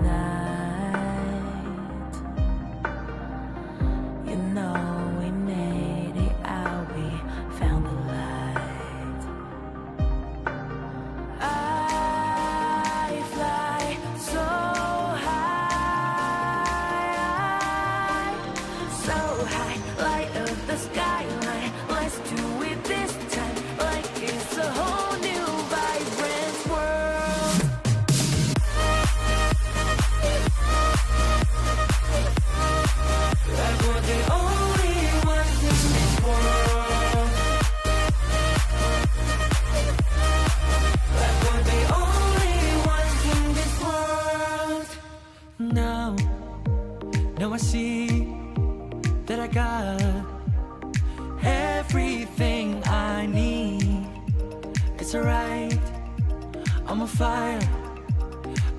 night. You know we made it out, we found the light. I fly so high, light up the skyline. Let's do it this time, like it's a whole new vibrant world. Like we're the only ones in this world. Like we're the only ones in this world. Now I see that I got everything I need. It's alright, I'm on fire,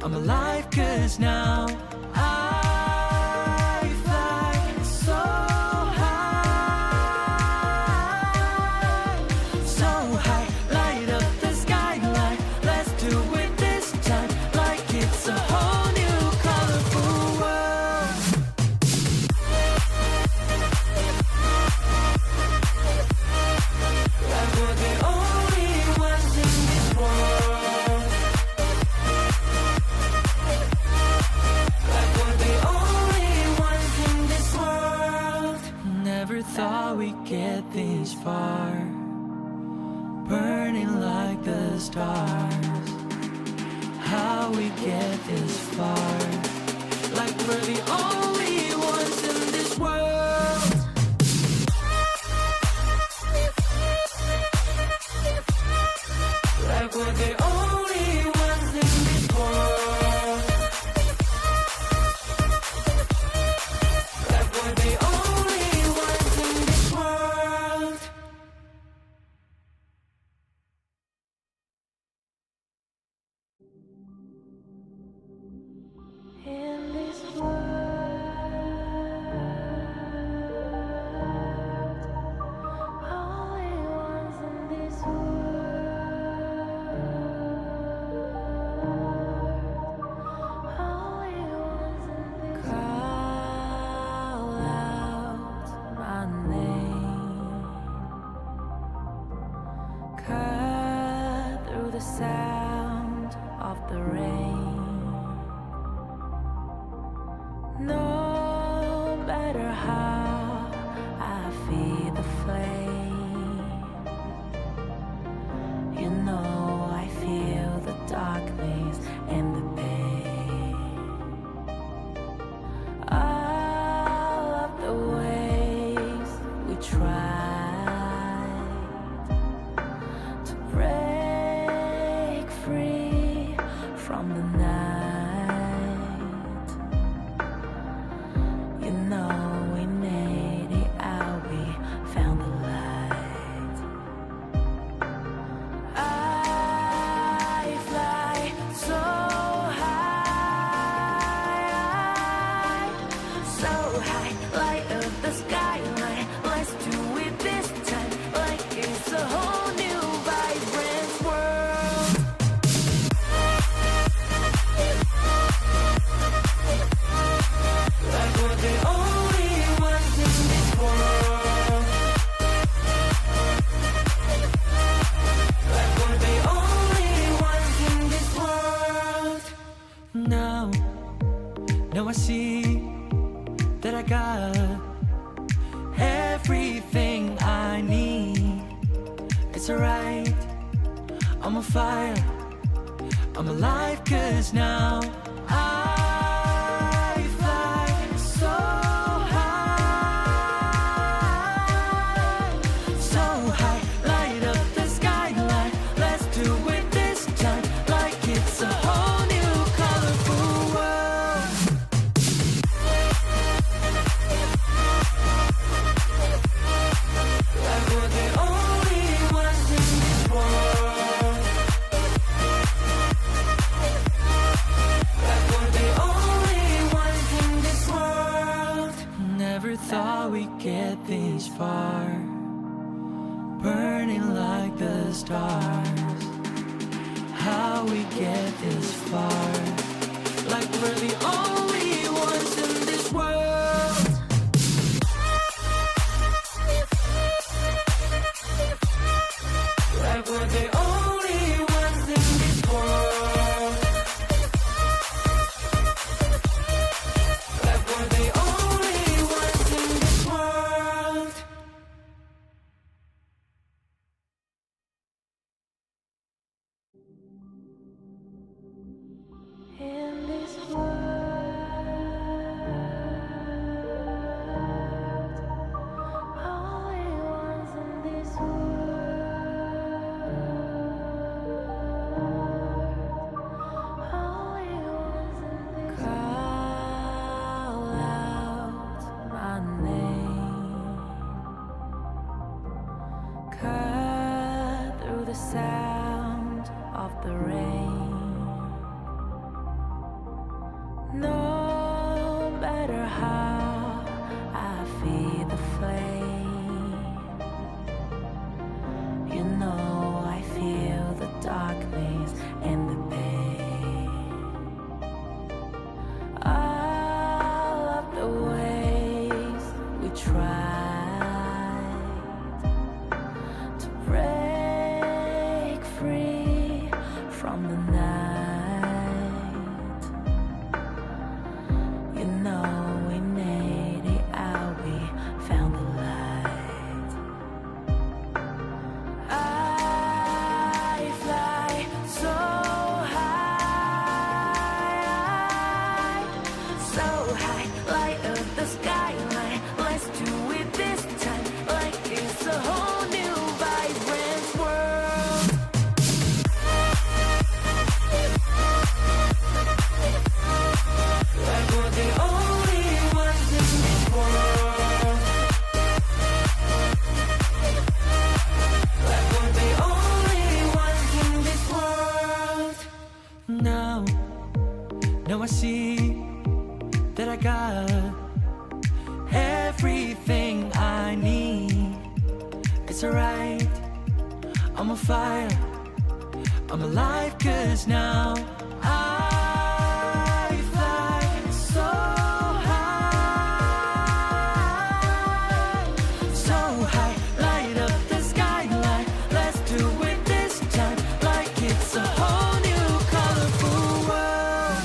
I'm alive, 'cause now I fly so high, light up the skyline. Let's do it this time, like it's a whole new colorful world. Like we're the only ones in this world. Like we're the only ones in this world. Never thought we'd get this far, burning like the stars. How we get this far, like we're the only ones in this world. Like we're the only ones in this world. Like we're the only ones in this world. In this world, only ones in this world, only ones in this world. Call out my name, cut through the sound of the rain. No matter how I feed the flame, you know I feel the darkness and the pain. All of the ways we tried to break free from the night. You know we made it out, we found the light. I fly so high, light up the skyline. Let's do it this time, like it's a whole new vibrant world. Like we're the only ones in this world. Like we're the only ones in this world. Now I see that I got everything I need. It's alright, I'm on fire, I'm alive, 'cause now I fly so high, light up the skyline. Let's do it this time, like it's a whole new colorful world. Like we're the only ones in this world. Like we're the only ones in this world. Never thought we'd get this far, burning like the stars. How we get this far, like we're the only ones in this world. Like we're the only ones in this world. Like we're the only ones in this world. In this world, only ones in this world, only ones in this world. Call out my name, cut through the sound of the rain. No matter how I feed the flame, you know I feel the darkness and the pain. All of the ways we tried to break free from the night. You know we made it out, we found the light. I fly so high, light up the skyline. Let's do it this time, like it's a whole new vibrant world. Like we're the only ones in this world. Like we're the only ones in this world. Now I see that I got everything I need. It's alright, I'm on fire, I'm alive, 'cause now I fly so high, light up the skyline. Let's do it this time, like it's a whole new colorful world.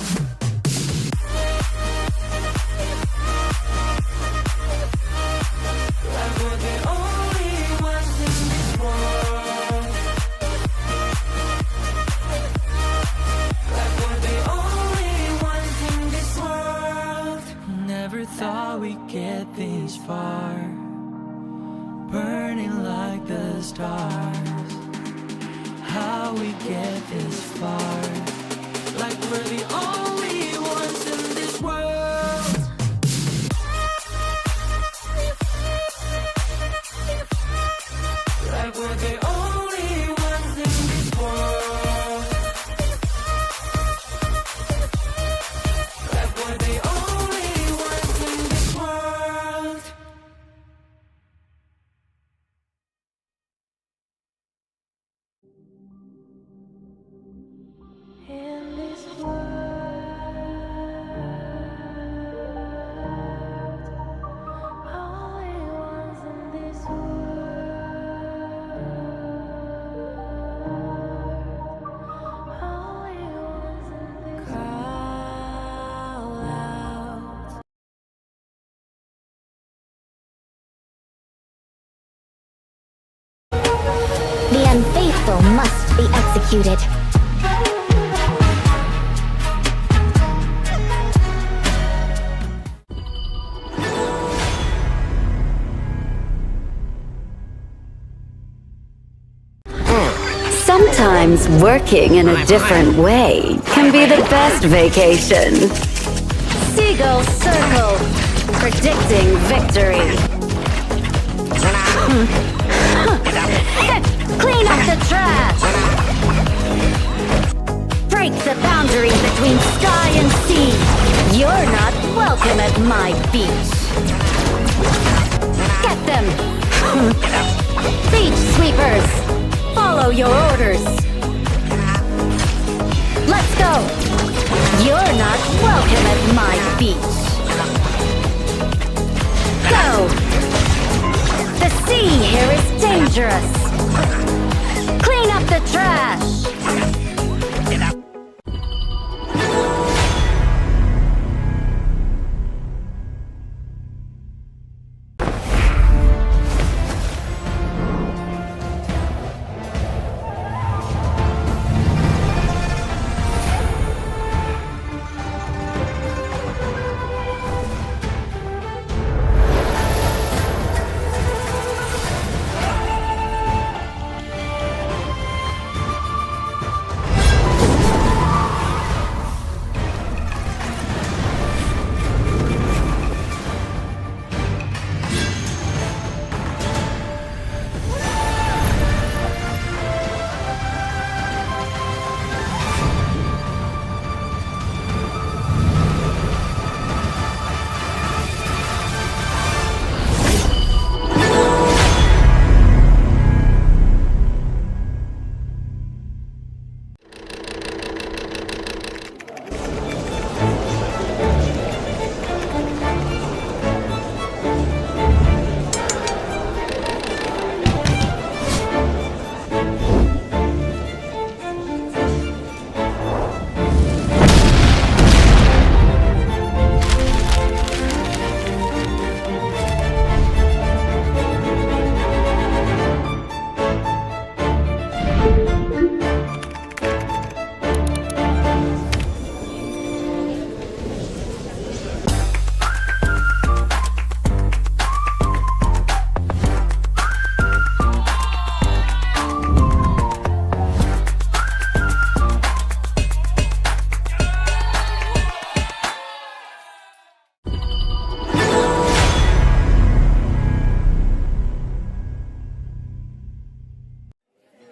Like we're the only ones in this world. Like we're the only ones in this world. Never thought we'd get this far, burning like the stars. How we get this far, like we're the only ones in this world. Like we're the only ones in this world. Like we're the only ones in this world. In this world, only ones in this world, only ones in this call out. The unfaithful must be executed. Sometimes working in a different way can be the best vacation. Seagull Circle, predicting victory. Clean up the trash! Break the boundary between sky and sea. You're not welcome at my beach. Get them! Beach sweepers! Follow your orders! Let's go! You're not welcome at my beach. Go! The sea here is dangerous. Clean up the trash.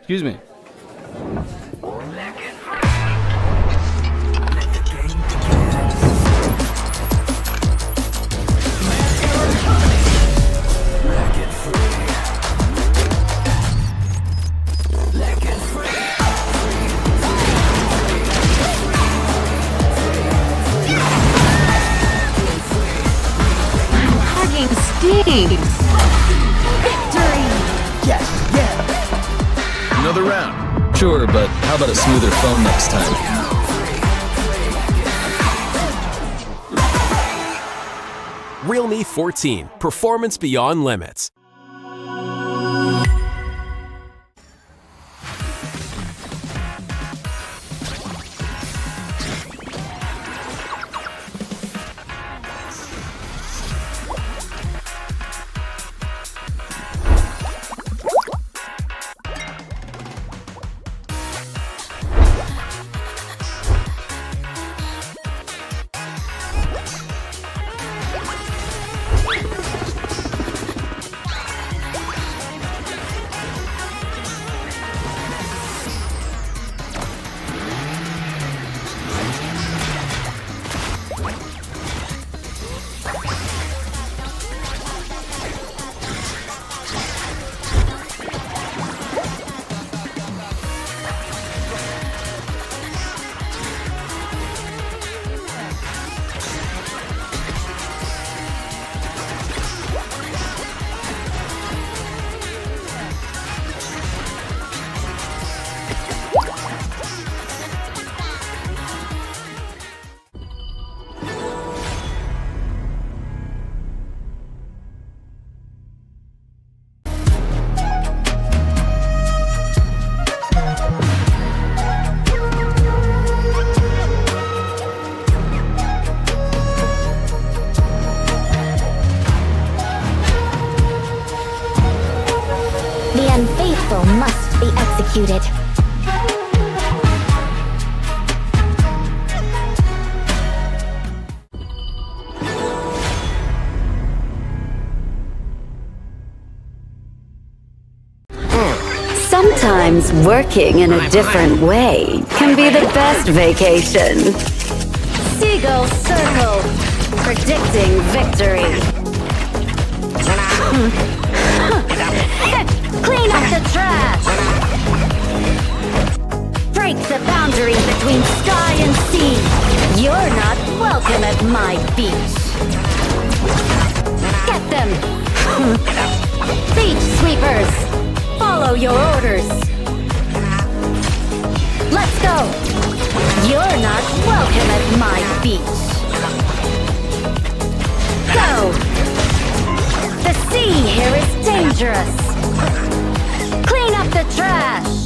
Excuse me. Hugging stings. Victory! Yes, yeah. Another round. Sure, but how about a smoother phone next time? Realme 14. Performance beyond limits. The unfaithful must be executed. Sometimes working in a different way can be the best vacation. Seagull circle, predicting victory. Clean up the trash! Break the boundary between sky and sea! You're not welcome at my beach. Get them! Beach sweepers! Follow your orders! Let's go! You're not welcome at my beach. Go! The sea here is dangerous. Clean up the trash!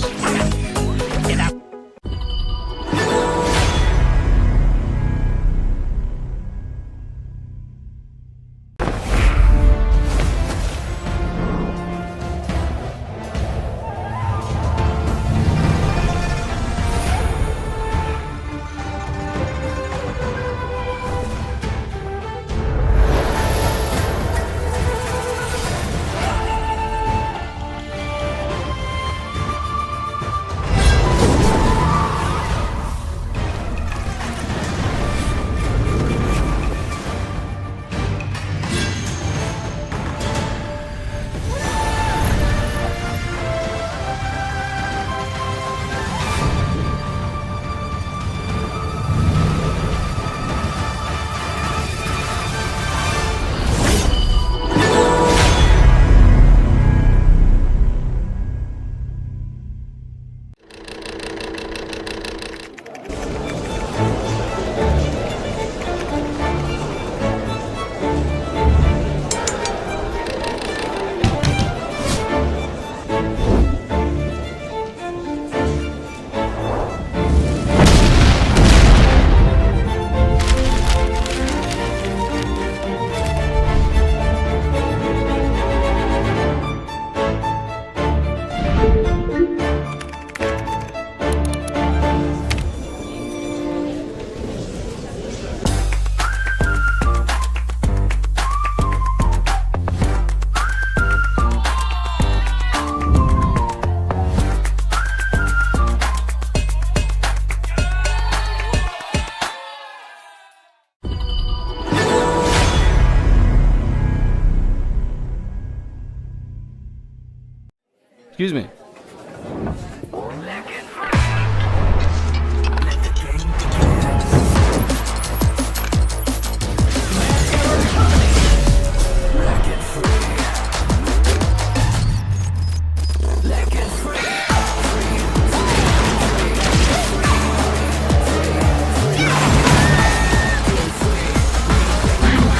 Excuse me.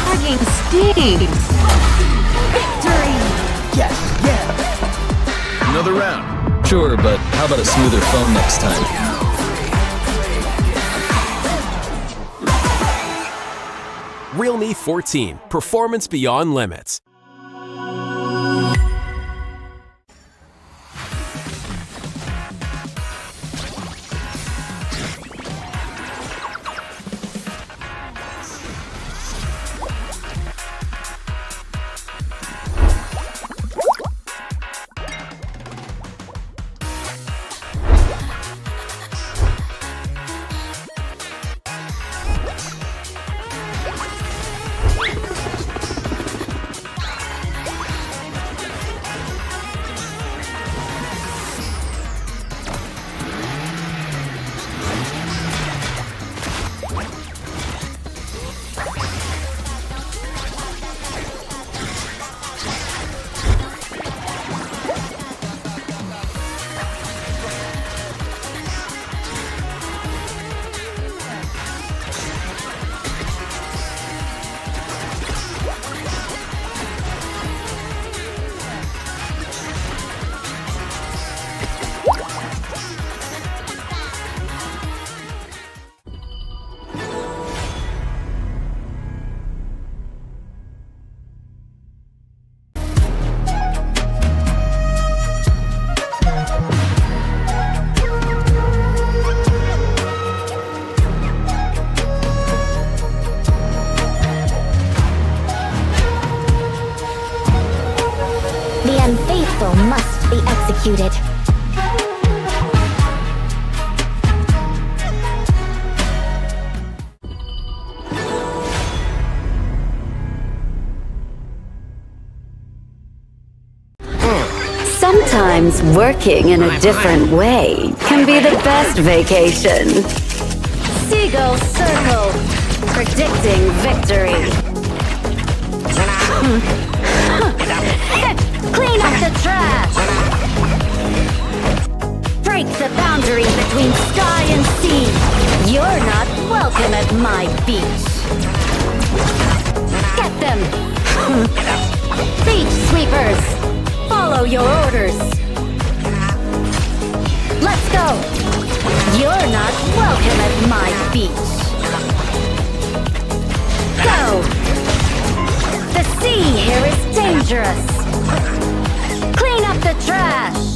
Hugging stings! Victory! Yes, yeah. Another round. Sure, but how about a smoother phone next time? Realme 14. Performance beyond limits. The unfaithful must be executed. Sometimes working in a different way can be the best vacation. Seagull circle, predicting victory. Clean up the trash. Break the boundary between sky and sea. You're not welcome at my beach. Get them. Beach sweepers, follow your orders. Let's go. You're not welcome at my beach. Go. The sea here is dangerous. Clean up the trash.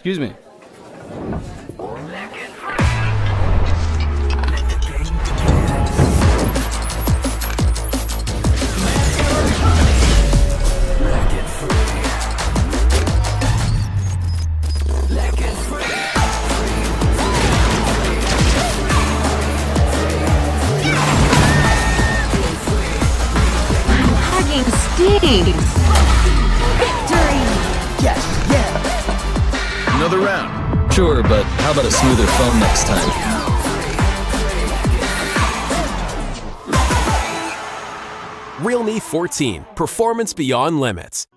Excuse me. Hugging stings. Victory. Yes, yeah. Another round. Sure, but how about a smoother phone next time? Realme 14. Performance beyond limits.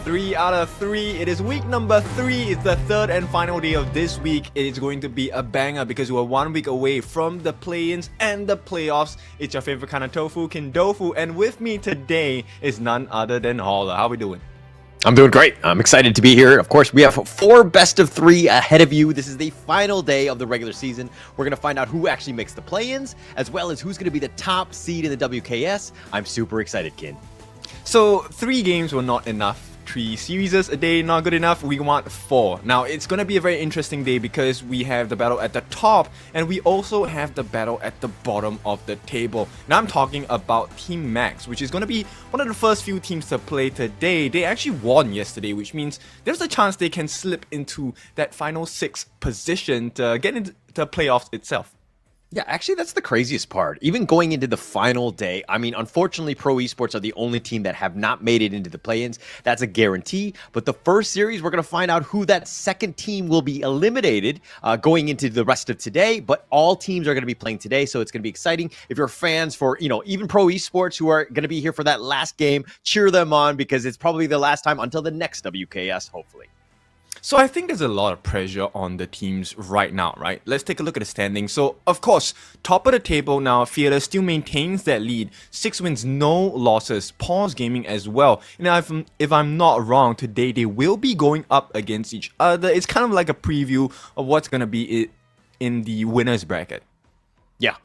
3 out of 3. It is week number 3. It's the third and final day of this week. It is going to be a banger because we're 1 week away from the play-ins and the playoffs. It's your favorite kind of tofu, Kindofu, and with me today is none other than Holler. How are we doing? I'm doing great. I'm excited to be here. Of course, we have 4 best of 3 ahead of you. This is the final day of the regular season. We're going to find out who actually makes the play-ins, as well as who's going to be the top seed in the WKS. I'm super excited, Kin. So 3 games were not enough. 3 series a day, not good enough. We want 4. Now, it's going to be a very interesting day because we have the battle at the top and we also have the battle at the bottom of the table. Now, I'm talking about Team Max, which is going to be one of the first few teams to play today. They actually won yesterday, which means there's a chance they can slip into that final 6 position to get into the playoffs itself. Yeah, actually, that's the craziest part. Even going into the final day, I mean, unfortunately, Pro Esports are the only team that have not made it into the play-ins. That's a guarantee. But the first series, we're going to find out who that second team will be eliminated going into the rest of today. But all teams are going to be playing today, so it's going to be exciting. If you're fans for, even Pro Esports who are going to be here for that last game, cheer them on because it's probably the last time until the next WKS, hopefully. So I think there's a lot of pressure on the teams right now, right? Let's take a look at the standings. So, of course, top of the table now, Fearless still maintains that lead. 6 wins, no losses. Paws Gaming as well. Now, if I'm not wrong, today they will be going up against each other. It's kind of like a preview of what's going to be in the winner's bracket.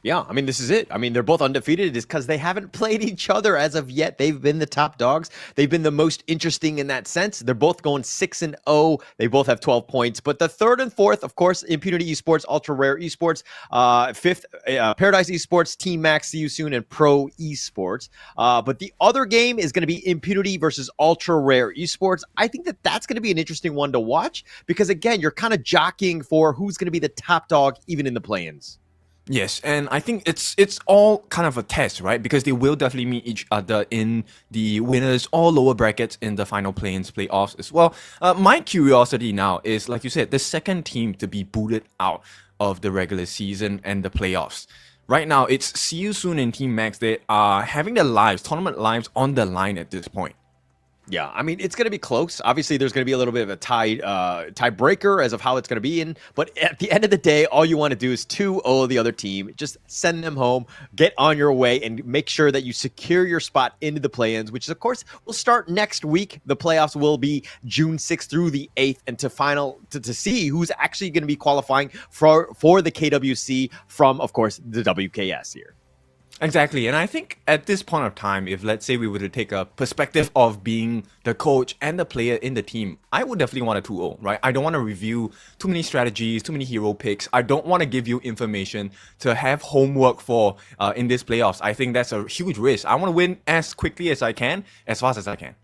Yeah. I mean, this is it. I mean, they're both undefeated. It is because they haven't played each other as of yet. They've been the top dogs. They've been the most interesting in that sense. They're both going 6-0. They both have 12 points. But the third and fourth, of course, Impunity Esports, Ultra Rare Esports. Fifth, Paradise Esports, Team Max, See You Soon, and Pro Esports. But the other game is going to be Impunity versus Ultra Rare Esports. I think that's going to be an interesting one to watch because, again, you're kind of jockeying for who's going to be the top dog even in the play-ins. Yes, and I think it's all kind of a test, right? Because they will definitely meet each other in the winners or lower brackets in the final play-ins, playoffs as well. My curiosity now is, like you said, the second team to be booted out of the regular season and the playoffs. Right now, it's See You Soon and Team Max. They are having their tournament lives on the line at this point. Yeah, I mean, it's going to be close. Obviously, there's going to be a little bit of a tiebreaker as of how it's going to be in. But at the end of the day, all you want to do is 2-0 the other team. Just send them home, get on your way, and make sure that you secure your spot into the play-ins, which, of course, will start next week. The playoffs will be June 6th through the 8th, and to see who's actually going to be qualifying for the KWC from, of course, the WKS here. Exactly, and I think at this point of time, if let's say we were to take a perspective of being the coach and the player in the team, I would definitely want a 2-0, right? I don't want to review too many strategies, too many hero picks. I don't want to give you information to have homework for in this playoffs. I think that's a huge risk. I want to win as quickly as I can, as fast as I can.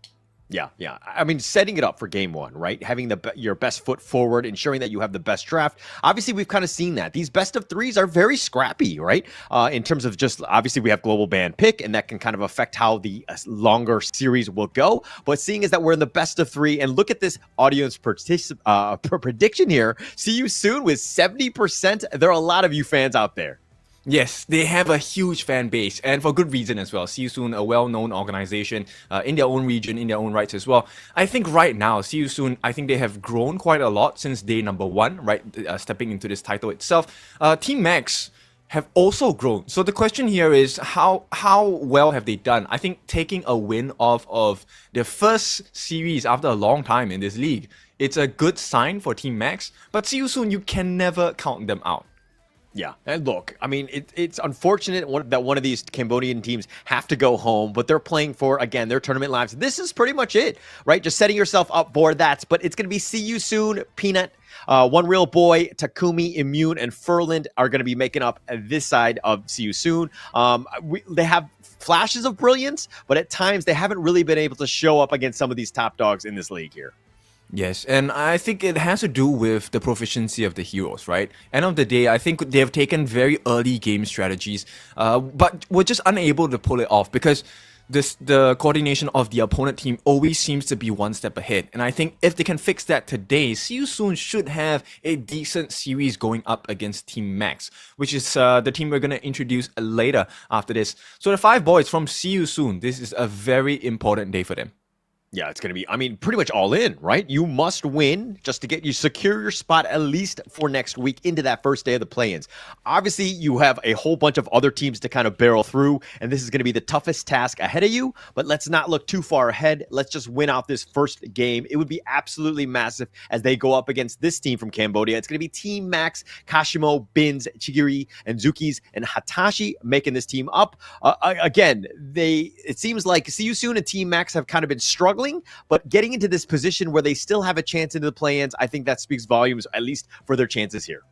Yeah. I mean, setting it up for game 1, right? Having your best foot forward, ensuring that you have the best draft. Obviously, we've kind of seen that. These best of 3s are very scrappy, right? In terms of just, obviously, we have global ban pick, and that can kind of affect how the longer series will go. But seeing as that we're in the best of 3, and look at this audience prediction here. See You Soon with 70%. There are a lot of you fans out there. Yes, they have a huge fan base, and for good reason as well. See You Soon, a well-known organization in their own region, in their own rights as well. I think right now, See You Soon, I think they have grown quite a lot since day number 1, right? Stepping into this title itself. Team Max have also grown. So the question here is, how well have they done? I think taking a win off of their first series after a long time in this league, it's a good sign for Team Max, but See You Soon, you can never count them out. Yeah, and look, I mean, it's unfortunate that one of these Cambodian teams have to go home, but they're playing for, again, their tournament lives. This is pretty much it, right? Just setting yourself up for that. But it's going to be See You Soon, Peanut, One Real Boy, Takumi, Immune, and Furland are going to be making up this side of See You Soon. They have flashes of brilliance, but at times they haven't really been able to show up against some of these top dogs in this league here. Yes, and I think it has to do with the proficiency of the heroes, right? End of the day, I think they have taken very early game strategies, but were just unable to pull it off because the coordination of the opponent team always seems to be one step ahead. And I think if they can fix that today, See You Soon should have a decent series going up against Team Max, which is the team we're going to introduce later after this. So the 5 boys from See You Soon, this is a very important day for them. Yeah, it's going to be, I mean, pretty much all in, right? You must win just to get you secure your spot at least for next week into that first day of the play-ins. Obviously, you have a whole bunch of other teams to kind of barrel through, and this is going to be the toughest task ahead of you, but let's not look too far ahead. Let's just win out this first game. It would be absolutely massive as they go up against this team from Cambodia. It's going to be Team Max, Kashimo, Bins, Chigiri, and Zukis, and Hatashi making this team up. Again, it seems like See You Soon and Team Max have kind of been struggling, but getting into this position where they still have a chance into the play-ins, I think that speaks volumes, at least for their chances here.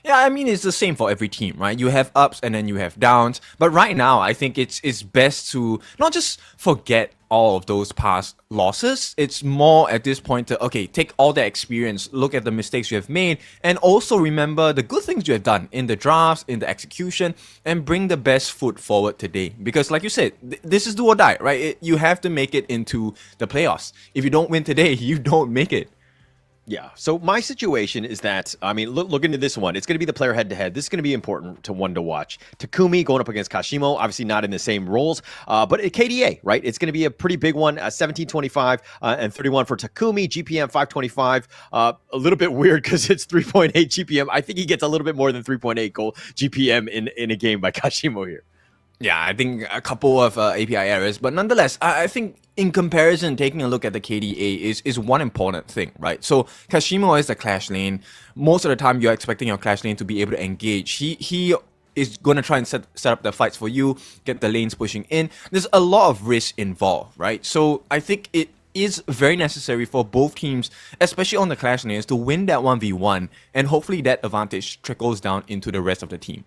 Yeah, I mean, it's the same for every team, right? You have ups and then you have downs. But right now, I think it's best to not just forget all of those past losses. It's more at this point to, okay, take all that experience, look at the mistakes you have made, and also remember the good things you have done in the drafts, in the execution, and bring the best foot forward today. Because like you said, this is do or die, right? You have to make it into the playoffs. If you don't win today, you don't make it. Yeah. So my situation is that, I mean, look into this one. It's going to be the player head-to-head. This is going to be important to one to watch. Takumi going up against Kashimo, obviously not in the same roles, but at KDA, right? It's going to be a pretty big one, 1725 and 31 for Takumi, GPM 525. A little bit weird because it's 3.8 GPM. I think he gets a little bit more than 3.8 goal GPM in a game by Kashimo here. Yeah, I think a couple of API errors, but nonetheless, I think in comparison, taking a look at the KDA is one important thing, right? So Kashimo is the clash lane. Most of the time, you're expecting your clash lane to be able to engage. He is going to try and set up the fights for you, get the lanes pushing in. There's a lot of risk involved, right? So I think it is very necessary for both teams, especially on the clash lanes, to win that 1v1, and hopefully that advantage trickles down into the rest of the team.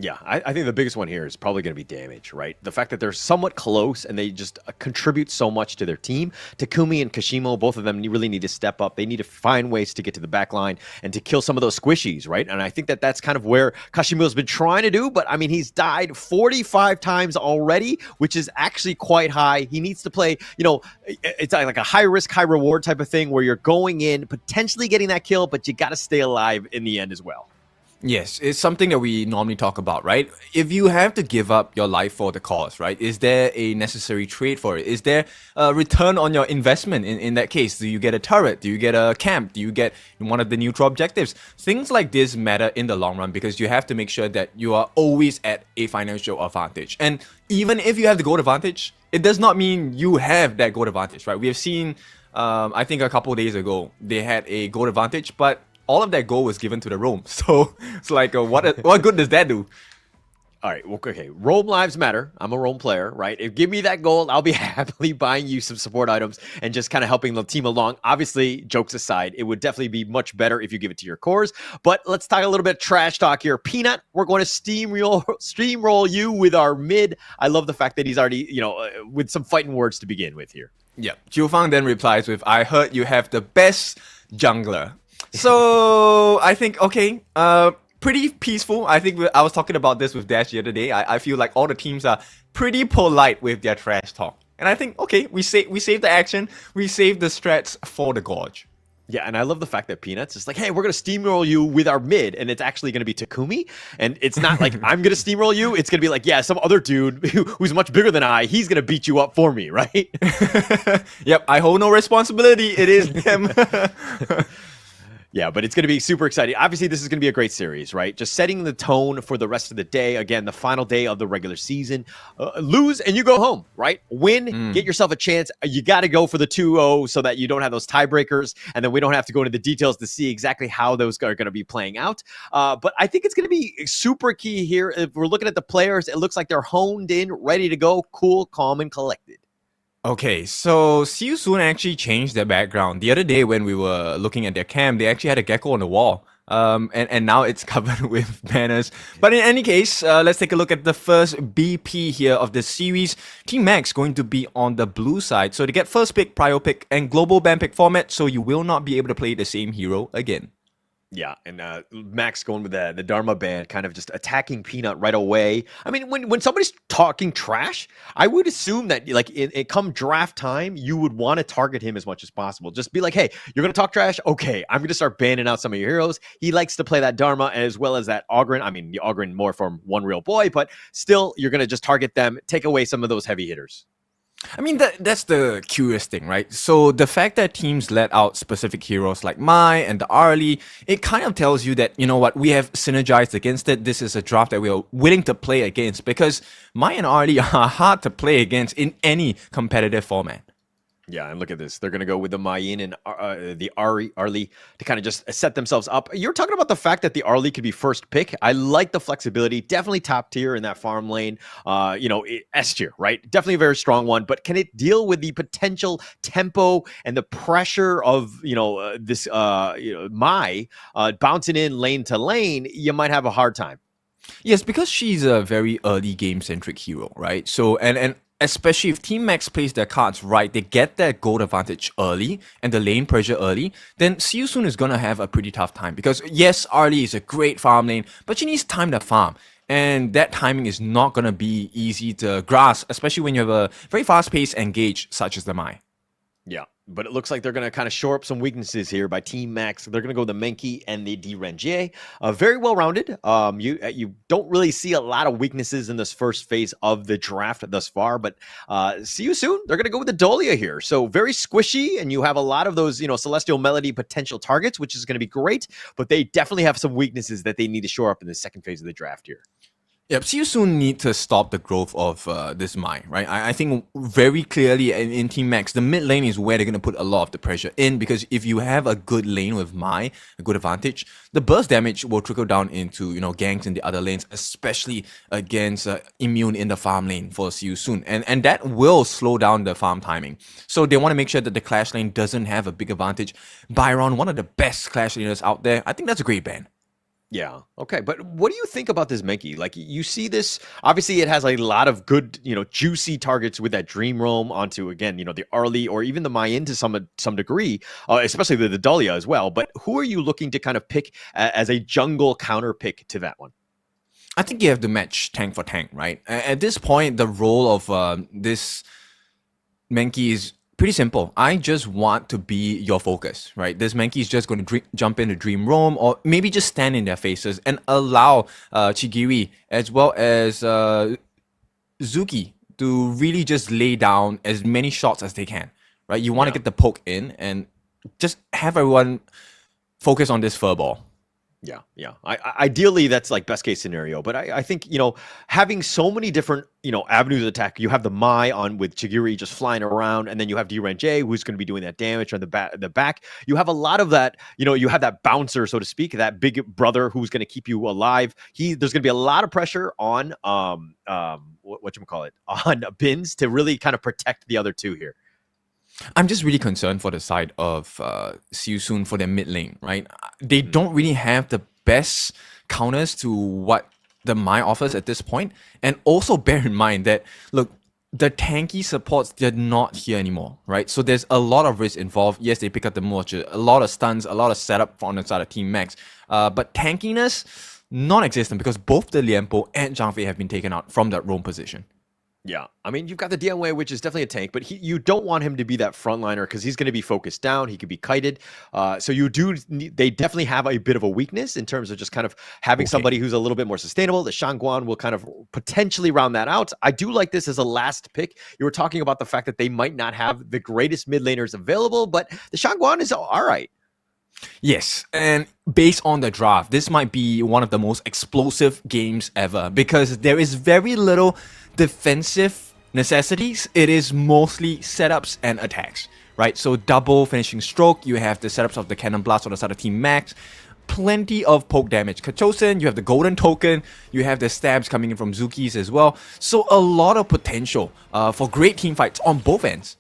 Yeah, I think the biggest one here is probably going to be damage, right? The fact that they're somewhat close and they just contribute so much to their team. Takumi and Kashimo, both of them really need to step up. They need to find ways to get to the back line and to kill some of those squishies, right? And I think that that's kind of where Kashimo's been trying to do, but I mean, he's died 45 times already, which is actually quite high. He needs to play, it's like a high risk, high reward type of thing where you're going in, potentially getting that kill, but you got to stay alive in the end as well. Yes, it's something that we normally talk about, right? If you have to give up your life for the cause, right? Is there a necessary trade for it? Is there a return on your investment in that case? Do you get a turret? Do you get a camp? Do you get one of the neutral objectives? Things like this matter in the long run because you have to make sure that you are always at a financial advantage. And even if you have the gold advantage, it does not mean you have that gold advantage, right? We have seen, I think a couple of days ago, they had a gold advantage, but all of that gold was given to the Rome. So it's like, what good does that do? All right, well, okay. Rome lives matter. I'm a Rome player, right? If give me that gold, I'll be happily buying you some support items and just kind of helping the team along. Obviously, jokes aside, it would definitely be much better if you give it to your cores. But let's talk a little bit trash talk here. Peanut, we're going to steamroll you with our mid. I love the fact that he's already, with some fighting words to begin with here. Yeah. Jiufang then replies with, I heard you have the best jungler. So I think, okay, pretty peaceful. I think I was talking about this with Dash the other day. I feel like all the teams are pretty polite with their trash talk. And I think, okay, we save the action. We save the strats for the Gorge. Yeah, and I love the fact that Peanuts is like, hey, we're going to steamroll you with our mid, and it's actually going to be Takumi. And it's not like, I'm going to steamroll you. It's going to be like, yeah, some other dude who's much bigger than he's going to beat you up for me, right? Yep, I hold no responsibility. It is them. Yeah, but it's going to be super exciting. Obviously, this is going to be a great series, right? Just setting the tone for the rest of the day. Again, the final day of the regular season. Lose and you go home, right? Win, get yourself a chance. You got to go for the 2-0 so that you don't have those tiebreakers. And then we don't have to go into the details to see exactly how those are going to be playing out. But I think it's going to be super key here. If we're looking at the players, it looks like they're honed in, ready to go, cool, calm, and collected. Okay, so See You Soon actually changed their background. The other day when we were looking at their camp, they actually had a gecko on the wall. And now it's covered with banners. But in any case, let's take a look at the first BP here of the series. Team Max going to be on the blue side. So they get first pick, prio pick, and global ban pick format. So you will not be able to play the same hero again. Yeah, and Max going with the Dharma band, kind of just attacking Peanut right away. I mean, when somebody's talking trash, I would assume that like it come draft time, you would want to target him as much as possible. Just be like, hey, you're gonna talk trash. Okay, I'm gonna start banning out some of your heroes. He likes to play that Dharma as well as that Ogren. I mean, the Ogren more from One Real Boy, but still, you're gonna just target them, take away some of those heavy hitters. I mean, that's the curious thing, right? So the fact that teams let out specific heroes like Mai and the Arlie, it kind of tells you that, you know what, we have synergized against it. This is a draft that we are willing to play against because Mai and Arlie are hard to play against in any competitive format. Yeah, and look at this. They're going to go with the Mayin and the Arlie to kind of just set themselves up. You're talking about the fact that the Arlie could be first pick. I like the flexibility. Definitely top tier in that farm lane. S tier, right? Definitely a very strong one. But can it deal with the potential tempo and the pressure of this Mai bouncing in lane to lane? You might have a hard time. Yes, because she's a very early game centric hero, right? So and especially if Team Max plays their cards right, they get that gold advantage early and the lane pressure early, then See You Soon is gonna have a pretty tough time because yes, Arlie is a great farm lane, but she needs time to farm. And that timing is not gonna be easy to grasp, especially when you have a very fast-paced engage such as the Mai. Yeah, but it looks like they're going to kind of shore up some weaknesses here by Team Max. They're going to go the Menki and the Direnjie. Very well-rounded. You don't really see a lot of weaknesses in this first phase of the draft thus far, but See You Soon, they're going to go with the Dolia here. So very squishy, and you have a lot of those, Celestial Melody potential targets, which is going to be great, but they definitely have some weaknesses that they need to shore up in the second phase of the draft here. Yep, See You Soon need to stop the growth of this Mai, right? I think very clearly in Team Max, the mid lane is where they're going to put a lot of the pressure in because if you have a good lane with Mai, a good advantage, the burst damage will trickle down into, ganks in the other lanes, especially against Immune in the farm lane for See You Soon. And that will slow down the farm timing. So they want to make sure that the Clash lane doesn't have a big advantage. Byron, one of the best Clash laners out there, I think that's a great ban. Yeah. Okay. But what do you think about this Menki? Like you see this, obviously it has a lot of good, juicy targets with that Dream Roam onto, again, the Arlie or even the Mayin to some degree, especially the Dahlia as well. But who are you looking to kind of pick as a jungle counter pick to that one? I think you have to match tank for tank, right? At this point, the role of this Menki is pretty simple. I just want to be your focus, right? This Menki is just going to jump into Dream Roam or maybe just stand in their faces and allow Chigiri as well as Zuki to really just lay down as many shots as they can, right? You want to get the poke in and just have everyone focus on this furball. Yeah. Ideally, that's like best case scenario. But I think, having so many different, avenues of attack. You have the Mai on with Chigiri just flying around, and then you have Direnjie who's going to be doing that damage on the back. You have a lot of that, you have that bouncer, so to speak, that big brother who's going to keep you alive. There's going to be a lot of pressure on whatchamacallit, on Bins to really kind of protect the other two here. I'm just really concerned for the side of See You Soon for their mid lane, right? They don't really have the best counters to what the Mai offers at this point. And also bear in mind that, look, the tanky supports, they're not here anymore, right? So there's a lot of risk involved. Yes, they pick up the Mocha, a lot of stuns, a lot of setup on the side of Team Max. But tankiness, non-existent because both the Lianpo and Zhang Fei have been taken out from that roam position. Yeah, I mean, you've got the Dianwei, which is definitely a tank, but you don't want him to be that frontliner because he's going to be focused down. He could be kited. So they definitely have a bit of a weakness in terms of just kind of having somebody who's a little bit more sustainable. The Shangguan will kind of potentially round that out. I do like this as a last pick. You were talking about the fact that they might not have the greatest mid laners available, but the Shangguan is all right. Yes, and based on the draft, this might be one of the most explosive games ever because there is very little defensive necessities. It is mostly setups and attacks, right? So double finishing stroke, you have the setups of the Cannon Blast on the side of Team Max, plenty of poke damage. Kachosen, you have the golden token, you have the stabs coming in from Zuki's as well. So a lot of potential for great team fights on both ends.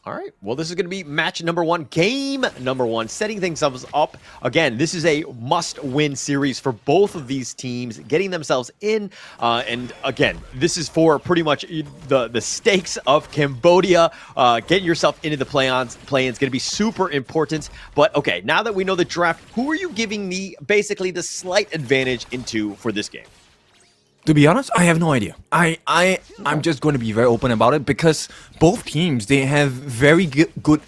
All right. Well, this is going to be match number one, game number one, setting things up. Again, this is a must-win series for both of these teams, getting themselves in. And again, this is for pretty much the stakes of Cambodia. Getting yourself into the play-ins going to be super important. But okay, now that we know the draft, who are you giving basically the slight advantage into for this game? To be honest, I have no idea. I'm just going to be very open about it because both teams, they have very good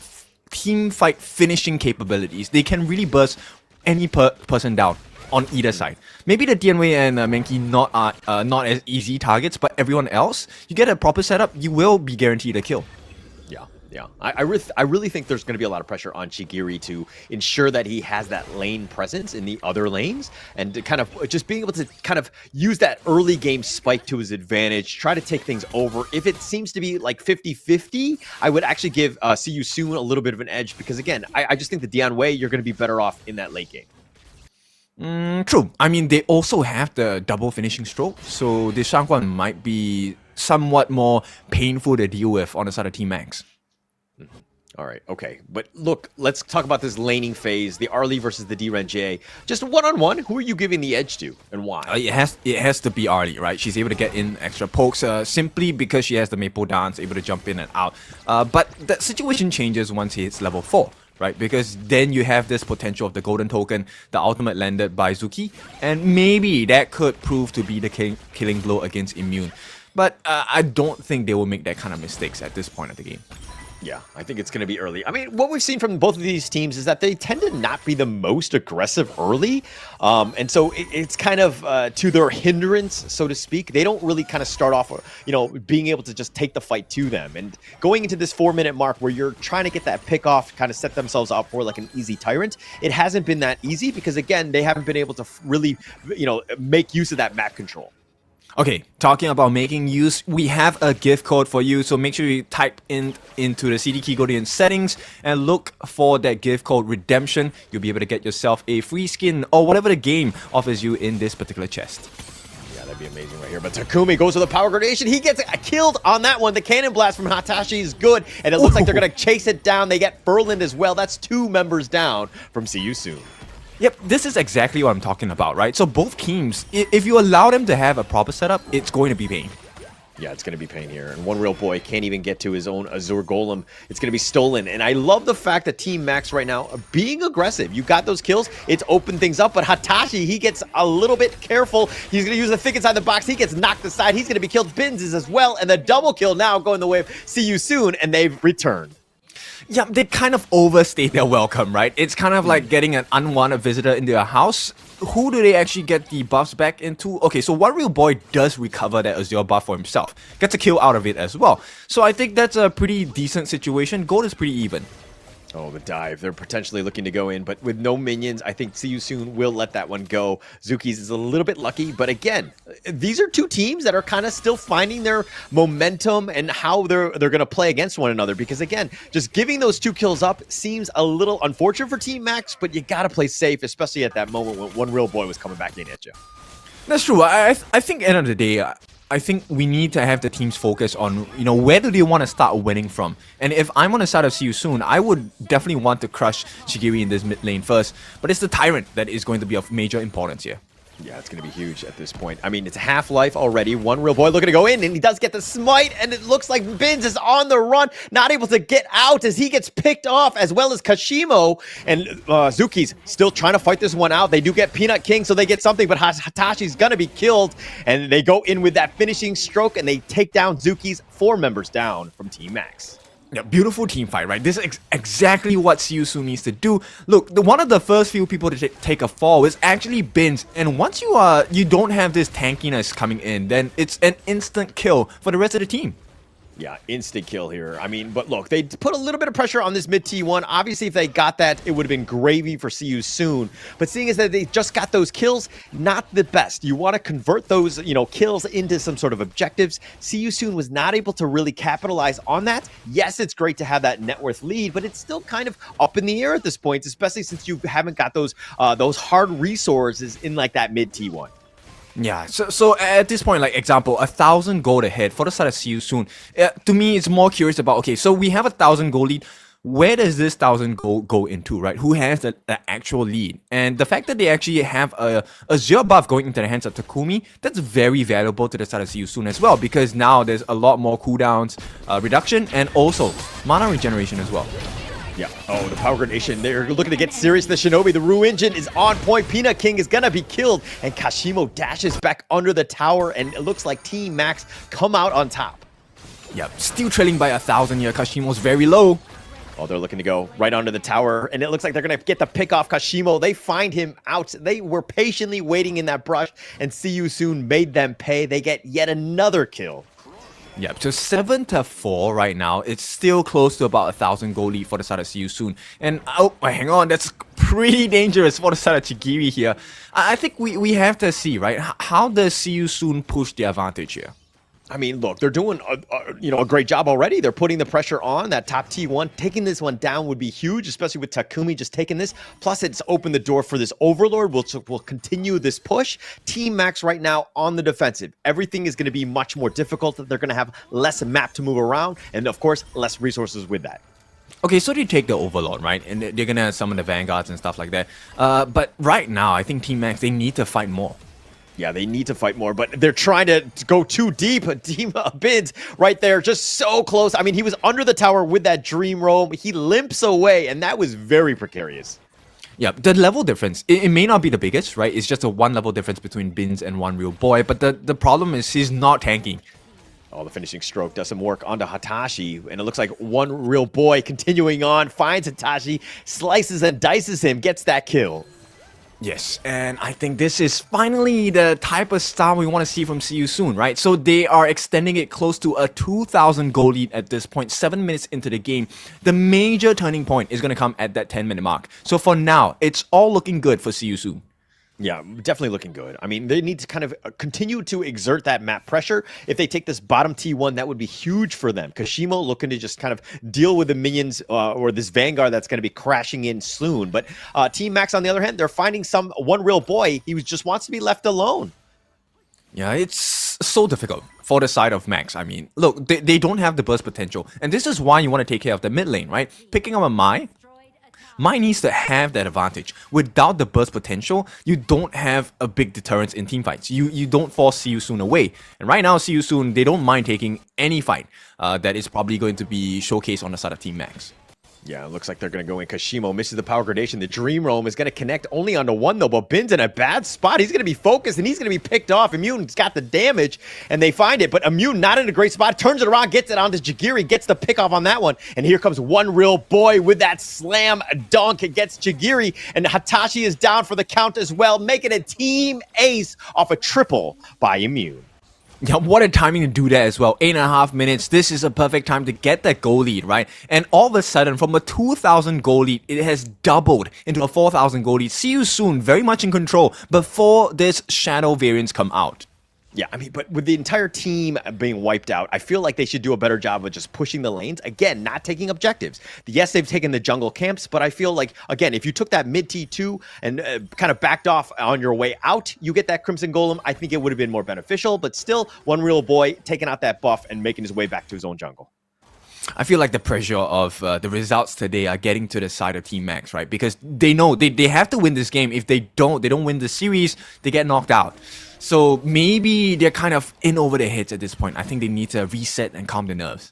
team fight finishing capabilities. They can really burst any person down. on either side. Maybe the Dianwei and Menki not as easy targets, but everyone else, you get a proper setup, you will be guaranteed a kill. Yeah. I really think there's going to be a lot of pressure on Shigiri to ensure that he has that lane presence in the other lanes and to kind of just being able to kind of use that early game spike to his advantage, try to take things over. If it seems to be like 50-50, I would actually give See You Soon a little bit of an edge because, again, I just think the Dianwei, you're going to be better off in that late game. True. I mean, they also have the double finishing stroke, so the Shangguan might be somewhat more painful to deal with on the side of Team Max. All right, okay. But look, let's talk about this laning phase, the Arlie versus the D-Ren-J. Just one-on-one, who are you giving the edge to and why? It has to be Arlie, right? She's able to get in extra pokes simply because she has the Maple Dance, able to jump in and out. But the situation changes once he hits level 4. Right, because then you have this potential of the golden token, the ultimate landed by Zuki, and maybe that could prove to be the killing blow against Immune. But I don't think they will make that kind of mistakes at this point of the game. Yeah, I think it's going to be early. I mean, what we've seen from both of these teams is that they tend to not be the most aggressive early. And so it's kind of to their hindrance, so to speak. They don't really kind of start off, being able to just take the fight to them. And going into this 4-minute mark where you're trying to get that pick off, kind of set themselves up for like an easy tyrant, it hasn't been that easy because, again, they haven't been able to really, make use of that map control. Okay, talking about making use, we have a gift code for you, so make sure you type into the CD key, go to your settings, and look for that gift code redemption. You'll be able to get yourself a free skin or whatever the game offers you in this particular chest. Yeah, that'd be amazing right here. But Takumi goes with a power gradation. He gets killed on that one. The cannon blast from Hatashi is good, and it looks like they're going to chase it down. They get Berlin as well. That's 2 members down from See You Soon. Yep, this is exactly what I'm talking about, right? So both teams, if you allow them to have a proper setup, it's going to be pain. Yeah, it's going to be pain here. And One Real Boy can't even get to his own Azure Golem. It's going to be stolen. And I love the fact that Team Max right now are being aggressive. You got those kills. It's opened things up. But Hatashi, he gets a little bit careful. He's going to use the thick inside the box. He gets knocked aside. He's going to be killed. Binz is as well. And the double kill now going the way of See You Soon. And they've returned. Yeah, they kind of overstayed their welcome, right? It's kind of like getting an unwanted visitor into your house. Who do they actually get the buffs back into? Okay, so One Real Boy does recover that Azure buff for himself. Gets a kill out of it as well. So I think that's a pretty decent situation. Gold is pretty even. Oh, the dive. They're potentially looking to go in, but with no minions, I think See You Soon will let that one go. Zuki's is a little bit lucky, but again, these are two teams that are kind of still finding their momentum and how they're going to play against one another. Because again, just giving those 2 kills up seems a little unfortunate for Team Max, but you got to play safe, especially at that moment when One Real Boy was coming back in at you. That's true. I think at the end of the day, I think we need to have the teams focus on, where do they want to start winning from? And if I'm on the side of See You Soon, I would definitely want to crush Shigiri in this mid lane first. But it's the Tyrant that is going to be of major importance here. Yeah, it's going to be huge at this point. I mean, it's Half-Life already. One Real Boy looking to go in, and he does get the smite, and it looks like Binz is on the run, not able to get out as he gets picked off, as well as Kashimo. And Zuki's still trying to fight this one out. They do get Peanut King, so they get something, but Hatashi's going to be killed. And they go in with that finishing stroke, and they take down Zuki's 4 members down from Team Max. Yeah, beautiful team fight, right? This is exactly what See You Soon needs to do. Look, one of the first few people to take a fall is actually Binz, and once you don't have this tankiness coming in, then it's an instant kill for the rest of the team. Yeah, instant kill here. I mean, but look, they put a little bit of pressure on this mid T1. Obviously, if they got that, it would have been gravy for See You Soon. But seeing as that they just got those kills, not the best. You want to convert those, kills into some sort of objectives. See You Soon was not able to really capitalize on that. Yes, it's great to have that net worth lead, but it's still kind of up in the air at this point, especially since you haven't got those hard resources in like that mid T1. Yeah, so at this point, like example, 1,000 gold ahead for the side of See You Soon. To me, it's more curious about, okay, so we have 1,000 gold lead. Where does this 1,000 gold go into, right? Who has the actual lead? And the fact that they actually have a Azure buff going into the hands of Takumi, that's very valuable to the side of See You Soon as well, because now there's a lot more cooldowns reduction and also mana regeneration as well. Yeah. Oh, the power gradation. They're looking to get serious. The Shinobi, the Rue engine is on point. Peanut King is going to be killed. And Kashimo dashes back under the tower. And it looks like Team Max come out on top. Yeah, still trailing by 1,000 here. Kashimo's very low. Oh, they're looking to go right onto the tower, and it looks like they're going to get the pick off Kashimo. They find him out. They were patiently waiting in that brush, and See You Soon made them pay. They get yet another kill. Yeah, so 7-4 right now. It's still close to about 1,000 gold lead for the side of See You Soon. And oh, hang on, that's pretty dangerous for the side of Chigiri here. I think we have to see, right? How does See You Soon push the advantage here? I mean, look, they're doing a great job already. They're putting the pressure on that top T1. Taking this one down would be huge, especially with Takumi just taking this. Plus, it's opened the door for this Overlord, which will continue this push. Team Max right now on the defensive. Everything is going to be much more difficult. They're going to have less map to move around, and of course, less resources with that. Okay, so they take the Overlord, right? And they're going to summon the Vanguards and stuff like that. But right now, I think Team Max, they need to fight more. Yeah, they need to fight more, but they're trying to go too deep. Team Bids right there, just so close. I mean, he was under the tower with that Dream Roam. He limps away, and that was very precarious. Yeah, the level difference, it may not be the biggest, right? It's just a one level difference between Bins and One Real Boy, but the problem is he's not tanking. Oh, the finishing stroke does some work onto Hatashi, and it looks like One Real Boy continuing on, finds Hatashi, slices and dices him, gets that kill. Yes, and I think this is finally the type of style we want to see from See You Soon, right? So they are extending it close to a 2,000 goal lead at this point, 7 minutes into the game. The major turning point is going to come at that 10-minute mark. So for now, it's all looking good for See You Soon. Yeah, definitely looking good. I mean, they need to kind of continue to exert that map pressure. If they take this bottom T1, that would be huge for them. Kashimo looking to just kind of deal with the minions or this Vanguard that's going to be crashing in soon. But Team Max, on the other hand, they're finding One Real Boy. He just wants to be left alone. Yeah, it's so difficult for the side of Max. I mean, look, they don't have the burst potential. And this is why you want to take care of the mid lane, right? Picking up a Mai needs to have that advantage. Without the burst potential, you don't have a big deterrence in team fights. You don't force See You Soon away. And right now, See You Soon, they don't mind taking any fight that is probably going to be showcased on the side of Team Max. Yeah, it looks like they're going to go in. Kashimo misses the power gradation. The Dream Roam is going to connect only onto one, though, but Bin's in a bad spot. He's going to be focused, and he's going to be picked off. Immune's got the damage, and they find it, but Immune not in a great spot. Turns it around, gets it onto Jagiri, gets the pick off on that one, and here comes One Real Boy with that slam dunk. It gets Jagiri, and Hatashi is down for the count as well, making a team ace off a triple by Immune. Yeah, what a timing to do that as well. 8.5 minutes. This is a perfect time to get that goal lead, right? And all of a sudden, from a 2,000 goal lead, it has doubled into a 4,000 goal lead. See You Soon, very much in control before this shadow variants come out. Yeah, I mean, but with the entire team being wiped out, I feel like they should do a better job of just pushing the lanes. Again, not taking objectives. Yes, they've taken the jungle camps, but I feel like, again, if you took that mid T2 and kind of backed off on your way out, you get that Crimson Golem, I think it would have been more beneficial. But still, One Real Boy taking out that buff and making his way back to his own jungle. I feel like the pressure of the results today are getting to the side of Team Max, right? Because they know they have to win this game. If they don't win the series, they get knocked out. So maybe they're kind of in over their heads at this point. I think they need to reset and calm their nerves.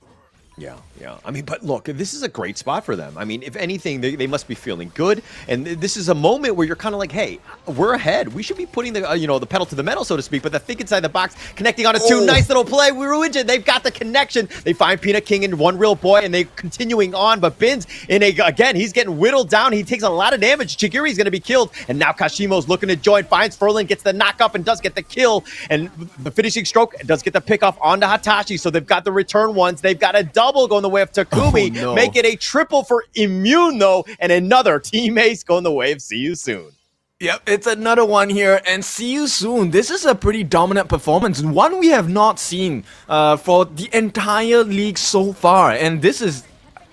Yeah. I mean, but look, this is a great spot for them. I mean, if anything, they must be feeling good. And this is a moment where you're kind of like, hey, we're ahead. We should be putting the the pedal to the metal, so to speak. But the think inside the box, connecting on a two. Nice little play. Ruined. They've got the connection. They find Peanut King and One Real Boy, and they're continuing on. But Bin's again, he's getting whittled down. He takes a lot of damage. Chigiri's going to be killed. And now Kashimo's looking to join. Finds Furlan, gets the knock up, and does get the kill. And the finishing stroke does get the pick off onto Hatashi. So they've got the return ones. They've got a double going the way of Takumi. Oh, no. Make it a triple for Immune, though, and another team ace going the way of See You Soon. Yep, it's another one here, and See You Soon. This is a pretty dominant performance, one we have not seen for the entire league so far, and this is,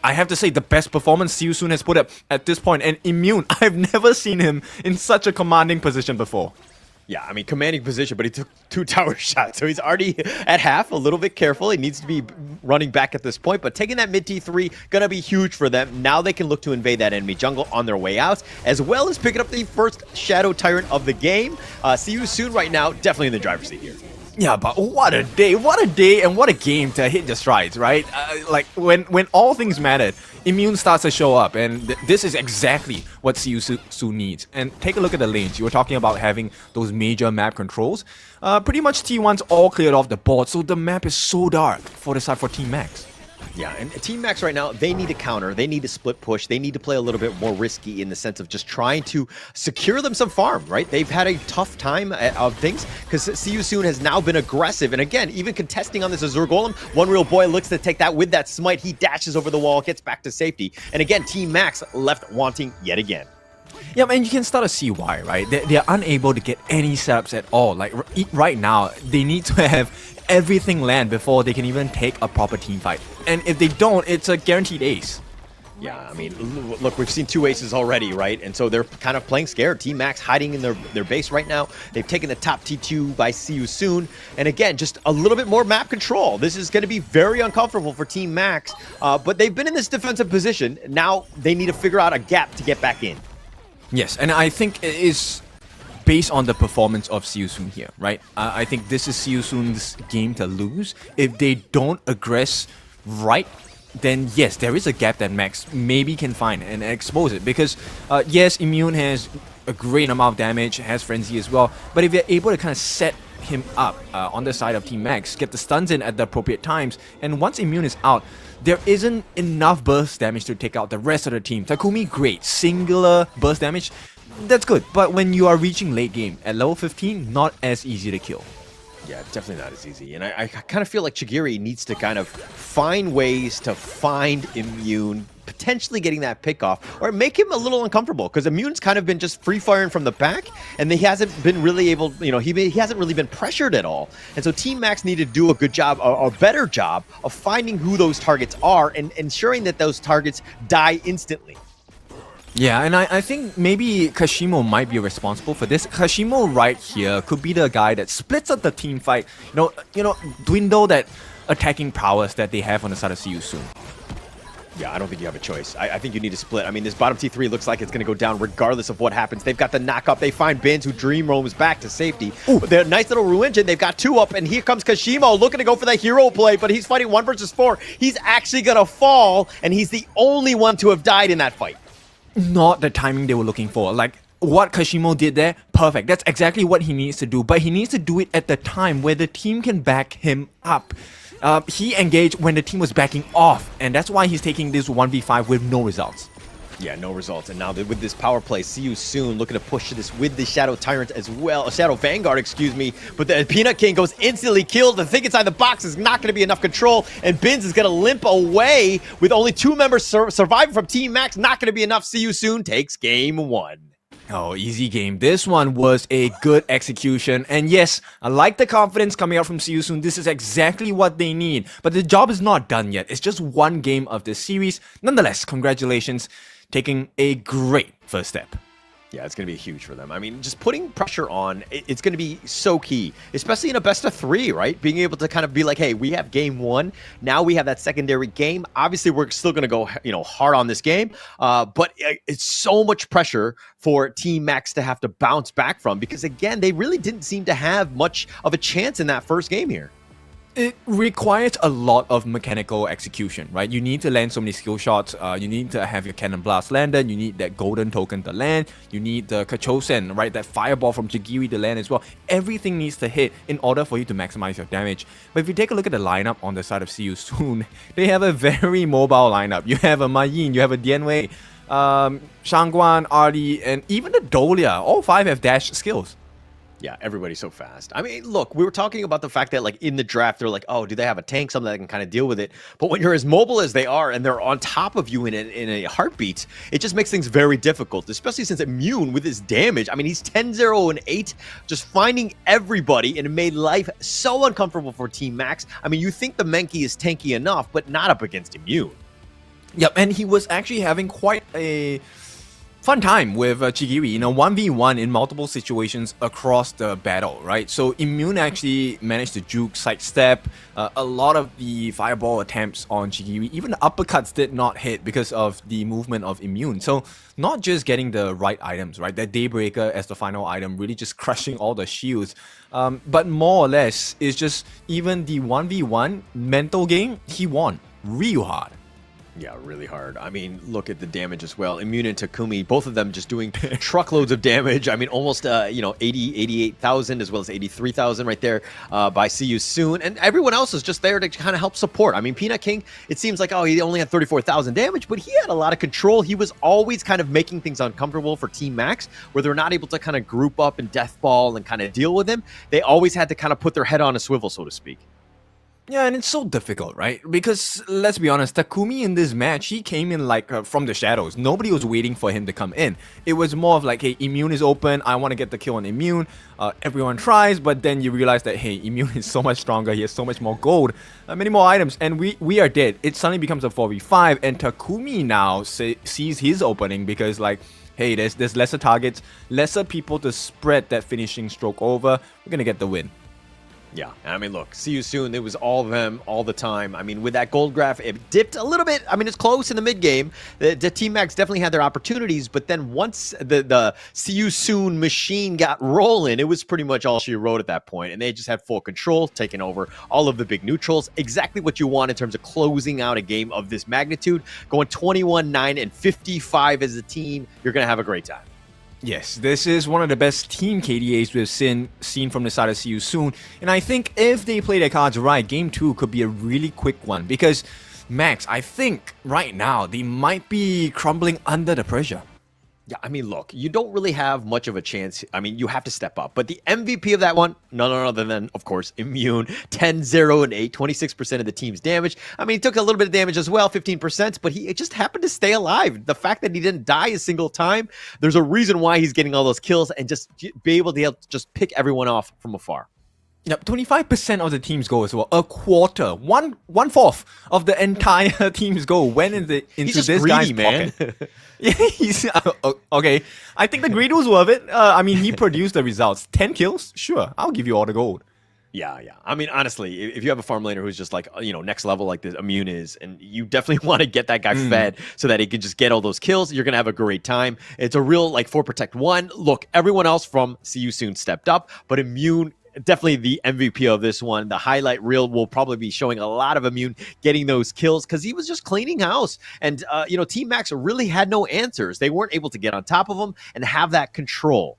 I have to say, the best performance See You Soon has put up at this point. And Immune, I've never seen him in such a commanding position before. Yeah, I mean, commanding position, but he took 2 tower shots, so he's already at half, a little bit careful. He needs to be running back at this point, but taking that mid T3, gonna be huge for them. Now they can look to invade that enemy jungle on their way out, as well as picking up the first Shadow Tyrant of the game. See You Soon right now, definitely in the driver's seat here. Yeah, but what a day, and what a game to hit the strides, right? Like, when all things mattered, Immune starts to show up, and this is exactly what See You Soon needs. And take a look at the lanes. You were talking about having those major map controls. Pretty much T1's all cleared off the board, so the map is so dark for the side for Team Max. Yeah, and Team Max right now, they need to counter. They need to split push. They need to play a little bit more risky in the sense of just trying to secure them some farm, right? They've had a tough time of things because See You Soon has now been aggressive. And again, even contesting on this Azure Golem, One Real Boy looks to take that with that smite. He dashes over the wall, gets back to safety. And again, Team Max left wanting yet again. Yeah, and you can start to see why, right? They're unable to get any setups at all. Like right now, they need to have everything land before they can even take a proper team fight. And if they don't, it's a guaranteed ace. Yeah, I mean, look, we've seen 2 aces already, right? And so they're kind of playing scared. Team Max hiding in their base right now. They've taken the top T2 by See You Soon. And again, just a little bit more map control. This is going to be very uncomfortable for Team Max. But they've been in this defensive position. Now they need to figure out a gap to get back in. Yes, and I think it is based on the performance of See You Soon here, right? I think this is See You Soon's game to lose. If they don't aggress right, then yes, there is a gap that Max maybe can find and expose it. Because yes, Immune has a great amount of damage, has Frenzy as well, but if you're able to kind of set him up on the side of Team Max, get the stuns in at the appropriate times, and once Immune is out, there isn't enough burst damage to take out the rest of the team. Takumi, great. Singular burst damage, that's good. But when you are reaching late game at level 15, not as easy to kill. Yeah, definitely not as easy. And I kind of feel like Chigiri needs to kind of find ways to find Immune, potentially getting that pick off, or make him a little uncomfortable, because Immune's kind of been just free firing from the back, and he hasn't been really able, he hasn't really been pressured at all. And so Team Max need to do a good job, a better job of finding who those targets are and ensuring that those targets die instantly. Yeah, and I think maybe Kashimo might be responsible for this. Kashimo right here could be the guy that splits up the team fight, dwindle that attacking prowess that they have on the side of See You Soon. Yeah, I don't think you have a choice. I think you need to split. I mean, this bottom T3 looks like it's going to go down regardless of what happens. They've got the knock-up. They find Bins, who dream roams back to safety. They're a nice little Ruinjin. They've got 2 up, and here comes Kashimo looking to go for that hero play, but he's fighting 1 versus 4. He's actually going to fall, and he's the only one to have died in that fight. Not the timing they were looking for. Like, what Kashimo did there, perfect. That's exactly what he needs to do. But he needs to do it at the time where the team can back him up. He engaged when the team was backing off, and that's why he's taking this 1v5 with no results. Yeah, no results. And now with this power play, See You Soon looking to push this with the Shadow Tyrant as well. Shadow Vanguard, excuse me. But the Peanut King goes instantly killed. The thing inside the box is not going to be enough control. And Bins is going to limp away with only 2 members surviving from Team Max. Not going to be enough. See You Soon takes game 1. Oh, easy game. This one was a good execution. And yes, I like the confidence coming out from See You Soon. This is exactly what they need. But the job is not done yet. It's just one game of this series. Nonetheless, congratulations. Taking a great first step. Yeah, it's going to be huge for them. I mean, just putting pressure on, it's going to be so key, especially in a best of 3, right? Being able to kind of be like, hey, we have game 1. Now we have that secondary game. Obviously, we're still going to go, hard on this game. But it's so much pressure for Team Max to have to bounce back from, because again, they really didn't seem to have much of a chance in that first game here. It requires a lot of mechanical execution, right? You need to land so many skill shots. You need to have your cannon blast landed. You need that golden token to land. You need the Kachosen, right? That fireball from Chigiri to land as well. Everything needs to hit in order for you to maximize your damage. But if you take a look at the lineup on the side of See You Soon, they have a very mobile lineup. You have a Ma Yin, you have a Dianwei, Shangguan, Artie, and even the Dolia. All 5 have dash skills. Yeah, everybody's so fast. I mean, look, we were talking about the fact that, like, in the draft, they're like, oh, do they have a tank, something that can kind of deal with it? But when you're as mobile as they are and they're on top of you in a heartbeat, it just makes things very difficult, especially since Immune with his damage. I mean, he's 10-0 and 8, just finding everybody, and it made life so uncomfortable for Team Max. I mean, you think the Menki is tanky enough, but not up against Immune. Yep, and he was actually having quite a fun time with Chigiri, 1v1 in multiple situations across the battle, right? So Immune actually managed to juke, sidestep a lot of the fireball attempts on Chigiri. Even the uppercuts did not hit because of the movement of Immune. So not just getting the right items, right? That Daybreaker as the final item, really just crushing all the shields. But more or less, it's just even the 1v1 mental game, he won real hard. Yeah, really hard. I mean, look at the damage as well. Immune and Takumi, both of them just doing truckloads of damage. I mean, almost, 88,000 as well as 83,000 right there by See You Soon. And everyone else is just there to kind of help support. I mean, Peanut King, it seems like, he only had 34,000 damage, but he had a lot of control. He was always kind of making things uncomfortable for Team Max, where they're not able to kind of group up and death ball and kind of deal with him. They always had to kind of put their head on a swivel, so to speak. Yeah, and it's so difficult, right? Because let's be honest, Takumi in this match, he came in like from the shadows. Nobody was waiting for him to come in. It was more of like, hey, Immune is open. I want to get the kill on Immune. Everyone tries, but then you realize that, hey, Immune is so much stronger. He has so much more gold, many more items, and we are dead. It suddenly becomes a 4v5, and Takumi now sees his opening because like, hey, there's lesser targets, lesser people to spread that finishing stroke over. We're gonna get the win. Yeah, I mean, look, See You Soon. It was all of them all the time. I mean, with that gold graph, it dipped a little bit. I mean, it's close in the mid game. The Team Max definitely had their opportunities, but then once the See You Soon machine got rolling, it was pretty much all she wrote at that point, and they just had full control, taking over all of the big neutrals. Exactly what you want in terms of closing out a game of this magnitude. Going 21-9 and 55 as a team, you're gonna have a great time. Yes, this is one of the best team KDAs we've seen from the side of See You Soon. And I think if they play their cards right, Game 2 could be a really quick one. Because, Max, I think right now they might be crumbling under the pressure. Yeah, I mean, look, you don't really have much of a chance. I mean, you have to step up. But the MVP of that one, none other than, of course, Immune. 10, 0, and 8, 26% of the team's damage. I mean, he took a little bit of damage as well, 15%, but he just happened to stay alive. The fact that he didn't die a single time, there's a reason why he's getting all those kills and just be able to just pick everyone off from afar. Yep, 25% of the team's goal as well. A quarter, one fourth of the entire team's goal went into this greedy, guy's man. pocket. Yeah, he's okay. I think the greed was worth it. I mean, he produced the results. 10 kills, sure, I'll give you all the gold. Yeah. I mean, honestly, if you have a farm laner who's just like, next level like this Immune is, and you definitely want to get that guy fed so that he can just get all those kills, you're going to have a great time. It's a real, like, 4 Protect 1. Look, everyone else from See You Soon stepped up, but Immune, definitely the MVP of this one. The highlight reel will probably be showing a lot of Immune getting those kills because he was just cleaning house. And, Team Max really had no answers. They weren't able to get on top of him and have that control.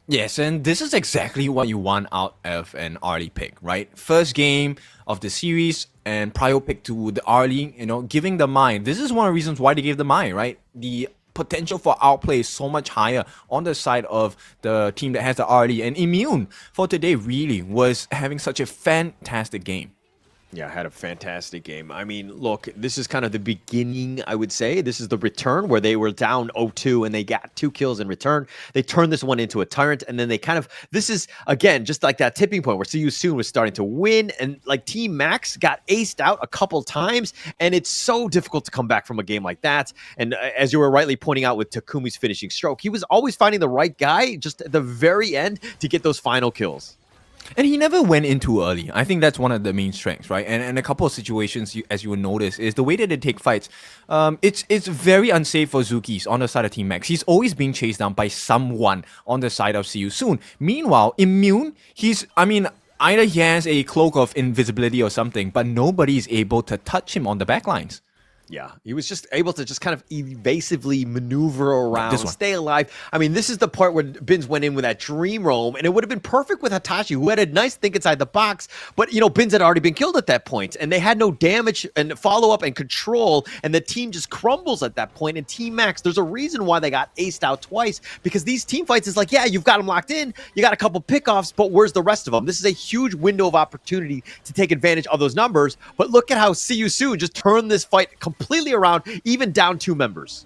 Yes, and this is exactly what you want out of an early pick, right? First game of the series and prior pick to the early, giving the mine. This is one of the reasons why they gave the mine, right? The potential for outplay is so much higher on the side of the team that has the early, and Immune for today really was having such a fantastic game. Yeah, had a fantastic game. I mean, look, this is kind of the beginning, I would say. This is the return where they were down 0-2 and they got 2 kills in return. They turned this one into a tyrant, and then they this is, again, just like that tipping point where See You Soon was starting to win, and like Team Max got aced out a couple times, and it's so difficult to come back from a game like that. And as you were rightly pointing out with Takumi's finishing stroke, he was always finding the right guy just at the very end to get those final kills. And he never went in too early. I think that's one of the main strengths, right? And a couple of situations, as you will notice, is the way that they take fights. It's very unsafe for Zukis on the side of Team Max. He's always being chased down by someone on the side of See You Soon. Meanwhile, Immune, either he has a cloak of invisibility or something, but nobody is able to touch him on the backlines. Yeah, he was just able to just kind of evasively maneuver around, stay alive. I mean, this is the part where Bins went in with that dream roam, and it would have been perfect with Hitachi, who had a nice think inside the box. But, Bins had already been killed at that point, and they had no damage and follow-up and control, and the team just crumbles at that point. And Team Max, there's a reason why they got aced out twice, because these team fights is like, yeah, you've got them locked in, you got a couple pickoffs, but where's the rest of them? This is a huge window of opportunity to take advantage of those numbers, but look at how See You Soon just turned this fight completely around, even down 2 members.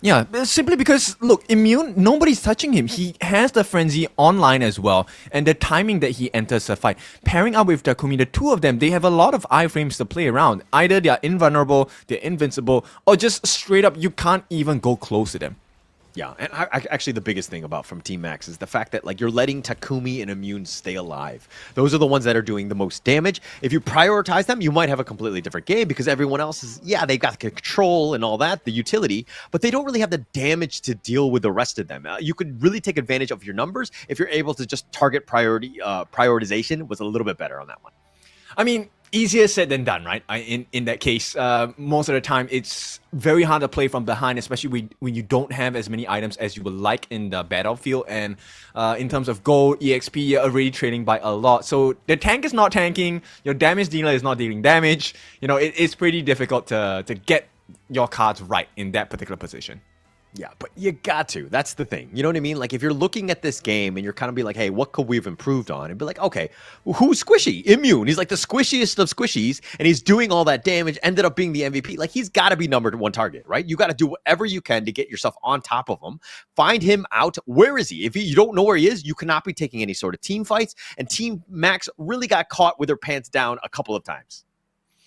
Yeah, simply because, look, Immune, nobody's touching him. He has the frenzy online as well, and the timing that he enters the fight. Pairing up with Takumi, the two of them, they have a lot of iframes to play around. Either they are invulnerable, they're invincible, or just straight up, you can't even go close to them. Yeah, and actually the biggest thing about from Team Max is the fact that, like, you're letting Takumi and Immune stay alive. Those are the ones that are doing the most damage. If you prioritize them, you might have a completely different game because everyone else is, yeah, they've got the control and all that, the utility, but they don't really have the damage to deal with the rest of them. You could really take advantage of your numbers if you're able to just target prioritization was a little bit better on that one. I mean, easier said than done, right? In that case, most of the time it's very hard to play from behind, especially when you don't have as many items as you would like in the battlefield. And in terms of gold, EXP, you're already trading by a lot. So the tank is not tanking, your damage dealer is not dealing damage. You know, it's pretty difficult to get your cards right in that particular position. Yeah, but you got to. That's the thing. You know what I mean? Like, if you're looking at this game and you're kind of be like, hey, what could we have improved on? And be like, okay, who's squishy? Immune. He's like the squishiest of squishies, and he's doing all that damage, ended up being the MVP. Like, he's got to be number one target, right? You got to do whatever you can to get yourself on top of him. Find him out. Where is he? If you don't know where he is, you cannot be taking any sort of team fights. And Team Max really got caught with their pants down a couple of times.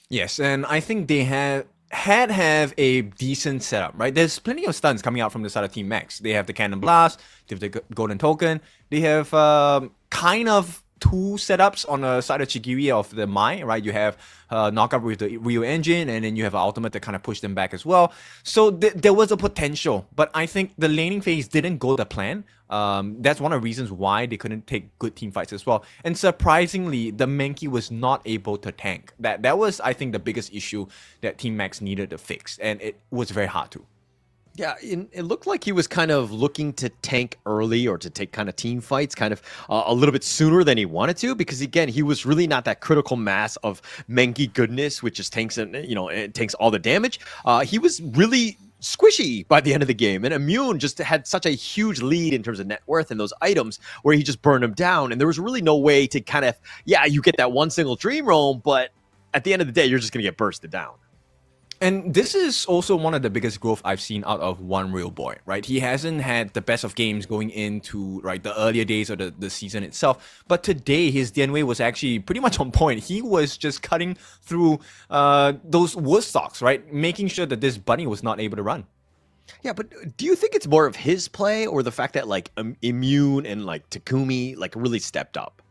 Yes, and I think they have a decent setup, right? There's plenty of stuns coming out from the side of Team Max. They have the Cannon Blast, they have the Golden Token, they have kind of two setups on the side of Chigiri of the Mai, right? You have knockup with the Rio engine, and then you have an ultimate to kind of push them back as well. So there was a potential, but I think the laning phase didn't go the plan. That's one of the reasons why they couldn't take good team fights as well. And surprisingly, the Mankey was not able to tank. That was, I think, the biggest issue that Team Max needed to fix, and it was very hard to. Yeah, it looked like he was kind of looking to tank early or to take kind of team fights kind of a little bit sooner than he wanted to, because again, he was really not that critical mass of Mengi goodness, which just tanks and it tanks all the damage. He was really squishy by the end of the game, and Immune just had such a huge lead in terms of net worth and those items where he just burned him down, and there was really no way to kind of, you get that one single dream roam, but at the end of the day, you're just going to get bursted down. And this is also one of the biggest growth I've seen out of One Real Boy, right? He hasn't had the best of games going into the earlier days of the season itself. But today, his Dianwei was actually pretty much on point. He was just cutting through those wood stocks, right? Making sure that this bunny was not able to run. Yeah, but do you think it's more of his play or the fact that like Immune and like Takumi like really stepped up?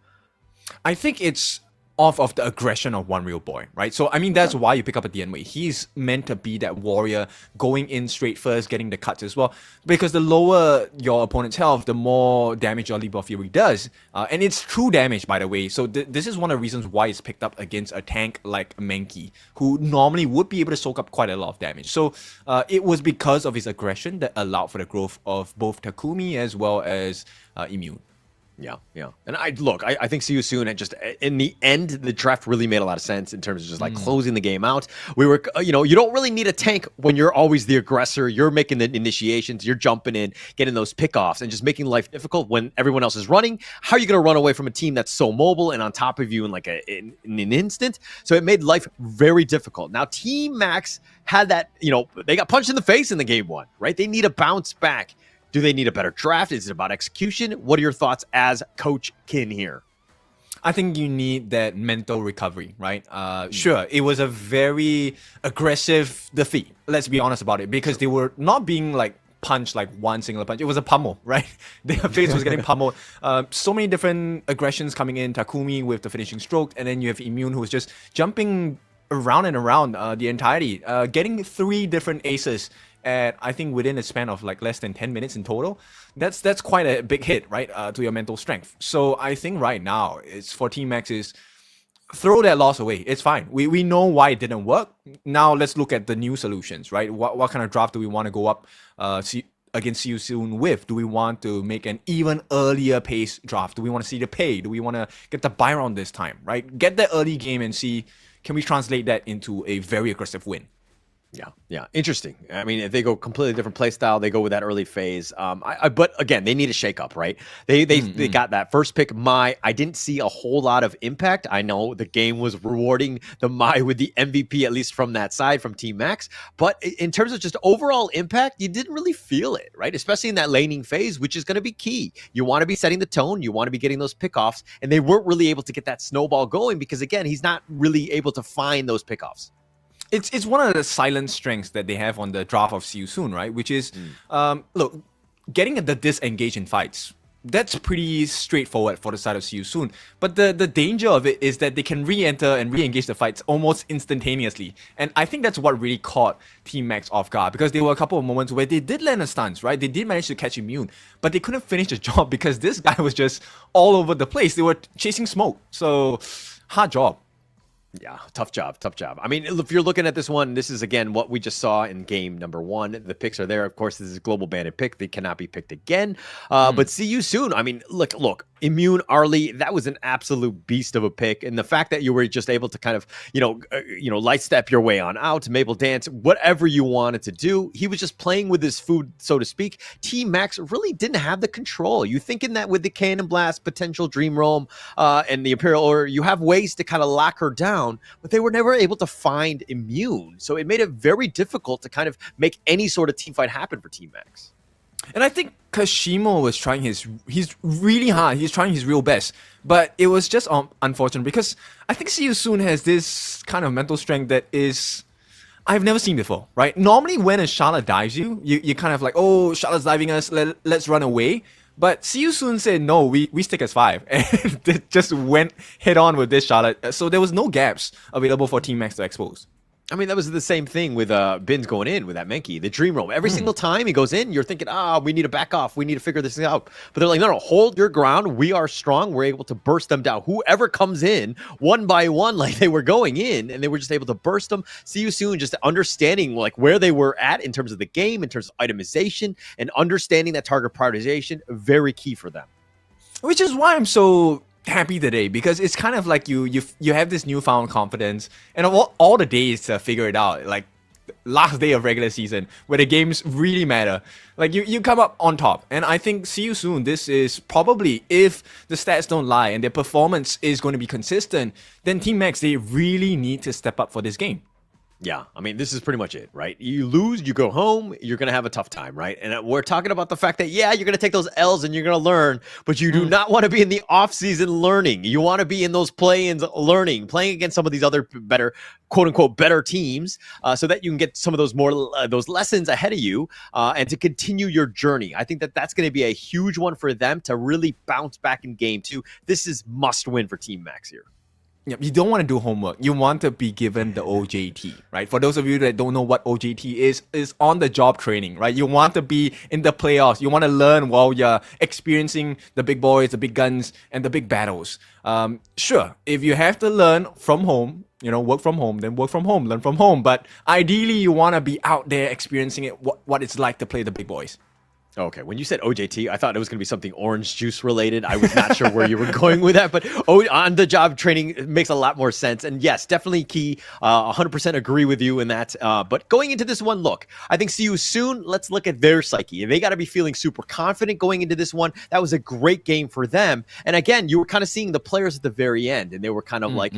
I think it's off of the aggression of One Real Boy, right? So, I mean, that's why you pick up a Dianwei. He's meant to be that warrior, going in straight first, getting the cuts as well. Because the lower your opponent's health, the more damage your Leap of Fury does. And it's true damage, by the way. So this is one of the reasons why it's picked up against a tank like Menki, who normally would be able to soak up quite a lot of damage. So it was because of his aggression that allowed for the growth of both Takumi as well as Immune. Yeah. And I think see you soon. And just in the end, the draft really made a lot of sense in terms of just like closing the game out. We were, you don't really need a tank when you're always the aggressor. You're making the initiations, you're jumping in, getting those pickoffs, and just making life difficult when everyone else is running. How are you going to run away from a team that's so mobile and on top of you in like in an instant? So it made life very difficult. Now, Team Max had that, they got punched in the face in the game one, right? They need a bounce back. Do they need a better draft? Is it about execution? What are your thoughts as Coach Kin here? I think you need that mental recovery, right? Sure, it was a very aggressive defeat. Let's be honest about it, because they were not being like punched like one single punch. It was a pummel, right? Their face was getting pummeled. So many different aggressions coming in. Takumi with the finishing stroke, and then you have Immune who was just jumping around and around the entirety, getting 3 different aces at, I think, within a span of like less than 10 minutes in total. That's quite a big hit, right, to your mental strength. So I think right now it's for Team Max is throw that loss away. It's fine. We know why it didn't work. Now let's look at the new solutions, right? What kind of draft do we want to go up against See You Soon with? Do we want to make an even earlier pace draft? Do we want to see the pay? Do we want to get the buy round this time, right? Get the early game and see, can we translate that into a very aggressive win? Yeah. Interesting. I mean, if they go completely different play style, they go with that early phase. But again, they need a shakeup, right? They got that first pick, Mai. I didn't see a whole lot of impact. I know the game was rewarding the Mai with the MVP, at least from that side, from Team Max. But in terms of just overall impact, you didn't really feel it, right? Especially in that laning phase, which is going to be key. You want to be setting the tone. You want to be getting those pickoffs. And they weren't really able to get that snowball going because, again, he's not really able to find those pickoffs. It's one of the silent strengths that they have on the draft of See You Soon, right? Which is, look, getting the disengage in fights. That's pretty straightforward for the side of See You Soon. But the danger of it is that they can re-enter and re-engage the fights almost instantaneously. And I think that's what really caught Team Max off guard, because there were a couple of moments where they did land a stuns, right? They did manage to catch Immune, but they couldn't finish the job because this guy was just all over the place. They were chasing smoke. So, hard job. Yeah, tough job, tough job. I mean, if you're looking at this one, this is again what we just saw in game number 1. The picks are there. Of course, this is a global banded pick. They cannot be picked again. But see you soon. I mean, look, Immune Arlie, that was an absolute beast of a pick. And the fact that you were just able to kind of, light step your way on out, Maple Dance, whatever you wanted to do. He was just playing with his food, so to speak. Team Max really didn't have the control. You thinking that with the Cannon Blast, potential Dream Roam, and the Imperial Order, you have ways to kind of lock her down, but they were never able to find Immune. So it made it very difficult to kind of make any sort of team fight happen for Team Max. And I think Kashimo was trying he's really hard. He's trying his real best. But it was just unfortunate because I think See You Soon has this kind of mental strength that is I've never seen before, right? Normally when a Charlotte dives you kind of like, oh, Charlotte's diving us, let's run away. But See You Soon said, no, we stick as 5. And they just went head on with this Charlotte. So there was no gaps available for Team Max to expose. I mean, that was the same thing with Bins going in with that Menki, the Dream Roam. Every single time he goes in, you're thinking, we need to back off. We need to figure this thing out. But they're like, no, hold your ground. We are strong. We're able to burst them down. Whoever comes in, one by one, like they were going in, and they were just able to burst them. See You Soon, just understanding like where they were at in terms of the game, in terms of itemization, and understanding that target prioritization, very key for them. Which is why I'm so happy today, because it's kind of like you have this newfound confidence, and all the days to figure it out, like last day of regular season where the games really matter, like you come up on top. And I think See You Soon, this is probably, if the stats don't lie and their performance is going to be consistent, then Team Max, they really need to step up for this game. Yeah, I mean, this is pretty much it, right? You lose, you go home, you're going to have a tough time, right? And we're talking about the fact that, yeah, you're going to take those L's and you're going to learn, but you do not want to be in the off-season learning. You want to be in those play-ins learning, playing against some of these other better, quote-unquote, better teams, so that you can get some of those those lessons ahead of you and to continue your journey. I think that that's going to be a huge one for them to really bounce back in game 2. This is must-win for Team Max here. Yep, you don't want to do homework. You want to be given the OJT, right? For those of you that don't know what OJT is on-the-job training, right? You want to be in the playoffs. You want to learn while you're experiencing the big boys, the big guns, and the big battles. Sure, if you have to learn from home, work from home, then work from home, learn from home. But ideally, you want to be out there experiencing it, what it's like to play the big boys. Okay, when you said OJT, I thought it was going to be something orange juice related. I was not sure where you were going with that, but on-the-job training makes a lot more sense. And yes, definitely key. 100% agree with you in that. But going into this one, look, I think See You Soon, let's look at their psyche. They got to be feeling super confident going into this one. That was a great game for them. And again, you were kind of seeing the players at the very end, and they were kind of like,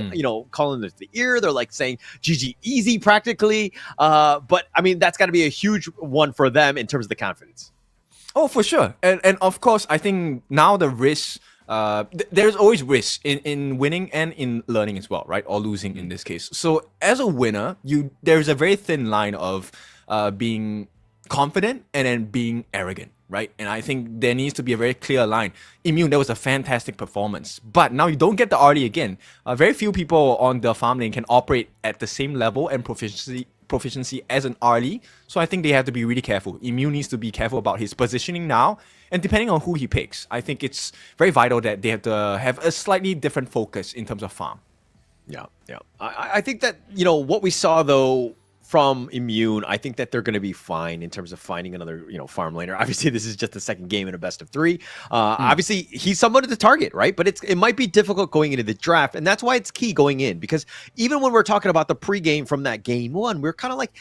calling it the ear. They're like saying, GG easy practically. But I mean, that's got to be a huge one for them in terms of the confidence. Oh, for sure. And of course, I think now the risk, there's always risk in winning and in learning as well, right? Or losing in this case. So as a winner, there's a very thin line of being confident and then being arrogant, right? And I think there needs to be a very clear line. Immune, that was a fantastic performance. But now you don't get the RD again. Very few people on the farm lane can operate at the same level and proficiency as an early, so I think they have to be really careful. Immune needs to be careful about his positioning now, and depending on who he picks, I think it's very vital that they have to have a slightly different focus in terms of farm. Yeah. I think that, what we saw, though, from Immune, I think that they're going to be fine in terms of finding another, farm laner. Obviously, this is just the second game in a best of 3. Obviously, he's somewhat of the target, right? But it might be difficult going into the draft, and that's why it's key going in, because even when we're talking about the pregame from that game 1, we're kind of like,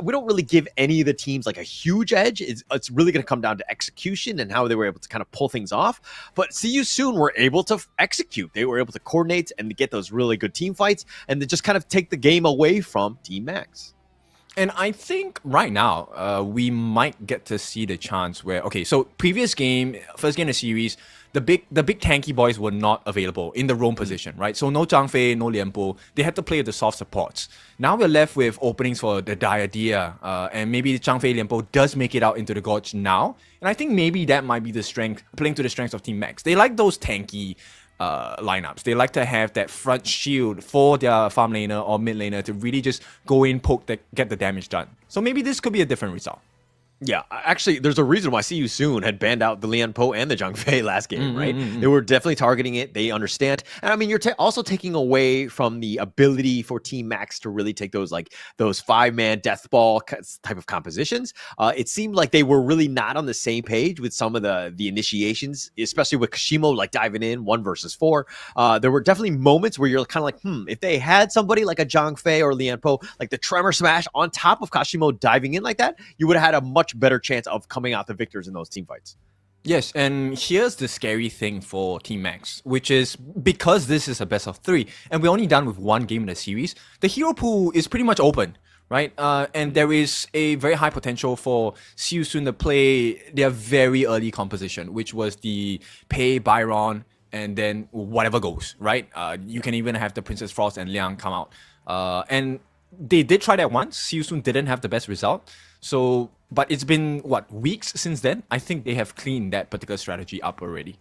we don't really give any of the teams like a huge edge. It's really going to come down to execution and how they were able to kind of pull things off. But See You Soon were able to execute. They were able to coordinate and to get those really good team fights and to just kind of take the game away from Team Max. And I think right now, we might get to see the chance where, so previous game, first game of the series, the big tanky boys were not available in the roam position, right? So no Zhang Fei, no Lian Po. They had to play the soft supports. Now we're left with openings for the Diadea, and maybe Zhang Fei, Lian Po does make it out into the Gorge now. And I think maybe that might be the strength, playing to the strengths of Team Max. They like those tanky lineups. They like to have that front shield for their farm laner or mid laner to really just go in, poke, get the damage done. So maybe this could be a different result. Yeah, actually, there's a reason why See You Soon had banned out the Lian Po and the Zhang Fei last game, right? They were definitely targeting it. They understand. And I mean, you're also taking away from the ability for Team Max to really take those those 5-man death ball type of compositions. It seemed like they were really not on the same page with some of the initiations, especially with Kashimo like diving in 1 versus 4. There were definitely moments where you're kind of like, if they had somebody like a Zhang Fei or Lian Po, like the Tremor Smash on top of Kashimo diving in like that, you would have had a much better chance of coming out the victors in those team fights. Yes, and here's the scary thing for Team Max, which is because this is a best of 3, and we're only done with 1 game in the series, the hero pool is pretty much open, right? And there is a very high potential for See You Soon to play their very early composition, which was the Pei, Byron, and then whatever goes, right? You can even have the Princess Frost and Liang come out. And they did try that once. See You Soon didn't have the best result. So, but it's been, weeks since then? I think they have cleaned that particular strategy up already.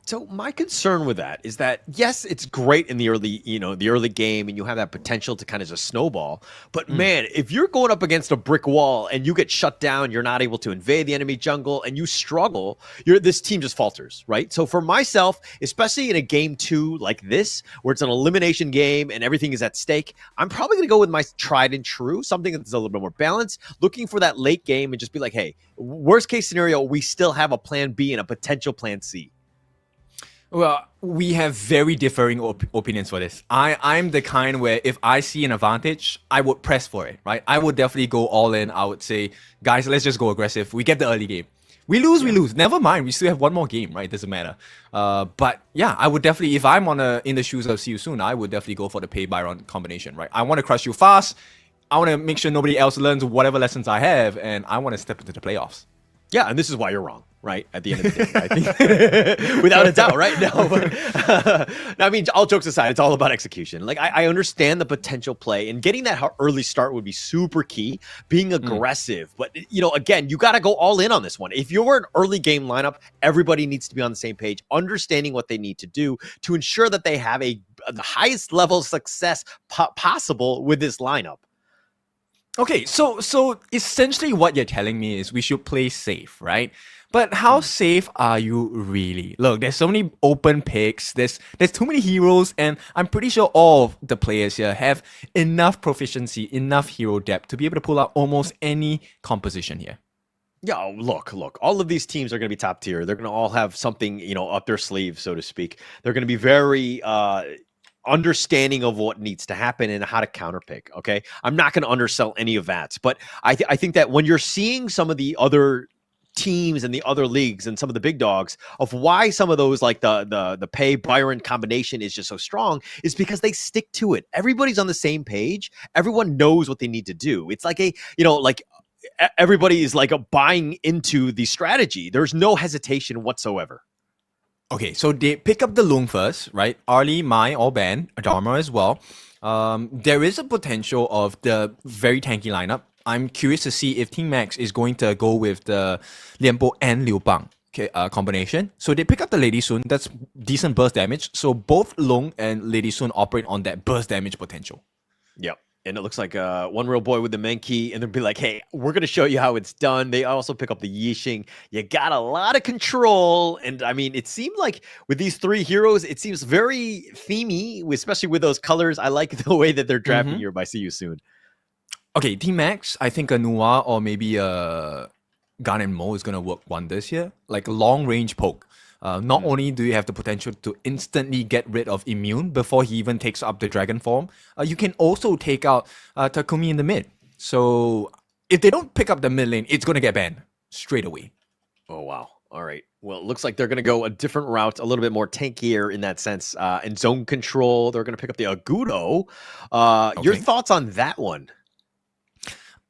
So my concern with that is that, yes, it's great in the early game, and you have that potential to kind of just snowball. But man, if you're going up against a brick wall and you get shut down, you're not able to invade the enemy jungle, and you struggle, this team just falters, right? So for myself, especially in a game 2 like this, where it's an elimination game and everything is at stake, I'm probably going to go with my tried and true, something that's a little bit more balanced, looking for that late game and just be like, hey, worst case scenario, we still have a plan B and a potential plan C. Well, we have very differing opinions for this. I'm the kind where if I see an advantage, I would press for it, right? I would definitely go all in. I would say, guys, let's just go aggressive. We get the early game. We lose, we lose. Never mind. We still have 1 more game, right? Doesn't matter. But yeah, I would definitely, if I'm in the shoes of See You Soon, I would definitely go for the Pei Byron combination, right? I want to crush you fast. I want to make sure nobody else learns whatever lessons I have, and I want to step into the playoffs. Yeah, and this is why you're wrong, right? At the end of the day, I think, without a doubt, right? No, but, I mean, all jokes aside, it's all about execution. Like, I understand the potential play, and getting that early start would be super key, being aggressive. But, again, you got to go all in on this one. If you're an early game lineup, everybody needs to be on the same page, understanding what they need to do to ensure that they have the highest level of success possible with this lineup. Okay, so essentially what you're telling me is we should play safe, right? But how safe are you really? Look, there's so many open picks, there's too many heroes, and I'm pretty sure all of the players here have enough proficiency, enough hero depth to be able to pull out almost any composition here. Yeah, look, all of these teams are going to be top tier. They're going to all have something, up their sleeve, so to speak. They're going to be very understanding of what needs to happen and how to counterpick. Okay, I'm not going to undersell any of that, but I think that when you're seeing some of the other teams and the other leagues and some of the big dogs of why some of those like the Pei Byron combination is just so strong is because they stick to it. Everybody's on the same page. Everyone knows what they need to do. It's like everybody is like buying into the strategy. There's no hesitation whatsoever. Okay, so they pick up the Lung first, right? Arlie, Mai, all ban, Dharma as well. There is a potential of the very tanky lineup. I'm curious to see if Team Max is going to go with the Lianpo and Liu Bang combination. So they pick up the Lady Sun. That's decent burst damage. So both Lung and Lady Sun operate on that burst damage potential. Yep. And it looks like one real boy with the Menki, and they'll be like, hey, we're going to show you how it's done. They also pick up the Yixing. You got a lot of control. And I mean, it seemed like with these 3 heroes, it seems very themey, especially with those colors. I like the way that they're drafting here by See You Soon. Okay, Team Max, I think a Noir or maybe a Gan and Mo is going to work wonders here. Like long range poke. Not only do you have the potential to instantly get rid of Immune before he even takes up the dragon form, you can also take out Takumi in the mid. So if they don't pick up the mid lane, it's going to get banned straight away. Oh, wow. All right. Well, it looks like they're going to go a different route, a little bit more tankier in that sense. In zone control, they're going to pick up the Agudo. Your thoughts on that one?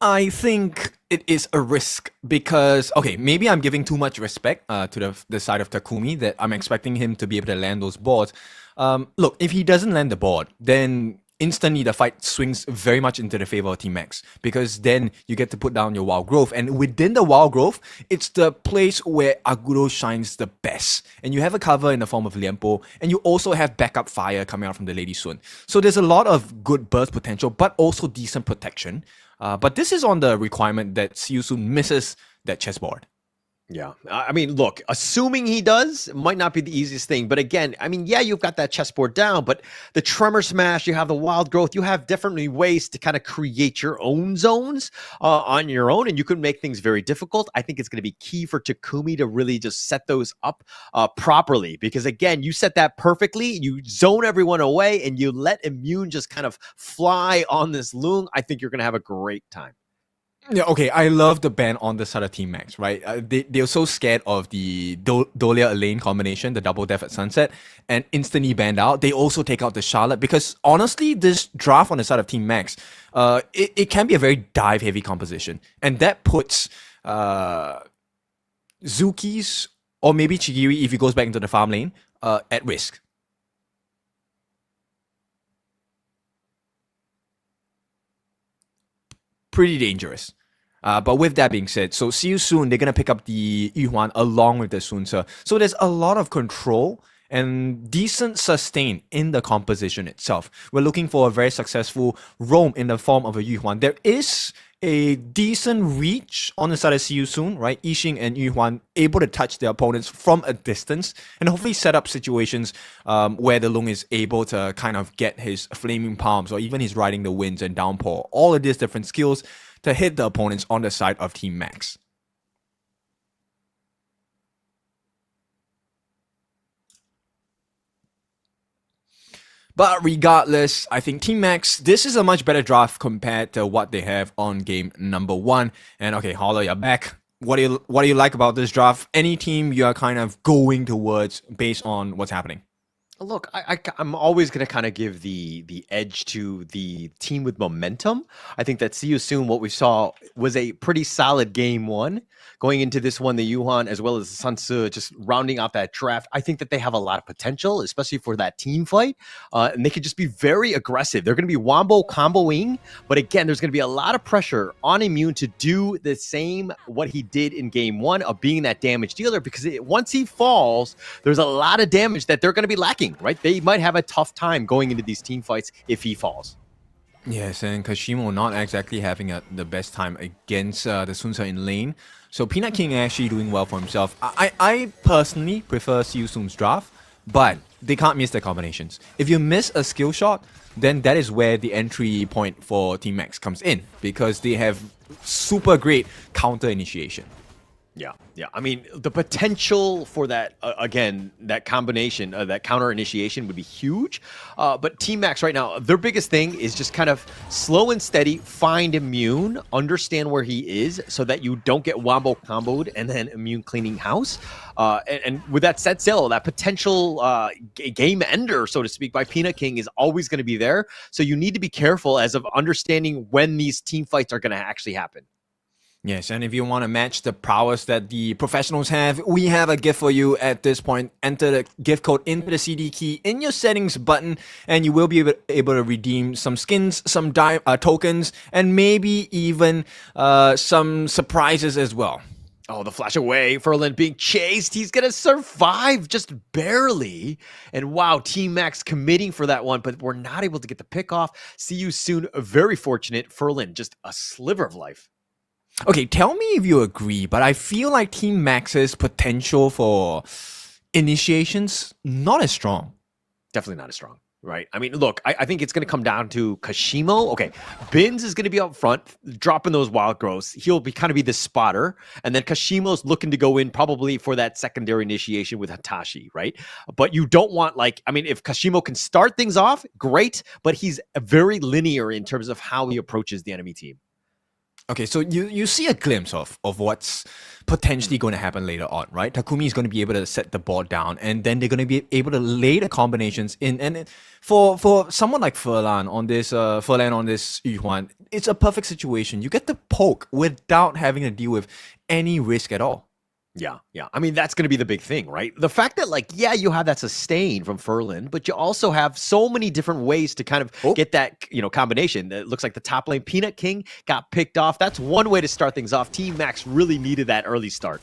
I think it is a risk because, okay, maybe I'm giving too much respect to the side of Takumi that I'm expecting him to be able to land those boards. Look, if he doesn't land the board, then instantly the fight swings very much into the favor of Team Max because then you get to put down your Wild Growth. And within the Wild Growth, it's the place where Agudo shines the best. And you have a cover in the form of Lianpo, and you also have backup fire coming out from the Lady Sun. So there's a lot of good burst potential, but also decent protection. But this is on the requirement that See You Soon misses that chessboard. Yeah. I mean, look, assuming he does, it might not be the easiest thing. But again, I mean, yeah, you've got that chessboard down, but the tremor smash, you have the wild growth, you have different ways to kind of create your own zones on your own, and you can make things very difficult. I think it's going to be key for Takumi to really just set those up properly, because again, you set that perfectly, you zone everyone away, and you let Immune just kind of fly on this Lung. I think you're going to have a great time. Yeah, okay. I love the ban on the side of Team Max, right? They're so scared of the Dolia Elaine combination, the double death at sunset, and instantly banned out. They also take out the Charlotte because honestly, this draft on the side of Team Max, it can be a very dive heavy composition, and that puts Zuki's or maybe Chigiri, if he goes back into the farm lane, at risk. Pretty dangerous. But with that being said, so see you soon. They're going to pick up the Yuhuan along with the Sun Ce. So there's a lot of control and decent sustain in the composition itself. We're looking for a very successful roam in the form of a Yuhuan. There is a decent reach on the side of See You Soon, right? Yixing and Yuhuan able to touch their opponents from a distance and hopefully set up situations where the Lung is able to kind of get his flaming palms or even his riding the winds and downpour. All of these different skills to hit the opponents on the side of Team Max. But regardless, I think Team Max, this is a much better draft compared to what they have on game number 1. And okay, Holler, you're back. What do you like about this draft? Any team you are kind of going towards based on what's happening? Look, I'm always going to kind of give the edge to the team with momentum. I think that See You Soon, what we saw was a pretty solid game 1. Going into this one, the Yuhan as well as the Sun Ce just rounding out that draft. I think that they have a lot of potential, especially for that team fight. And they could just be very aggressive. They're going to be wombo comboing. But again, there's going to be a lot of pressure on Immune to do the same what he did in game 1 of being that damage dealer. Because once he falls, there's a lot of damage that they're going to be lacking, right? They might have a tough time going into these team fights if he falls. Yes, and Kashimo not exactly having the best time against the Sun Ce in lane. So Peanut King actually doing well for himself. I personally prefer Siu Soon's draft, but they can't miss the combinations. If you miss a skill shot, then that is where the entry point for Team Max comes in, because they have super great counter initiation. Yeah. I mean, the potential for that, again, that combination, that counter initiation would be huge. But Team Max right now, their biggest thing is just kind of slow and steady, find Immune, understand where he is so that you don't get wombo comboed and then Immune cleaning house. And with that set still, that potential game ender, so to speak, by Peanut King is always going to be there. So you need to be careful as of understanding when these team fights are going to actually happen. Yes, and if you want to match the prowess that the professionals have, we have a gift for you at this point. Enter the gift code into the CD key in your settings button, and you will be able to redeem some skins, some tokens, and maybe even some surprises as well. Oh, the flash away, Ferlin being chased. He's going to survive just barely. And wow, Team Max committing for that one, but we're not able to get the pick off. See You Soon, very fortunate. Ferlin, just a sliver of life. Okay, tell me if you agree, but I feel like Team Max's potential for initiations not as strong. Definitely not as strong, right? I mean, look, I think it's going to come down to Kashimo. Okay, Bins is going to be up front, dropping those wild growths. He'll kind of be the spotter, and then Kashimo's looking to go in probably for that secondary initiation with Hitachi, right? But you don't want, like, I mean, if Kashimo can start things off, great, but he's very linear in terms of how he approaches the enemy team. Okay, so you see a glimpse of what's potentially going to happen later on, right? Takumi is going to be able to set the board down, and then they're going to be able to lay the combinations in. And for someone like Furlan on this Yuhuan, it's a perfect situation. You get to poke without having to deal with any risk at all. Yeah. I mean, that's going to be the big thing, right? The fact that, like, yeah, you have that sustain from Ferlin, but you also have so many different ways to kind of get that, combination. It looks like the top lane Peanut King got picked off. That's one way to start things off. Team Max really needed that early start.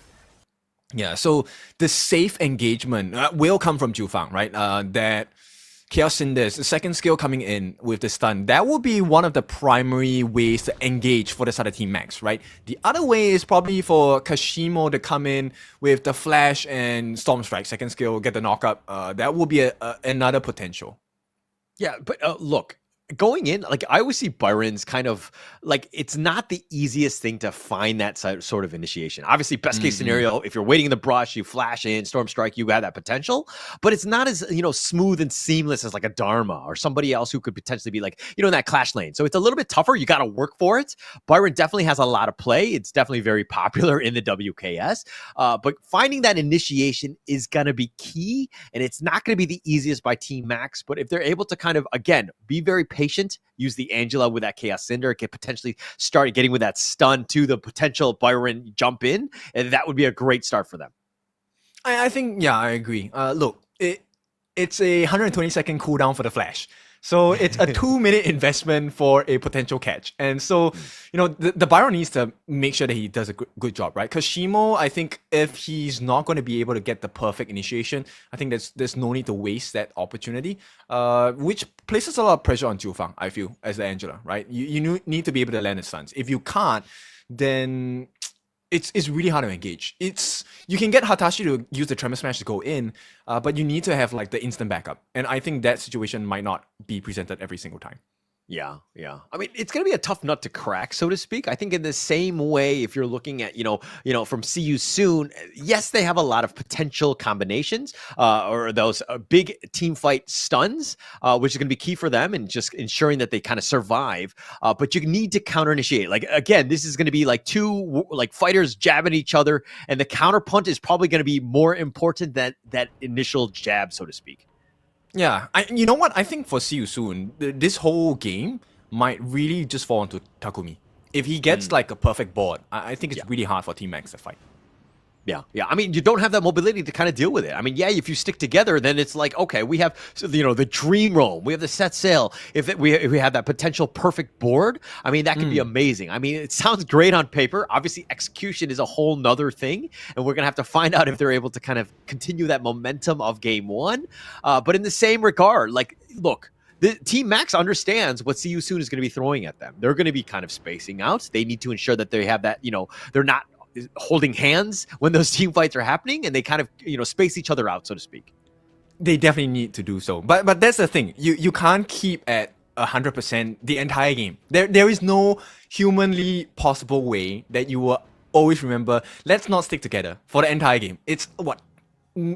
Yeah, so the safe engagement will come from Jufang, right? That Chaos Cinders, the second skill coming in with the stun, that will be one of the primary ways to engage for the other Team Max, right? The other way is probably for Kashimo to come in with the Flash and Storm Strike, second skill, get the knockup. That will be another potential. Yeah, but look, going in, like I always see Byron's kind of like it's not the easiest thing to find that sort of initiation. Obviously, best case scenario, if you're waiting in the brush, you flash in, Storm Strike, you have that potential, but it's not as smooth and seamless as like a Dharma or somebody else who could potentially be like in that clash lane. So it's a little bit tougher. You got to work for it. Byron definitely has a lot of play. It's definitely very popular in the WKS, but finding that initiation is going to be key, and it's not going to be the easiest by Team Max. But if they're able to kind of again be very patient, use the Angela with that Chaos Cinder, can potentially start getting with that stun to the potential Byron jump in, and that would be a great start for them. I think, yeah, I agree. Look, it's a 120-second cooldown for the Flash. So it's a 2-minute investment for a potential catch. And so, the Byron needs to make sure that he does a good job, right? Because Shimo, I think if he's not going to be able to get the perfect initiation, I think there's no need to waste that opportunity, which places a lot of pressure on Jiufang, I feel, as the Angela, right? You need to be able to land the stuns. If you can't, then it's really hard to engage. You can get Hatashi to use the Tremor Smash to go in, but you need to have like the instant backup. And I think that situation might not be presented every single time. Yeah. I mean, it's going to be a tough nut to crack, so to speak. I think in the same way, if you're looking at, from See You Soon, yes, they have a lot of potential combinations or those big team fight stuns, which is going to be key for them and just ensuring that they kind of survive. But you need to counter initiate. Like, again, this is going to be like two fighters jabbing each other, and the counter punt is probably going to be more important than that initial jab, so to speak. Yeah, you know what? I think for See You Soon, this whole game might really just fall onto Takumi. If he gets like a perfect board, I think it's really hard for Team Max to fight. Yeah. I mean, you don't have that mobility to kind of deal with it. I mean, if you stick together, then it's like, okay, we have, the Dream Roam, we have the Set Sail. If we have that potential perfect board, I mean, that could be amazing. I mean, it sounds great on paper. Obviously, execution is a whole nother thing, and we're going to have to find out if they're able to kind of continue that momentum of game one. But in the same regard, like, look, the Team Max understands what See You Soon is going to be throwing at them. They're going to be kind of spacing out. They need to ensure that they have that, they're not holding hands when those team fights are happening, and they kind of space each other out, so to speak. They definitely need to do so, but that's the thing. You can't keep at 100% the entire game. There is no humanly possible way that you will always remember, let's not stick together for the entire game. It's what,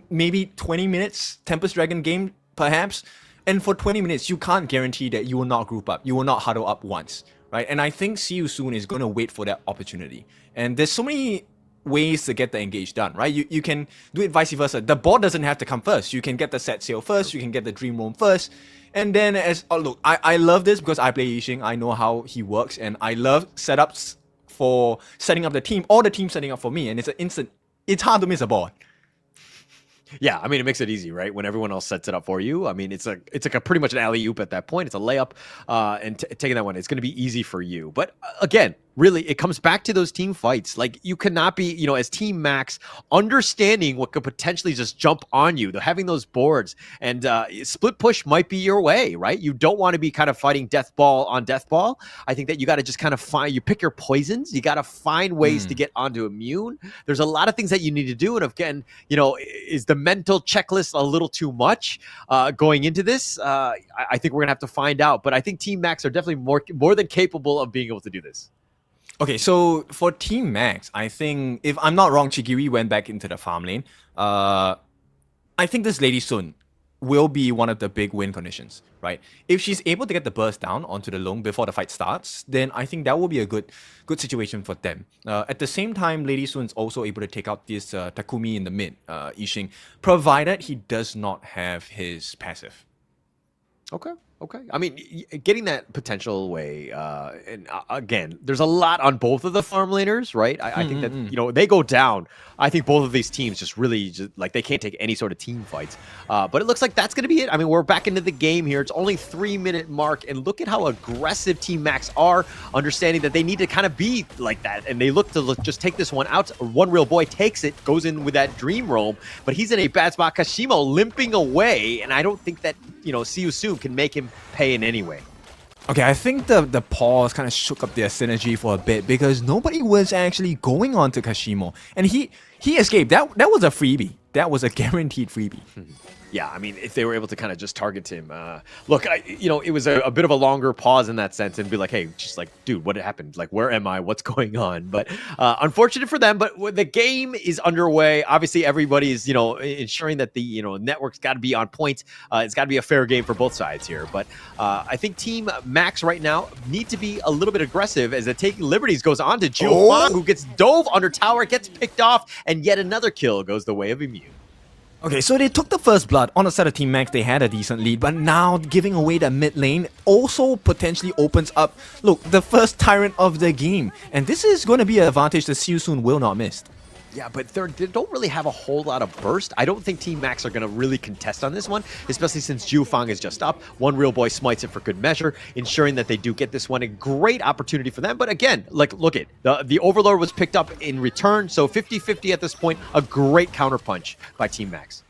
maybe 20 minutes Tempest Dragon game perhaps, and for 20 minutes you can't guarantee that you will not group up, you will not huddle up once, right? And I think See You Soon is going to wait for that opportunity. And there's so many ways to get the engage done, right? You can do it vice versa. The board doesn't have to come first. You can get the Set Sail first, you can get the Dream Roam first. And then look, I love this because I play Yixing, I know how he works, and I love setups for setting up the team, or the team setting up for me, and it's hard to miss a board. Yeah, I mean, it makes it easy, right? When everyone else sets it up for you. I mean, it's like a pretty much an alley-oop at that point. It's a layup, and taking that one, it's going to be easy for you. But again, really, it comes back to those team fights. Like, you cannot be, as Team Max, understanding what could potentially just jump on you. They're having those boards, and split push might be your way, right? You don't want to be kind of fighting death ball on death ball. I think that you got to just kind of you pick your poisons. You got to find ways to get onto immune. There's a lot of things that you need to do. And again, is the mental checklist a little too much going into this? I think we're going to have to find out. But I think Team Max are definitely more than capable of being able to do this. Okay, so for Team Max, I think, if I'm not wrong, Chigiri went back into the farm lane. I think this Lady Sun will be one of the big win conditions, right? If she's able to get the burst down onto the Long before the fight starts, then I think that will be a good situation for them. At the same time, Lady Sun is also able to take out this Takumi in the mid, Yixing, provided he does not have his passive. Okay. I mean, getting that potential away, and again, there's a lot on both of the farm laners, right? I think that, they go down. I think both of these teams just they can't take any sort of team fights. But it looks like that's going to be it. I mean, we're back into the game here. It's only 3-minute mark, and look at how aggressive Team Max are, understanding that they need to kind of be like that, and they look to just take this one out. One Real Boy takes it, goes in with that Dream Roam, but he's in a bad spot. Kashimo limping away, and I don't think that Siu Soon can make him pay in any way. Okay, I think the Paws kind of shook up their synergy for a bit because nobody was actually going on to Kashimo. And he escaped. That was a freebie. That was a guaranteed freebie. Yeah, I mean, if they were able to kind of just target him, look, it was a bit of a longer pause in that sense and be like, hey, just like, dude, what happened? Like, where am I? What's going on? But unfortunate for them, but the game is underway. Obviously, everybody's, ensuring that the, network's got to be on point. It's got to be a fair game for both sides here. But I think Team Max right now need to be a little bit aggressive as the Taking Liberties goes on to Jiu Fang, who gets dove under tower, gets picked off, and yet another kill goes the way of Immune. Okay, so they took the first blood. On the side of Team Max, they had a decent lead, but now giving away the mid lane also potentially opens up, look, the first Tyrant of the game. And this is going to be an advantage that Siu Soon will not miss. Yeah, but they don't really have a whole lot of burst. I don't think Team Max are going to really contest on this one, especially since Jiu Fang is just up. One Real Boy smites it for good measure, ensuring that they do get this one. A great opportunity for them. But again, like, look at the Overlord was picked up in return, so 50-50 at this point. A great counterpunch by Team Max.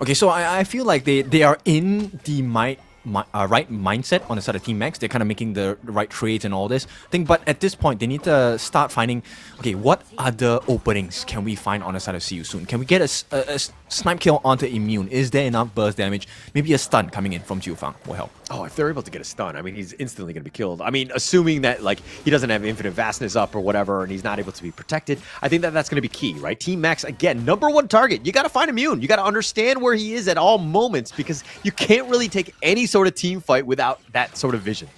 Okay, so I feel like they are in the right mindset on the side of Team Max. They're kind of making the right trades and all this thing. But at this point, they need to start finding, okay, what other openings can we find on the side of Siu Soon? Can we get a snipe kill onto Immune? Is there enough burst damage? Maybe a stun coming in from Jiu Fang will help. Oh, if they're able to get a stun, I mean, he's instantly going to be killed. I mean, assuming that, like, he doesn't have infinite vastness up or whatever, and he's not able to be protected, I think that that's going to be key, right? Team Max, again, #1 target. You got to find Immune. You got to understand where he is at all moments because you can't really take any sort of team fight without that sort of vision.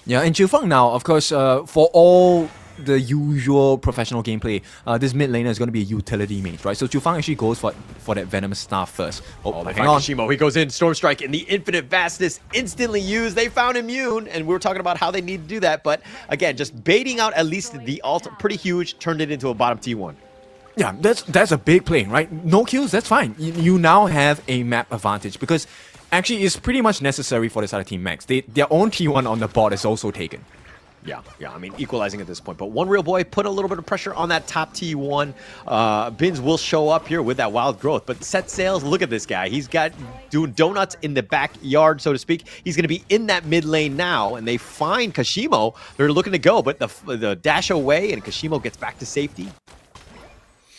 Yeah, and Jiu Fang now, of course, for all the usual professional gameplay, this mid laner is going to be a utility mage, right? So Jiu Fang actually goes for that Venomous Staff first. Oh, they find Kashimo. He goes in, Storm Strike, and the infinite vastness instantly used. They found Immune, and we were talking about how they need to do that. But again, just baiting out at least the ult, pretty huge, turned it into a bottom T1. Yeah, that's a big play, right? No kills, that's fine. You now have a map advantage because actually it's pretty much necessary for the side of Team Max. Their own T1 on the board is also taken. Yeah, I mean, equalizing at this point. But One Real Boy put a little bit of pressure on that top T1. Bins will show up here with that wild growth. But set sails, look at this guy. He's got doing donuts in the backyard, so to speak. He's going to be in that mid lane now, and they find Kashimo. They're looking to go, but the dash away, and Kashimo gets back to safety.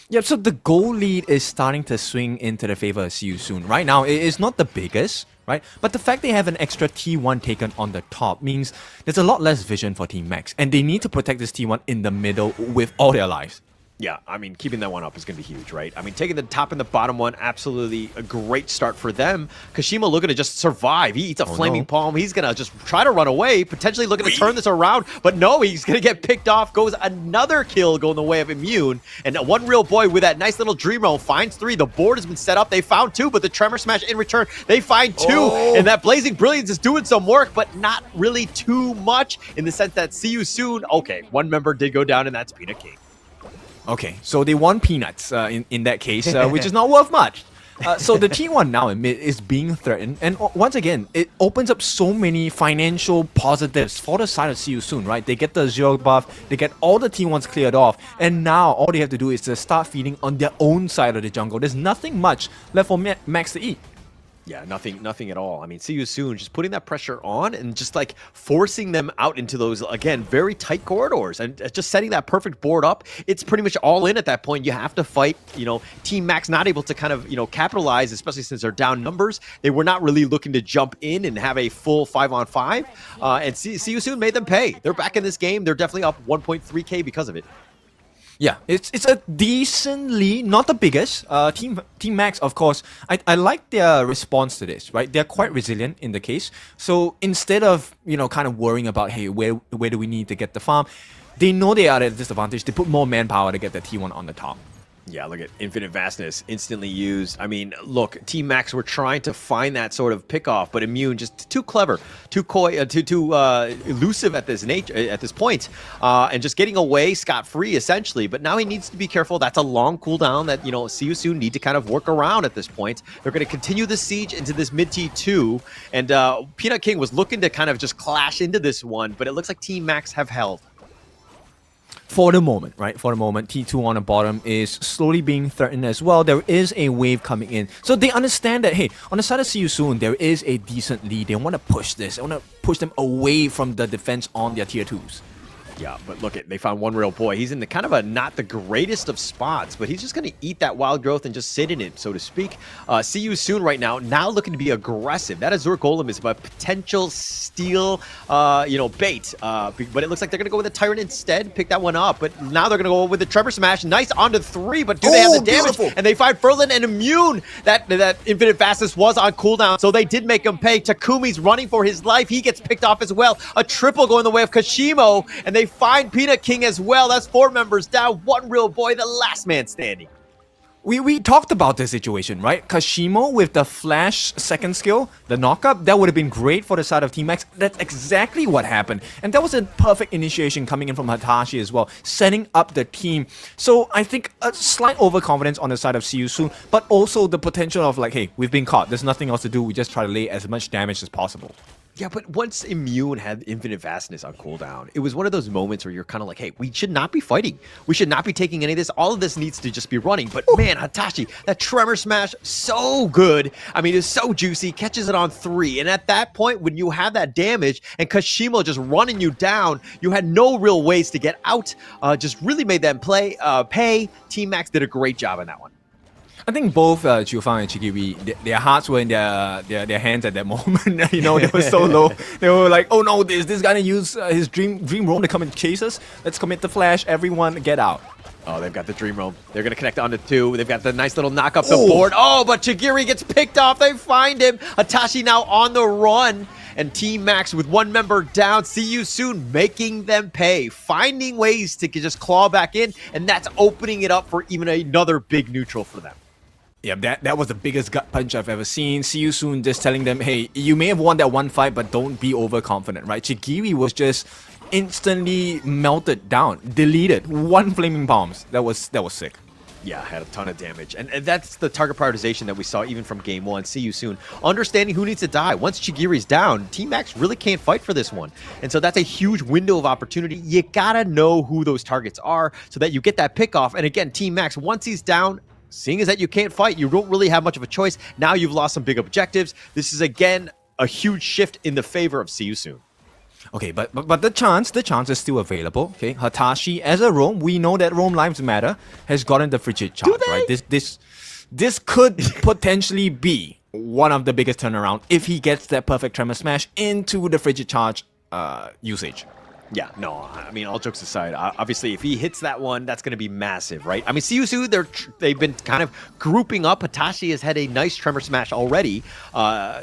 Yep, so the goal lead is starting to swing into the favor of Siu Soon. Right now, it is not the biggest, right? But the fact they have an extra T1 taken on the top means there's a lot less vision for Team Max. And they need to protect this T1 in the middle with all their lives. Yeah, I mean, keeping that one up is going to be huge, right? I mean, taking the top and the bottom one, absolutely a great start for them. Kashimo looking to just survive. He eats a flaming palm. He's going to just try to run away, potentially looking to turn this around. But no, he's going to get picked off. Goes another kill going the way of Immune. And One Real Boy with that nice little dream roll finds 3. The board has been set up. They found 2, but the Tremor Smash in return, they find 2. And that Blazing Brilliance is doing some work, but not really too much in the sense that Siu Soon, okay, one member did go down, and that's Peanut King. Okay, so they won peanuts in that case, which is not worth much. So the T1 now in mid is being threatened, and once again, it opens up so many financial positives for the side of Siu Soon, right? They get the zero buff, they get all the T1s cleared off, and now all they have to do is to start feeding on their own side of the jungle. There's nothing much left for Max to eat. Yeah, nothing at all. I mean, Siu Soon just putting that pressure on and just like forcing them out into those, again, very tight corridors and just setting that perfect board up. It's pretty much all in at that point. You have to fight, Team Max not able to kind of, capitalize, especially since they're down numbers. They were not really looking to jump in and have a full 5-on-5. And Siu Soon made them pay. They're back in this game. They're definitely up 1.3K because of it. Yeah, it's a decently, not the biggest. Team Max, of course, I like their response to this, right? They're quite resilient in the case. So instead of, kind of worrying about, hey, where do we need to get the farm? They know they are at a disadvantage. They put more manpower to get the T1 on the top. Yeah, look at Infinite Vastness instantly used. I mean, look, Team Max were trying to find that sort of pickoff, but Immune just too clever, too coy, too elusive at this point, and just getting away scot-free essentially. But now he needs to be careful. That's a long cooldown that Siu Soon need to kind of work around at this point. They're going to continue the siege into this mid T2, and Peanut King was looking to kind of just clash into this one, but it looks like Team Max have held. for the moment, right? For the moment, T2 on the bottom is slowly being threatened as well. There is a wave coming in. So they understand that, hey, on the side of See You Soon, there is a decent lead. They want to push this. They want to push them away from the defense on their tier 2s. Yeah, but look, they found one real boy. He's in the kind of a not the greatest of spots, but he's just going to eat that wild growth and just sit in it, so to speak. See You Soon right now looking to be aggressive. That Azure Golem is a potential steal, bait. But it looks like they're going to go with a Tyrant instead, pick that one up. But now they're going to go with the Tremor Smash. Nice onto 3, but do they have the damage? Beautiful. And they find Furlan and Immune. That Infinite Fastness was on cooldown, so they did make him pay. Takumi's running for his life. He gets picked off as well. A triple going the way of Kashimo, and they find Peanut King as well. That's 4 members down. One real boy, the last man standing. We talked about this situation, right? Kashimo with the flash second skill, the knockup, that would have been great for the side of Team X. That's exactly what happened. And that was a perfect initiation coming in from Hatashi as well, setting up the team. So I think a slight overconfidence on the side of See You Soon, but also the potential of like, hey, we've been caught. There's nothing else to do. We just try to lay as much damage as possible. Yeah, but once Immune had Infinite Vastness on cooldown, it was one of those moments where you're kind of like, hey, we should not be fighting. We should not be taking any of this. All of this needs to just be running. But man, Hatashi, that Tremor Smash, so good. I mean, it's so juicy, catches it on 3. And at that point, when you have that damage and Kashimo just running you down, you had no real ways to get out. Just really made them pay. Team Max did a great job on that one. I think both Chiufang and Chigiri, their hearts were in their hands at that moment. They were so low. They were like, oh no, this guy gonna use his dream roam to come and chase us. Let's commit the flash. Everyone get out. Oh, they've got the Dream Roam. They're going to connect onto 2. They've got the nice little knock up the board. Oh, but Chigiri gets picked off. They find him. Hatashi now on the run. And Team Max with 1 member down. See You Soon, making them pay. Finding ways to just claw back in. And that's opening it up for even another big neutral for them. Yeah, that was the biggest gut punch I've ever seen. See You Soon just telling them, hey, you may have won that one fight, but don't be overconfident, right? Chigiri was just instantly melted down, deleted. 1 flaming bombs. That was sick. Yeah, had a ton of damage. And that's the target prioritization that we saw even from game 1. See You Soon. Understanding who needs to die. Once Chigiri's down, Team Max really can't fight for this one. And so that's a huge window of opportunity. You gotta know who those targets are so that you get that pick off. And again, Team Max, once he's down, seeing as that you can't fight, you don't really have much of a choice. Now you've lost some big objectives. This is, again, a huge shift in the favor of See You Soon. Okay, but the chance is still available. Okay, Hatashi as a roam, we know that roam lives matter, has gotten the frigid charge, right? This could potentially be one of the biggest turnaround if he gets that perfect Tremor Smash into the frigid charge usage. Yeah, no, I mean, all jokes aside, obviously, if he hits that one, that's going to be massive, right? I mean, See You Soon, they've been kind of grouping up. Hatashi has had a nice Tremor Smash already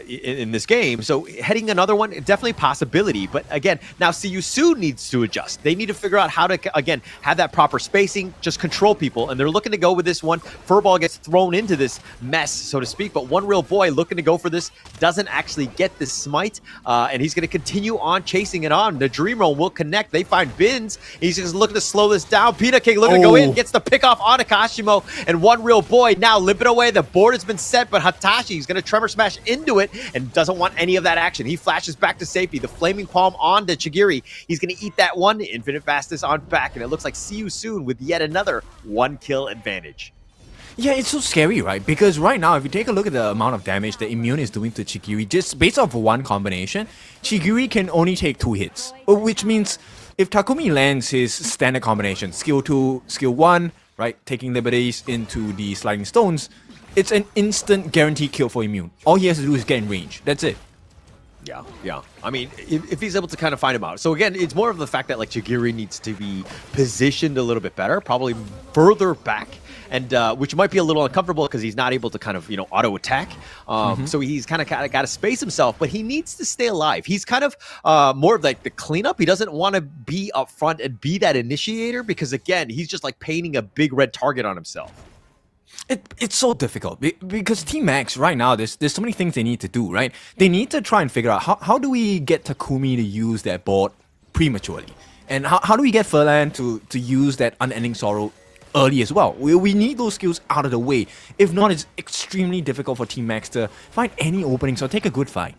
in this game, so heading another one, definitely a possibility. But again, now See You Soon needs to adjust. They need to figure out how to, again, have that proper spacing, just control people, and they're looking to go with this one. Furball gets thrown into this mess, so to speak, but one real boy looking to go for this doesn't actually get this smite, and he's going to continue on chasing it on. The Dream Roam will connect. They find Bins. He's just looking to slow this down. Peanut King looking to go in, gets the pick off on Kashimo, and one real boy now limping away. The board has been set, but Hatashi is going to Tremor Smash into it and doesn't want any of that action. He flashes back to safety. The Flaming Palm on to Chigiri. He's going to eat that one. Infinite Fastness on back, and it looks like See You Soon with yet another 1-kill advantage. Yeah, it's so scary, right? Because right now, if you take a look at the amount of damage that Immune is doing to Chigiri, just based off one combination, Chigiri can only take 2 hits. Which means if Takumi lands his standard combination, skill 2, skill 1, right, taking liberties into the sliding stones, it's an instant guaranteed kill for Immune. All he has to do is get in range. That's it. Yeah. I mean, if he's able to kind of find him out. So again, it's more of the fact that like Chigiri needs to be positioned a little bit better, probably further back, and which might be a little uncomfortable because he's not able to kind of, auto attack. So he's kind of got to space himself, but he needs to stay alive. He's kind of more of like the cleanup. He doesn't want to be up front and be that initiator because again, he's just like painting a big red target on himself. It's so difficult because Team Max right now, there's so many things they need to do, right? They need to try and figure out how do we get Takumi to use that board prematurely? And how do we get Furlan to use that Unending Sorrow early as well? We need those skills out of the way. If not, it's extremely difficult for Team Max to find any openings or take a good fight.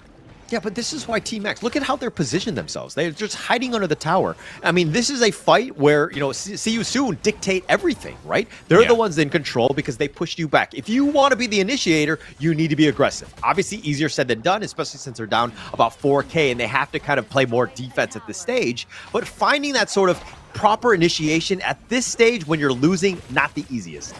Yeah, but this is why Team Max, look at how they're positioned themselves. They're just hiding under the tower. I mean, this is a fight where, see you soon dictate everything, right? They're the ones in control because they pushed you back. If you want to be the initiator, you need to be aggressive. Obviously, easier said than done, especially since they're down about 4K and they have to kind of play more defense at this stage. But finding that sort of proper initiation at this stage when you're losing, not the easiest.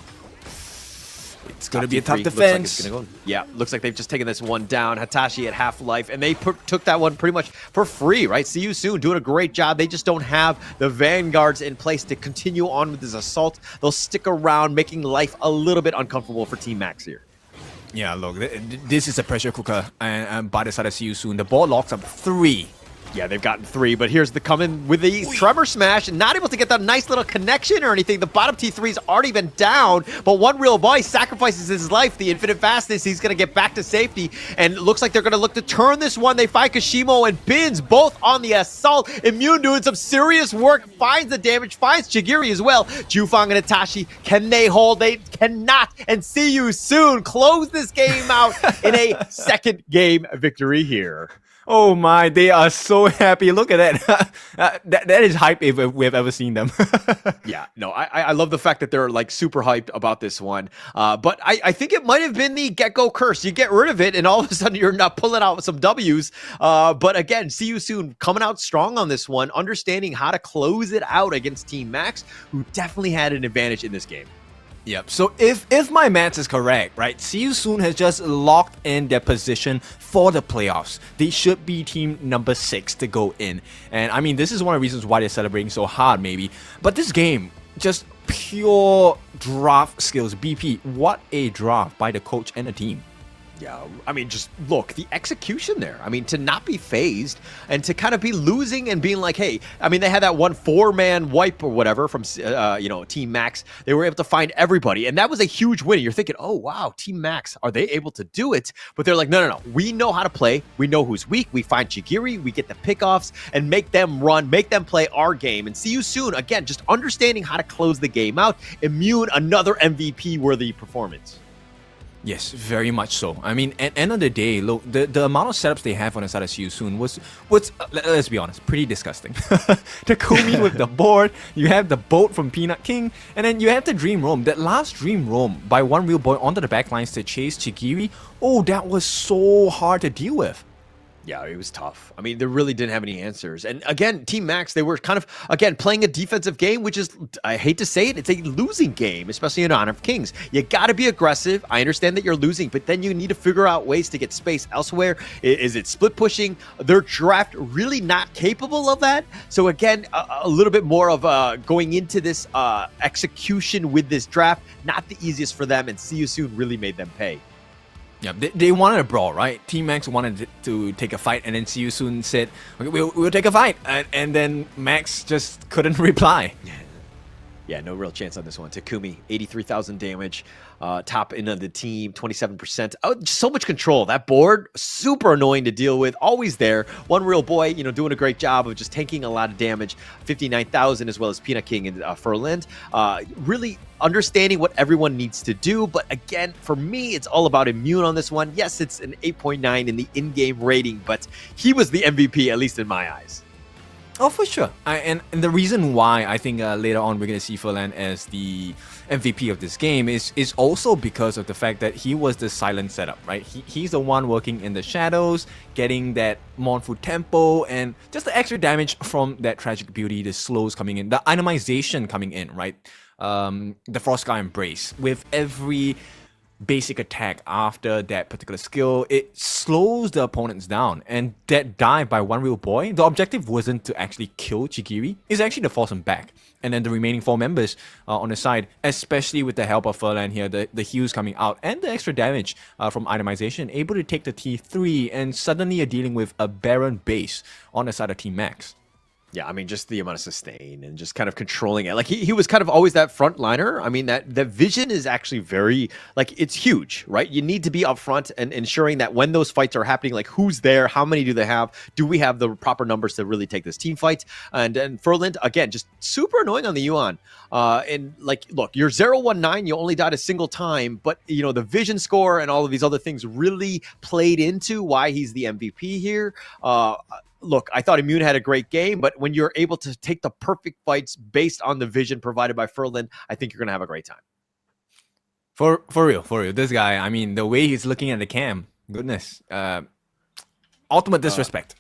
It's going to be a tough defense. Looks like they've just taken this one down. Hitachi at half-life, and they took that one pretty much for free, right? See you soon, doing a great job. They just don't have the vanguards in place to continue on with this assault. They'll stick around, making life a little bit uncomfortable for Team Max here. Yeah, look, this is a pressure cooker, and by the side of See You Soon, the ball locks up 3. Yeah, they've gotten 3, but here's the coming with the Tremor Smash. Not able to get that nice little connection or anything. The bottom T3's already been down, but One Real Boy sacrifices his life. The infinite fastness, he's going to get back to safety, and it looks like they're going to look to turn this one. They find Kashimo and Bins both on the assault. Immune doing some serious work, finds the damage, finds Chigiri as well. Jufang and Itachi, can they hold? They cannot, and See You Soon close this game out in a second game victory here. Oh my, they are so happy. Look at that. that is hype if we've ever seen them. Yeah, no, I love the fact that they're like super hyped about this one. But I think it might have been the get-go curse. You get rid of it and all of a sudden you're not pulling out some W's. But again, See You Soon coming out strong on this one, understanding how to close it out against Team Max, who definitely had an advantage in this game. Yep. So if my maths is correct, right, See You Soon has just locked in their position for the playoffs. They should be team number 6 to go in. And I mean, this is one of the reasons why they're celebrating so hard, maybe. But this game, just pure draft skills. BP, what a draft by the coach and the team. Yeah, I mean, just look, the execution there. I mean, to not be phased and to kind of be losing and being like, hey, I mean, they had that one 4-man wipe or whatever from, Team Max. They were able to find everybody, and that was a huge win. You're thinking, oh, wow, Team Max, are they able to do it? But they're like, no. We know how to play. We know who's weak. We find Chigiri. We get the pickoffs and make them run, make them play our game. And See You Soon, again, just understanding how to close the game out. Immune, another MVP-worthy performance. Yes, very much so. I mean, at the end of the day, look, the amount of setups they have on the side of See You Soon was let's be honest, pretty disgusting. The Kumi with the board, you have the boat from Peanut King, and then you have the Dream Roam. That last Dream Roam by One Real Boy onto the backlines to chase Chigiri, oh, that was so hard to deal with. Yeah, it was tough. I mean, they really didn't have any answers. And again, Team Max, they were kind of, again, playing a defensive game, which is, I hate to say it, it's a losing game, especially in Honor of Kings. You got to be aggressive. I understand that you're losing, but then you need to figure out ways to get space elsewhere. Is it split pushing? Their draft really not capable of that. So again, a little bit more of going into this execution with this draft, not the easiest for them, and See You Soon really made them pay. Yeah, they wanted a brawl, right? Team Max wanted to take a fight, and then See You Soon said, okay, we'll take a fight. And then Max just couldn't reply. Yeah, no real chance on this one. Takumi, 83,000 damage. Top end of the team, 27%. Oh, just so much control. That board, super annoying to deal with. Always there. One Real Boy, doing a great job of just tanking a lot of damage. 59,000 as well as Peanut King and Furland. Really understanding what everyone needs to do. But again, for me, it's all about Immune on this one. Yes, it's an 8.9 in the in-game rating, but he was the MVP, at least in my eyes. Oh, for sure. And the reason why I think later on we're going to see Furlan as the MVP of this game is also because of the fact that he was the silent setup, right? He's the one working in the shadows, getting that mournful tempo, and just the extra damage from that tragic beauty, the slows coming in, the itemization coming in, right? The Frost Sky Embrace. With every basic attack after that particular skill, it slows the opponents down. And that dive by One Real Boy, the objective wasn't to actually kill Chigiri, it's actually to force him back. And then the remaining 4 members on the side, especially with the help of Furlan here, the heals coming out and the extra damage from itemization, able to take the T3, and suddenly you're dealing with a barren base on the side of Team Max. Yeah, I mean, just the amount of sustain and just kind of controlling it. Like he was kind of always that front liner. I mean, that vision is actually very like it's huge, right? You need to be upfront and ensuring that when those fights are happening, like who's there, how many do they have? Do we have the proper numbers to really take this team fight? And Furland, again, just super annoying on the Yuan. And like, look, you're 0-1-9, you only died a single time, but you know, the vision score and all of these other things really played into why he's the MVP here. Look, I thought Immune had a great game, but when you're able to take the perfect fights based on the vision provided by Furland, I think you're going to have a great time. For real. This guy, I mean, the way he's looking at the cam, goodness. Ultimate disrespect.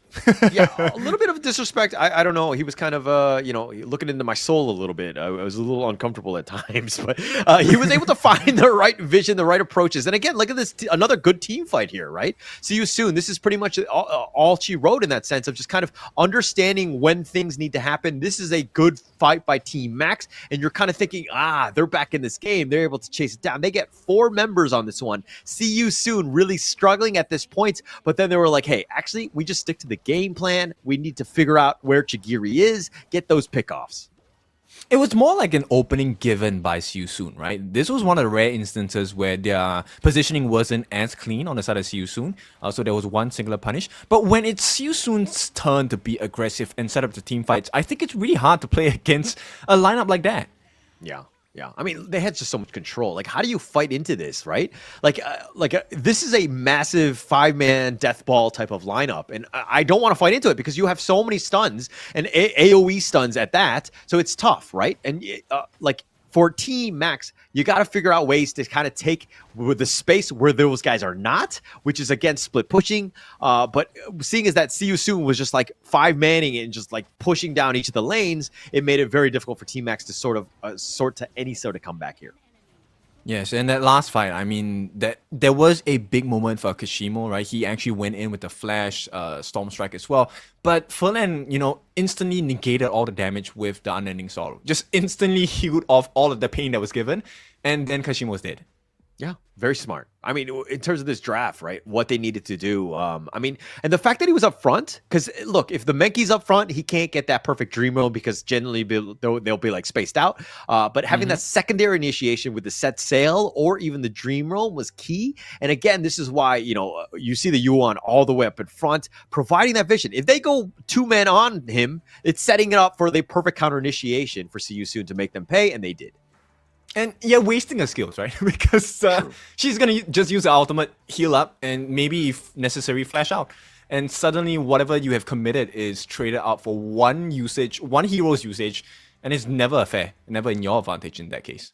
Yeah, a little bit of disrespect. I don't know. He was kind of, you know, looking into my soul a little bit. I was a little uncomfortable at times, but he was able to find the right vision, the right approaches. And again, look at this, another good team fight here, right? See you soon. This is pretty much all she wrote in that sense of just kind of understanding when things need to happen. This is a good fight by Team Max, and you're kind of thinking, they're back in this game. They're able to chase it down. They get 4 members on this one. See you soon. Really struggling at this point, but then they were like, hey, actually, we just stick to the game plan. We need to figure out where Chigiri is, get those pickoffs. It was more like an opening given by Siu Soon, right? This was one of the rare instances where their positioning wasn't as clean on the side of Siu Soon. So there was one singular punish. But when it's Siu Soon's turn to be aggressive and set up the team fights, I think it's really hard to play against a lineup like that. Yeah. Yeah, I mean, they had just so much control. Like, how do you fight into this, right? This is a massive 5-man death ball type of lineup, and I don't want to fight into it because you have so many stuns and AOE stuns at that, so it's tough, right? And for Team Max, you got to figure out ways to kind of take the space where those guys are not, which is again split pushing. But seeing as that See You Soon was just like 5-manning and just like pushing down each of the lanes, it made it very difficult for Team Max to sort of sort to any sort of comeback here. Yes, and that last fight, I mean, that there was a big moment for Kashimo, right? He actually went in with the flash, Storm Strike as well. But Furlan, you know, instantly negated all the damage with the Unending Sorrow. Just instantly healed off all of the pain that was given, and then Kashimo was dead. Yeah, very smart. I mean, in terms of this draft, right, what they needed to do. I mean, and the fact that he was up front, because look, if the Menki's up front, he can't get that perfect dream roll because generally they'll be like spaced out. But having that secondary initiation with the set sail or even the dream roll was key. And again, this is why, you know, you see the Yuan all the way up in front, providing that vision. If they go 2 men on him, it's setting it up for the perfect counter initiation for See You Soon to make them pay, and they did. And yeah, wasting her skills, right? Because she's going to just use the ultimate, heal up, and maybe, if necessary, flash out. And suddenly, whatever you have committed is traded out for one hero's usage, and it's never fair, never in your advantage in that case.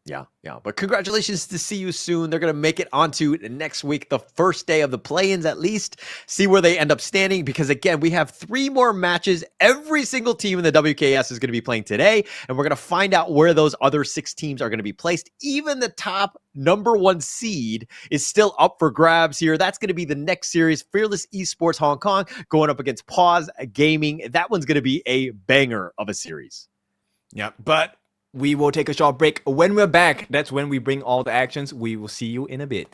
Yeah. But congratulations to See You Soon. They're going to make it onto next week, the first day of the play-ins at least. See where they end up standing because, again, we have 3 more matches. Every single team in the WKS is going to be playing today, and we're going to find out where those other 6 teams are going to be placed. Even the top number 1 seed is still up for grabs here. That's going to be the next series, Fearless Esports Hong Kong going up against Paws Gaming. That one's going to be a banger of a series. Yeah, but we will take a short break. When we're back, that's when we bring all the actions. We will see you in a bit.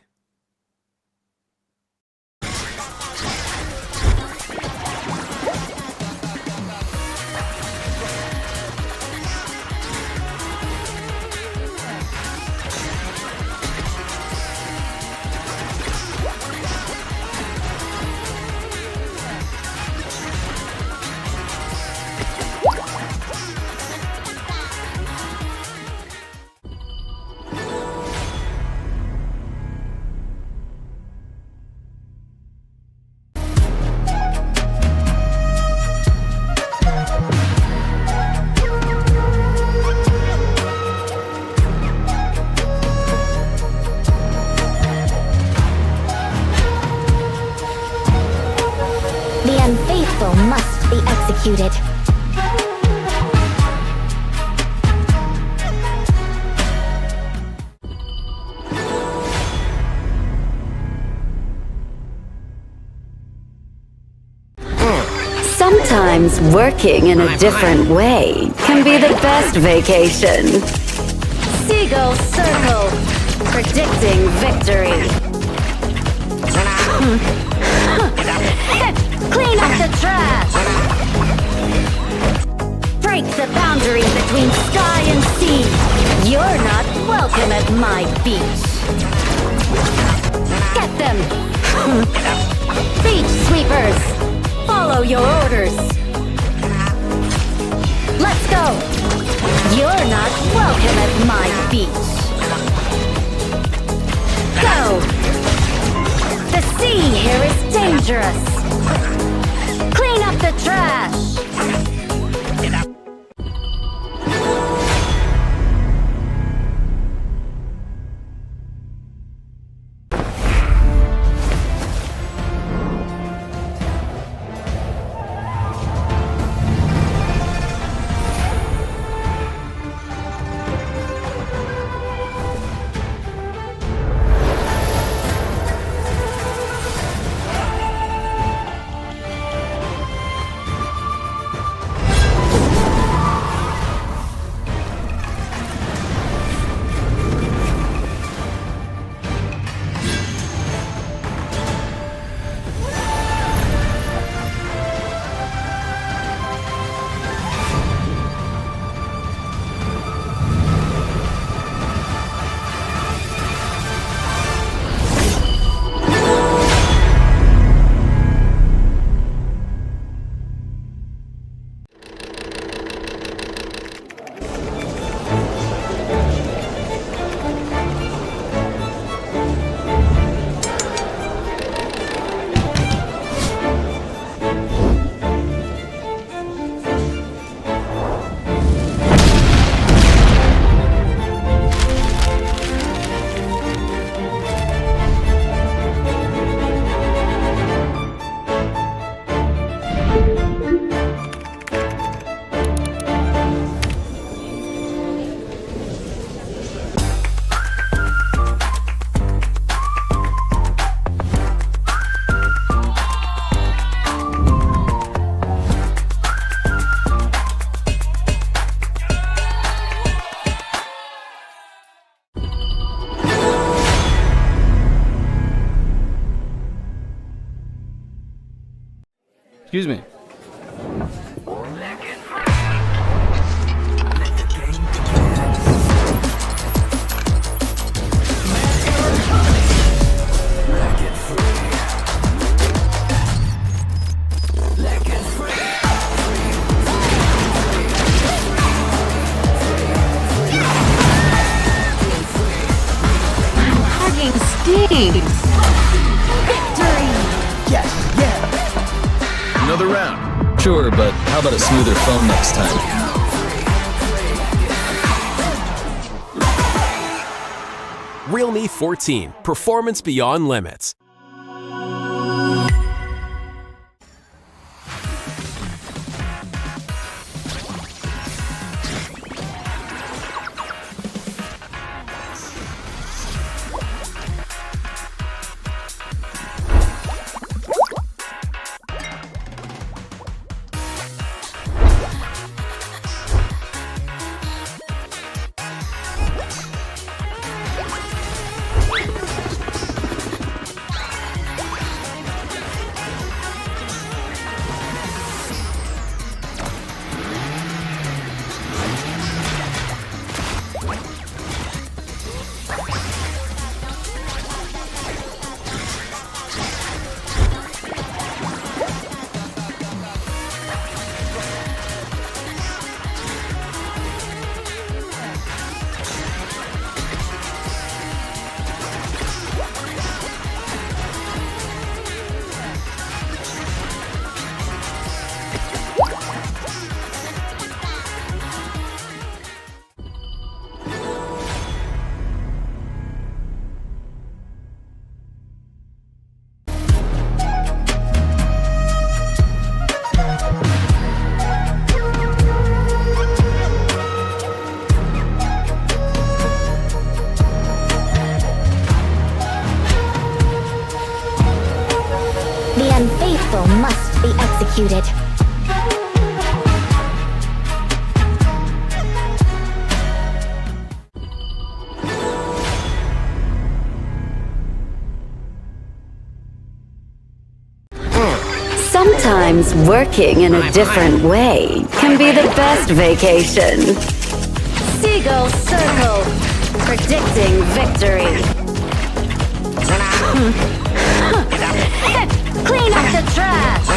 The unfaithful must be executed. Sometimes working in a different way can be the best vacation. Seagull Circle, predicting victory. Clean up the trash. welcome at my beach. Get them! Beach sweepers! Follow your orders! Let's go! You're not welcome at my beach. Go! The sea here is dangerous. Clean up the trash! Excuse me. Hugging stings! Victory! Yes, yeah. Another round. Sure, but how about a smoother phone next time? Realme 14. Performance beyond limits. The unfaithful must be executed. Sometimes working in a different way can be the best vacation. Seagull circle, predicting victory. Clean up the trash!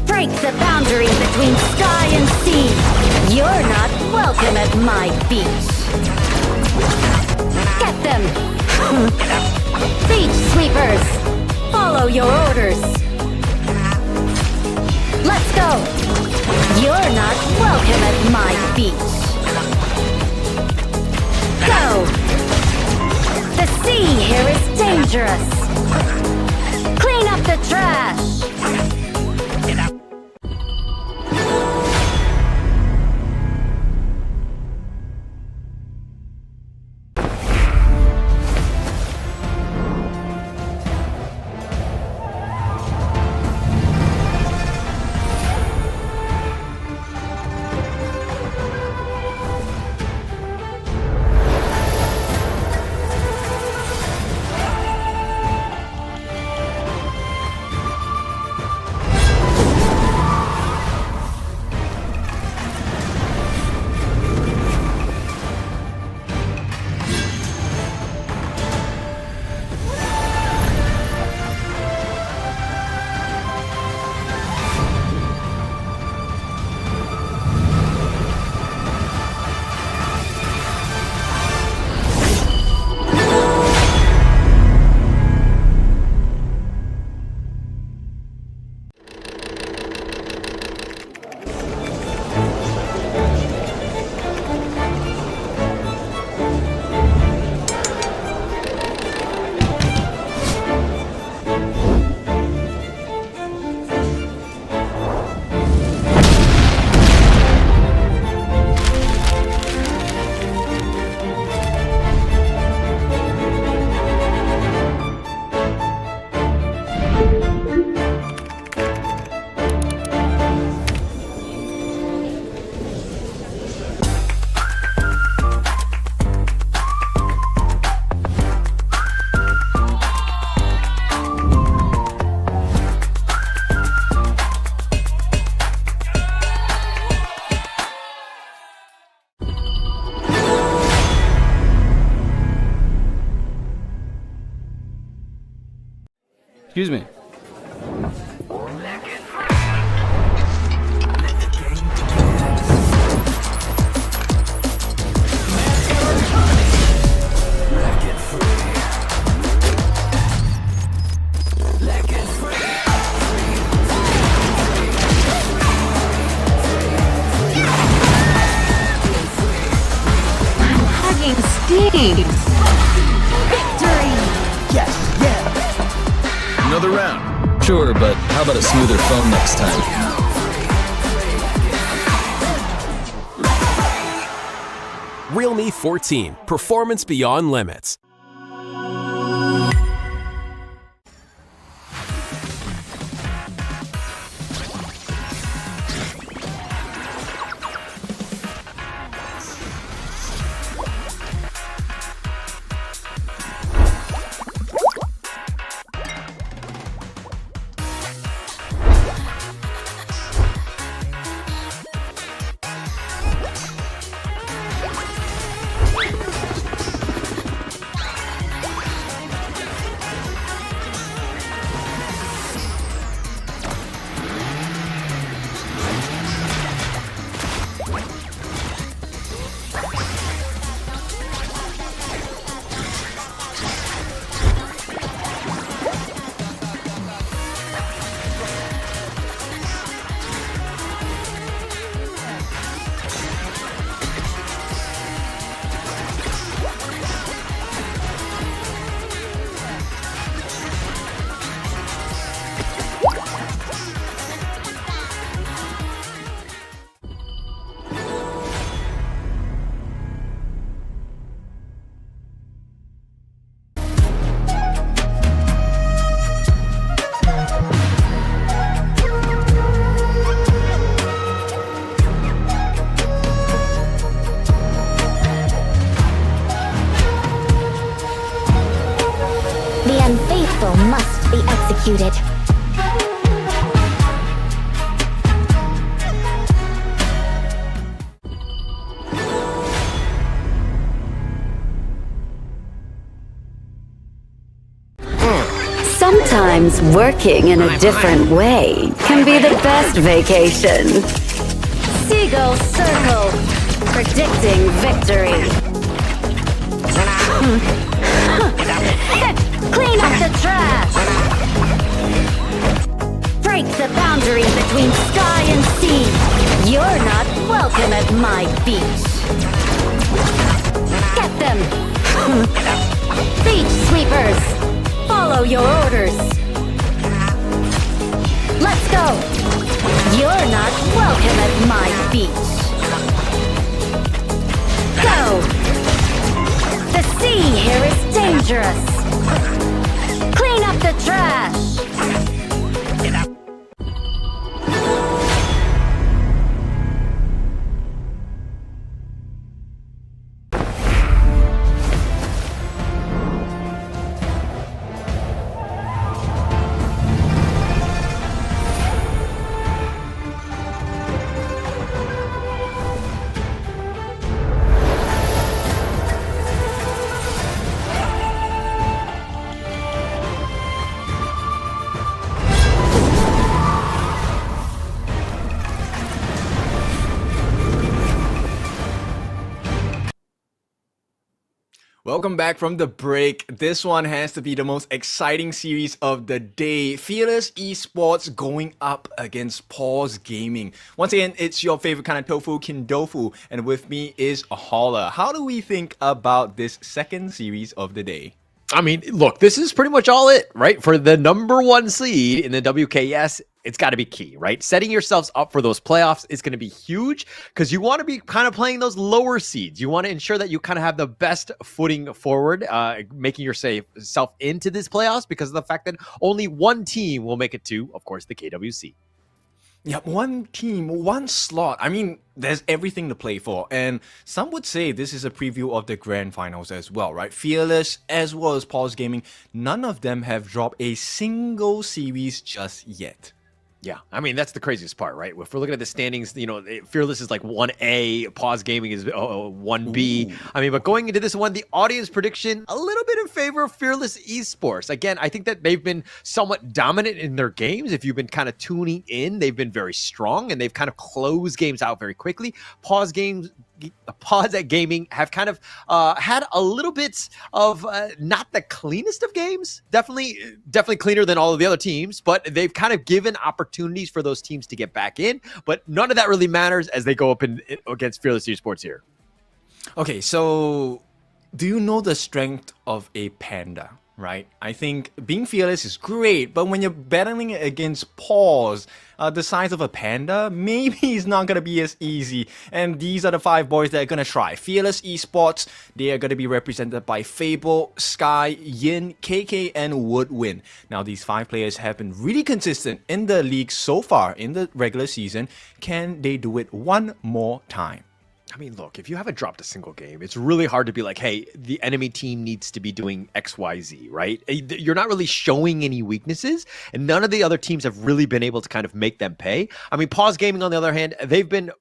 Break the boundary between sky and sea. You're not welcome at my beach. Get them! Beach sweepers! Follow your orders! Let's go! You're not welcome at my beach. Go! The sea here is dangerous! Clean up the trash! Excuse me. Steam! Another round. Sure, but how about a smoother phone next time? Realme 14. Performance beyond limits. Unfaithful must be executed. Sometimes working in a different way can be the best vacation. Seagull Circle, predicting victory. Clean up the trash. Break the boundary between sky and sea. You're not welcome at my beach. Get them. Beach sweepers, follow your orders. Let's go. You're not welcome at my beach. Go. The sea here is dangerous. Clean up the trash. Welcome back from the break. This one has to be the most exciting series of the day. Fearless Esports going up against Paws Gaming. Once again, it's your favorite kind of tofu, Kindofu, and with me is a Holler. How do we think about this second series of the day? I mean, look, this is pretty much all it, right? For the number one seed in the WKS, it's got to be key, right? Setting yourselves up for those playoffs is going to be huge because you want to be kind of playing those lower seeds. You want to ensure that you kind of have the best footing forward, making yourself into this playoffs because of the fact that only one team will make it to, of course, the KWC. Yeah, one team, one slot. I mean, there's everything to play for. And some would say this is a preview of the grand finals as well, right? Fearless as well as Paws Gaming, none of them have dropped a single series just yet. Yeah, I mean, that's the craziest part, right? If we're looking at the standings, you know, Fearless is like 1A, Paws Gaming is 1B. Ooh. I mean, but going into this one, the audience prediction, a little bit in favor of Fearless Esports. Again, I think that they've been somewhat dominant in their games. If you've been kind of tuning in, they've been very strong, and they've kind of closed games out very quickly. Paws at Gaming have kind of had a little bit of not the cleanest of games. Definitely cleaner than all of the other teams, but they've kind of given opportunities for those teams to get back in. But none of that really matters as they go up against Fearless Esports here. Okay, so do you know the strength of a panda? Right? I think being fearless is great, but when you're battling against Paws, the size of a panda, maybe it's not going to be as easy. And these are the 5 boys that are going to try. Fearless Esports, they are going to be represented by Fable, Sky, Yin, KK, and Woodwind. Now, these 5 players have been really consistent in the league so far in the regular season. Can they do it one more time? I mean, look, if you haven't dropped a single game, it's really hard to be like, hey, the enemy team needs to be doing XYZ, right? You're not really showing any weaknesses, and none of the other teams have really been able to kind of make them pay. I mean, Paws Gaming, on the other hand, they've been,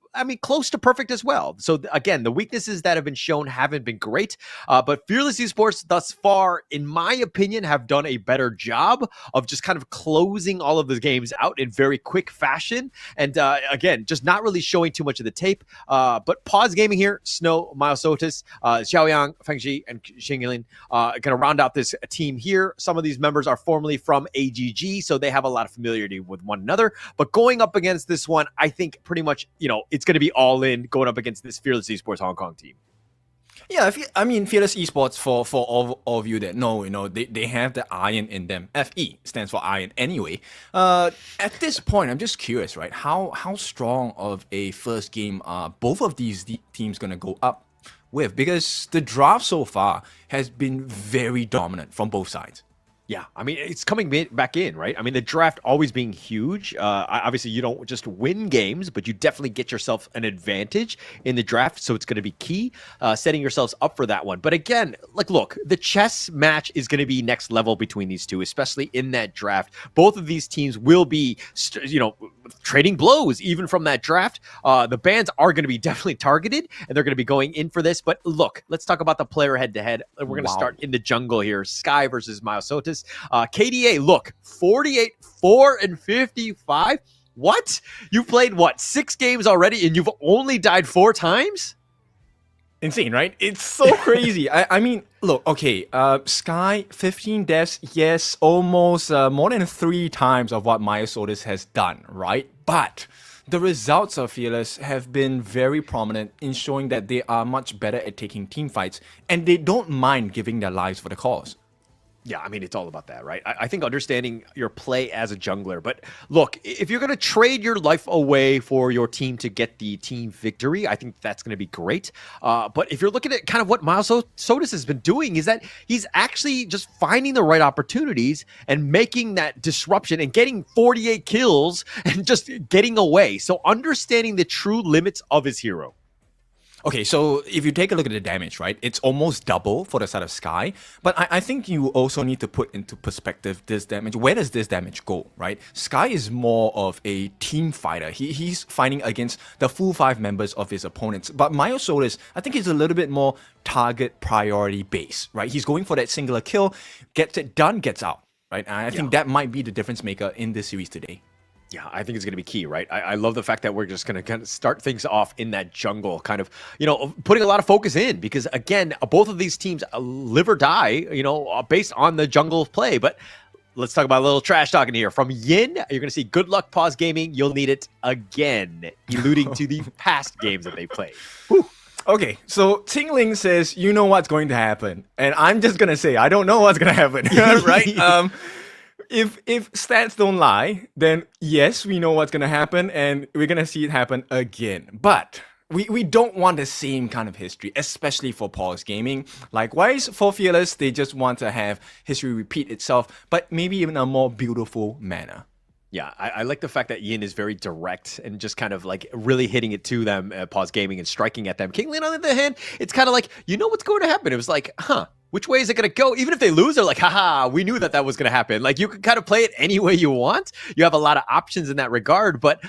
close to perfect as well. So again, the weaknesses that have been shown haven't been great, but Fearless Esports thus far, in my opinion, have done a better job of just kind of closing all of the games out in very quick fashion. And again, just not really showing too much of the tape, but Paws Gaming here, Snow, Milesotis, Xiaoyang, Fengji, and Xinglin going to round out this team here. Some of these members are formerly from AGG, so they have a lot of familiarity with one another. But going up against this one, I think pretty much, it's going to be all in going up against this Fearless Esports Hong Kong team. Yeah, Fearless Esports, for all of you that know, they have the iron in them. FE stands for iron anyway. At this point, I'm just curious, right? How strong of a first game are both of these teams going to go up with? Because the draft so far has been very dominant from both sides. Yeah, I mean, it's coming back in, right? I mean, the draft always being huge. Obviously, you don't just win games, but you definitely get yourself an advantage in the draft. So it's going to be key, setting yourselves up for that one. But again, look, the chess match is going to be next level between these two, especially in that draft. Both of these teams will be, trading blows even from that draft. The bans are going to be definitely targeted, and they're going to be going in for this. But look, let's talk about the player head-to-head. We're going to start in the jungle here. Sky versus Myosotis. KDA, look, 48, 4, and 55. What? You've played, 6 games already, and you've only died 4 times? Insane, right? It's so crazy. I mean, look, okay, Sky, 15 deaths, yes, almost more than 3 times of what Myosotis has done, right? But the results of Fearless have been very prominent in showing that they are much better at taking team fights, and they don't mind giving their lives for the cause. Yeah, I mean, it's all about that, right? I think understanding your play as a jungler. But look, if you're going to trade your life away for your team to get the team victory, I think that's going to be great. But if you're looking at kind of what Myosotis has been doing, is that he's actually just finding the right opportunities and making that disruption and getting 48 kills and just getting away. So understanding the true limits of his hero. Okay, so if you take a look at the damage, right, it's almost double for the side of Sky. But I think you also need to put into perspective this damage. Where does this damage go, right? Sky is more of a team fighter. He's fighting against the full 5 members of his opponents. But Myosotis, I think he's a little bit more target priority based, right? He's going for that singular kill, gets it done, gets out, right? And I think that might be the difference maker in this series today. Yeah, I think it's going to be key, right? I love the fact that we're just going to kind of start things off in that jungle, kind of, putting a lot of focus in because, again, both of these teams live or die, based on the jungle play. But let's talk about a little trash talking here. From Yin, you're going to see good luck, Paws Gaming. You'll need it again, alluding to the past games that they played. Whew. Okay, so Tingling says, you know what's going to happen. And I'm just going to say, I don't know what's going to happen, right? If stats don't lie, then yes, we know what's going to happen, and we're going to see it happen again. But we don't want the same kind of history, especially for Paws Gaming. Likewise, for Fearless, they just want to have history repeat itself, but maybe even a more beautiful manner. Yeah, I like the fact that Yin is very direct and just kind of like really hitting it to them, Paws Gaming, and striking at them. Kinglin, on the other hand, it's kind of like, you know what's going to happen. It was like, which way is it going to go? Even if they lose, they're like, haha, we knew that was going to happen. Like, you can kind of play it any way you want. You have a lot of options in that regard. But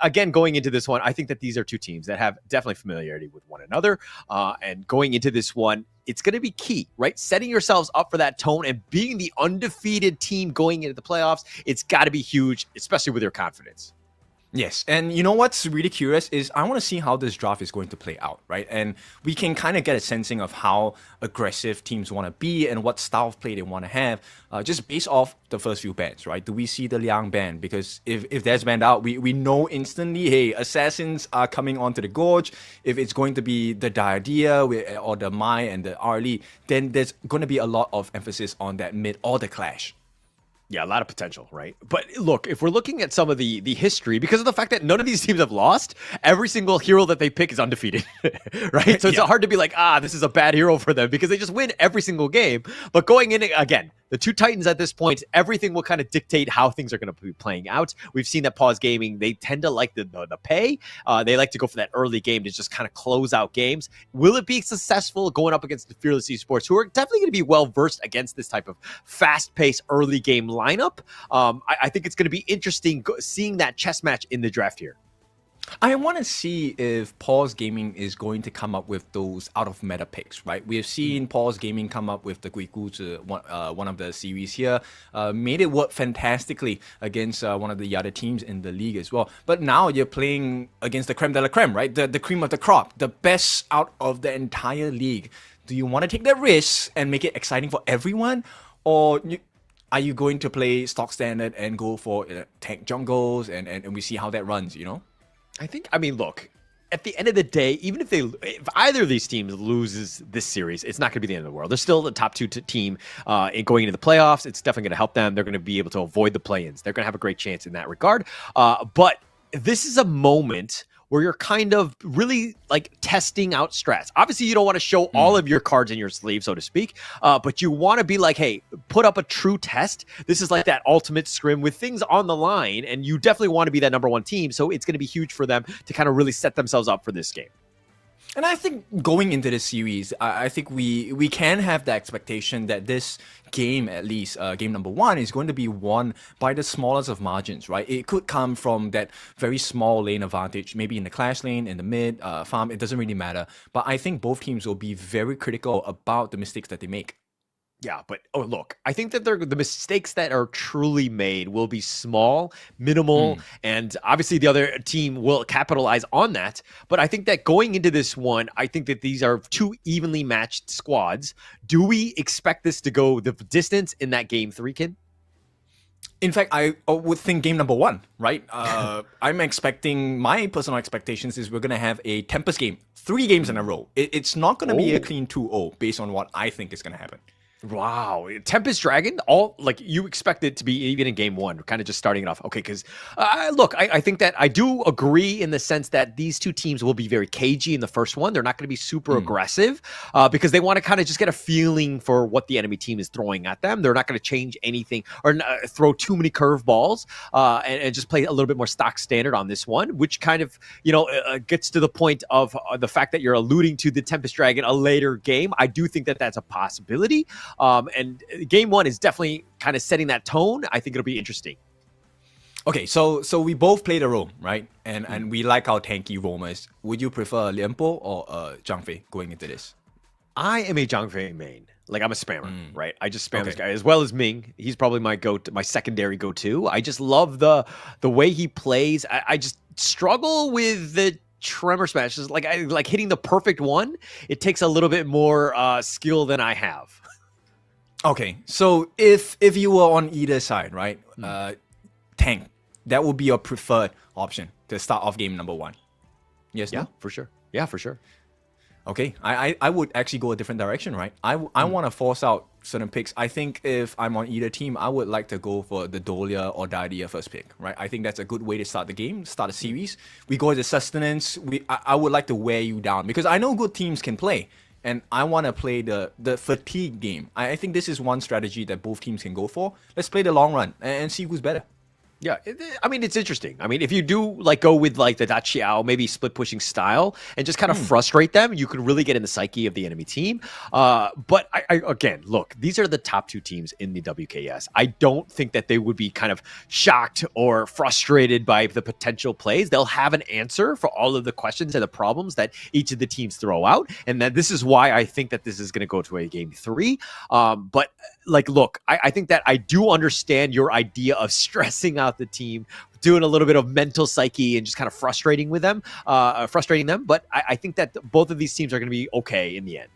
again, going into this one, I think that these are 2 teams that have definitely familiarity with one another. And going into this one, it's going to be key, right? Setting yourselves up for that tone and being the undefeated team going into the playoffs, it's got to be huge, especially with your confidence. Yes, and you know what's really curious is I want to see how this draft is going to play out, right? And we can kind of get a sensing of how aggressive teams want to be and what style of play they want to have, just based off the first few bans, right? Do we see the Liang ban? Because if that's banned out, we know instantly, hey, assassins are coming onto the Gorge. If it's going to be the Diadea or the Mai and the Arlie, then there's going to be a lot of emphasis on that mid or the Clash. Yeah, a lot of potential, right? But look, if we're looking at some of the history, because of the fact that none of these teams have lost, every single hero that they pick is undefeated, right? So it's hard to be like, this is a bad hero for them because they just win every single game. But going in, again, the 2 Titans at this point, everything will kind of dictate how things are going to be playing out. We've seen that Paws Gaming, they tend to like the pay. They like to go for that early game to just kind of close out games. Will it be successful going up against the Fearless Esports, who are definitely going to be well-versed against this type of fast-paced early game lineup? I think it's going to be interesting seeing that chess match in the draft here. I want to see if Paws Gaming is going to come up with those out of meta picks, right? We have seen Paws Gaming come up with the Guigu, one of the series here, made it work fantastically against one of the other teams in the league as well. But now you're playing against the creme de la creme, right? The cream of the crop, the best out of the entire league. Do you want to take that risk and make it exciting for everyone? Or are you going to play stock standard and go for tank jungles and we see how that runs, I mean, look, at the end of the day, even if either of these teams loses this series, it's not going to be the end of the world. They're still the top 2 team going into the playoffs. It's definitely going to help them. They're going to be able to avoid the play-ins. They're going to have a great chance in that regard. But this is a moment where you're kind of really like testing out strats. Obviously, you don't want to show all of your cards in your sleeve, so to speak, but you want to be like, hey, put up a true test. This is like that ultimate scrim with things on the line, and you definitely want to be that #1 team, so it's going to be huge for them to kind of really set themselves up for this game. And I think going into this series, I think we can have the expectation that this game, at least game number one, is going to be won by the smallest of margins, right? It could come from that very small lane advantage, maybe in the clash lane, in the mid, farm, it doesn't really matter. But I think both teams will be very critical about the mistakes that they make. Yeah, but look, I think that the mistakes that are truly made will be small, minimal, and obviously the other team will capitalize on that. But I think that going into this one, I think that these are two evenly matched squads. Do we expect this to go the distance in that game 3, Kin? In fact, I would think game number one, right? I'm expecting, my personal expectations is we're going to have a Tempest game, 3 games in a row. It's not going to be a clean 2-0 based on what I think is going to happen. Wow, Tempest Dragon, all like you expect it to be even in game 1, kind of just starting it off. Okay, because look, I think that I do agree in the sense that these two teams will be very cagey in the first one. They're not going to be super aggressive because they want to kind of just get a feeling for what the enemy team is throwing at them. They're not going to change anything or throw too many curveballs and just play a little bit more stock standard on this one, which kind of, gets to the point of the fact that you're alluding to the Tempest Dragon a later game. I do think that that's a possibility. And game 1 is definitely kind of setting that tone. I think it'll be interesting. Okay, so we both play the role, right? And we like our tanky roamers. Would you prefer Liempo or Zhang Fei going into this? I am a Zhang Fei main. Like, I'm a spammer, right? I just spam this guy as well as Ming. He's probably my my secondary go-to. I just love the way he plays. I just struggle with the tremor smashes. Like hitting the perfect one. It takes a little bit more skill than I have. Okay, so if you were on either side, right, tank, that would be your preferred option to start off game number 1. Yes, Yeah, no? for sure. Yeah, for sure. Okay, I would actually go a different direction, right? I want to force out certain picks. I think if I'm on either team, I would like to go for the Dolia or Didia first pick, right? I think that's a good way to start the game, start a series. We go to sustenance. I would like to wear you down because I know good teams can play. And I want to play the fatigue game. I think this is one strategy that both teams can go for. Let's play the long run and see who's better. Yeah, I mean, it's interesting. I mean, if you do go with like the Da Qiao, maybe split pushing style and just kind of frustrate them, you can really get in the psyche of the enemy team. But I again, look, these are the top 2 teams in the WKS. I don't think that they would be kind of shocked or frustrated by the potential plays. They'll have an answer for all of the questions and the problems that each of the teams throw out. And that this is why I think that this is going to go to a game 3. But look, I think that I do understand your idea of stressing out the team, doing a little bit of mental psyche and just kind of frustrating them. But I think that both of these teams are going to be okay in the end.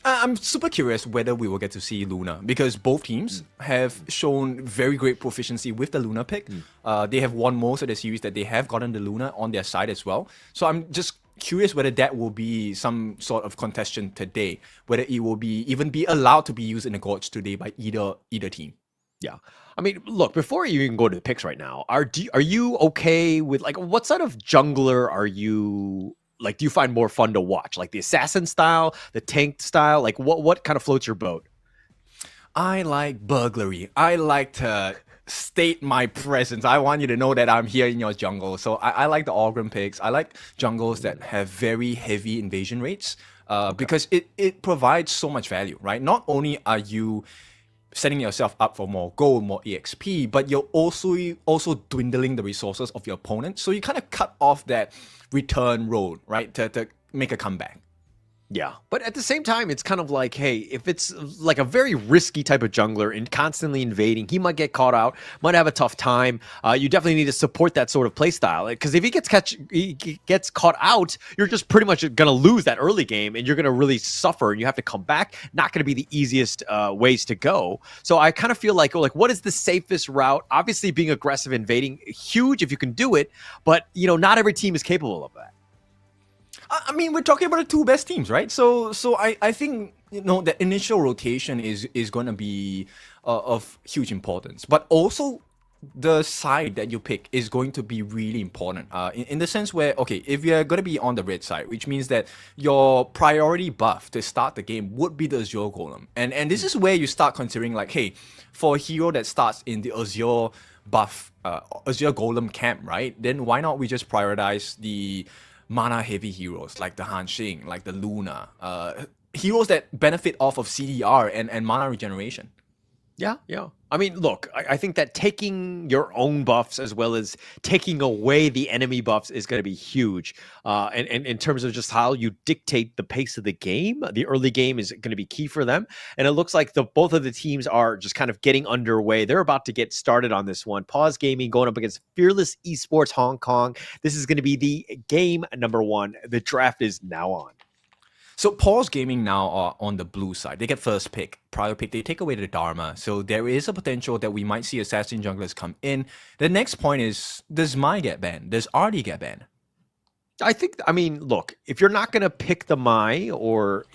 I'm super curious whether we will get to see Luna because both teams have shown very great proficiency with the Luna pick. They have won most of the series that they have gotten the Luna on their side as well. So I'm just curious whether that will be some sort of contestation today, whether it will even be allowed to be used in the Gorge today by either team. Yeah. I mean, look, before you even go to the picks right now, are you okay with what sort of jungler are you do you find more fun to watch? Like the assassin style, the tank style? Like what kind of floats your boat? I like burglary. I like to state my presence. I want you to know that I'm here in your jungle. So I like the Orgrim picks. I like jungles that have very heavy invasion rates because it provides so much value, right? Not only are you setting yourself up for more gold, more EXP, but you're also dwindling the resources of your opponent. So you kind of cut off that return road, right, to make a comeback. Yeah, but at the same time, it's kind of like, hey, if it's like a very risky type of jungler and constantly invading, he might get caught out, might have a tough time. You definitely need to support that sort of play style because if he gets caught out, you're just pretty much going to lose that early game and you're going to really suffer and you have to come back. Not going to be the easiest ways to go. So I kind of feel like what is the safest route? Obviously, being aggressive, invading, huge if you can do it, but not every team is capable of that. I mean, we're talking about the 2 best teams, right? So I think the initial rotation is going to be of huge importance, but also the side that you pick is going to be really important. In the sense where, okay, if you're going to be on the red side, which means that your priority buff to start the game would be the Azure Golem, and this is where you start considering like, hey, for a hero that starts in the Azure buff, Azure Golem camp, right? Then why not we just prioritize the mana heavy heroes like the Hanxing, like the Luna, heroes that benefit off of CDR and mana regeneration. Yeah. I mean, look, I think that taking your own buffs as well as taking away the enemy buffs is going to be huge. And in terms of just how you dictate the pace of the game, the early game is going to be key for them. And it looks like both of the teams are just kind of getting underway. They're about to get started on this one. Paws Gaming going up against Fearless Esports Hong Kong. This is going to be the game number 1. The draft is now on. So Paws Gaming now are on the blue side. They get first pick. Prior pick, they take away the Dharma. So there is a potential that we might see assassin junglers come in. The next point is, does Mai get banned? Does Artie get banned? I mean, look, if you're not going to pick the Mai or,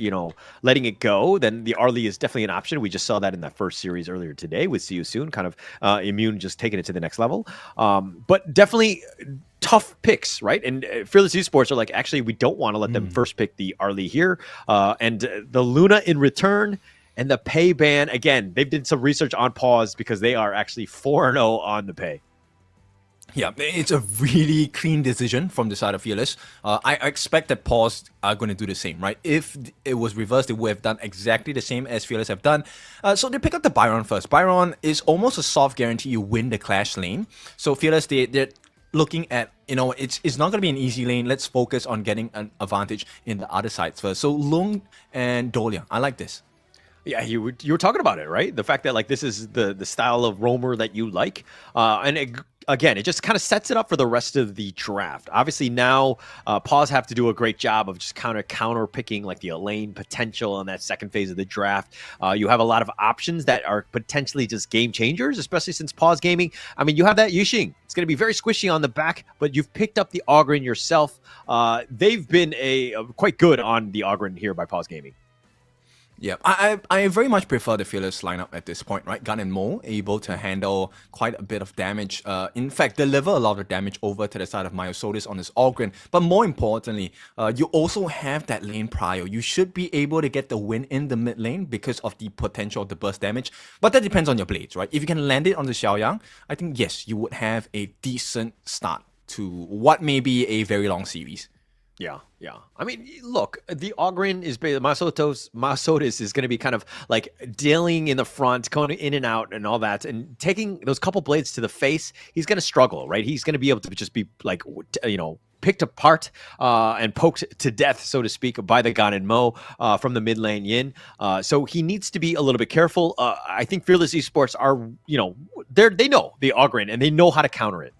letting it go, then the Arlie is definitely an option. We just saw that in that first series earlier today with See You Soon, kind of Immune just taking it to the next level. But definitely tough picks, right? And Fearless Esports are like, actually, we don't want to let them first pick the Arlie here. And the Luna in return and the pay ban, again, they've did some research on Paws because they are actually 4-0 on the pay. Yeah, it's a really clean decision from the side of Fearless. I expect that Paws are going to do the same, right? If it was reversed, they would have done exactly the same as Fearless have done. So they pick up the Byron first. Byron is almost a soft guarantee you win the Clash lane. So Fearless, they're looking at, it's not going to be an easy lane. Let's focus on getting an advantage in the other sides first. So Lung and Dolia, I like this. Yeah, you were talking about it, right? The fact that like this is the style of roamer that you like, again, it just kind of sets it up for the rest of the draft. Obviously now, Paws have to do a great job of just counter picking like the Elaine potential in that second phase of the draft. You have a lot of options that are potentially just game changers, especially since Paws Gaming. I mean, you have that Yixing. It's going to be very squishy on the back, but you've picked up the Ogren yourself. They've been quite good on the Ogren here by Paws Gaming. Yeah, I very much prefer the Fearless lineup at this point, right? Gun and Mo able to handle quite a bit of damage. In fact, deliver a lot of damage over to the side of Myosotis on his Ogren. But more importantly, you also have that lane prio. You should be able to get the win in the mid lane because of the potential of the burst damage. But that depends on your blades, right? If you can land it on the Xiaoyang, I think, yes, you would have a decent start to what may be a very long series. Yeah. I mean, look, the Ogren is Myosotis is going to be kind of like dealing in the front, going in and out and all that, and taking those couple blades to the face. He's going to struggle, right? He's going to be able to just be like, picked apart and poked to death, so to speak, by the Gan and Mo from the mid lane Yin. So he needs to be a little bit careful. I think Fearless Esports are, they know the Ogren and they know how to counter it.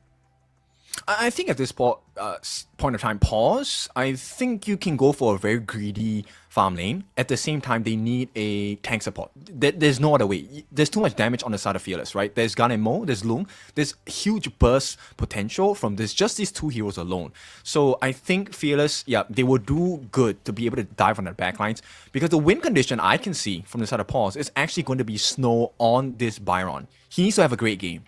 I think at this point of time, Paws, I think you can go for a very greedy farm lane. At the same time, they need a tank support. There's no other way. There's too much damage on the side of Fearless, right? There's Gan and Mo, there's Lung. There's huge burst potential from just these two heroes alone. So I think Fearless, they will do good to be able to dive on the backlines because the win condition I can see from the side of Paws is actually going to be Snow on this Byron. He needs to have a great game.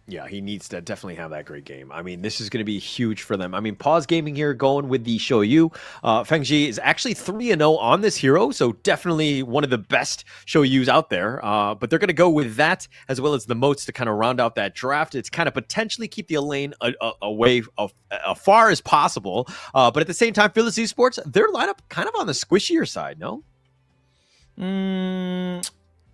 Yeah, he needs to definitely have that great game. I mean, this is going to be huge for them. I mean, Paws Gaming here going with the Shoyu. Fengji is actually 3-0 on this hero, so definitely one of the best Shoyus out there. But they're going to go with that as well as the moats to kind of round out that draft. It's kind of potentially keep the lane away as far as possible. But at the same time, Fearless Esports, their lineup kind of on the squishier side, no?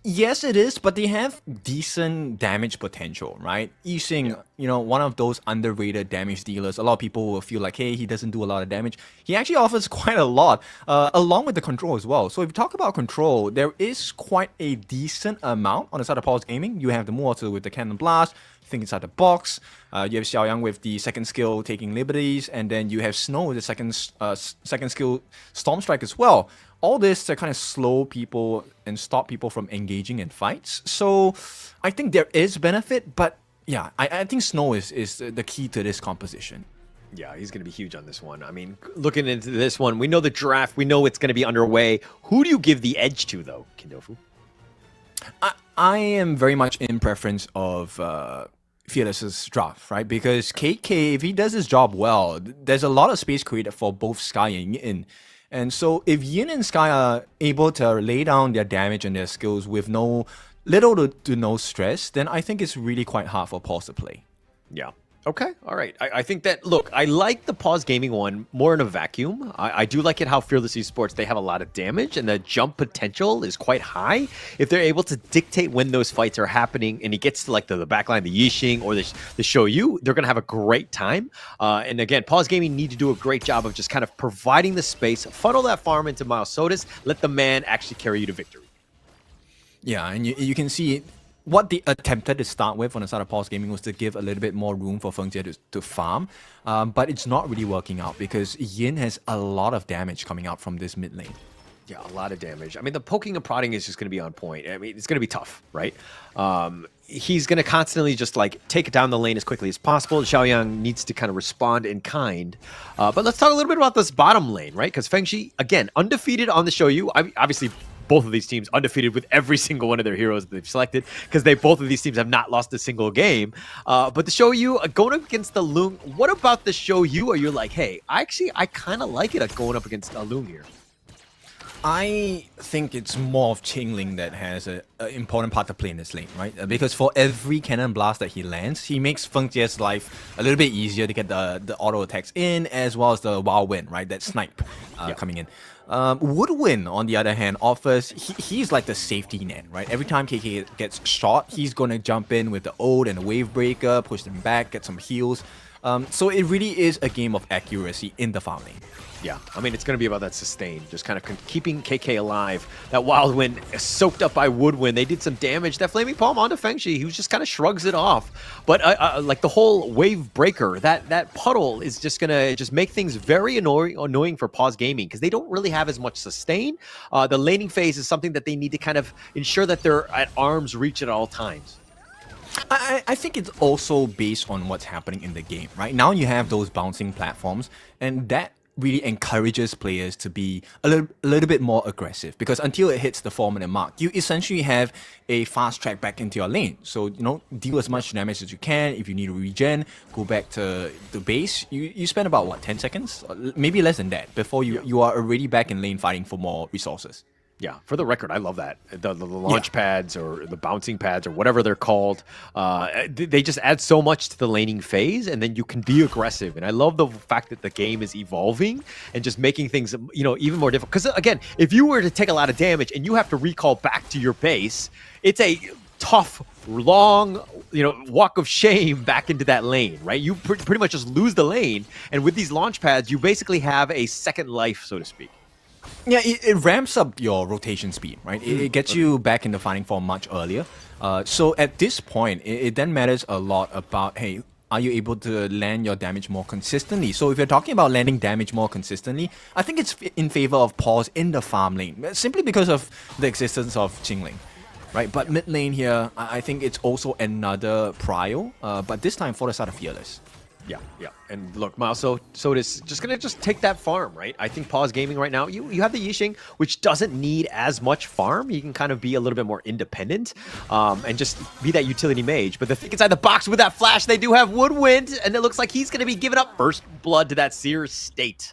Yes, it is, but they have decent damage potential, right? Yixing, one of those underrated damage dealers. A lot of people will feel like, hey, he doesn't do a lot of damage. He actually offers quite a lot, along with the control as well. So if you talk about control, there is quite a decent amount on the side of Paws Gaming. You have the Mortar with the Cannon Blast, think inside the box. You have Xiaoyang with the second skill taking liberties, and then you have Snow with the second skill Storm Strike as well. All this to kind of slow people and stop people from engaging in fights. So I think there is benefit, but yeah, I think Snow is the key to this composition. Yeah, he's going to be huge on this one. I mean, looking into this one, we know the draft, we know it's going to be underway. Who do you give the edge to, though, Kindofu? I am very much in preference of Fearless's draft, right? Because KK, if he does his job well, there's a lot of space created for both Sky and Yin. And so if Yin and Sky are able to lay down their damage and their skills with little to no stress, then I think it's really quite hard for Paws to play. Yeah. Okay, all right. I think that, look, I like the Paws Gaming one more in a vacuum. I do like it how Fearless Esports, they have a lot of damage and the jump potential is quite high. If they're able to dictate when those fights are happening and it gets to like the backline, the Yixing or the Shoyu, they're going to have a great time. And again, Paws Gaming need to do a great job of just kind of providing the space, funnel that farm into Miles Sotis, let the man actually carry you to victory. Yeah, and you can see what they attempted to start with on the side of Paws Gaming was to give a little bit more room for Feng Jie to farm, but it's not really working out because Yin has a lot of damage coming out from this mid lane. Yeah, a lot of damage. I mean, the poking and prodding is just going to be on point. I mean, it's going to be tough, right? He's going to constantly just like take it down the lane as quickly as possible. Xiaoyang needs to kind of respond in kind. But let's talk a little bit about this bottom lane, right? Because Fengshi, again, undefeated on the Shoyu. Obviously, both of these teams undefeated with every single one of their heroes that they've selected because both of these teams have not lost a single game. But the Shoyu going up against the Lung, what about the Shoyu? Are you like, hey, I kind of like it going up against a Lung here? I think it's more of Qingling that has an important part to play in this lane, right? Because for every cannon blast that he lands, he makes Feng Jie's life a little bit easier to get the auto attacks in, as well as the wild wind, right? That snipe coming in. Woodwind, on the other hand, offers, he's like the safety net, right? Every time KK gets shot, he's going to jump in with the ult and the wave breaker, push them back, get some heals. So it really is a game of accuracy in the farm lane. Yeah, I mean, it's going to be about that sustain, just kind of keeping KK alive. That Wild Wind soaked up by Woodwind. They did some damage. That Flaming Palm onto Fengshi, he just kind of shrugs it off. But like the whole Wave Breaker, that puddle is just going to just make things very annoying for Paws Gaming because they don't really have as much sustain. The laning phase is something that they need to kind of ensure that they're at arm's reach at all times. I think it's also based on what's happening in the game, right? Now you have those bouncing platforms, and that really encourages players to be a little bit more aggressive because until it hits the 4-minute mark, you essentially have a fast track back into your lane. So, deal as much damage as you can. If you need to regen, go back to the base. You spend about, what, 10 seconds? Maybe less than that before you are already back in lane fighting for more resources. Yeah, for the record, I love that. The launch pads or the bouncing pads or whatever they're called, they just add so much to the laning phase, and then you can be aggressive. And I love the fact that the game is evolving and just making things, even more difficult. Because again, if you were to take a lot of damage and you have to recall back to your base, it's a tough, long, walk of shame back into that lane, right? You pretty much just lose the lane. And with these launch pads, you basically have a second life, so to speak. Yeah, it ramps up your rotation speed, right? It gets you back into fighting form much earlier. So at this point, it then matters a lot about, hey, are you able to land your damage more consistently? So if you're talking about landing damage more consistently, I think it's in favor of Paws in the farm lane, simply because of the existence of Qingling, right? But mid lane here, I think it's also another prio, but this time for the side of Fearless. Yeah. And look, Miles Sotis just going to take that farm, right? I think Paws Gaming right now, you have the Yixing, which doesn't need as much farm. You can kind of be a little bit more independent and just be that utility mage. But the thing inside the box with that flash, they do have Woodwind, and it looks like he's going to be giving up first blood to that Seer State.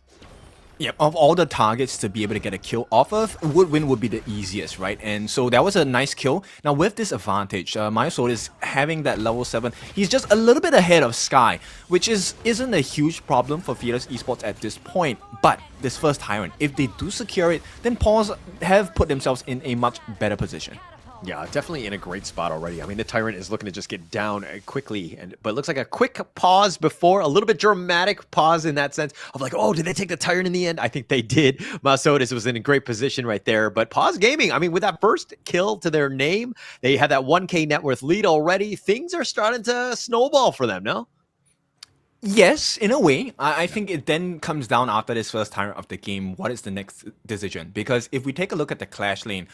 Yeah, of all the targets to be able to get a kill off of, Woodwind would be the easiest, right? And so that was a nice kill. Now with this advantage, Miles Sotis having that level 7, he's just a little bit ahead of Sky, which isn't a huge problem for Fearless Esports at this point. But this first Tyrant, if they do secure it, then Paws have put themselves in a much better position. Yeah, definitely in a great spot already. I mean, the Tyrant is looking to just get down quickly, but it looks like a quick pause before, a little bit dramatic pause in that sense of like, oh, did they take the Tyrant in the end? I think they did. Miles Sotis was in a great position right there. But Paws Gaming, I mean, with that first kill to their name, they have that 1K net worth lead already. Things are starting to snowball for them, no? Yes, in a way. I think it then comes down after this first Tyrant of the game, what is the next decision? Because if we take a look at the Clash lane,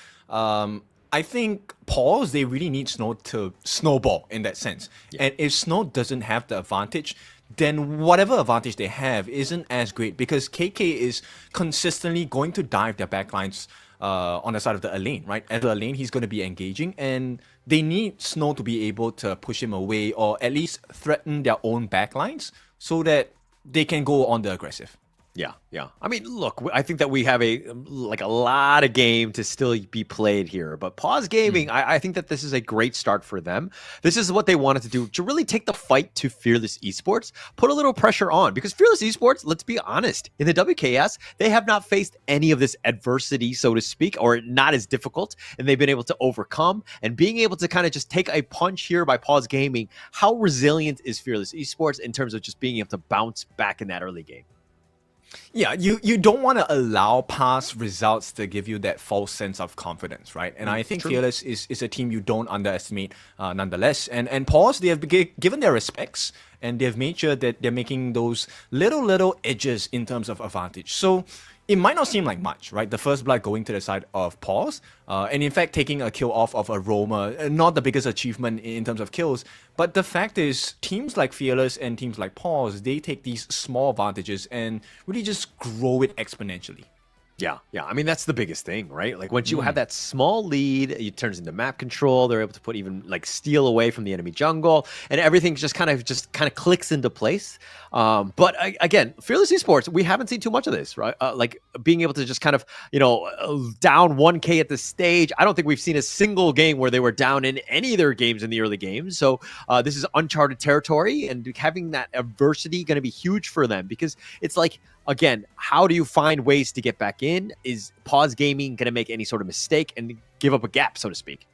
I think Paws, they really need Snow to snowball in that sense. Yeah. And if Snow doesn't have the advantage, then whatever advantage they have isn't as great because KK is consistently going to dive their backlines on the side of the lane, right? As the lane, he's going to be engaging, and they need Snow to be able to push him away or at least threaten their own backlines so that they can go on the aggressive. Yeah, yeah. I mean, look, I think that we have a lot of game to still be played here. But Paws Gaming, I think that this is a great start for them. This is what they wanted to do to really take the fight to Fearless Esports, put a little pressure on because Fearless Esports, let's be honest, in the WKS, they have not faced any of this adversity, so to speak, or not as difficult, and they've been able to overcome. And being able to kind of just take a punch here by Paws Gaming, how resilient is Fearless Esports in terms of just being able to bounce back in that early game? Yeah, you don't want to allow past results to give you that false sense of confidence, right? And I think Fearless is a team you don't underestimate nonetheless. And Paws, they have given their respects and they've made sure that they're making those little edges in terms of advantage. So it might not seem like much, right? The first blood going to the side of Paws, and in fact taking a kill off of a roamer, not the biggest achievement in terms of kills, but the fact is teams like Fearless and teams like Paws, they take these small advantages and really just grow it exponentially. Yeah, yeah. I mean, that's the biggest thing, right? Like once you have that small lead, it turns into map control. They're able to put even like steal away from the enemy jungle, and everything just kind of clicks into place. But again, Fearless Esports, we haven't seen too much of this, right? Like being able to just kind of down 1K at the stage. I don't think we've seen a single game where they were down in any of their games in the early games. So this is uncharted territory, and having that adversity going to be huge for them because it's like, again, how do you find ways to get back in? Is Paws Gaming going to make any sort of mistake and give up a gap, so to speak?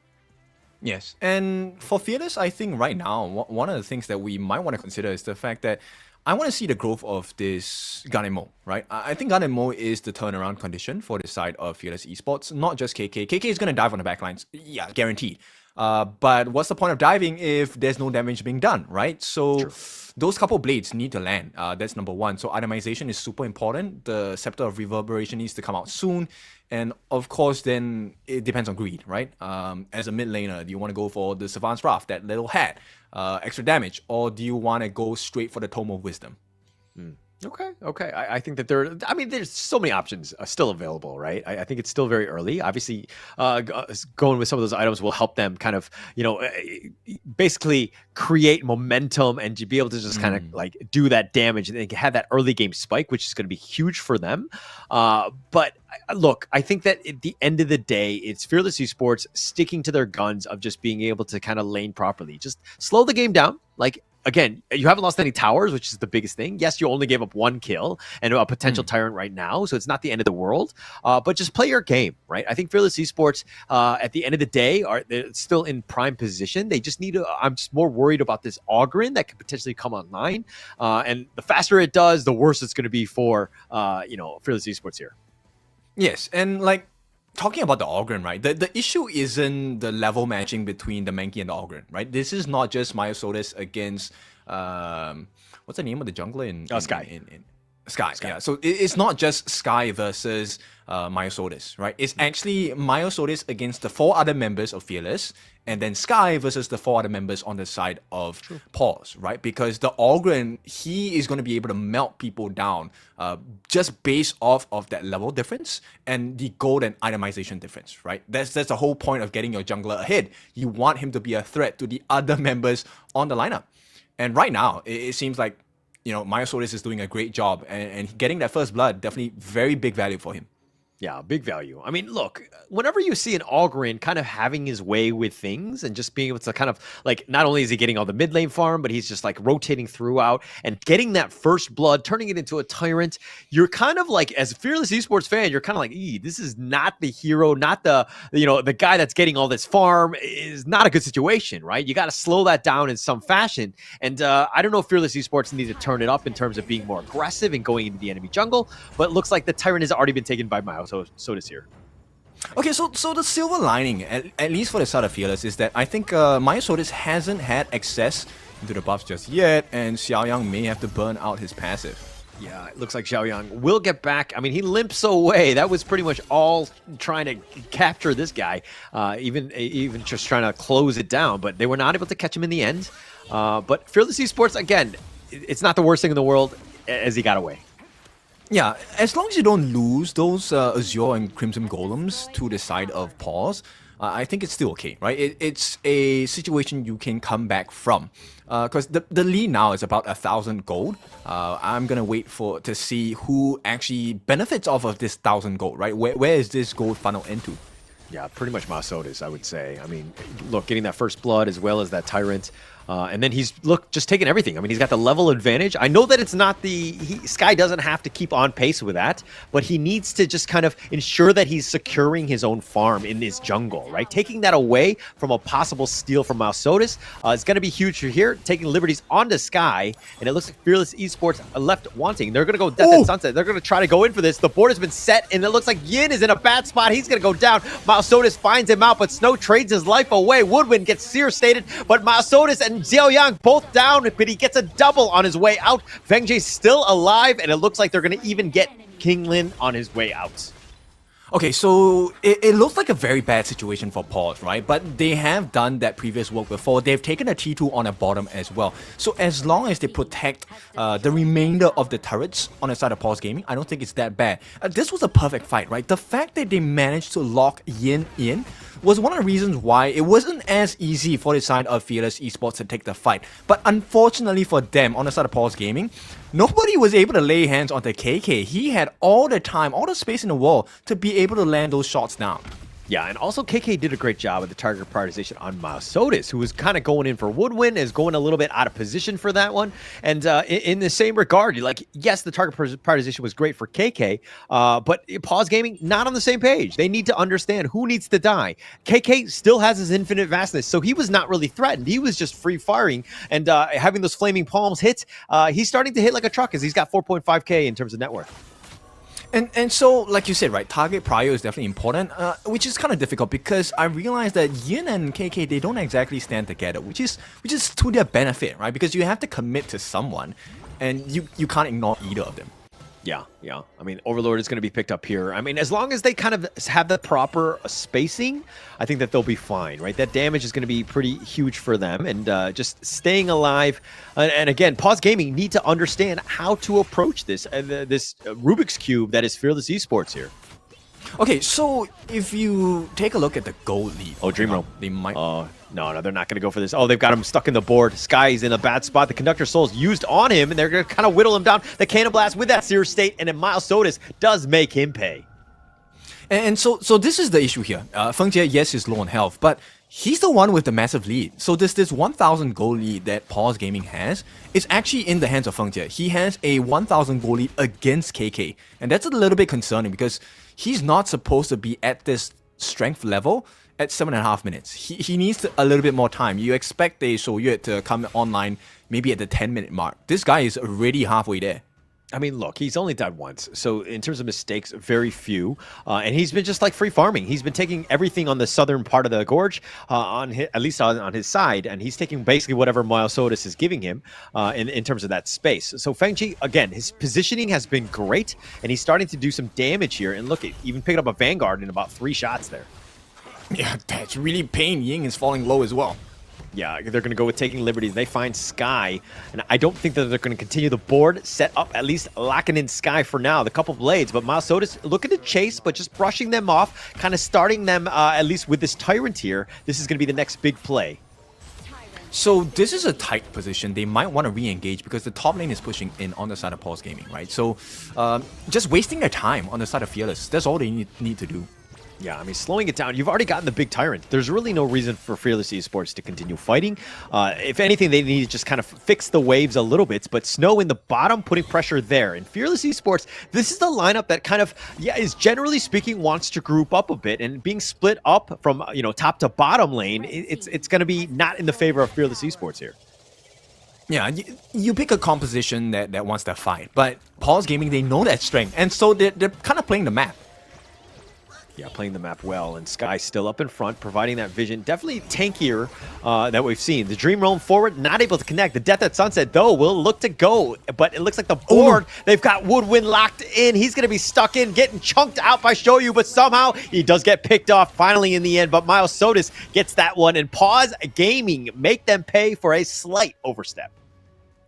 Yes, and for Fearless, I think right now, one of the things that we might want to consider is the fact that I want to see the growth of this gun mode, right? I think gun mode is the turnaround condition for the side of Fearless Esports, not just KK. KK is going to dive on the backlines, yeah, guaranteed. But what's the point of diving if there's no damage being done, right? So those couple blades need to land. That's number one. So itemization is super important. The Scepter of Reverberation needs to come out soon. And of course, then it depends on greed, right? As a mid laner, do you want to go for the Savant's Wrath, that little hat, extra damage, or do you want to go straight for the Tome of Wisdom? Okay. I think that there's so many options still available, right? I think it's still very early. Obviously, going with some of those items will help them kind of, basically create momentum and to be able to just kind of like do that damage and have that early game spike, which is going to be huge for them. But look, I think that at the end of the day, it's Fearless Esports sticking to their guns of just being able to kind of lane properly. Just slow the game down. Like, again, you haven't lost any towers, which is the biggest thing. Yes, you only gave up 1 kill and a potential tyrant right now, so it's not the end of the world. But just play your game, right? I think Fearless Esports, at the end of the day, they're still in prime position. They just need to. I'm just more worried about this Ogryn that could potentially come online, and the faster it does, the worse it's going to be for Fearless Esports here. Yes, and like talking about the Ogryn, right? The issue isn't the level matching between the Mankey and the Ogryn, right? This is not just Myosotis against what's the name of the jungler in Sky. Sky. Yeah. So it's not just Sky versus Myosotis, right? It's actually Myosotis against the 4 other members of Fearless, and then Sky versus the 4 other members on the side of Paws, right? Because the Ogryn, he is going to be able to melt people down just based off of that level difference and the gold and itemization difference, right? That's the whole point of getting your jungler ahead. You want him to be a threat to the other members on the lineup. And right now, it seems like Myosotis is doing a great job, and getting that first blood, definitely very big value for him. Yeah, big value. I mean, look, whenever you see an Ogryn kind of having his way with things and just being able to kind of like, not only is he getting all the mid lane farm, but he's just like rotating throughout and getting that first blood, turning it into a tyrant. You're kind of like, as a Fearless Esports fan, you're kind of like, this is not the hero, not the guy that's getting all this farm is not a good situation, right? You got to slow that down in some fashion. And I don't know if Fearless Esports need to turn it up in terms of being more aggressive and going into the enemy jungle, but it looks like the tyrant has already been taken by Miles. So this here. Okay, so the silver lining, at least for the side of Fearless, is that I think Myosotis hasn't had access into the buffs just yet, and Xiaoyang may have to burn out his passive. Yeah, it looks like Xiaoyang will get back. I mean, he limps away. That was pretty much all trying to capture this guy, even just trying to close it down, but they were not able to catch him in the end. But Fearless Esports, again, it's not the worst thing in the world as he got away. Yeah, as long as you don't lose those Azure and Crimson Golems to the side of Paws, I think it's still okay, right? It's a situation you can come back from. Because the lead now is about 1,000 gold. I'm gonna wait to see who actually benefits off of this 1,000 gold, right? Where is this gold funnel into? Yeah, pretty much Masodas, I would say. I mean, look, getting that first blood as well as that Tyrant. And then he's, just taking everything. I mean, he's got the level advantage. I know that it's not Sky doesn't have to keep on pace with that, but he needs to just kind of ensure that he's securing his own farm in his jungle, right? Taking that away from a possible steal from Masodas is going to be huge here. Taking liberties onto Sky, and it looks like Fearless Esports left wanting. They're going to go Death and Sunset. They're going to try to go in for this. The board has been set, and it looks like Yin is in a bad spot. He's going to go down. Masodas finds him out, but Snow trades his life away. Woodwind gets sear stated, but Masodas and Xiao Yang both down, but he gets a double on his way out. Feng Jie's still alive, and it looks like they're going to even get King Lin on his way out. Okay, so it looks like a very bad situation for Paws, right? But they have done that previous work before. They've taken a T2 on the bottom as well. So as long as they protect the remainder of the turrets on the side of Paws Gaming, I don't think it's that bad. This was a perfect fight, right? The fact that they managed to lock Yin in was one of the reasons why it wasn't as easy for the side of Fearless Esports to take the fight. But unfortunately for them, on the side of Paws Gaming, nobody was able to lay hands on the KK. He had all the time, all the space in the world to be able to land those shots down. Yeah, and also KK did a great job with the target prioritization on Masodas, who was kind of going in for Woodwind, is going a little bit out of position for that one. And in the same regard, yes, the target prioritization was great for KK, but Paws Gaming, not on the same page. They need to understand who needs to die. KK still has his infinite vastness, so he was not really threatened. He was just free firing and having those flaming palms hit. He's starting to hit like a truck as he's got 4.5k in terms of net worth. And so, like you said, right, target prio is definitely important, which is kind of difficult because I realized that Yin and KK, they don't exactly stand together, which is to their benefit, right? Because you have to commit to someone, and you can't ignore either of them. Yeah. I mean, Overlord is going to be picked up here. I mean, as long as they kind of have the proper spacing, I think that they'll be fine, right? That damage is going to be pretty huge for them, and just staying alive. And again, Paws Gaming need to understand how to approach this Rubik's Cube that is Fearless Esports here. Okay, so if you take a look at the gold lead, Dream Roam, they might. No, they're not going to go for this. Oh, they've got him stuck in the board. Sky's in a bad spot. The Conductor Soul's used on him, and they're going to kind of whittle him down. The Cannon Blast with that Seer State, and then Masodas does make him pay. And so this is the issue here. Feng Jie, yes, is low on health, but he's the one with the massive lead. So this 1,000 gold lead that Paws Gaming has is actually in the hands of Feng Jie. He has a 1,000 gold lead against KK, and that's a little bit concerning because he's not supposed to be at this strength level at 7.5 minutes. He needs a little bit more time. You expect the Soyue to come online maybe at the 10-minute mark. This guy is already halfway there. I mean, look, he's only died once. So in terms of mistakes, very few. And he's been just like free farming. He's been taking everything on the southern part of the gorge, at least on his side. And he's taking basically whatever Masodas is giving him in terms of that space. So Feng Jie, again, his positioning has been great. And he's starting to do some damage here. And look, he even picked up a Vanguard in about 3 shots there. Yeah, that's really pain. Ying is falling low as well. Yeah, they're going to go with taking liberties. They find Sky, and I don't think that they're going to continue the board set up, at least locking in Sky for now. The couple blades, but Masodas looking to chase, but just brushing them off, kind of starting them at least with this Tyrant here. This is going to be the next big play. So this is a tight position. They might want to re-engage because the top lane is pushing in on the side of Paws Gaming, right? So just wasting their time on the side of Fearless. That's all they need to do. Yeah, I mean, slowing it down. You've already gotten the big Tyrant. There's really no reason for Fearless Esports to continue fighting. If anything, they need to just kind of fix the waves a little bit. But Snow in the bottom, putting pressure there. And Fearless Esports, this is the lineup that kind of, is generally speaking, wants to group up a bit. And being split up from, top to bottom lane, it's going to be not in the favor of Fearless Esports here. Yeah, you pick a composition that wants to fight. But Paws Gaming, they know that strength. And so they're kind of playing the map. Yeah, playing the map well, and Sky still up in front, providing that vision. Definitely tankier that we've seen. The Dream Roam forward, not able to connect. The Death at Sunset, though, will look to go, but it looks like the board, they've got Woodwind locked in. He's going to be stuck in, getting chunked out by Shoyu, but somehow he does get picked off finally in the end, but Masodas gets that one, and Paws Gaming make them pay for a slight overstep.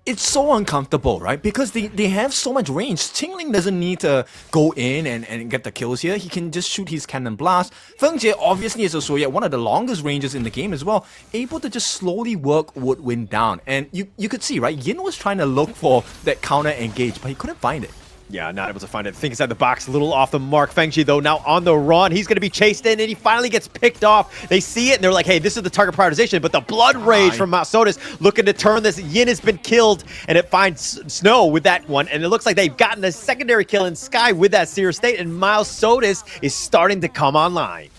it's so uncomfortable, right? Because they have so much range. Qingling doesn't need to go in and get the kills here. He can just shoot his cannon blast. Feng Jie obviously is also one of the longest ranges in the game as well, able to just slowly work Woodwind down. And you could see, right? Yin was trying to look for that counter engage, but he couldn't find it. Yeah, not able to find it. Think inside the box, a little off the mark. Fengji, though, now on the run. He's going to be chased in, and he finally gets picked off. They see it, and they're like, hey, this is the target prioritization. But the blood rage from Mausotis looking to turn this. Yin has been killed, and it finds Snow with that one. And it looks like they've gotten a secondary kill in Sky with that Seer State, and Mausotis is starting to come online.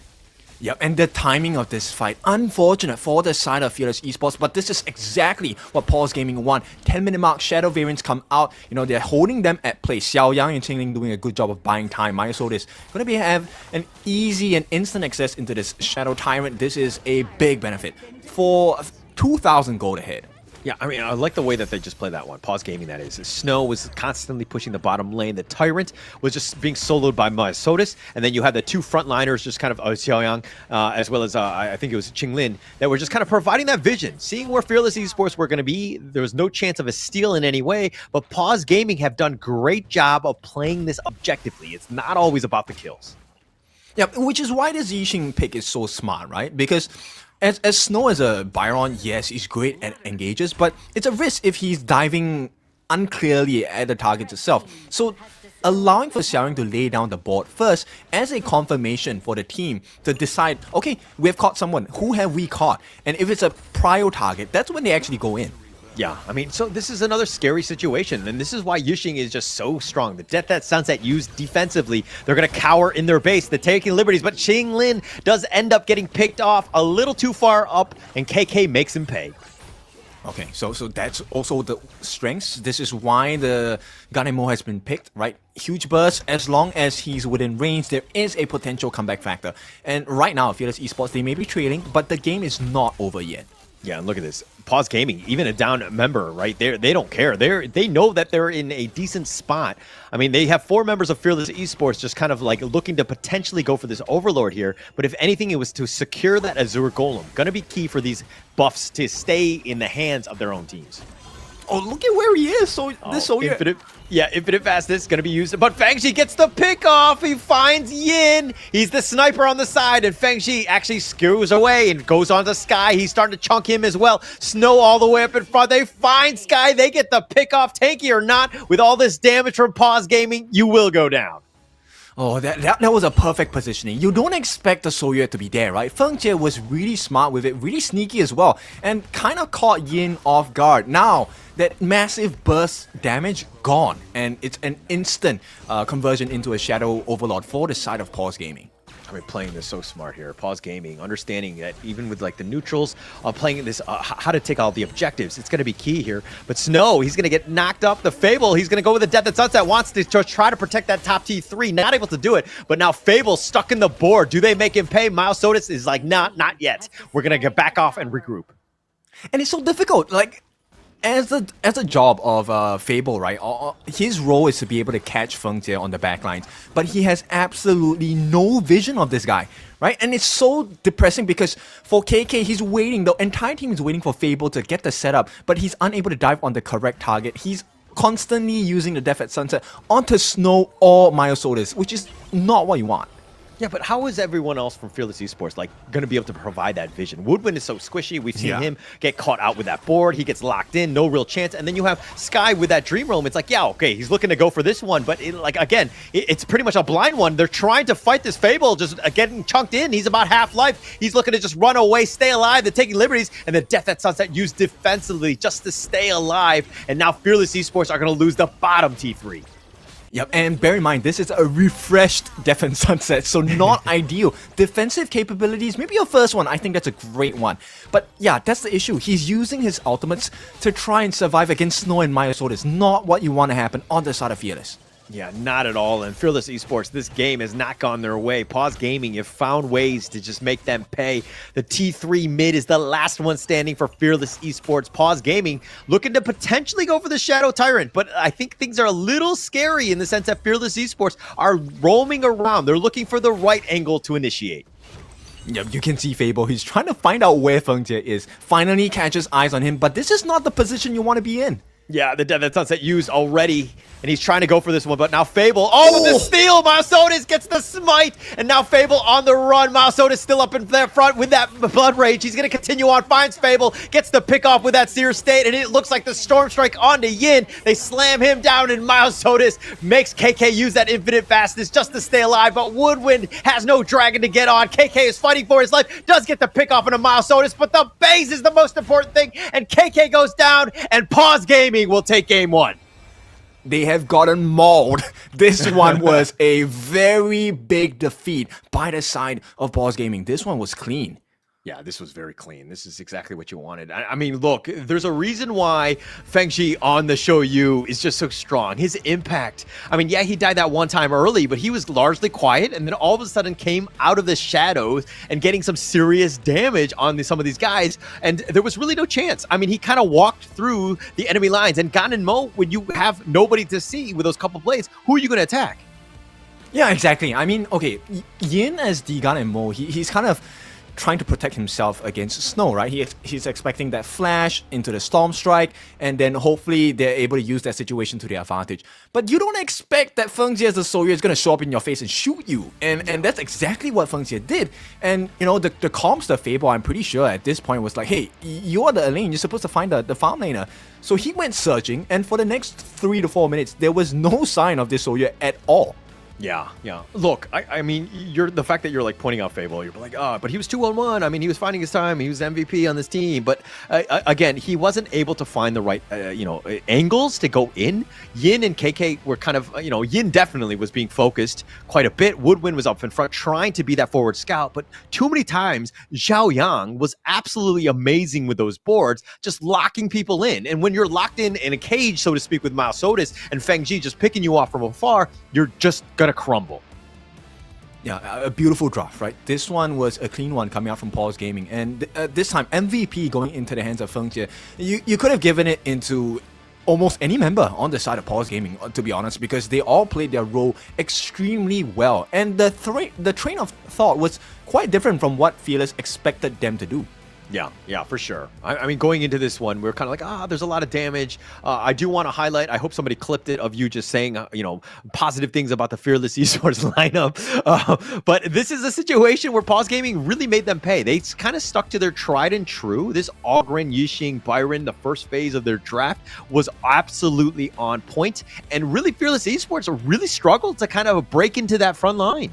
Yep, and the timing of this fight, unfortunate for the side of Fearless Esports, but this is exactly what Paws Gaming want. 10-minute mark, Shadow variants come out, they're holding them at play. Xiaoyang and Qingling doing a good job of buying time. Myosoul is going to have an easy and instant access into this Shadow Tyrant. This is a big benefit for 2,000 gold ahead. Yeah, I mean, I like the way that they just play that one. Pause Gaming, that is. Snow was constantly pushing the bottom lane. The Tyrant was just being soloed by Myosotis. And then you had the two frontliners, just kind of Xiaoyang, as well as, I think it was Qinglin, that were just kind of providing that vision. Seeing where Fearless Esports were going to be, there was no chance of a steal in any way. But Pause Gaming have done great job of playing this objectively. It's not always about the kills. Yeah, which is why this Yixing pick is so smart, right? Because as Snow as a Byron, yes, he's great at engages, but it's a risk if he's diving unclearly at the target itself. So allowing for Xiaoyang to lay down the board first as a confirmation for the team to decide, okay, we've caught someone. Who have we caught? And if it's a prio target, that's when they actually go in. Yeah, I mean, so this is another scary situation, and this is why Yixing is just so strong. The Death that Sunset used defensively, they're going to cower in their base. They're taking liberties, but Qinglin does end up getting picked off a little too far up, and KK makes him pay. Okay, so that's also the strengths. This is why the Ganemo has been picked, right? Huge burst. As long as he's within range, there is a potential comeback factor. And right now, Fearless Esports, they may be trailing, but the game is not over yet. Yeah, and look at this. Pause Gaming, even a down member, right? They don't care. They know that they're in a decent spot. I mean, they have 4 members of Fearless Esports just kind of like looking to potentially go for this Overlord here. But if anything, it was to secure that Azure Golem. Going to be key for these buffs to stay in the hands of their own teams. Oh, look at where he is. So this Soya. Infinite fastness going to be used, but Fengji gets the pick off. He finds Yin. He's the sniper on the side, and Fengji actually skews away and goes on to Sky. He's starting to chunk him as well. Snow all the way up in front. They find Sky. They get the pick off. Tanky or not, with all this damage from Pause Gaming, you will go down. Oh, that was a perfect positioning. You don't expect the Soya to be there, right? Feng Jie was really smart with it, really sneaky as well, and kind of caught Yin off guard. Now, that massive burst damage gone, and it's an instant conversion into a Shadow Overlord for the side of Paws Gaming. I mean, playing this so smart here. Pause Gaming, understanding that even with like the neutrals, playing this, how to take all the objectives, it's going to be key here. But Snow, he's going to get knocked up. The Fable, he's going to go with the Death at Sunset, wants to try to protect that top T3, not able to do it. But now Fable stuck in the board. Do they make him pay? Myosotis is like, not yet. We're going to get back off and regroup. And it's so difficult. Like, as a job of Fable, right, his role is to be able to catch Feng Jie on the backlines, but he has absolutely no vision of this guy, right? And it's so depressing because for KK, he's waiting, the entire team is waiting for Fable to get the setup, but he's unable to dive on the correct target. He's constantly using the Death at Sunset onto Snow or Myosotis, which is not what you want. Yeah, but how is everyone else from Fearless Esports like going to be able to provide that vision? Woodwind is so squishy. We've seen him get caught out with that board. He gets locked in, no real chance. And then you have Sky with that Dream Realm. It's like, yeah, okay, he's looking to go for this one. But it's pretty much a blind one. They're trying to fight this Fable, just getting chunked in. He's about half life. He's looking to just run away, stay alive. They're taking liberties. And the Death at Sunset used defensively just to stay alive. And now Fearless Esports are going to lose the bottom T3. Yep, and bear in mind, this is a refreshed Death and Sunset, so not ideal. Defensive capabilities, maybe your first one, I think that's a great one. But yeah, that's the issue. He's using his ultimates to try and survive against Snow and Myosotis. Not what you want to happen on the side of Fearless. Yeah, not at all. And Fearless Esports, this game has not gone their way. Pause Gaming have found ways to just make them pay. The T3 mid is the last one standing for Fearless Esports. Pause Gaming looking to potentially go for the Shadow Tyrant, but I think things are a little scary in the sense that Fearless Esports are roaming around. They're looking for the right angle to initiate. Yep, you can see Fable. He's trying to find out where Feng Jie is. Finally catches eyes on him, but this is not the position you want to be in. Yeah, the Death at Sunset used already, and he's trying to go for this one, but now Fable, with the steal, Myosotis gets the smite, and now Fable on the run. Myosotis still up in there front with that Blood Rage. He's going to continue on, finds Fable, gets the pick off with that Seer State, and it looks like the Storm Strike onto Yin. They slam him down, and Myosotis makes KK use that infinite fastness just to stay alive, but Woodwind has no dragon to get on. KK is fighting for his life, does get the pick off on a Myosotis, but the base is the most important thing, and KK goes down, and Paws Gaming will take game one. They have gotten mauled. This one was a very big defeat by the side of Paws Gaming. This one was clean. Yeah, this was very clean. This is exactly what you wanted. I mean, look, there's a reason why Fengji on the Show You is just so strong. His impact. I mean, yeah, he died that one time early, but he was largely quiet, and then all of a sudden came out of the shadows and getting some serious damage on some of these guys, and there was really no chance. I mean, he kind of walked through the enemy lines, and Gan and Mo, when you have nobody to see with those couple plays, who are you going to attack? Yeah, exactly. I mean, okay, Yin as Gan and Mo, he's kind of trying to protect himself against Snow, right? He's expecting that flash into the Storm Strike, and then hopefully they're able to use that situation to their advantage. But you don't expect that Feng Jie as a Soyue is going to show up in your face and shoot you, and that's exactly what Feng Jie did. And you know, the comms, the Fable, I'm pretty sure at this point was like, hey, you are the lane, you're supposed to find the farm laner. So he went searching, and for the next 3 to 4 minutes, there was no sign of this Soyue at all. Yeah. Look, I mean, the fact that you're like pointing out Fable, you're like, but he was 2-on-1. I mean, he was finding his time. He was MVP on this team. But again, he wasn't able to find the right, angles to go in. Yin and KK were kind of, Yin definitely was being focused quite a bit. Woodwind was up in front trying to be that forward scout. But too many times, Zhao Yang was absolutely amazing with those boards, just locking people in. And when you're locked in a cage, so to speak, with Myosotis and Feng Ji just picking you off from afar, you're just going to crumble. Yeah, a beautiful draft, right? This one was a clean one coming out from Paws Gaming, and this time MVP going into the hands of Feng Jie. You could have given it into almost any member on the side of Paws Gaming, to be honest, because they all played their role extremely well, and the train of thought was quite different from what Fearless expected them to do. Yeah, for sure. I mean, going into this one, we're kind of like, there's a lot of damage. I do want to highlight, I hope somebody clipped it of you just saying, positive things about the Fearless Esports lineup. But this is a situation where Paws Gaming really made them pay. They kind of stuck to their tried and true. This Ogren, Yixing, Byron, the first phase of their draft was absolutely on point. And really, Fearless Esports really struggled to kind of break into that front line.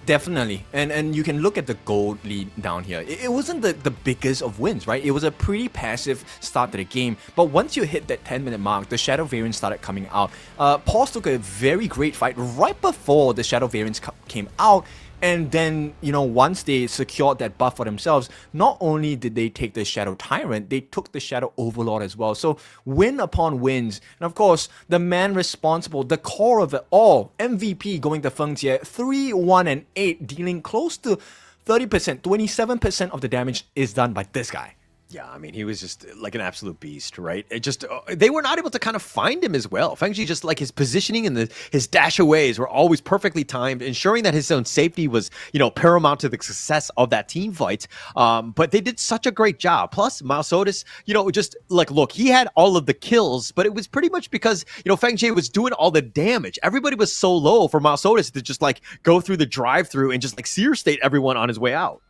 Definitely, and you can look at the gold lead down here. It wasn't the biggest of wins, right? It was a pretty passive start to the game, but once you hit that 10-minute mark, the Shadow variant started coming out. Paws took a very great fight right before the Shadow variants came out, and then, once they secured that buff for themselves, not only did they take the Shadow Tyrant, they took the Shadow Overlord as well. So win upon wins. And of course, the man responsible, the core of it all, MVP going to Feng Jie, 3-1-8, dealing close to 30%, 27% of the damage is done by this guy. Yeah, I mean, he was just like an absolute beast, right? It just they were not able to kind of find him as well. Fengji, just like his positioning and his dash aways were always perfectly timed, ensuring that his own safety was, paramount to the success of that team fight. But they did such a great job. Plus, Myosotis, just like, look, he had all of the kills, but it was pretty much because, Fengji was doing all the damage. Everybody was so low for Myosotis to just like go through the drive-through and just like Seer State everyone on his way out.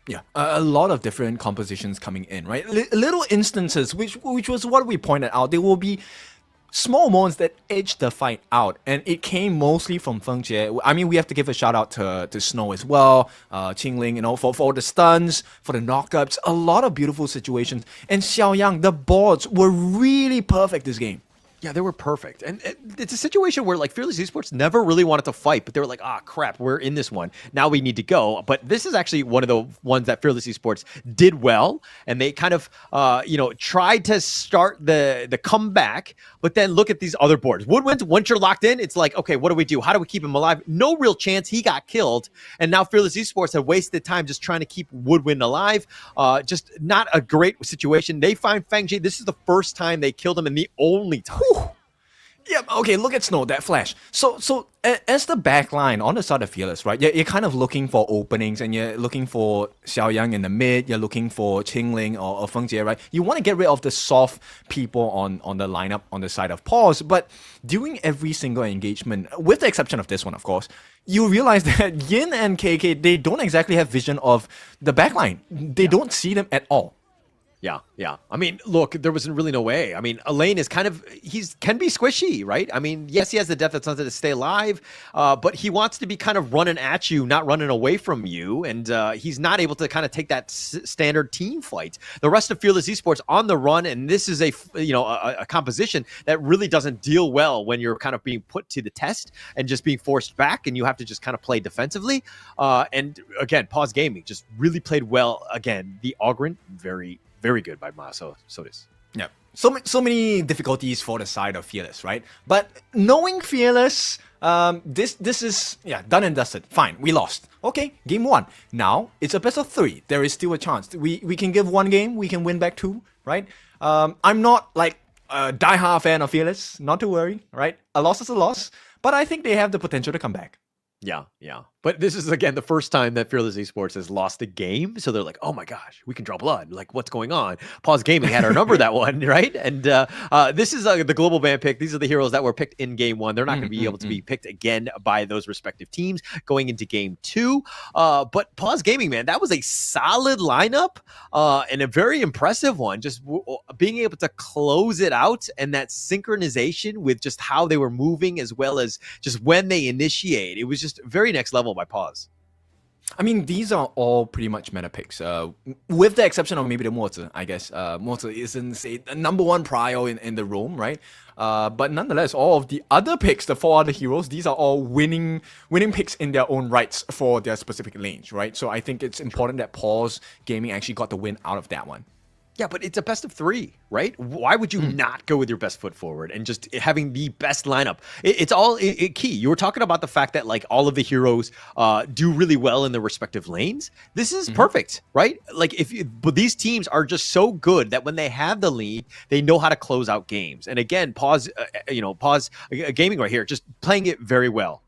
Yeah, a lot of different compositions coming in, right? Little instances, which was what we pointed out. There will be small moments that edge the fight out, and it came mostly from Feng Jie. I mean, we have to give a shout out to Snow as well, Qingling, for the stuns, for the knockups, a lot of beautiful situations. And Xiaoyang, the boards were really perfect this game. Yeah, they were perfect. And it's a situation where like Fearless Esports never really wanted to fight, but they were like, crap, we're in this one. Now we need to go. But this is actually one of the ones that Fearless Esports did well. And they kind of, tried to start the comeback, but then look at these other boards. Woodwind, once you're locked in, it's like, okay, what do we do? How do we keep him alive? No real chance. He got killed. And now Fearless Esports have wasted time just trying to keep Woodwind alive. Just not a great situation. They find Feng Jie. This is the first time they killed him and the only time. Yeah, okay, look at Snow, that flash. As the back line on the side of Fearless, right, you're kind of looking for openings and you're looking for Xiaoyang in the mid, you're looking for Qingling or Feng Jie, right? You want to get rid of the soft people on the lineup on the side of Paws, but during every single engagement, with the exception of this one, of course, you realize that Yin and KK, they don't exactly have vision of the backline. They don't see them at all. Yeah. I mean, look, there was really no way. I mean, Elaine is can be squishy, right? I mean, yes, he has the depth that's to stay alive, but he wants to be kind of running at you, not running away from you, and he's not able to kind of take that standard team fight. The rest of Fearless Esports on the run, and this is a composition that really doesn't deal well when you're kind of being put to the test and just being forced back, and you have to just kind of play defensively. And again, Paws Gaming just really played well. Again, the Ogryn, very good by Maso Sotis. Yeah. So many difficulties for the side of Fearless, right? But knowing Fearless, this is done and dusted. Fine, we lost. Okay, game 1. Now it's a best of 3. There is still a chance. We can give 1 game, we can win back 2, right? I'm not like a die-hard fan of Fearless, not to worry, right? A loss is a loss, but I think they have the potential to come back. Yeah. But this is, again, the first time that Fearless Esports has lost a game. So they're like, oh my gosh, we can draw blood. Like, what's going on? Paws Gaming had our number that one, right? And this is the global ban pick. These are the heroes that were picked in game 1. They're not going to be able to be picked again by those respective teams going into game 2. But Paws Gaming, man, that was a solid lineup and a very impressive one. Just being able to close it out and that synchronization with just how they were moving as well as just when they initiate. It was just very next level by Paws. I mean, these are all pretty much meta picks, with the exception of maybe the Mortar, I guess. Mortar isn't, say, the number 1 prio in the roam, right? But nonetheless, all of the other picks, the 4 other heroes, these are all winning picks in their own rights for their specific lanes, right? So I think it's important that Paws Gaming actually got the win out of that one. Yeah, but it's a best of 3, right? Why would you not go with your best foot forward and just having the best lineup? It's all key. You were talking about the fact that like all of the heroes do really well in their respective lanes. This is perfect, right? Like but these teams are just so good that when they have the lead, they know how to close out games. And again, Paws Gaming right here, just playing it very well.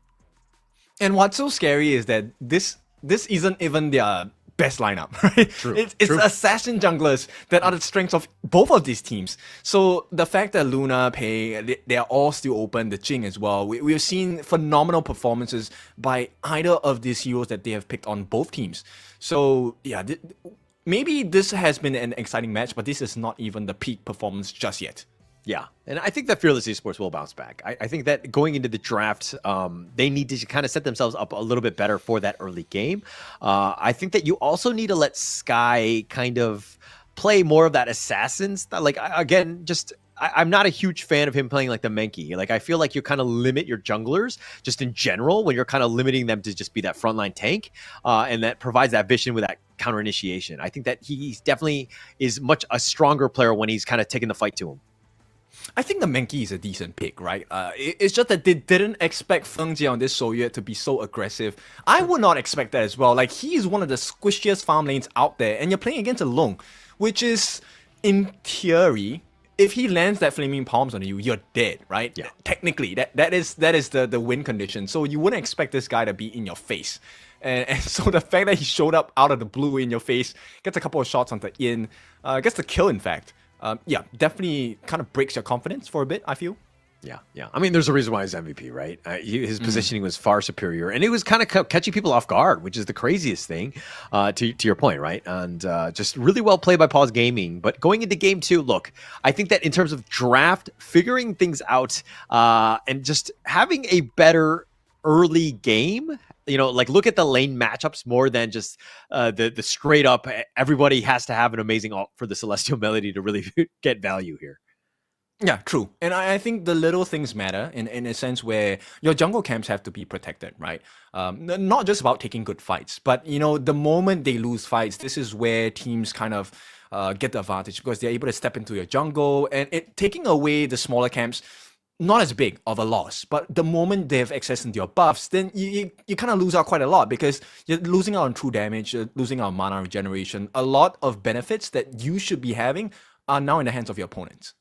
And what's so scary is that this isn't even their best lineup, right? True. It's True. assassin junglers that are the strengths of both of these teams. So the fact that Luna, Pei, they're all still open, the Jing as well. We've seen phenomenal performances by either of these heroes that they have picked on both teams. So yeah, maybe this has been an exciting match, but this is not even the peak performance just yet. Yeah, and I think that Fearless Esports will bounce back. I think that going into the draft, they need to kind of set themselves up a little bit better for that early game. I think that you also need to let Sky kind of play more of that assassins. Like, again, just I'm not a huge fan of him playing like the Menki. Like, I feel like you kind of limit your junglers just in general when you're kind of limiting them to just be that frontline tank, and that provides that vision with that counter initiation. I think that he definitely is much a stronger player when he's kind of taking the fight to him. I think the Menki is a decent pick, right? It's just that they didn't expect Feng Jie on this Soyue to be so aggressive. I would not expect that as well. Like, he is one of the squishiest farm lanes out there, and you're playing against a Long, which is, in theory, if he lands that Flaming Palms on you, you're dead, right? Yeah. Technically, that is the win condition. So you wouldn't expect this guy to be in your face. And so the fact that he showed up out of the blue in your face, gets a couple of shots on the in, gets the kill, in fact. Yeah, definitely kind of breaks your confidence for a bit, I feel. Yeah. I mean, there's a reason why he's MVP, right? His positioning was far superior, and it was kind of catching people off guard, which is the craziest thing, to your point, right? And just really well played by Paws Gaming. But going into game 2, look, I think that in terms of draft, figuring things out, and just having a better early game, like look at the lane matchups more than just the straight up, everybody has to have an amazing ult for the Celestial Melody to really get value here. Yeah, true. And I think the little things matter in a sense where your jungle camps have to be protected, right? Not just about taking good fights, but, the moment they lose fights, this is where teams kind of get the advantage because they're able to step into your jungle, and taking away the smaller camps, not as big of a loss, but the moment they have access into your buffs, then you kind of lose out quite a lot because you're losing out on true damage, you're losing out on mana regeneration. A lot of benefits that you should be having are now in the hands of your opponents.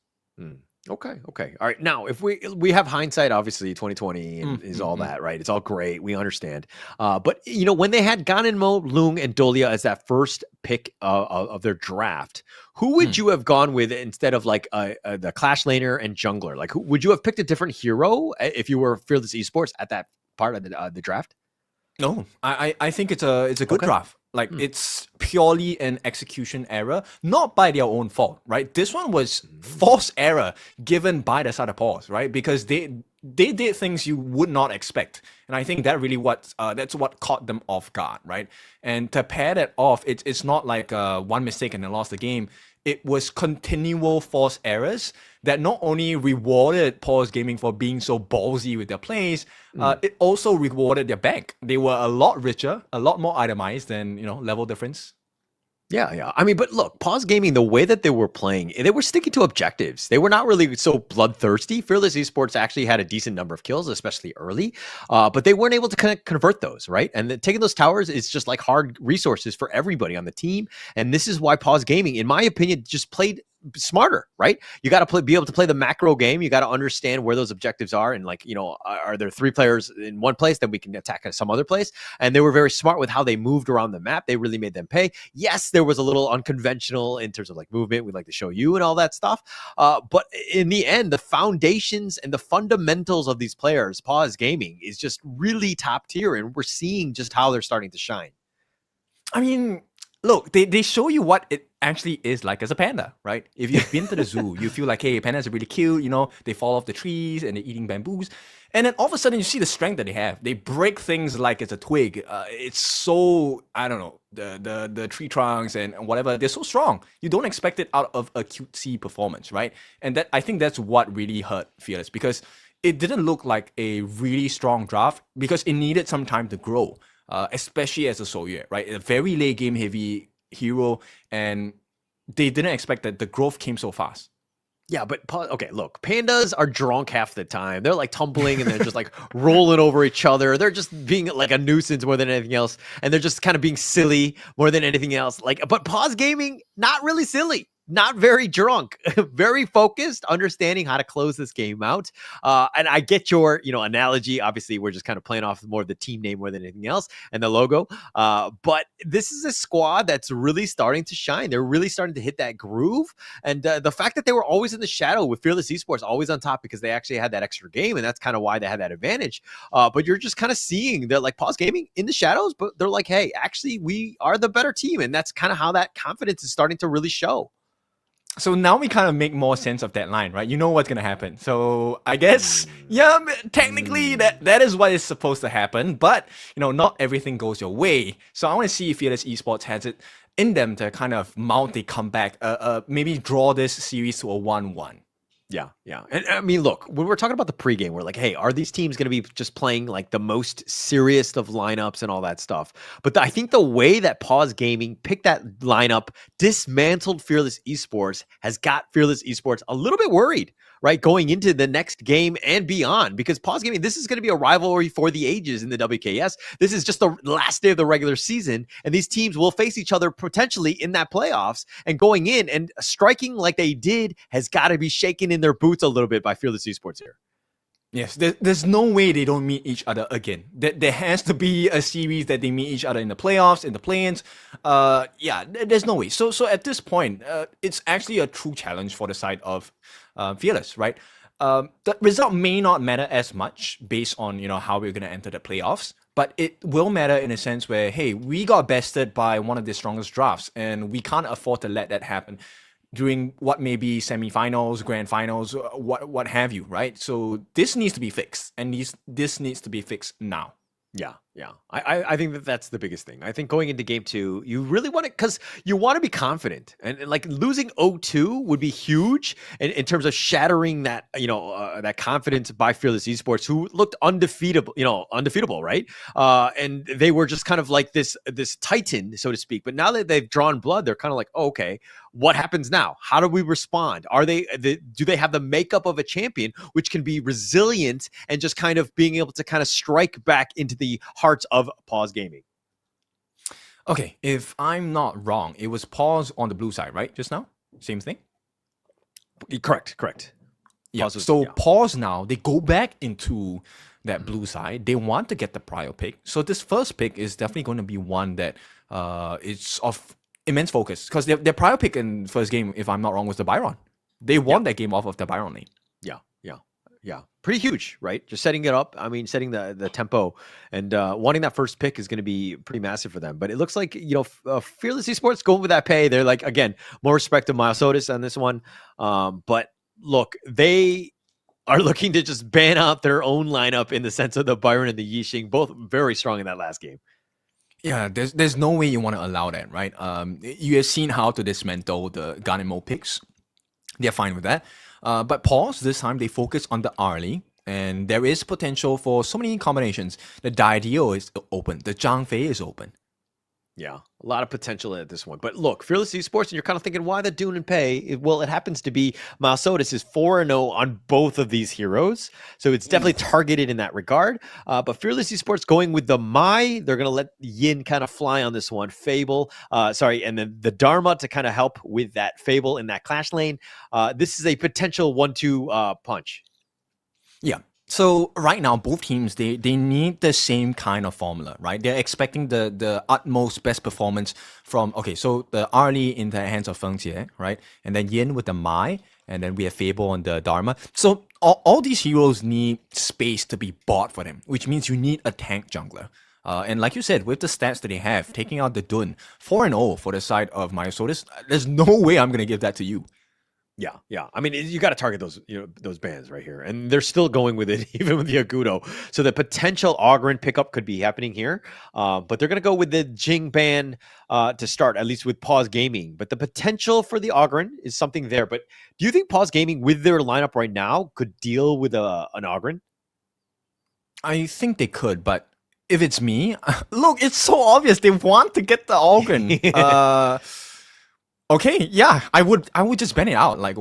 Okay. Okay. All right. Now, if we have hindsight, obviously 2020 and is all that, right? It's all great. We understand. But when they had Ganenmo, Lung, and Dolia as that first pick of their draft, who would you have gone with instead of like the Clash laner and jungler? Like, would you have picked a different hero if you were Fearless Esports at that part of the draft? No, I think it's a good Okay. draft. Like it's purely an execution error, not by their own fault, right? This one was false error given by the side of Paws, right? Because they did things you would not expect, and I think that really that's what caught them off guard, right? And to pair that off, it's not like one mistake and they lost the game. It was continual false errors that not only rewarded Paws Gaming for being so ballsy with their plays, it also rewarded their bank. They were a lot richer, a lot more itemized than, level difference. Yeah, yeah. I mean, but look, Pause Gaming, the way that they were playing, they were sticking to objectives. They were not really so bloodthirsty. Fearless Esports actually had a decent number of kills, especially early, but they weren't able to kind of convert those, right? And taking those towers is just like hard resources for everybody on the team. And this is why Pause Gaming, in my opinion, just played smarter, right? You got to be able to play the macro game. You got to understand where those objectives are, and like, are there 3 players in one place, then we can attack at some other place. And they were very smart with how they moved around the map. They really made them pay. Yes, there was a little unconventional in terms of like movement. We'd like to show you and all that stuff. But in the end, the foundations and the fundamentals of these players, Pause Gaming, is just really top tier, and we're seeing just how they're starting to shine. I mean, look, they show you what it actually is like as a panda, right? If you've been to the zoo, you feel like, hey, pandas are really cute, they fall off the trees and they're eating bamboos. And then all of a sudden you see the strength that they have. They break things like it's a twig. It's so, I don't know, the tree trunks and whatever, they're so strong. You don't expect it out of a cutesy performance, right? And that, I think that's what really hurt Fearless, because it didn't look like a really strong draft because it needed some time to grow. Especially as a Soyue, right? A very late game heavy hero, and they didn't expect that the growth came so fast. Yeah, but okay, look, pandas are drunk half the time. They're like tumbling and they're just like rolling over each other. They're just being like a nuisance more than anything else, and they're just kind of being silly more than anything else. Like, but Pause Gaming, not really silly. Not very drunk, very focused, understanding how to close this game out. And I get your, analogy. Obviously, we're just kind of playing off more of the team name more than anything else and the logo. But this is a squad that's really starting to shine. They're really starting to hit that groove. And the fact that they were always in the shadow with Fearless Esports, always on top because they actually had that extra game. And that's kind of why they had that advantage. But you're just kind of seeing they're like Pause Gaming in the shadows, but they're like, hey, actually, we are the better team. And that's kind of how that confidence is starting to really show. So now we kind of make more sense of that line, right? You know what's gonna happen. So I guess, yeah, technically that is what is supposed to happen, but not everything goes your way. So I want to see if Fearless Esports has it in them to kind of mount a comeback, maybe draw this series to a 1-1. Yeah, yeah. And I mean, look, when we're talking about the pregame, we're like, hey, are these teams going to be just playing like the most serious of lineups and all that stuff? But I think the way that Pause Gaming picked that lineup, dismantled Fearless Esports, has got Fearless Esports a little bit worried, right? Going into the next game and beyond, because Pause Gaming, this is going to be a rivalry for the ages in the WKS. This is just the last day of the regular season, and these teams will face each other potentially in that playoffs. And going in and striking like they did has got to be shaken in their boots a little bit by Fearless Esports here. Yes, there's no way they don't meet each other again. There has to be a series that they meet each other in the playoffs, in the play-ins. Yeah, there's no way. So at this point, it's actually a true challenge for the side of Fearless, right? The result may not matter as much based on how we're gonna enter the playoffs, but it will matter in a sense where, hey, we got bested by one of the strongest drafts, and we can't afford to let that happen during what may be semifinals, grand finals, what have you, right? So this needs to be fixed, and this needs to be fixed now. Yeah, yeah. I think that's the biggest thing. I think going into game 2, you really want it because you want to be confident, and like losing 0-2 would be huge in terms of shattering that that confidence by Fearless Esports, who looked undefeatable, right? And they were just kind of like this titan, so to speak. But now that they've drawn blood, they're kind of like, oh, okay, what happens now? How do we respond? Do they have the makeup of a champion, which can be resilient and just kind of being able to kind of strike back into the hearts of Pause Gaming? Okay, if I'm not wrong, it was Paws on the blue side, right? Just now? Same thing? Correct. Yeah. Paws was- So yeah. Paws now, they go back into that blue side. They want to get the prior pick. So this first pick is definitely going to be one that is of immense focus. Because their prior pick in first game, if I'm not wrong, was the Byron. They won that game off of the Byron lane. Yeah. Pretty huge, right? Just setting it up. I mean, setting the tempo and wanting that first pick is going to be pretty massive for them. But it looks like, Fearless Esports going with that pay. They're like, again, more respect to Miles Otis on this one. But look, they are looking to just ban out their own lineup in the sense of the Byron and the Yixing, both very strong in that last game. Yeah, there's no way you want to allow that, right? You have seen how to dismantle the Ganimo picks. They're fine with that. But Paws, this time they focus on the Arlie, and there is potential for so many combinations. The Didio is open. The Zhang Fei is open. Yeah, a lot of potential at this one. But look, Fearless Esports, and you're kind of thinking, why the Dune and Pay? It happens to be Miles Otis is 4-0 on both of these heroes. So it's definitely targeted in that regard. But Fearless Esports going with the Mai, they're going to let Yin kind of fly on this one. Fable, and then the Dharma to kind of help with that Fable in that clash lane. This is a potential 1-2 punch. Yeah. So right now, both teams, they need the same kind of formula, right? They're expecting the utmost best performance from, so the Arlie in the hands of Feng Jie, right? And then Yin with the Mai, and then we have Fable on the Dharma. So all these heroes need space to be bought for them, which means you need a tank jungler. And like you said, with the stats that they have, taking out the Dun, 4-0 for the side of Myosotis, there's no way I'm going to give that to you. Yeah. I mean, you got to target those bans right here, and they're still going with it, even with the Agudo. So the potential Ogren pickup could be happening here, but they're going to go with the Jing ban to start, at least with Paws Gaming. But the potential for the Ogren is something there. But do you think Paws Gaming, with their lineup right now, could deal with an Ogren? I think they could, but if it's me, look, it's so obvious they want to get the Ogren. Okay, yeah, I would just ban it out. Like,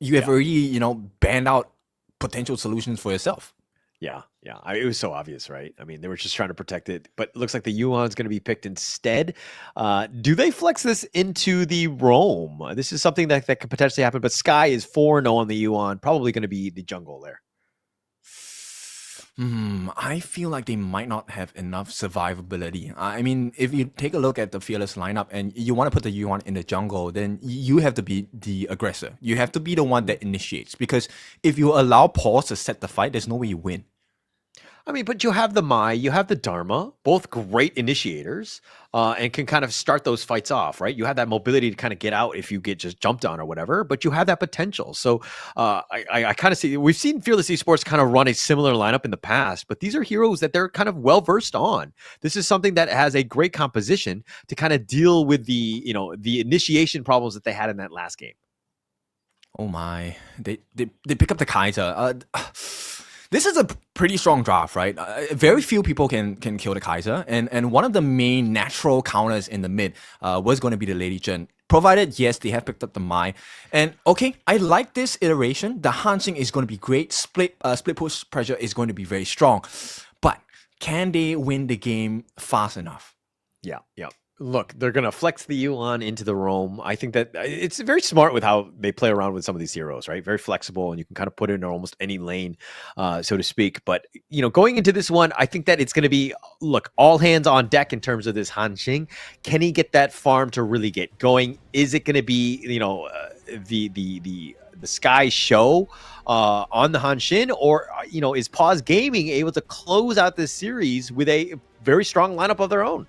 you have already, banned out potential solutions for yourself. Yeah. It was so obvious, right? I mean, they were just trying to protect it, but it looks like the Yuan's going to be picked instead. Do they flex this into the Roam? This is something that could potentially happen, but Sky is 4-0 on the Yuan, probably going to be the jungle there. I feel like they might not have enough survivability. I mean, if you take a look at the Fearless lineup and you want to put the Yuan in the jungle, then you have to be the aggressor. You have to be the one that initiates. Because if you allow Paws to set the fight, there's no way you win. I mean, but you have the Mai, you have the Dharma, both great initiators, and can kind of start those fights off, right? You have that mobility to kind of get out if you get just jumped on or whatever, but you have that potential. So I kind of see, we've seen Fearless Esports kind of run a similar lineup in the past, but these are heroes that they're kind of well-versed on. This is something that has a great composition to kind of deal with the initiation problems that they had in that last game. Oh my, they pick up the Kaiser. This is a pretty strong draft, right? Very few people can kill the Kaiser, and one of the main natural counters in the mid was going to be the Lady Chen. Provided, yes, they have picked up the Mai. And okay, I like this iteration. The Hansing is going to be great. Split push pressure is going to be very strong. But can they win the game fast enough? Yeah. Look, they're going to flex the Yuan into the Roam. I think that it's very smart with how they play around with some of these heroes, right? Very flexible, and you can kind of put it in almost any lane, so to speak. But, going into this one, I think that it's going to be, look, all hands on deck in terms of this Han-Xing. Can he get that farm to really get going? Is it going to be, the Sky show on the Han-Xing? Or, is Paws Gaming able to close out this series with a very strong lineup of their own?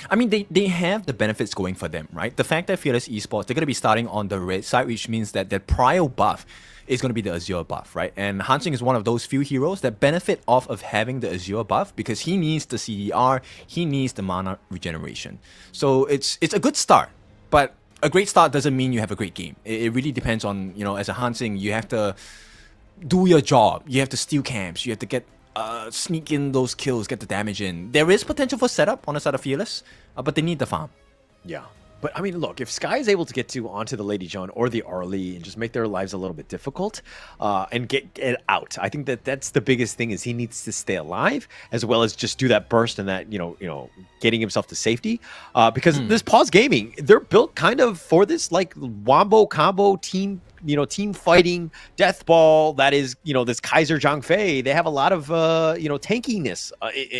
I mean, they have the benefits going for them, right? The fact that Fearless Esports, they're going to be starting on the red side, which means that their prior buff is going to be the Azure buff, right? And Hansing is one of those few heroes that benefit off of having the Azure buff because he needs the CDR, he needs the mana regeneration. So it's a good start, but a great start doesn't mean you have a great game. It really depends on, as a Hansing, you have to do your job. You have to steal camps. You have to get sneak in those kills, get the damage in. There is potential for setup on the side of Fearless, but they need the farm. Yeah. But I mean, look, if Sky is able to get onto the Lady John or the Arlie and just make their lives a little bit difficult and get out, I think that's the biggest thing is he needs to stay alive as well as just do that burst and that, getting himself to safety. Because this Paws Gaming, they're built kind of for this like wombo combo team, team fighting death ball that is, this Kaiser Zhang Fei. They have a lot of, tankiness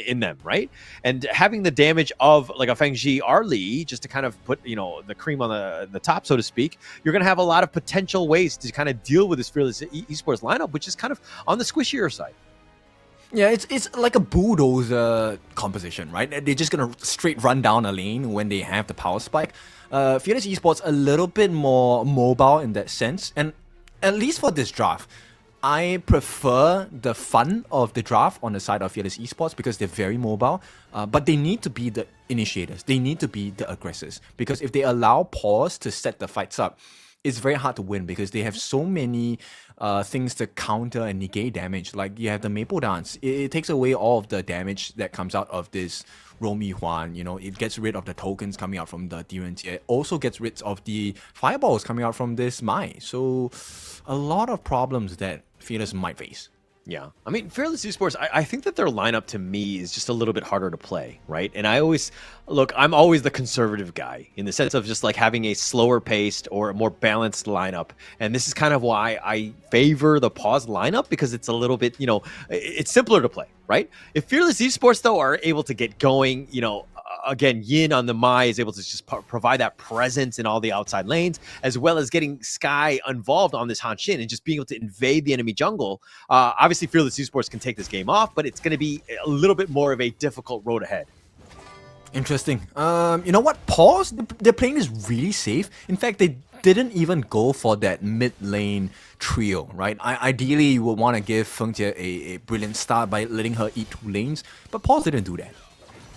in them, right? And having the damage of like a Fengji Arlie just to kind of put, the cream on the top, so to speak, you're going to have a lot of potential ways to kind of deal with this Fearless Esports lineup, which is kind of on the squishier side. Yeah, it's like a bulldozer composition, right? They're just gonna straight run down a lane when they have the power spike. Fearless Esports a little bit more mobile in that sense, and at least for this draft, I prefer the fun of the draft on the side of Fearless Esports because they're very mobile, but they need to be the initiators. They need to be the aggressors because if they allow Paws to set the fights up, it's very hard to win because they have so many things to counter and negate damage. Like you have the Maple Dance. It takes away all of the damage that comes out of this Romy Huan. It gets rid of the tokens coming out from the Diren. It also gets rid of the fireballs coming out from this Mai. So a lot of problems that Fearless might face. Yeah. I mean, Fearless Esports, I think that their lineup to me is just a little bit harder to play, right? And I'm always the conservative guy in the sense of just like having a slower paced or a more balanced lineup. And this is kind of why I favor the Paws lineup because it's a little bit, it's simpler to play, right? If Fearless Esports, though, are able to get going, again, Yin on the Mai is able to just provide that presence in all the outside lanes, as well as getting Sky involved on this Hanshin and just being able to invade the enemy jungle. Obviously, Fearless Esports can take this game off, but it's going to be a little bit more of a difficult road ahead. Interesting. You know what? Paws, they're playing this really safe. In fact, they didn't even go for that mid lane trio, right? Ideally, you would want to give Fengjie a brilliant start by letting her eat 2 lanes, but Paws didn't do that.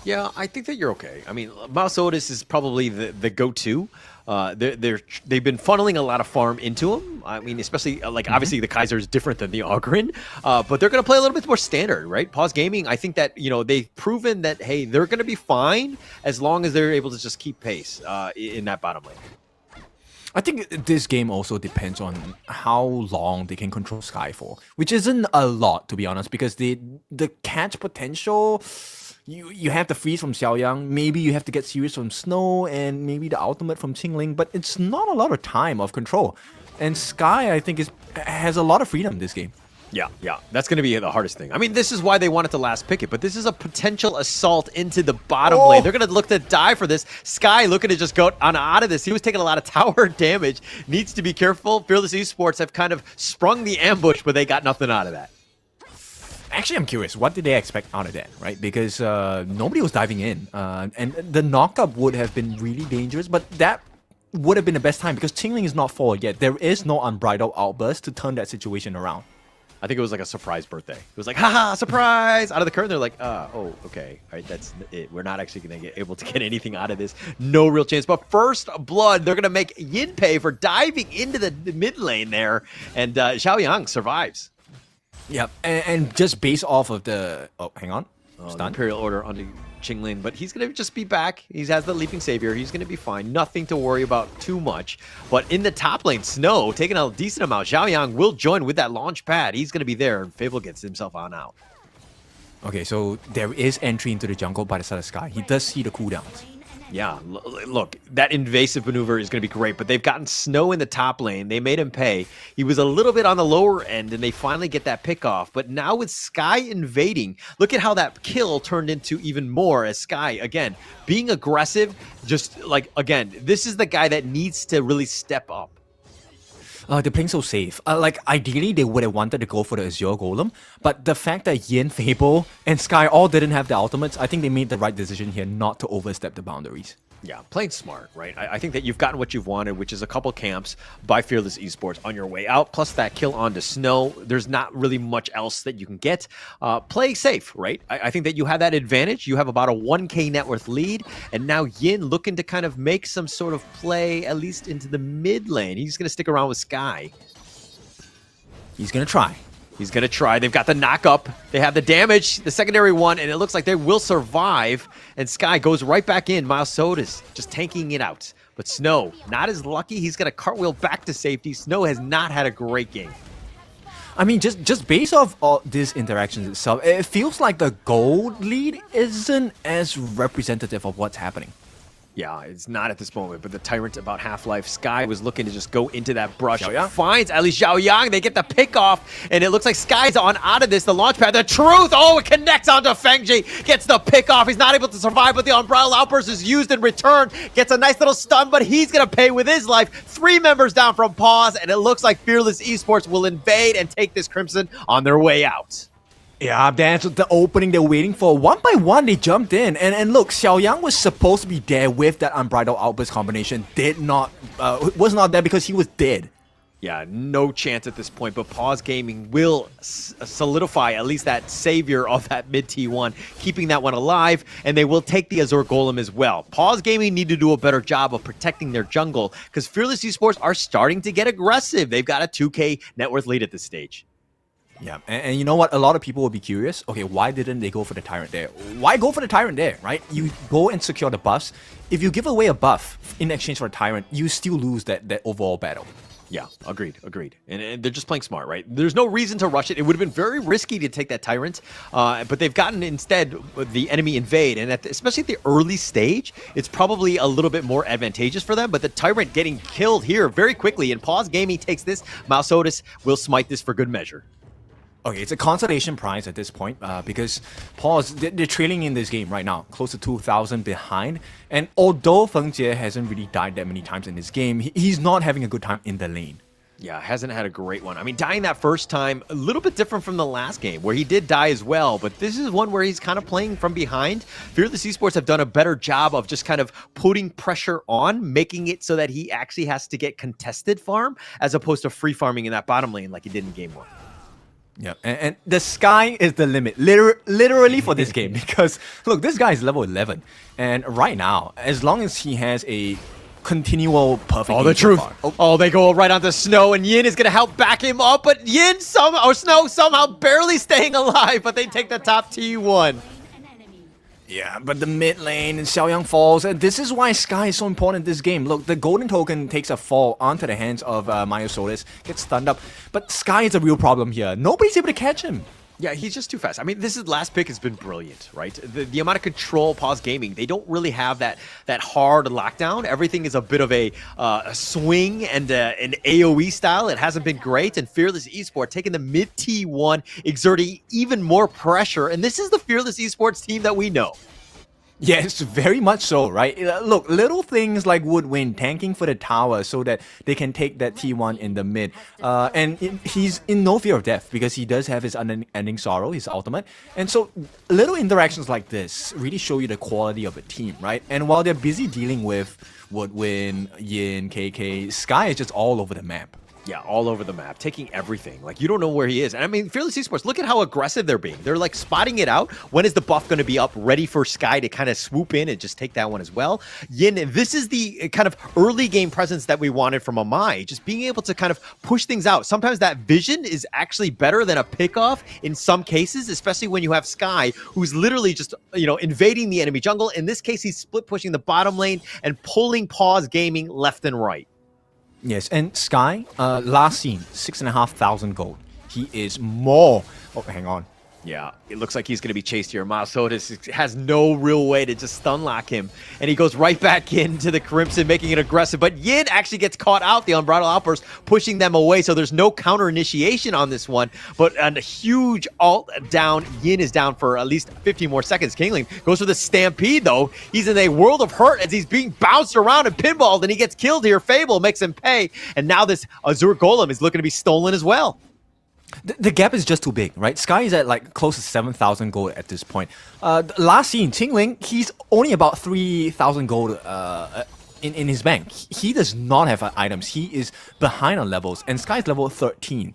Yeah, I think that you're okay. I mean, Mouse Otis is probably the go-to. They've been funneling a lot of farm into him. I mean, especially obviously the Kaiser is different than the Ogren, but they're going to play a little bit more standard, right? Paws Gaming, I think that they've proven that hey, they're going to be fine as long as they're able to just keep pace in that bottom lane. I think this game also depends on how long they can control Sky for, which isn't a lot to be honest, because the catch potential. You have the freeze from Xiaoyang, maybe you have to get serious from Snow, and maybe the ultimate from Qingling, but it's not a lot of time of control. And Sky, I think, has a lot of freedom this game. Yeah, that's going to be the hardest thing. I mean, this is why they wanted to last pick it, but this is a potential assault into the bottom lane. They're going to look to die for this. Sky looking to just go out of this. He was taking a lot of tower damage. Needs to be careful. Fearless Esports have kind of sprung the ambush, but they got nothing out of that. Actually, I'm curious, what did they expect out of that, right? Because nobody was diving in, and the knockup would have been really dangerous, but that would have been the best time because Qingling is not forward yet. There is no unbridled outburst to turn that situation around. I think it was like a surprise birthday. It was like, haha, surprise! Out of the curtain, they're like, oh, okay. All right, that's it. We're not actually going to get able to get anything out of this. No real chance. But first blood, they're going to make Yin pay for diving into the mid lane there, and Xiaoyang survives. Yep, and just based off of the... Oh, hang on. The Imperial Order onto Qingling, but he's going to just be back. He has the Leaping Savior. He's going to be fine. Nothing to worry about too much. But in the top lane, Snow taking a decent amount. Xiaoyang will join with that launch pad. He's going to be there, and Fable gets himself on out. Okay, so there is entry into the jungle by the side of Sky. He does see the cooldowns. Yeah, look, that invasive maneuver is going to be great, but they've gotten Snow in the top lane. They made him pay. He was a little bit on the lower end, and they finally get that pick off. But now with Sky invading, look at how that kill turned into even more as Sky, again, being aggressive, just like, again, this is the guy that needs to really step up. They're playing so safe. Ideally, they would have wanted to go for the Azure Golem, but the fact that Yin, Fable, and Sky all didn't have the ultimates, I think they made the right decision here not to overstep the boundaries. Yeah, playing smart, right? I think that you've gotten what you've wanted, which is a couple camps by Fearless Esports on your way out, plus that kill onto Snow. There's not really much else that you can get. Play safe, right? I think that you have that advantage. You have about a 1K net worth lead, and now Yin looking to kind of make some sort of play, at least into the mid lane. He's going to stick around with Sky. He's going to try. He's going to try. They've got the knock-up. They have the damage, the secondary one, and it looks like they will survive. And Sky goes right back in. Miles Sodas just tanking it out. But Snow, not as lucky. He's going to cartwheel back to safety. Snow has not had a great game. I mean, just based off all these interactions itself, it feels like the gold lead isn't as representative of what's happening. Yeah, it's not at this moment, but the Tyrant about half-life. Sky was looking to just go into that brush. Xiaoyang. Finds at least Xiaoyang. They get the pick off, and it looks like Sky's on out of this. The launch pad, the truth. Oh, it connects onto Fengji. Gets the pick off. He's not able to survive, but the Unbridled Outburst is used in return. Gets a nice little stun, but he's going to pay with his life. 3 members down from Paws, and it looks like Fearless Esports will invade and take this Crimson on their way out. Yeah, that's the opening they're waiting for. One by one, they jumped in. And look, Xiaoyang was supposed to be there with that Unbridled Outburst combination. Was not there because he was dead. Yeah, no chance at this point, but Paws Gaming will solidify at least that savior of that mid T1, keeping that one alive, and they will take the Azure Golem as well. Paws Gaming need to do a better job of protecting their jungle, because Fearless Esports are starting to get aggressive. They've got a 2K net worth lead at this stage. Yeah, and you know what? A lot of people will be curious. Okay, why didn't they go for the Tyrant there? Why go for the Tyrant there, right? You go and secure the buffs. If you give away a buff in exchange for a Tyrant, you still lose that overall battle. Yeah, agreed. And they're just playing smart, right? There's no reason to rush it. It would have been very risky to take that Tyrant, but they've gotten instead the enemy invade, and especially at the early stage, it's probably a little bit more advantageous for them, but the Tyrant getting killed here very quickly, and Paws Gaming takes this. Mouse Otis will smite this for good measure. Okay, it's a consolation prize at this point because Paws, they're trailing in this game right now, close to 2,000 behind. And although Feng Jie hasn't really died that many times in this game, he's not having a good time in the lane. Yeah, hasn't had a great one. I mean, dying that first time, a little bit different from the last game, where he did die as well, but this is one where he's kind of playing from behind. Fearless Esports have done a better job of just kind of putting pressure on, making it so that he actually has to get contested farm, as opposed to free farming in that bottom lane like he did in game 1. Yeah, and the sky is the limit, literally for this game, because look, this guy is level 11, and right now, as long as he has a continual perfect Oh, the truth. Oh, they go right onto Snow, and Yin is going to help back him up, but Snow somehow barely staying alive, but they take the top T1. Yeah, but the mid lane and Xiaoyang falls, and this is why Sky is so important in this game. Look, the golden token takes a fall onto the hands of Myosotis, gets stunned up, but Sky is a real problem here. Nobody's able to catch him. Yeah, he's just too fast. I mean, this last pick has been brilliant, right? The amount of control Paws Gaming, they don't really have that hard lockdown. Everything is a bit of a swing and an AoE style. It hasn't been great, and Fearless Esports taking the mid T1, exerting even more pressure, and this is the Fearless Esports team that we know. Yes, very much so, right? Look, little things like Woodwind tanking for the tower so that they can take that T1 in the mid. He's in no fear of death because he does have his unending sorrow, his ultimate. And so little interactions like this really show you the quality of a team, right? And while they're busy dealing with Woodwind, Yin, KK, Sky is just all over the map. Yeah, all over the map, taking everything. Like, you don't know where he is. And I mean, Fearless Esports, look at how aggressive they're being. They're like spotting it out. When is the buff going to be up, ready for Sky to kind of swoop in and just take that one as well? Yin, this is the kind of early game presence that we wanted from Amai, just being able to kind of push things out. Sometimes that vision is actually better than a pickoff in some cases, especially when you have Sky, who's literally just, invading the enemy jungle. In this case, he's split pushing the bottom lane and pulling Paws Gaming left and right. Yes, and Sky, last seen, 6,500 gold. He is more... Oh, hang on. Yeah, it looks like he's going to be chased here. Miles Otis has no real way to just stun lock him. And he goes right back into the Crimson, making it aggressive. But Yin actually gets caught out, the Unbridled Outburst, pushing them away. So there's no counter initiation on this one. But a huge ult down. Yin is down for at least 15 more seconds. Kingling goes for the Stampede, though. He's in a world of hurt as he's being bounced around and pinballed. And he gets killed here. Fable makes him pay. And now this Azure Golem is looking to be stolen as well. The gap is just too big, right? Sky is at like close to 7,000 gold at this point. Last seen, Qingling, he's only about 3,000 gold in his bank. He does not have items. He is behind on levels, and Sky is level 13.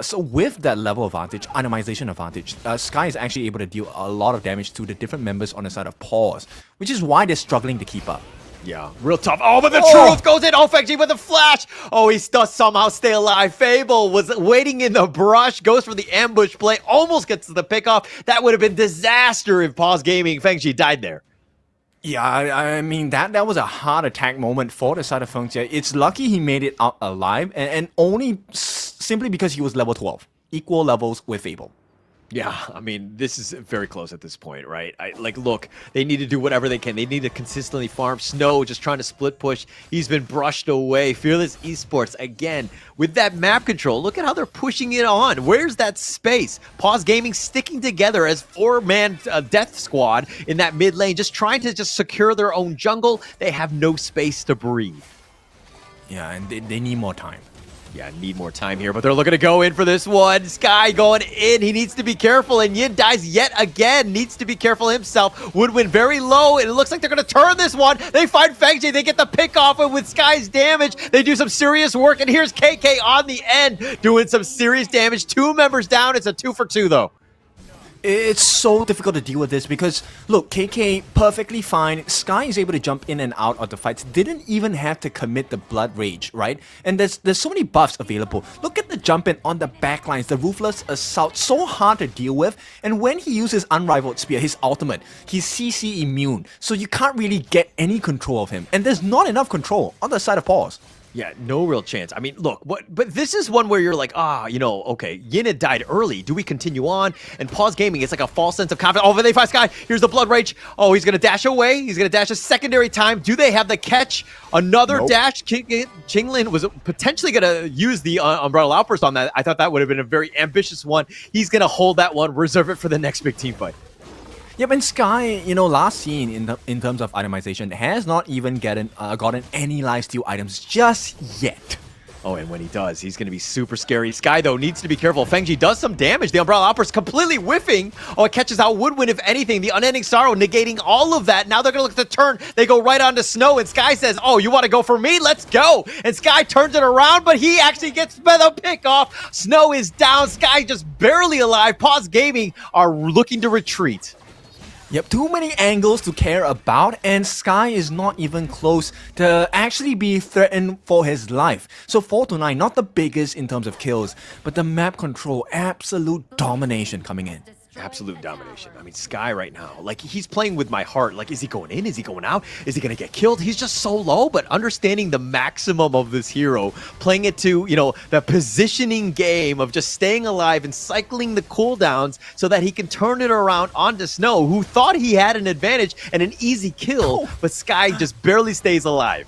So with that level advantage, itemization advantage, Sky is actually able to deal a lot of damage to the different members on the side of Paws, which is why they're struggling to keep up. Yeah, real tough. Oh, but the truth goes in. Oh, Fengji with a flash. Oh, he does somehow stay alive. Fable was waiting in the brush, goes for the ambush play, almost gets to the pickoff. That would have been disaster if Paws Gaming Fengji died there. Yeah, I mean, that was a heart attack moment for the side of Feng Jie. It's lucky he made it out alive, and only simply because he was level 12. equal levels with Fable. Yeah, I mean, this is very close at this point, right? Look, they need to do whatever they can. They need to consistently farm. Snow just trying to split push. He's been brushed away. Fearless Esports, again, with that map control. Look at how they're pushing it on. Where's that space? Paws Gaming sticking together as four-man death squad in that mid lane, just trying to just secure their own jungle. They have no space to breathe. Yeah, and they need more time. Yeah, need more time here, but they're looking to go in for this one. Sky going in. He needs to be careful, and Yin dies yet again. Needs to be careful himself. Woodwind very low, and it looks like they're going to turn this one. They find Fengji. They get the pick off, and with Sky's damage, they do some serious work, and here's KK on the end doing some serious damage. 2 members down. It's a 2 for 2, though. It's so difficult to deal with this because, look, KK perfectly fine. Sky is able to jump in and out of the fights. Didn't even have to commit the Blood Rage, right? And there's so many buffs available. Look at the jump in on the backlines, the Ruthless Assault, so hard to deal with. And when he uses Unrivaled Spear, his ultimate, he's CC immune. So you can't really get any control of him. And there's not enough control on the side of Paws. Yeah, no real chance. I mean, look, but this is one where you're like, okay, Yin had died early. Do we continue on? And Paws Gaming, it's like a false sense of confidence. Oh, they find Sky. Here's the Blood Rage. Oh, he's going to dash away. He's going to dash a secondary time. Do they have the catch? Another dash. Qinglin was potentially going to use the Umbrella Outburst on that. I thought that would have been a very ambitious one. He's going to hold that one, reserve it for the next big team fight. Yep, and Sky, last seen in terms of itemization, has not even gotten any lifesteal items just yet. Oh, and when he does, he's going to be super scary. Sky, though, needs to be careful. Fengji does some damage. The Umbrella Outburst completely whiffing. Oh, it catches out Woodwind, if anything. The Unending Sorrow negating all of that. Now they're going to look to turn. They go right onto Snow, and Sky says, oh, you want to go for me? Let's go. And Sky turns it around, but he actually gets the pick off. Snow is down. Sky just barely alive. Paws Gaming are looking to retreat. Yep, too many angles to care about, and Sky is not even close to actually be threatened for his life. So 4-9, not the biggest in terms of kills, but the map control, absolute domination coming in. Absolute domination. I mean, Sky right now, like, he's playing with my heart. Like, is he going in? Is he going out? Is he going to get killed? He's just so low, but understanding the maximum of this hero, playing it to, the positioning game of just staying alive and cycling the cooldowns so that he can turn it around onto Snow, who thought he had an advantage and an easy kill, but Sky just barely stays alive.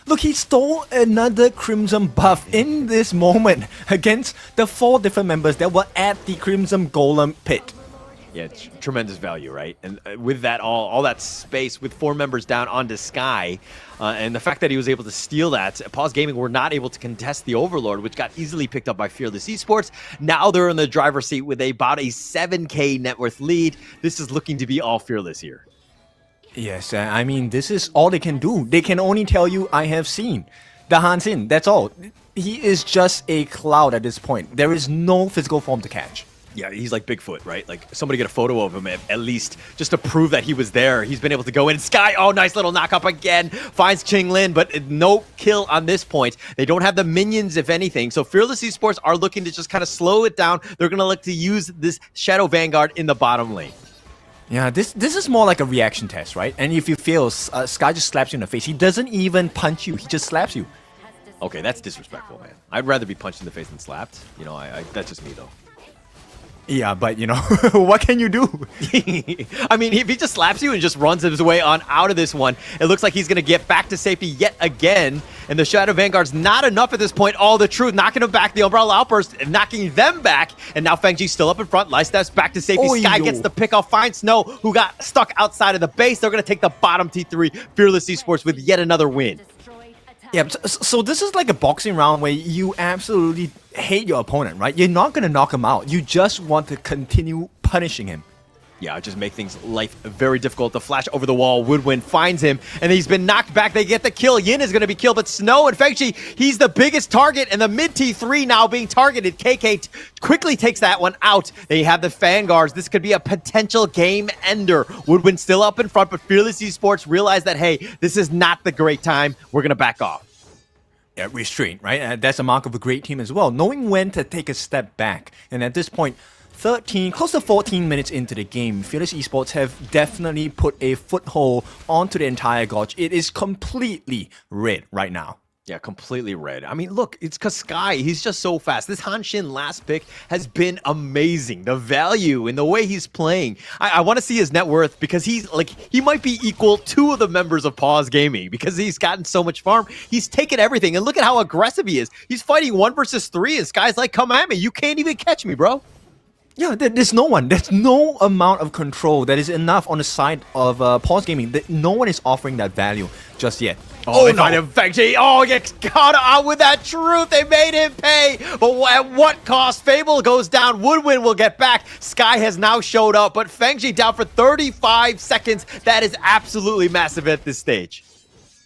Look, he stole another Crimson buff in this moment against the 4 different members that were at the Crimson Golem pit. Yeah, it's tremendous value, right? And with that, all that space with 4 members down onto Sky, and the fact that he was able to steal that, Paws Gaming were not able to contest the Overlord, which got easily picked up by Fearless Esports. Now they're in the driver's seat with about a 7K net worth lead. This is looking to be all Fearless here. Yes, I mean, this is all they can do. They can only tell you, I have seen. The Hansin, that's all. He is just a cloud at this point. There is no physical form to catch. Yeah, he's like Bigfoot, right? Like, somebody get a photo of him at least, just to prove that he was there. He's been able to go in. Sky, oh, nice little knock up again. Finds Qinglin, but no kill on this point. They don't have the minions, if anything. So Fearless Esports are looking to just kind of slow it down. They're going to look to use this Shadow Vanguard in the bottom lane. Yeah, this is more like a reaction test, right? And if you fail, Sky just slaps you in the face. He doesn't even punch you. He just slaps you. Okay, that's disrespectful, man. I'd rather be punched in the face than slapped. That's just me, though. Yeah, but what can you do? I mean, if he just slaps you and just runs his way on out of this one, it looks like he's going to get back to safety yet again. And the Shadow Vanguard's not enough at this point. All the truth, knocking him back. The Umbrella Outburst, knocking them back. And now Fengji's still up in front. Light steps back to safety. Sky gets the pick off. Finds Snow, who got stuck outside of the base. They're going to take the bottom T3. Fearless Esports with yet another win. Yeah, so this is like a boxing round where you absolutely hate your opponent, right? You're not going to knock him out. You just want to continue punishing him. Yeah, just make things life very difficult. The flash over the wall, Woodwind finds him, and he's been knocked back. They get the kill. Yin is going to be killed, but Snow and Fengji, he's the biggest target, and the mid T3 now being targeted. KK quickly takes that one out. They have the Vanguards. This could be a potential game ender. Woodwind still up in front, but Fearless Esports realize that, hey, this is not the great time. We're going to back off. Yeah, restraint, right? That's a mark of a great team as well. Knowing when to take a step back. And at this point, 13, close to 14 minutes into the game, Fearless Esports have definitely put a foothold onto the entire gorge. It is completely red right now. Yeah, completely red. I mean, look, it's because Sky, he's just so fast. This Hanshin last pick has been amazing. The value and the way he's playing. I want to see his net worth because he might be equal to the members of Paws Gaming because he's gotten so much farm. He's taken everything. And look at how aggressive he is. He's fighting 1 versus 3 and Sky's like, come at me. You can't even catch me, bro. Yeah, there's no one. There's no amount of control that is enough on the side of Paws Gaming. No one is offering that value just yet. Oh, no. Fengji. Oh, you caught out with that truth. They made him pay. But at what cost? Fable goes down. Woodwind will get back. Sky has now showed up, but Fengji down for 35 seconds. That is absolutely massive at this stage.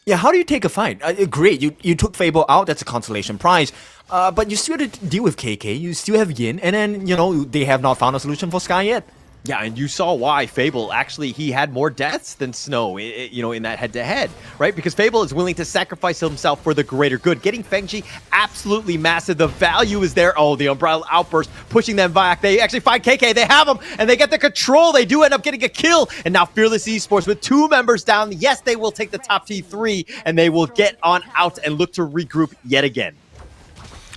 Yeah, how do you take a fight? Great, you took Fable out. That's a consolation prize. But you still have to deal with KK. You still have Yin. And then, they have not found a solution for Sky yet. Yeah, and you saw why Fable actually he had more deaths than Snow, in that head-to-head, right? Because Fable is willing to sacrifice himself for the greater good. Getting Fengji absolutely massive. The value is there. Oh, the Umbrella Outburst pushing them back. They actually find KK. They have him, and they get the control. They do end up getting a kill, and now Fearless Esports with 2 members down. Yes, they will take the top T3, and they will get on out and look to regroup yet again.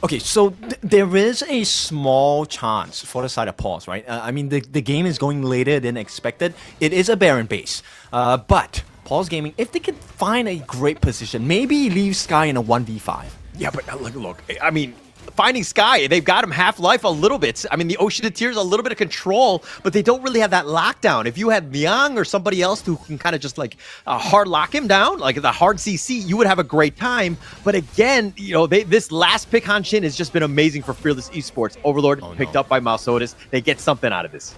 Okay, so there is a small chance for the side of Paws, right? I mean, the game is going later than expected. It is a Baron base. But Paws Gaming, if they can find a great position, maybe leave Sky in a 1v5. Yeah, but look, I mean, finding Sky, they've got him half-life a little bit. I mean, the Ocean of Tears, a little bit of control, but they don't really have that lockdown. If you had Liang or somebody else who can kind of just hard lock him down, like the hard CC, you would have a great time. But again, this last pick Hanshin has just been amazing for Fearless Esports. Overlord picked up by Mausotis. They get something out of this.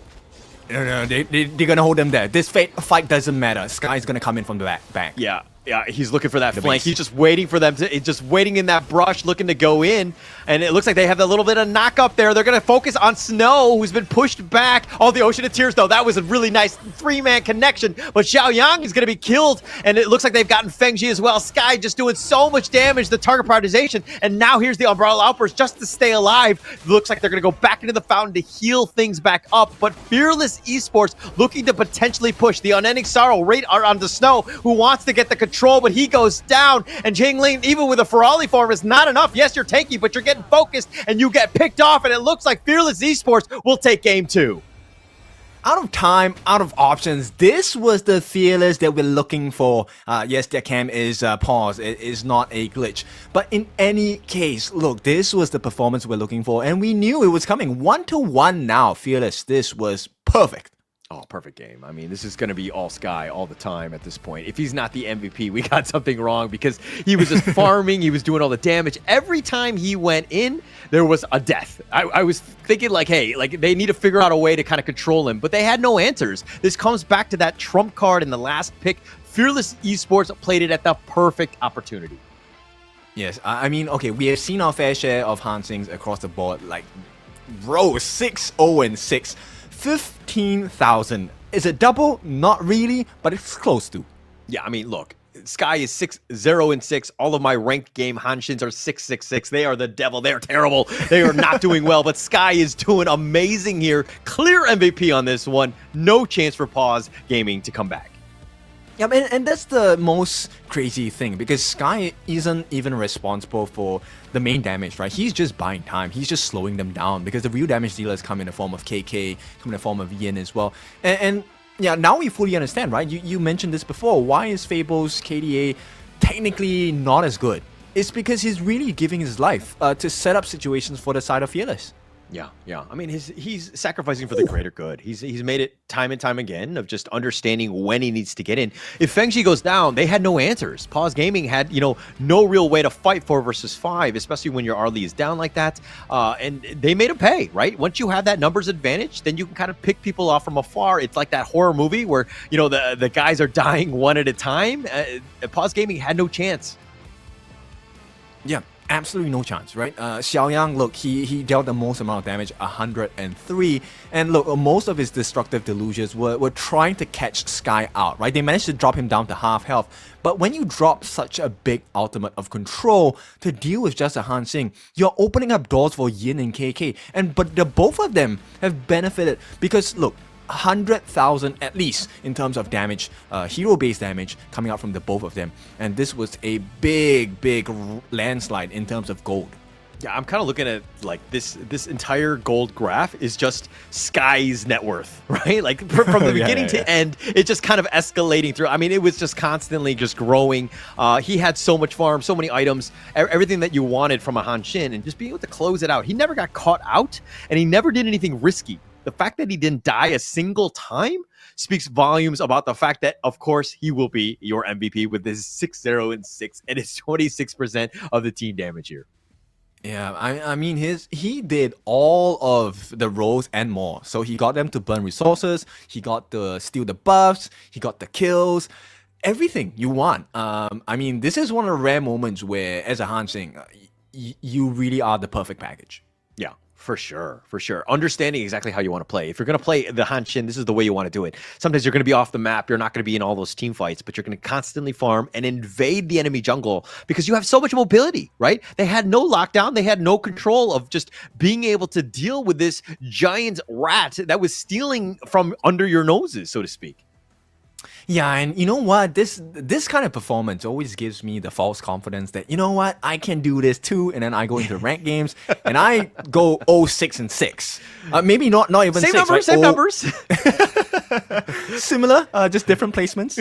No, they're going to hold them there. This fight doesn't matter. Sky's going to come in from the back. Yeah, he's looking for that flank. He's just waiting for them to, just waiting in that brush, looking to go in. And it looks like they have a little bit of knock up there. They're going to focus on Snow, who's been pushed back. Oh, the Ocean of Tears, though. That was a really nice 3-man connection. But Xiaoyang is going to be killed. And it looks like they've gotten Fengji as well. Sky just doing so much damage, the target prioritization. And now here's the Umbrella Outburst just to stay alive. Looks like they're going to go back into the fountain to heal things back up. But Fearless Esports looking to potentially push the Unending Sorrow right onto Snow, who wants to get the control, but he goes down. And Jingling, even with a Ferali form, is not enough. Yes, you're tanky, but you're getting focused, and you get picked off, and it looks like Fearless Esports will take game 2. Out of time, out of options, this was the Fearless that we're looking for. Yes, their cam is Paws. It is not a glitch. But in any case, look, this was the performance we're looking for, and we knew it was coming. 1-1 now, Fearless. This was perfect. Oh, perfect game. I mean, this is going to be all Sky all the time at this point. If he's not the MVP, we got something wrong because he was just farming. He was doing all the damage. Every time he went in, there was a death. I was thinking hey, they need to figure out a way to kind of control him, but they had no answers. This comes back to that trump card in the last pick. Fearless Esports played it at the perfect opportunity. Yes, I mean, okay, we have seen our fair share of Hansings across the board. Bro, 6-0-6. 15,000. Is it double? Not really, but it's close to. Yeah, I mean, look, Sky is 6-0-6. All of my ranked game Hanshins are 6-6-6. They are the devil. They're terrible. They are not doing well, but Sky is doing amazing here. Clear MVP on this one. No chance for Paws Gaming to come back. Yeah, and that's the most crazy thing because Sky isn't even responsible for the main damage, right? He's just buying time. He's just slowing them down because the real damage dealers come in the form of KK, come in the form of Yin as well. And yeah, now we fully understand, right? You mentioned this before. Why is Fable's KDA technically not as good? It's because he's really giving his life to set up situations for the side of Fearless. Yeah. I mean, he's sacrificing for the greater good. He's made it time and time again of just understanding when he needs to get in. If Fengji goes down, they had no answers. Paws Gaming had, no real way to fight 4 versus 5, especially when your Arlie is down like that. And they made him pay, right? Once you have that numbers advantage, then you can kind of pick people off from afar. It's like that horror movie where, the guys are dying one at a time. Paws Gaming had no chance. Yeah. Absolutely no chance, right? Xiaoyang, look, he dealt the most amount of damage, 103. And look, most of his destructive delusions were trying to catch Sky out, right? They managed to drop him down to half health. But when you drop such a big ultimate of control to deal with just a Hansing, you're opening up doors for Yin and KK. But the both of them have benefited because, look, 100,000 at least in terms of damage, hero-based damage coming out from the both of them. And this was a big landslide in terms of gold. Yeah, I'm kind of looking at like this entire gold graph is just Sky's net worth, right? Like from the beginning to end, it's just kind of escalating through. I mean, it was just constantly just growing. He had so much farm, so many items, everything that you wanted from a Han Shin, and just being able to close it out. He never got caught out, and he never did anything risky. The fact that he didn't die a single time speaks volumes about the fact that, of course, he will be your MVP with his 6-0-6 and his 26% of the team damage here. Yeah, I mean, he did all of the roles and more. So he got them to burn resources, he got to steal the buffs, he got the kills, everything you want. I mean, this is one of the rare moments where, as a Han Sing, you really are the perfect package. Yeah. For sure. Understanding exactly how you want to play. If you're going to play the Han Shin, this is the way you want to do it. Sometimes you're going to be off the map. You're not going to be in all those team fights, but you're going to constantly farm and invade the enemy jungle because you have so much mobility, right? They had no lockdown. They had no control of just being able to deal with this giant rat that was stealing from under your noses, so to speak. Yeah, and you know what? This kind of performance always gives me the false confidence that, you know what, I can do this too, and then I go into ranked games and I go 0-6-6. Maybe not even same 6, numbers, right? same numbers. Similar, just different placements.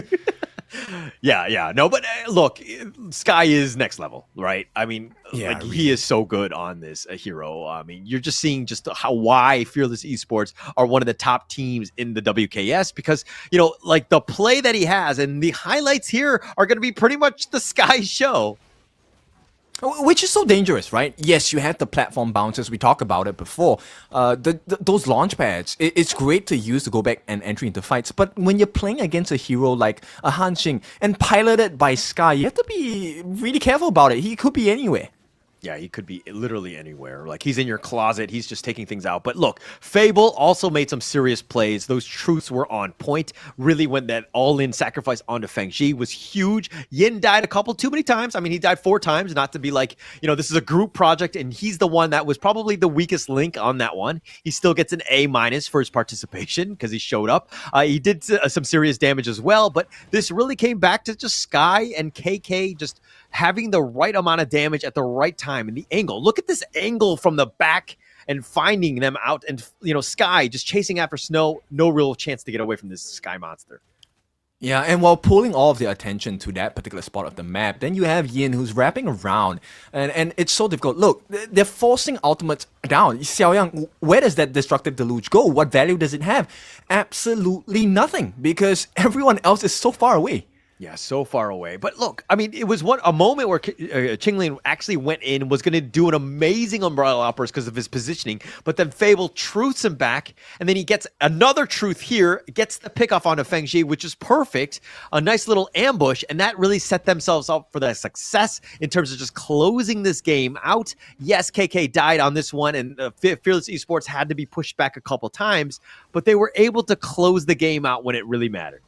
Yeah. No, but look, Sky is next level, right? I mean, he is so good on this hero. I mean, you're just seeing just why Fearless Esports are one of the top teams in the WKS because, like the play that he has and the highlights here are going to be pretty much the Sky show. Which is so dangerous, right? Yes, you have the platform bounces. We talked about it before. Those launch pads, it's great to use to go back and entry into fights. But when you're playing against a hero like a Han Xing and piloted by Sky, you have to be really careful about it. He could be anywhere. Yeah, he could be literally anywhere. Like, he's in your closet. He's just taking things out. But look, Fable also made some serious plays. Those truths were on point. Really went that all-in sacrifice onto Feng Ji was huge. Yin died a couple too many times. I mean, he died 4 times, not to be like, this is a group project, and he's the one that was probably the weakest link on that one. He still gets an A- for his participation because he showed up. He did some serious damage as well, but this really came back to just Sky and KK just having the right amount of damage at the right time and the angle. Look at this angle from the back and finding them out, and Sky just chasing after Snow. No real chance to get away from this Sky monster. Yeah, and while pulling all of the attention to that particular spot of the map, then you have Yin who's wrapping around, and it's so difficult. Look, they're forcing ultimates down. Xiaoyang, where does that destructive deluge go? What value does it have? Absolutely nothing, because everyone else is so far away. Yeah, so far away. But look, I mean, it was a moment where Qinglin actually went in, was going to do an amazing umbrella outburst because of his positioning, but then Fable truths him back, and then he gets another truth here, gets the pickoff onto Feng Ji, which is perfect. A nice little ambush, and that really set themselves up for the success in terms of just closing this game out. Yes, KK died on this one, and Fearless Esports had to be pushed back a couple times, but they were able to close the game out when it really mattered.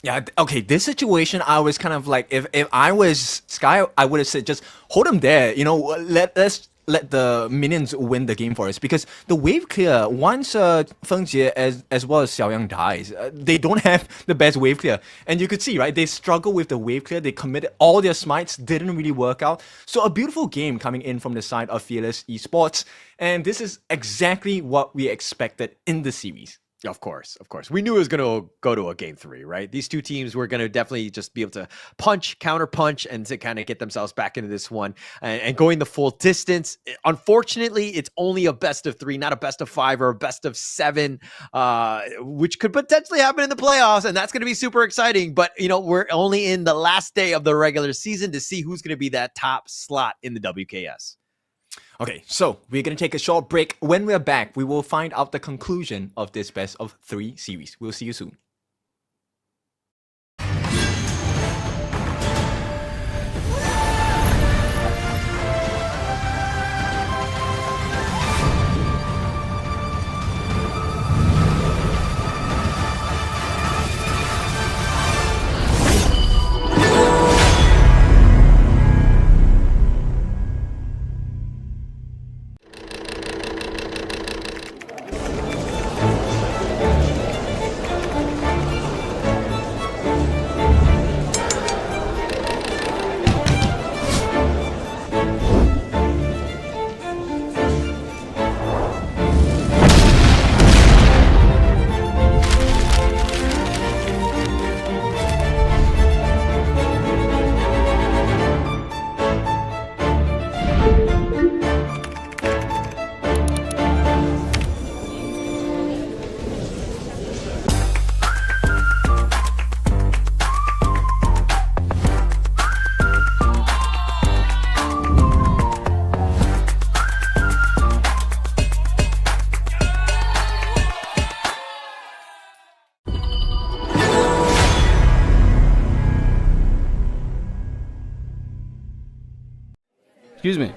Yeah, okay, this situation, I was kind of like, if I was Sky, I would have said, just hold him there, let's let the minions win the game for us, because the wave clear, once Feng Jie as well as Xiaoyang dies, they don't have the best wave clear. And you could see, right, they struggle with the wave clear, they committed all their smites, didn't really work out. So a beautiful game coming in from the side of Fearless Esports, and this is exactly what we expected in the series. Of course. We knew it was going to go to a game 3, right? These two teams were going to definitely just be able to punch, counter punch, and to kind of get themselves back into this one and going the full distance. Unfortunately, it's only a best of 3, not a best of 5 or a best of 7, which could potentially happen in the playoffs, and that's going to be super exciting. But, we're only in the last day of the regular season to see who's going to be that top slot in the WKS. Okay, so we're going to take a short break. When we're back, we will find out the conclusion of this best of 3 series. We'll see you soon. Excuse me.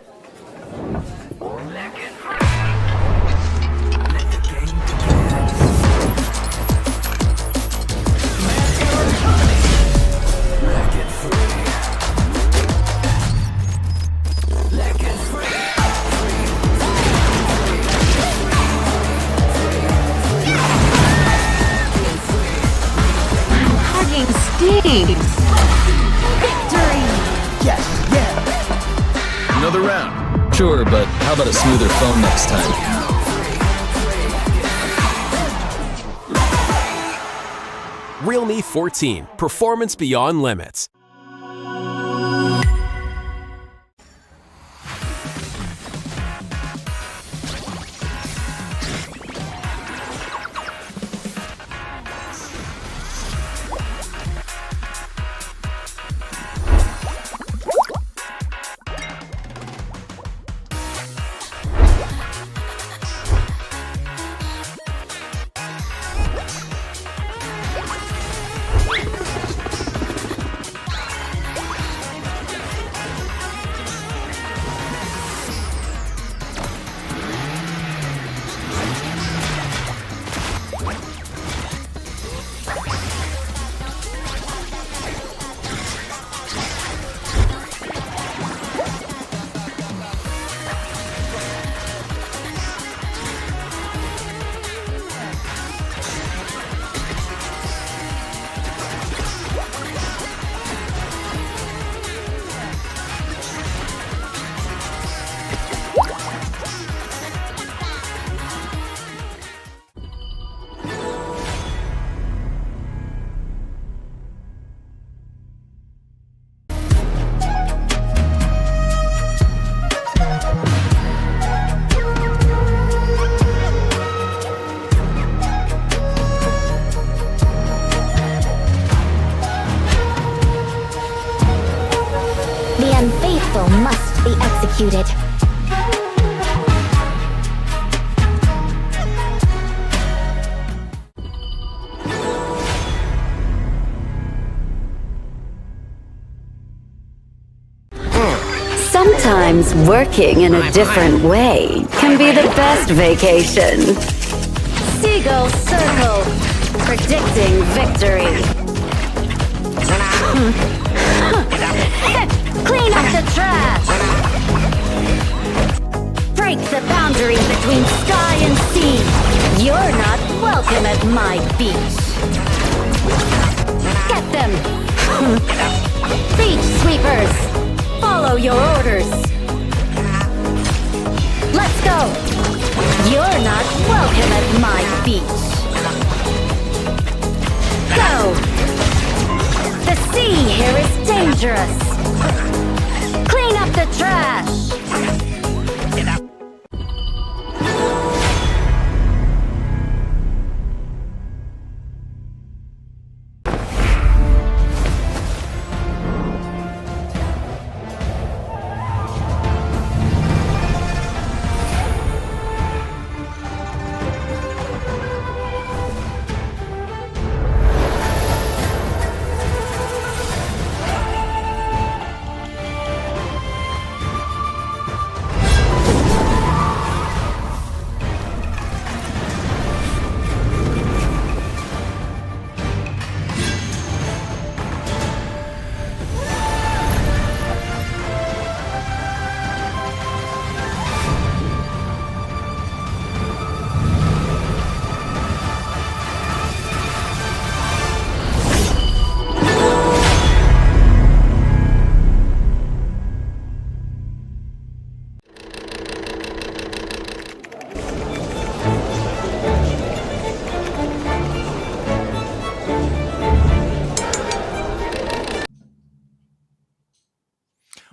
Hugging stings. Victory. Another round. Sure, but how about a smoother phone next time? Realme 14, performance beyond limits. The unfaithful must be executed. Sometimes working in a different way can be the best vacation. Seagull Circle. Predicting victory. Clean up the trash! Break the boundary between sky and sea. You're not welcome at my beach. Get them! Beach sweepers! Follow your orders. Let's go! You're not welcome at my beach. Go! The sea here is dangerous. Clean up the trash!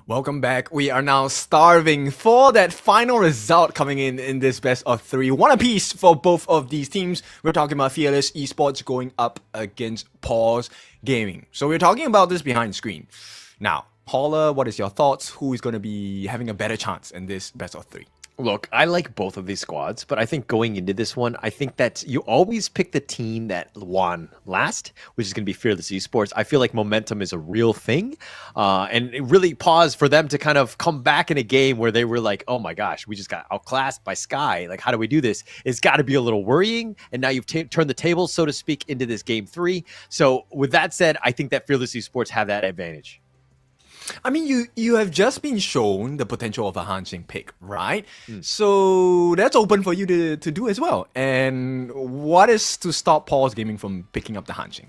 Welcome back. We are now starving for that final result coming in this best of 3. One apiece for both of these teams. We're talking about Fearless Esports going up against Paws Gaming. So we're talking about this behind screen. Now, Paula, what is your thoughts? Who is going to be having a better chance in this best of 3? Look, I like both of these squads, but I think going into this one, I think that you always pick the team that won last, which is going to be Fearless Esports. I feel like momentum is a real thing. And it really paused for them to kind of come back in a game where they were like, oh my gosh, we just got outclassed by Sky. Like, how do we do this? It's got to be a little worrying. And now you've turned the tables, so to speak, into this game 3. So with that said, I think that Fearless Esports have that advantage. I mean, you have just been shown the potential of a Hanshin pick, right? So that's open for you to do as well. And what is to stop Paws Gaming from picking up the Hanshin?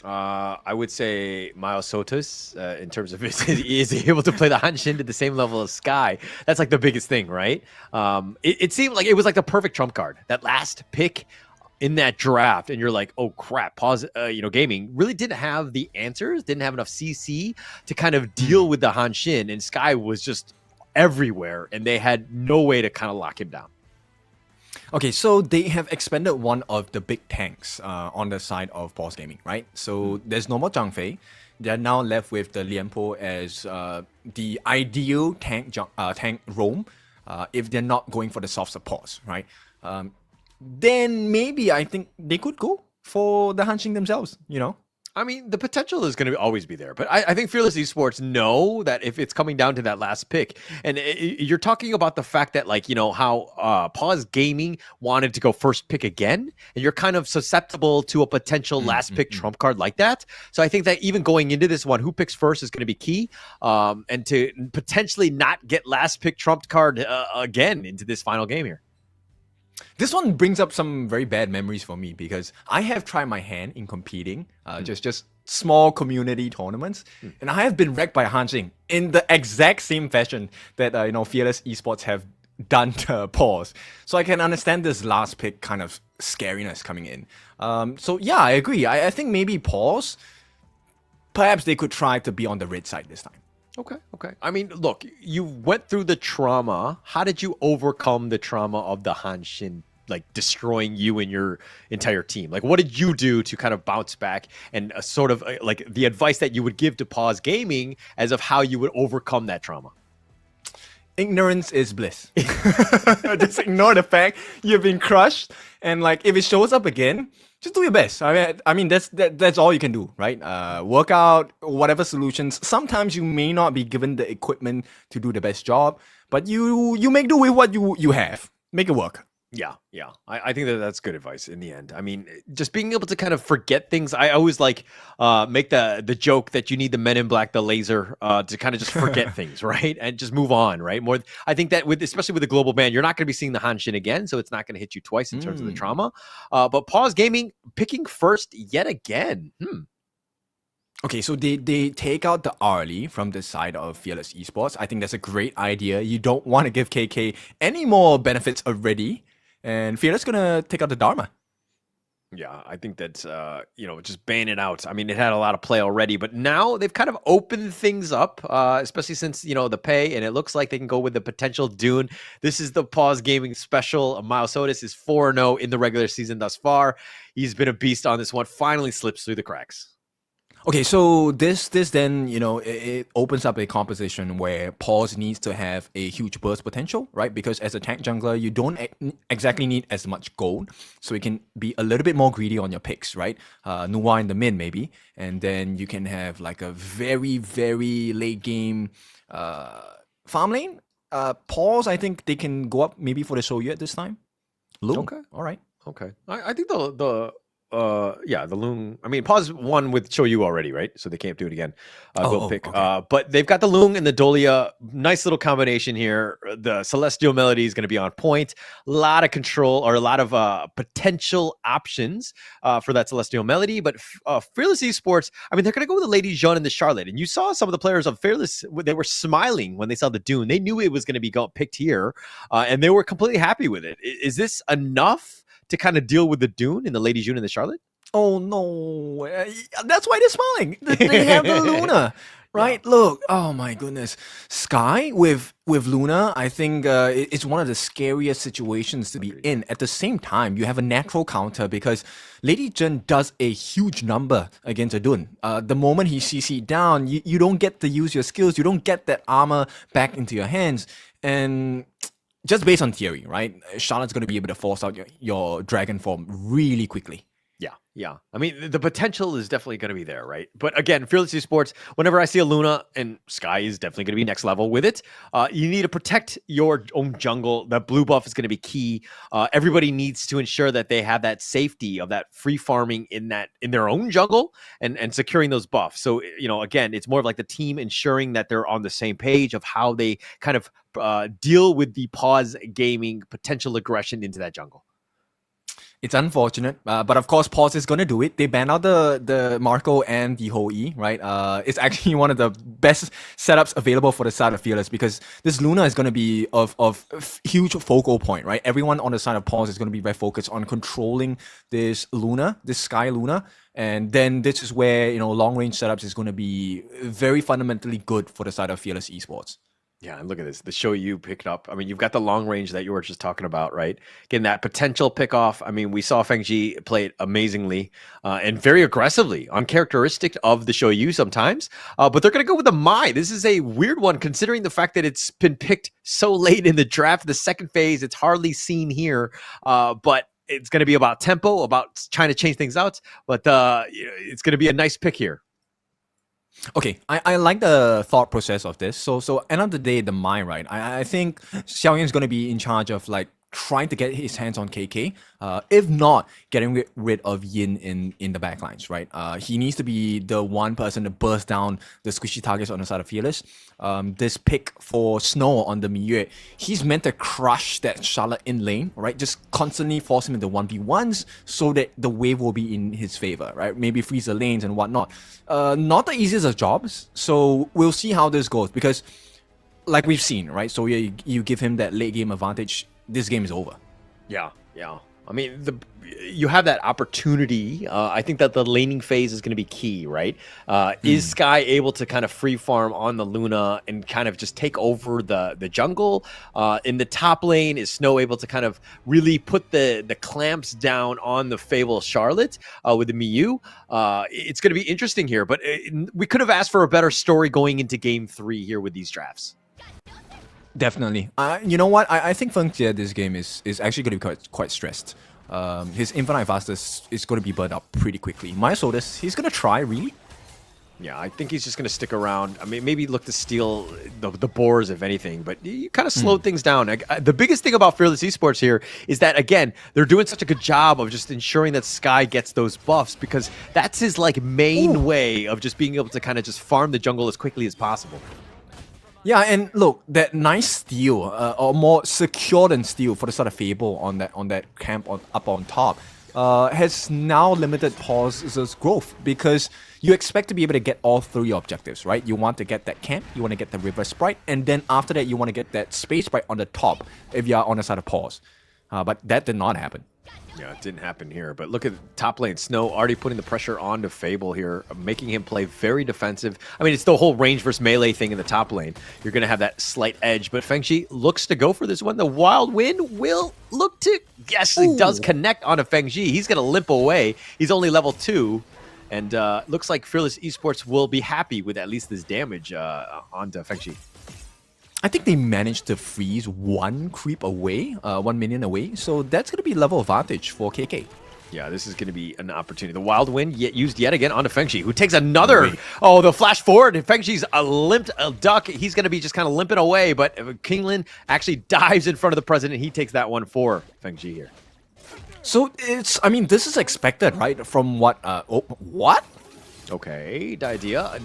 I would say Miles Sotos, in terms of is he able to play the Hanshin to the same level as Sky? That's like the biggest thing, right? It seemed like it was like the perfect trump card. That last pick in that draft, and you're like, oh crap, Pause, Gaming really didn't have the answers, didn't have enough CC to kind of deal with the Hanshin, and Sky was just everywhere, and they had no way to kind of lock him down. Okay, so they have expended one of the big tanks on the side of Paws Gaming, right? So there's no more Zhang Fei. They're now left with the Lianpo as the ideal tank roam if they're not going for the soft supports, right? Then maybe I think they could go for the Hanshin themselves, I mean, the potential is going to always be there, but I think Fearless Esports know that if it's coming down to that last pick, and you're talking about the fact that, like, how Paws Gaming wanted to go first pick again, and you're kind of susceptible to a potential last pick trump card like that. So I think that even going into this one, who picks first is going to be key, and to potentially not get last pick trump card again into this final game here. This one brings up some very bad memories for me because I have tried my hand in competing, just small community tournaments, and I have been wrecked by Hanshin in the exact same fashion that Fearless Esports have done to Paws. So I can understand this last pick kind of scariness coming in. So yeah, I agree. I think maybe Paws, perhaps they could try to be on the red side this time. Okay. I mean, look, you went through the trauma. How did you overcome the trauma of the Hanshin, like, destroying you and your entire team? Like, what did you do to kind of bounce back, and sort of like the advice that you would give to Paws Gaming as of how you would overcome that trauma? Ignorance is bliss. Just ignore the fact you've been crushed, and like if it shows up again, just do your best. I mean that's all you can do, right? Work out whatever solutions. Sometimes you may not be given the equipment to do the best job, but you make do with what you have. Make it work. Yeah. I think that's good advice in the end. I mean, just being able to kind of forget things. I always like make the joke that you need the Men in Black, the laser, to kind of just forget things, right? And just move on, right? I think that especially with the global ban, you're not going to be seeing the Hanshin again, so it's not going to hit you twice in terms of the trauma. But Paws Gaming picking first yet again. Okay, so they take out the Arlie from the side of Fearless Esports. I think that's a great idea. You don't want to give KK any more benefits already. And Fearless gonna take out the Dharma. Yeah, I think that's, just ban it out. I mean, it had a lot of play already, but now they've kind of opened things up, especially since, the pay, and it looks like they can go with the potential Dune. This is the Paws Gaming special. Miles Sotos is 4-0 in the regular season thus far. He's been a beast on this one, finally slips through the cracks. Okay, so this then, it opens up a composition where Paws needs to have a huge burst potential, right? Because as a tank jungler, you don't exactly need as much gold, so you can be a little bit more greedy on your picks, right? Nuwa in the mid maybe, and then you can have like a very, very late game farm lane. Paws, I think they can go up maybe for the Soyue at this time. Loom. Okay. All right. Okay. I think the Loong. I mean, Paws won with Shoyu already, right? So they can't do it again. Go pick. Okay. But they've got the Loong and the Dolia. Nice little combination here. The Celestial Melody is going to be on point. A lot of control, or a lot of potential options for that Celestial Melody. But Fearless Esports, I mean, they're going to go with the Lady Jeanne and the Charlotte. And you saw some of the players of Fearless, they were smiling when they saw the Dune. They knew it was going to be picked here, and they were completely happy with it. Is this enough to kind of deal with the Dune and the Lady June and the Charlotte? Oh no, that's why they're smiling. They have the Luna, right? Yeah. Look, oh my goodness, Sky with Luna. I think it's one of the scariest situations to be in. At the same time, you have a natural counter because Lady Jun does a huge number against a Dune. The moment he CC down, you don't get to use your skills. You don't get that armor back into your hands, and just based on theory, right? Charlotte's going to be able to force out your dragon form really quickly. Yeah. I mean, the potential is definitely going to be there, right? But again, Fearless Esports, whenever I see a Luna, and Sky is definitely going to be next level with it, you need to protect your own jungle. That blue buff is going to be key. Everybody needs to ensure that they have that safety of that free farming in their own jungle and securing those buffs. So, again, it's more of like the team ensuring that they're on the same page of how they kind of deal with the Paws gaming potential aggression into that jungle. It's unfortunate, but of course, Paws is going to do it. They ban out the Marco and the Ho E, right? It's actually one of the best setups available for the side of Fearless because this Luna is going to be of huge focal point, right? Everyone on the side of Paws is going to be very focused on controlling this Luna, this Sky Luna. And then this is where, long range setups is going to be very fundamentally good for the side of Fearless Esports. Yeah, and look at this. The show you picked up. I mean, you've got the long range that you were just talking about, right? Getting that potential pick off. I mean, we saw FengZhi play it amazingly and very aggressively, uncharacteristic of the show you sometimes. But they're going to go with the Mai. This is a weird one considering the fact that it's been picked so late in the draft. The second phase, it's hardly seen here. But it's going to be about tempo, about trying to change things out. But it's going to be a nice pick here. Okay, I like the thought process of this. So end of the day, the Mai, right? I think Xiaoyan is going to be in charge of like trying to get his hands on KK. If not, getting rid of Yin in the backlines, right? He needs to be the one person to burst down the squishy targets on the side of Fearless. This pick for Snow on the Miyue, he's meant to crush that Charlotte in lane, right? Just constantly force him into 1v1s so that the wave will be in his favor, right? Maybe freeze the lanes and whatnot. Not the easiest of jobs, so we'll see how this goes because like we've seen, right? So you give him that late game advantage, this game is over. Yeah. I mean, you have that opportunity. I think that the laning phase is going to be key, right? Is Sky able to kind of free farm on the Luna and kind of just take over the jungle? In the top lane, is Snow able to kind of really put the clamps down on the Fable Charlotte with the Miyu? It's going to be interesting here, but we could have asked for a better story going into game 3 here with these drafts. Definitely. You know what? I think FengZhi this game is actually going to be quite stressed. His Infinite Fastest is going to be burned up pretty quickly. My Sodas, he's going to try, really? Yeah, I think he's just going to stick around. I mean, maybe look to steal the boars, if anything, but you kind of slowed things down. The biggest thing about Fearless Esports here is that, again, they're doing such a good job of just ensuring that Sky gets those buffs because that's his main way of just being able to kind of just farm the jungle as quickly as possible. Yeah, and look, that nice steal, or more secure than steal for the sort of Fable on that camp up on top, has now limited Paws' growth because you expect to be able to get all 3 objectives, right? You want to get that camp, you want to get the River Sprite, and then after that, you want to get that Space Sprite on the top if you are on the side of Paws. But that did not happen. Yeah, it didn't happen here. But look at top lane. Snow already putting the pressure onto Fable here, making him play very defensive. I mean, it's the whole range versus melee thing in the top lane. You're going to have that slight edge. But FengZhi looks to go for this one. The Wild Wind will look to... Yes, he does connect onto FengZhi. He's going to limp away. He's only level 2. And looks like Fearless Esports will be happy with at least this damage onto FengZhi. I think they managed to freeze 1 creep away, 1 minion away, so that's going to be level advantage for KK. Yeah, this is going to be an opportunity. The Wild Wind used yet again onto FengZhi, who takes another... Oh, the flash forward. FengZhi's a duck. He's going to be just kind of limping away, but Kinglin actually dives in front of the president. He takes that one for FengZhi here. So this is expected, right? From what... what? Okay, the idea.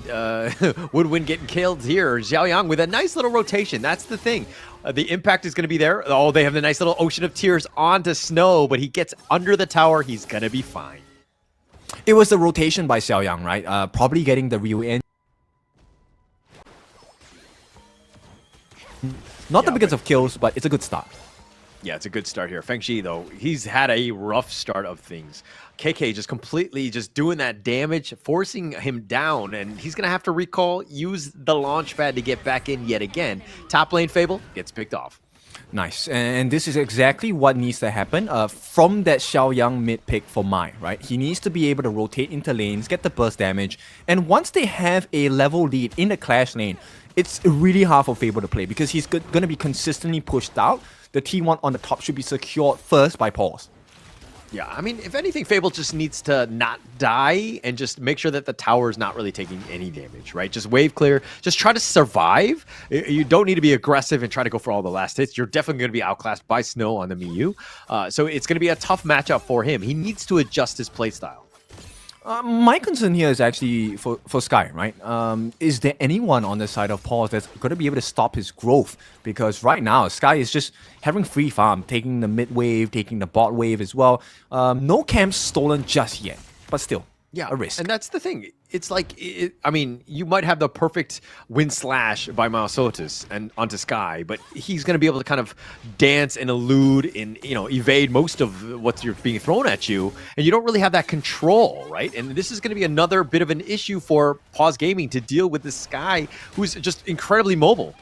Woodwind getting killed here. Xiaoyang with a nice little rotation. That's the thing. The impact is going to be there. Oh, they have the nice little Ocean of Tears onto Snow, but he gets under the tower. He's going to be fine. It was the rotation by Xiaoyang, right? Probably getting the real end. Not the biggest of kills, but it's a good start. Yeah, it's a good start here. FengZhi, though, he's had a rough start of things. KK just completely just doing that damage, forcing him down, and he's going to have to recall, use the launch pad to get back in yet again. Top lane Fable gets picked off. Nice, and this is exactly what needs to happen from that Xiaoyang mid pick for Mai, right? He needs to be able to rotate into lanes, get the burst damage, and once they have a level lead in the clash lane, it's really hard for Fable to play because he's going to be consistently pushed out. The T1 on the top should be secured first by Paws. Yeah, I mean, if anything, Fable just needs to not die and just make sure that the tower is not really taking any damage, right? Just wave clear, just try to survive. You don't need to be aggressive and try to go for all the last hits. You're definitely going to be outclassed by Snow on the Miyu. So it's going to be a tough matchup for him. He needs to adjust his playstyle. My concern here is actually for Sky, right? Is there anyone on the side of Paws that's going to be able to stop his growth? Because right now, Sky is just having free farm, taking the mid wave, taking the bot wave as well. No camps stolen just yet, but still, a risk. And that's the thing. It's like, I mean, you might have the perfect win slash by Mausotus and onto Sky, but he's going to be able to kind of dance and elude and, you know, evade most of what's being thrown at you, and you don't really have that control, right? And this is going to be another bit of an issue for Paws Gaming to deal with this Sky, who's just incredibly mobile.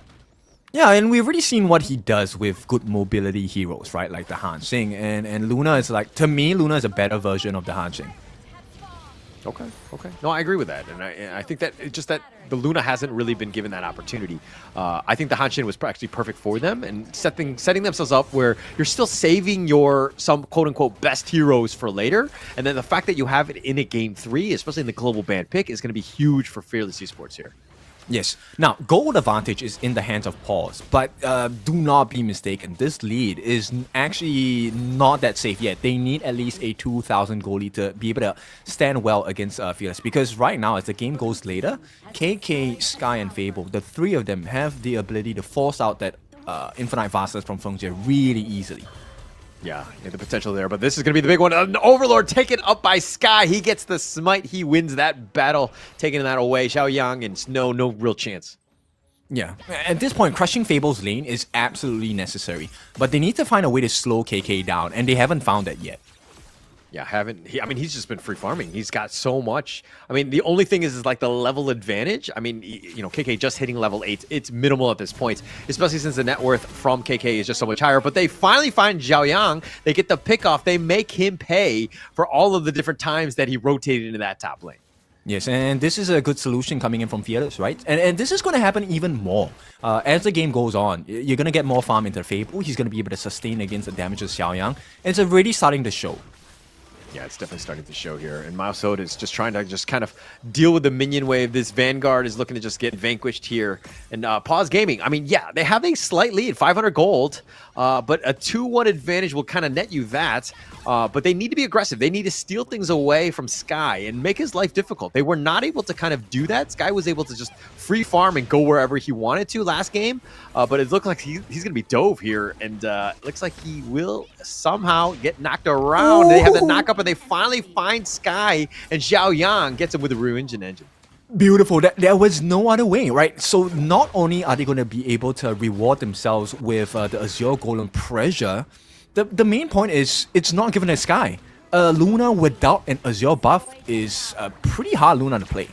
Yeah, and we've already seen what he does with good mobility heroes, right? Like the Han Xing, and Luna is like, to me, Luna is a better version of the Han Xing. Okay. No, I agree with that, and I think that it's just that the Luna hasn't really been given that opportunity. I think the Hanshin was actually perfect for them, and setting themselves up where you're still saving your some quote-unquote best heroes for later, and then the fact that you have it in a game 3, especially in the global ban pick, is going to be huge for Fearless Esports here. Yes. Now, gold advantage is in the hands of Paws, but do not be mistaken. This lead is actually not that safe yet. They need at least a 2,000 goal lead to be able to stand well against Fearless. Because right now, as the game goes later, KK, Sky, and Fable, the three of them have the ability to force out that Infinite Vases from Fengjie really easily. Yeah, the potential there, but this is going to be the big one. An Overlord taken up by Sky. He gets the smite. He wins that battle, taking that away. Xiaoyang and Snow, no real chance. Yeah, at this point, crushing Fable's lane is absolutely necessary, but they need to find a way to slow KK down, and they haven't found that yet. Yeah, I mean, he's just been free farming. He's got so much. I mean, the only thing is like the level advantage. I mean, you know, KK just hitting level 8, it's minimal at this point, especially since the net worth from KK is just so much higher. But they finally find Xiaoyang. They get the pick off. They make him pay for all of the different times that he rotated into that top lane. Yes, and this is a good solution coming in from Fearless, right? And this is going to happen even more. As the game goes on, you're going to get more farm into Fable. He's going to be able to sustain against the damage of Xiaoyang. And it's already starting to show. Yeah, it's definitely starting to show here. And Mausoda is just trying to just kind of deal with the minion wave. This Vanguard is looking to just get vanquished here. And Paws Gaming, I mean, yeah, they have a slight lead, 500 gold. But a 2-1 advantage will kind of net you that. But they need to be aggressive. They need to steal things away from Sky and make his life difficult. They were not able to kind of do that. Sky was able to just free farm and go wherever he wanted to last game. But it looked like he's going to be dove here. And looks like he will somehow get knocked around. They have the knock up, and they finally find Sky. And Xiaoyang gets him with the Ruinjin engine. Beautiful. There was no other way, right? So not only are they going to be able to reward themselves with the Azure Golem pressure, the main point is it's not given a Sky. Luna without an Azure buff is a pretty hard Luna to play.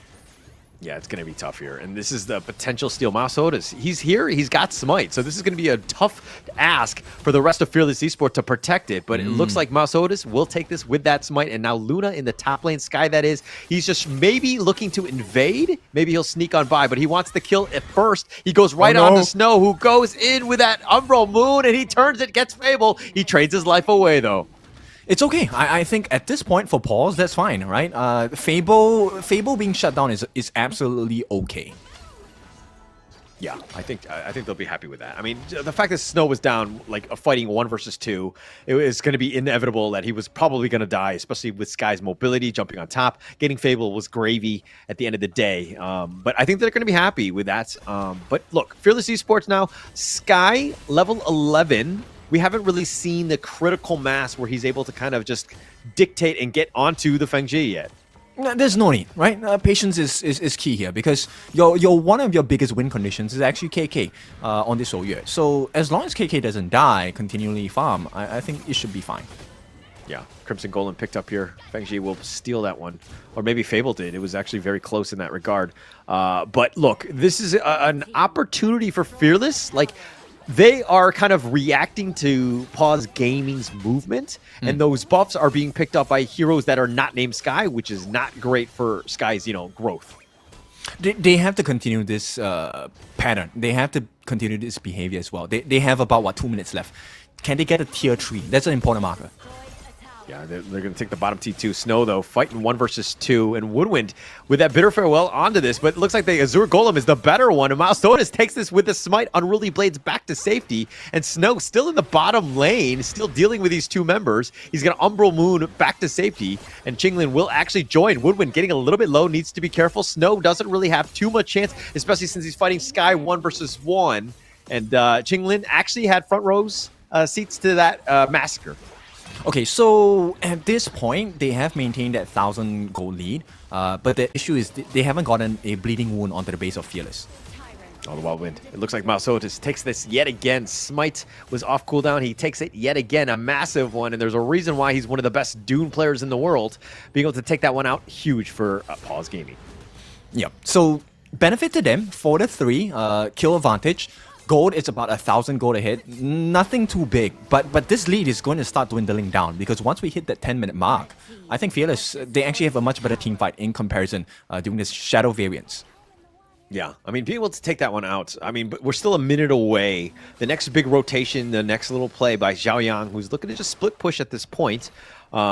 Yeah, it's going to be tough here. And this is the potential steal. Mausotis, he's here. He's got smite. So this is going to be a tough ask for the rest of Fearless Esports to protect it. But it looks like Mausotis will take this with that smite. And now Luna in the top lane, Sky that is. He's just maybe looking to invade. Maybe he'll sneak on by. But he wants to kill at first. He goes right on to Snow, who goes in with that Umbral Moon. And he turns it, gets Fable. He trades his life away, though. It's okay. I think at this point for Paws, that's fine, right? Fable being shut down is absolutely okay. Yeah, I think they'll be happy with that. I mean, the fact that Snow was down, like fighting 1 versus 2, it was going to be inevitable that he was probably going to die, especially with Sky's mobility, jumping on top. Getting Fable was gravy at the end of the day. But I think they're going to be happy with that. But look, Fearless Esports now, Sky level 11. We haven't really seen the critical mass where he's able to kind of just dictate and get onto the Fengjie yet. There's no need, right? Patience is key here because your one of your biggest win conditions is actually KK on this whole year. So as long as KK doesn't die, continually farm, I think it should be fine. Yeah, Crimson Golem picked up here. Fengjie will steal that one. Or maybe Fable did. It was actually very close in that regard. But look, this is an opportunity for Fearless. Like, they are kind of reacting to Paws Gaming's movement, and those buffs are being picked up by heroes that are not named Sky, which is not great for Sky's, growth. They have to continue this pattern. They have to continue this behavior as well. They have about, 2 minutes left. Can they get a tier 3? That's an important marker. Yeah, they're going to take the bottom T2. Snow, though, fighting 1 versus 2. And Woodwind with that bitter farewell onto this. But it looks like the Azure Golem is the better one. And Milestones takes this with the smite. Unruly Blades back to safety. And Snow still in the bottom lane, still dealing with these two members. He's going to Umbral Moon back to safety. And Chinglin will actually join. Woodwind getting a little bit low, needs to be careful. Snow doesn't really have too much chance, especially since he's fighting Sky 1 versus 1. And Chinglin actually had front rows seats to that massacre. Okay, so at this point, they have maintained that 1,000 gold lead, but the issue is they haven't gotten a bleeding wound onto the base of Fearless. Oh, the Wild Wind. It looks like Mausotis takes this yet again. Smite was off cooldown. He takes it yet again, a massive one, and there's a reason why he's one of the best Dune players in the world. Being able to take that one out, huge for Paws Gaming. Yep, so benefit to them for the 3, kill advantage. Gold is about 1,000 gold ahead, nothing too big, but this lead is going to start dwindling down because once we hit that 10-minute mark, I think Fearless, they actually have a much better team fight in comparison during this Shadow variance. Yeah, I mean, being able to take that one out, I mean, but we're still a minute away. The next big rotation, the next little play by Zhao Yang, who's looking to just split push at this point,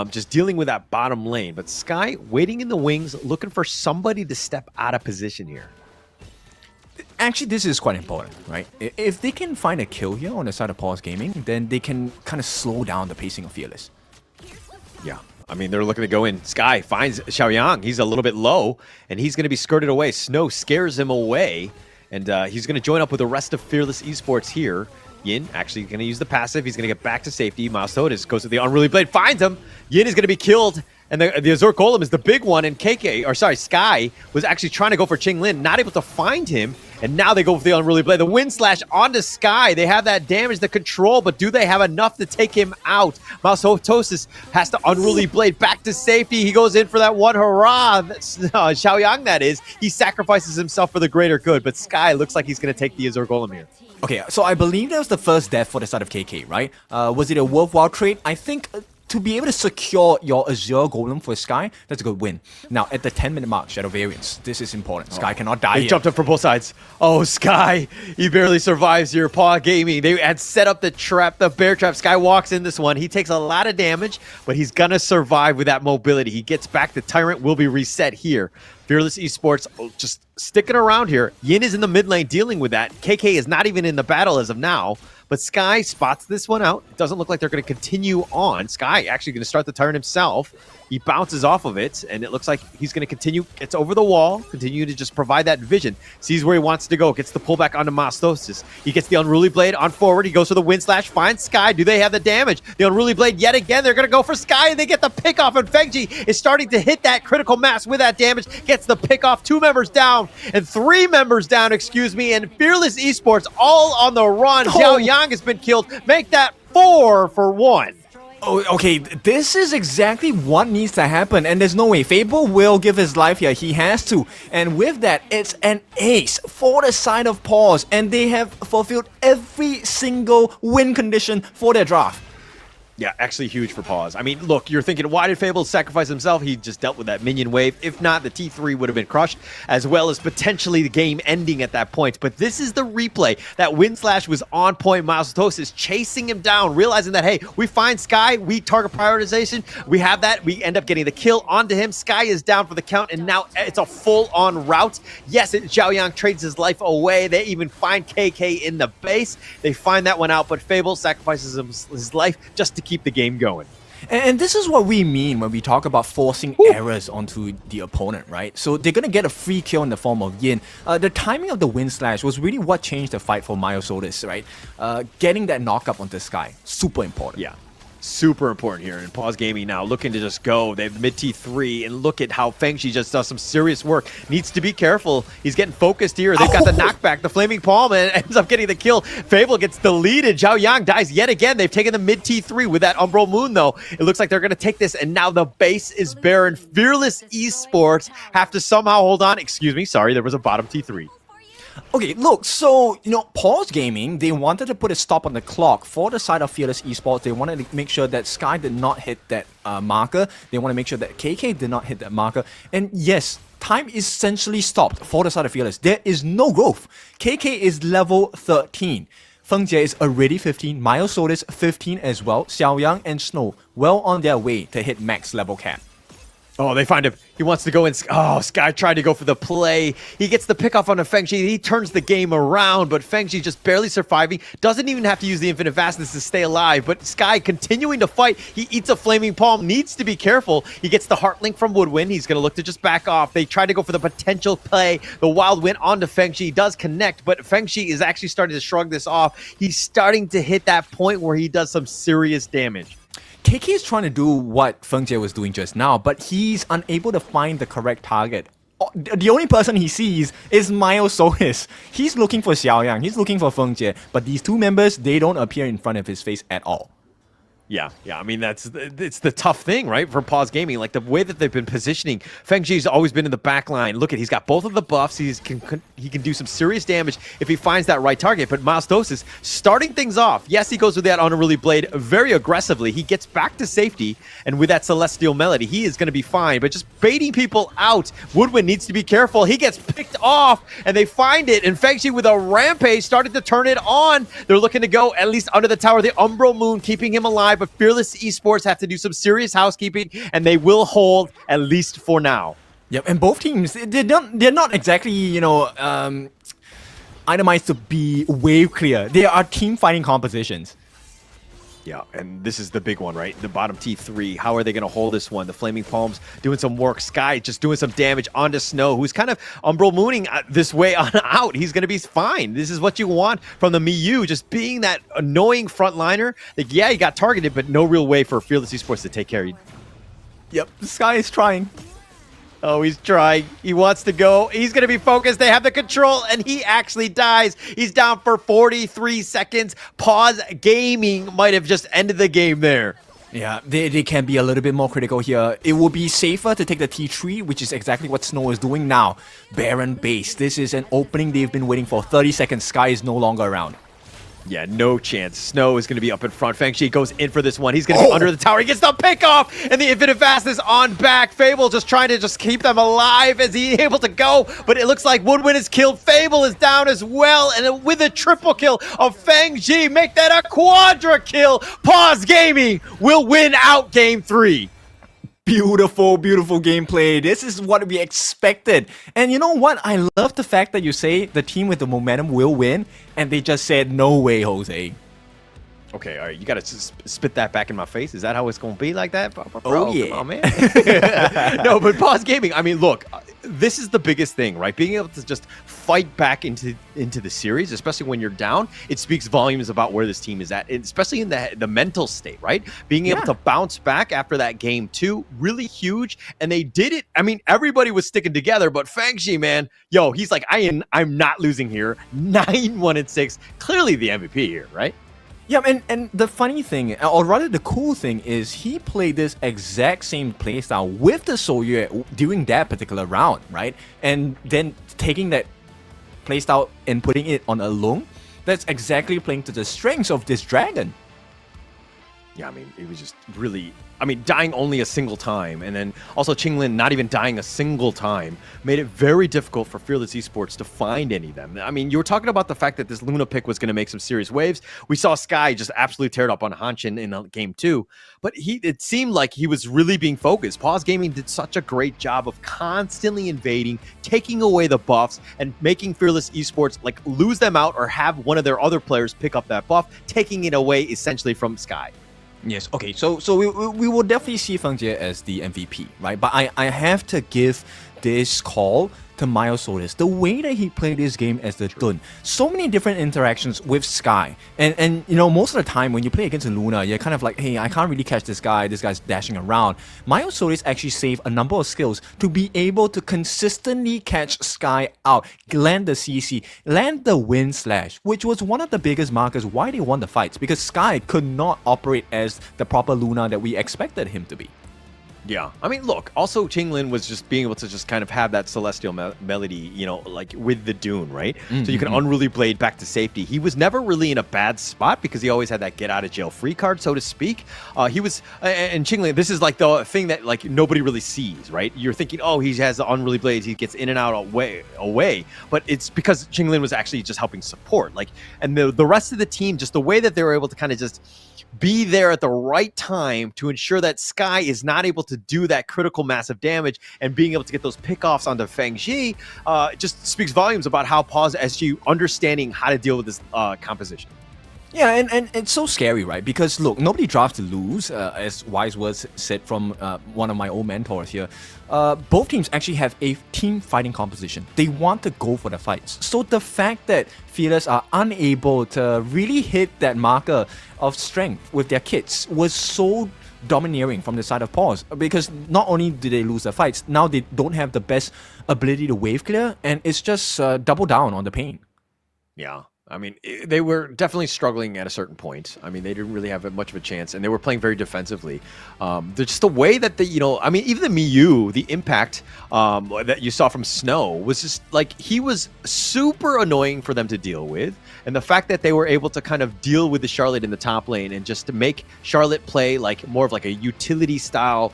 just dealing with that bottom lane. But Sky waiting in the wings, looking for somebody to step out of position here. Actually, this is quite important, right? If they can find a kill here on the side of Paws Gaming, then they can kind of slow down the pacing of Fearless. Yeah, I mean, they're looking to go in. Sky finds Xiaoyang. He's a little bit low, and he's going to be skirted away. Snow scares him away, and he's going to join up with the rest of Fearless Esports here. Yin actually going to use the passive. He's going to get back to safety. Milestones goes to the Unruly Blade, finds him. Yin is going to be killed. And the Azure Golem is the big one, and Sky was actually trying to go for Chinglin, not able to find him, and now they go for the Unruly Blade. The Wind Slash onto Sky. They have that damage, the control, but do they have enough to take him out? Mausotosis has to Unruly Blade back to safety. He goes in for that one hurrah. Xiaoyang, that is. He sacrifices himself for the greater good, but Sky looks like he's going to take the Azure Golem here. Okay, so I believe that was the first death for the side of KK, right? Was it a worthwhile trade? I think to be able to secure your Azure Golem for Sky, that's a good win. Now, at the 10-minute mark, Shadow variance, this is important. Sky cannot die They here. jumped up from both sides. Oh, Sky, he barely survives here. Paw Gaming, they had set up the trap, the bear trap. Sky walks in this one. He takes a lot of damage, but he's going to survive with that mobility. He gets back. The Tyrant will be reset here. Fearless Esports just sticking around here. Yin is in the mid lane dealing with that. KK is not even in the battle as of now. But Sky spots this one out. It doesn't look like they're going to continue on. Sky actually going to start the Tyrant himself. He bounces off of it, and it looks like he's going to continue. Gets over the wall, continue to just provide that vision. Sees where he wants to go. Gets the pullback onto Mastosis. He gets the Unruly Blade on forward. He goes for the Wind Slash. Finds Sky. Do they have the damage? The Unruly Blade yet again. They're going to go for Sky, and they get the pick off. And Fengji is starting to hit that critical mass with that damage. Gets the pick off. 2 members down, and 3 members down, excuse me. And Fearless Esports all on the run. Zhao Yang has been killed. Make that 4 for 1. Oh, okay, this is exactly what needs to happen, and there's no way. Fable will give his life here. He has to. And with that, it's an ace for the side of Paws, and they have fulfilled every single win condition for their draft. Yeah, actually huge for Paws. I mean, look, you're thinking, why did Fable sacrifice himself? He just dealt with that minion wave. If not, the T3 would have been crushed, as well as potentially the game ending at that point. But this is the replay. That Wind Slash was on point. Milestosis chasing him down, realizing that, hey, we find Sky, we target prioritization, we have that, we end up getting the kill onto him. Sky is down for the count, and now it's a full-on rout. Yes, Zhao Yang trades his life away. They even find KK in the base. They find that one out, but Fable sacrifices his life just to keep the game going. And this is what we mean when we talk about forcing errors onto the opponent, right? So they're going to get a free kill in the form of Yin. The timing of the Wind Slash was really what changed the fight for Milestones, right? Getting that knock up onto Sky, super important. Yeah. Super important here. And Paws Gaming now looking to just go. They have mid T3, and look at how Fengji just does some serious work. Needs to be careful. He's getting focused here. They've got the knockback, the Flaming Palm, and ends up getting the kill. Fable gets deleted. Zhao Yang dies yet again. They've taken the mid T3 with that Umbral Moon, though. It looks like they're going to take this, and now the base is barren. Fearless Esports have to somehow hold on. Excuse me, sorry, there was a bottom T3. Okay, look, so, Paws Gaming, they wanted to put a stop on the clock for the side of Fearless Esports. They wanted to make sure that Sky did not hit that marker. They want to make sure that KK did not hit that marker. And yes, time essentially stopped for the side of Fearless. There is no growth. KK is level 13. Feng Jie is already 15. Myosotis 15 as well. Xiaoyang and Snow well on their way to hit max level cap. Oh, they find him. He wants to go in. Oh, Sky tried to go for the play. He gets the pick off on a Feng Shi. He turns the game around, but Feng Shi just barely surviving. Doesn't even have to use the infinite fastness to stay alive, but Sky continuing to fight. He eats a flaming palm. Needs to be careful. He gets the heart link from Woodwind. He's going to look to just back off. They try to go for the potential play. The wild win onto Feng Shi. Does connect, but Feng Shi is actually starting to shrug this off. He's starting to hit that point where he does some serious damage. KK is trying to do what Feng Jie was doing just now, but he's unable to find the correct target. The only person he sees is Myosotis. He's looking for Xiaoyang, he's looking for Feng Jie, but these two members, they don't appear in front of his face at all. Yeah. I mean, it's the tough thing, right, for Paws Gaming. Like, the way that they've been positioning, Feng Ji's always been in the back line. Look he's got both of the buffs. He can do some serious damage if he finds that right target. But Myosotis starting things off. Yes, he goes with that Unruly Blade very aggressively. He gets back to safety, and with that Celestial Melody, he is going to be fine. But just baiting people out, Woodwind needs to be careful. He gets picked off, and they find it. And Feng Ji with a rampage started to turn it on. They're looking to go at least under the tower. The Umbral Moon keeping him alive. But Fearless Esports have to do some serious housekeeping, and they will hold at least for now. Yep, and both teams, they're not exactly, itemized to be wave clear. They are team fighting compositions. Yeah, and this is the big one, right? The bottom T3. How are they going to hold this one? The Flaming Palms doing some work. Sky just doing some damage onto Snow, who's kind of Umbral Mooning this way on out. He's going to be fine. This is what you want from the Miyu, just being that annoying frontliner. Like, yeah, he got targeted, but no real way for Fearless Esports to take care of you. Yep, Sky is trying. Oh, he's trying. He wants to go. He's going to be focused. They have the control, and he actually dies. He's down for 43 seconds. Paws Gaming might have just ended the game there. Yeah, they can be a little bit more critical here. It would be safer to take the T3, which is exactly what Snow is doing now. Baron base. This is an opening they've been waiting for. 30 seconds. Sky is no longer around. Yeah, no chance. Snow is going to be up in front. Feng Shi goes in for this one. He's going to be under the tower. He gets the pick off, and the infinite fastness on back. Fable just trying to just keep them alive. Is he able to go? But it looks like Woodwind is killed. Fable is down as well, and with a triple kill of Feng Ji, make that a quadra kill. Paws Gaming will win out game 3. Beautiful, beautiful gameplay. This is what we expected. And you know what? I love the fact that you say the team with the momentum will win, and they just said, no way, Jose. Okay, all right. You got to spit that back in my face. Is that how it's going to be like that? Bro, oh, yeah. Come on, man. No, but Paws Gaming, I mean, look, this is the biggest thing, right? Being able to just fight back into the series, especially when you're down, it speaks volumes about where this team is at, especially in the mental state, right? Being able to bounce back after that game 2, really huge. And they did it. I mean, everybody was sticking together, but Feng Shi, man, yo, he's like, I'm not losing here. 9-1-6, clearly the MVP here, right? Yeah, and the funny thing, or rather the cool thing, is he played this exact same playstyle with the Soyue during that particular round, right? And then taking that playstyle and putting it on a Lung, that's exactly playing to the strengths of this dragon. Yeah, I mean, it was just really, dying only a single time, and then also Qinglin not even dying a single time, made it very difficult for Fearless Esports to find any of them. I mean, you were talking about the fact that this Luna pick was going to make some serious waves. We saw Sky just absolutely tear it up on Hanshin in game 2, but it seemed like he was really being focused. Paws Gaming did such a great job of constantly invading, taking away the buffs, and making Fearless Esports like lose them out or have one of their other players pick up that buff, taking it away essentially from Sky. Yes, okay, so we will definitely see Feng Jie as the MVP, right? But I have to give this call to Myosotis. The way that he played this game as the Dun, so many different interactions with Sky. And you know, most of the time when you play against Luna, you're kind of like, hey, I can't really catch this guy's dashing around. Myosotis actually saved a number of skills to be able to consistently catch Sky out, land the CC, land the wind slash, which was one of the biggest markers why they won the fights, because Sky could not operate as the proper Luna that we expected him to be. Yeah, I mean, look. Also, Qinglin was just being able to just kind of have that celestial melody, like with the Dune, right? So you can Unruly Blade back to safety. He was never really in a bad spot because he always had that get out of jail free card, so to speak. He was, and Qinglin. This is like the thing that like nobody really sees, right? You're thinking, oh, he has the Unruly Blades, he gets in and out away, but it's because Qinglin was actually just helping support, and the rest of the team, just the way that they were able to kind of just be there at the right time to ensure that Sky is not able to do that critical massive damage, and being able to get those pickoffs onto Feng Ji just speaks volumes about how Paws SG understanding how to deal with this composition. Yeah, and it's so scary, right? Because look, nobody drafts to lose, as wise words said from one of my old mentors here. Both teams actually have a team fighting composition. They want to go for the fights. So the fact that Fearless are unable to really hit that marker of strength with their kits was so domineering from the side of Paws, because not only did they lose the fights, now they don't have the best ability to wave clear, and it's just double down on the pain. Yeah. I mean, they were definitely struggling at a certain point. I mean, they didn't really have much of a chance, and they were playing very defensively. Just the way that even the Miyu, the impact that you saw from Snow was just like, he was super annoying for them to deal with. And the fact that they were able to kind of deal with the Charlotte in the top lane and just to make Charlotte play like more of like a utility style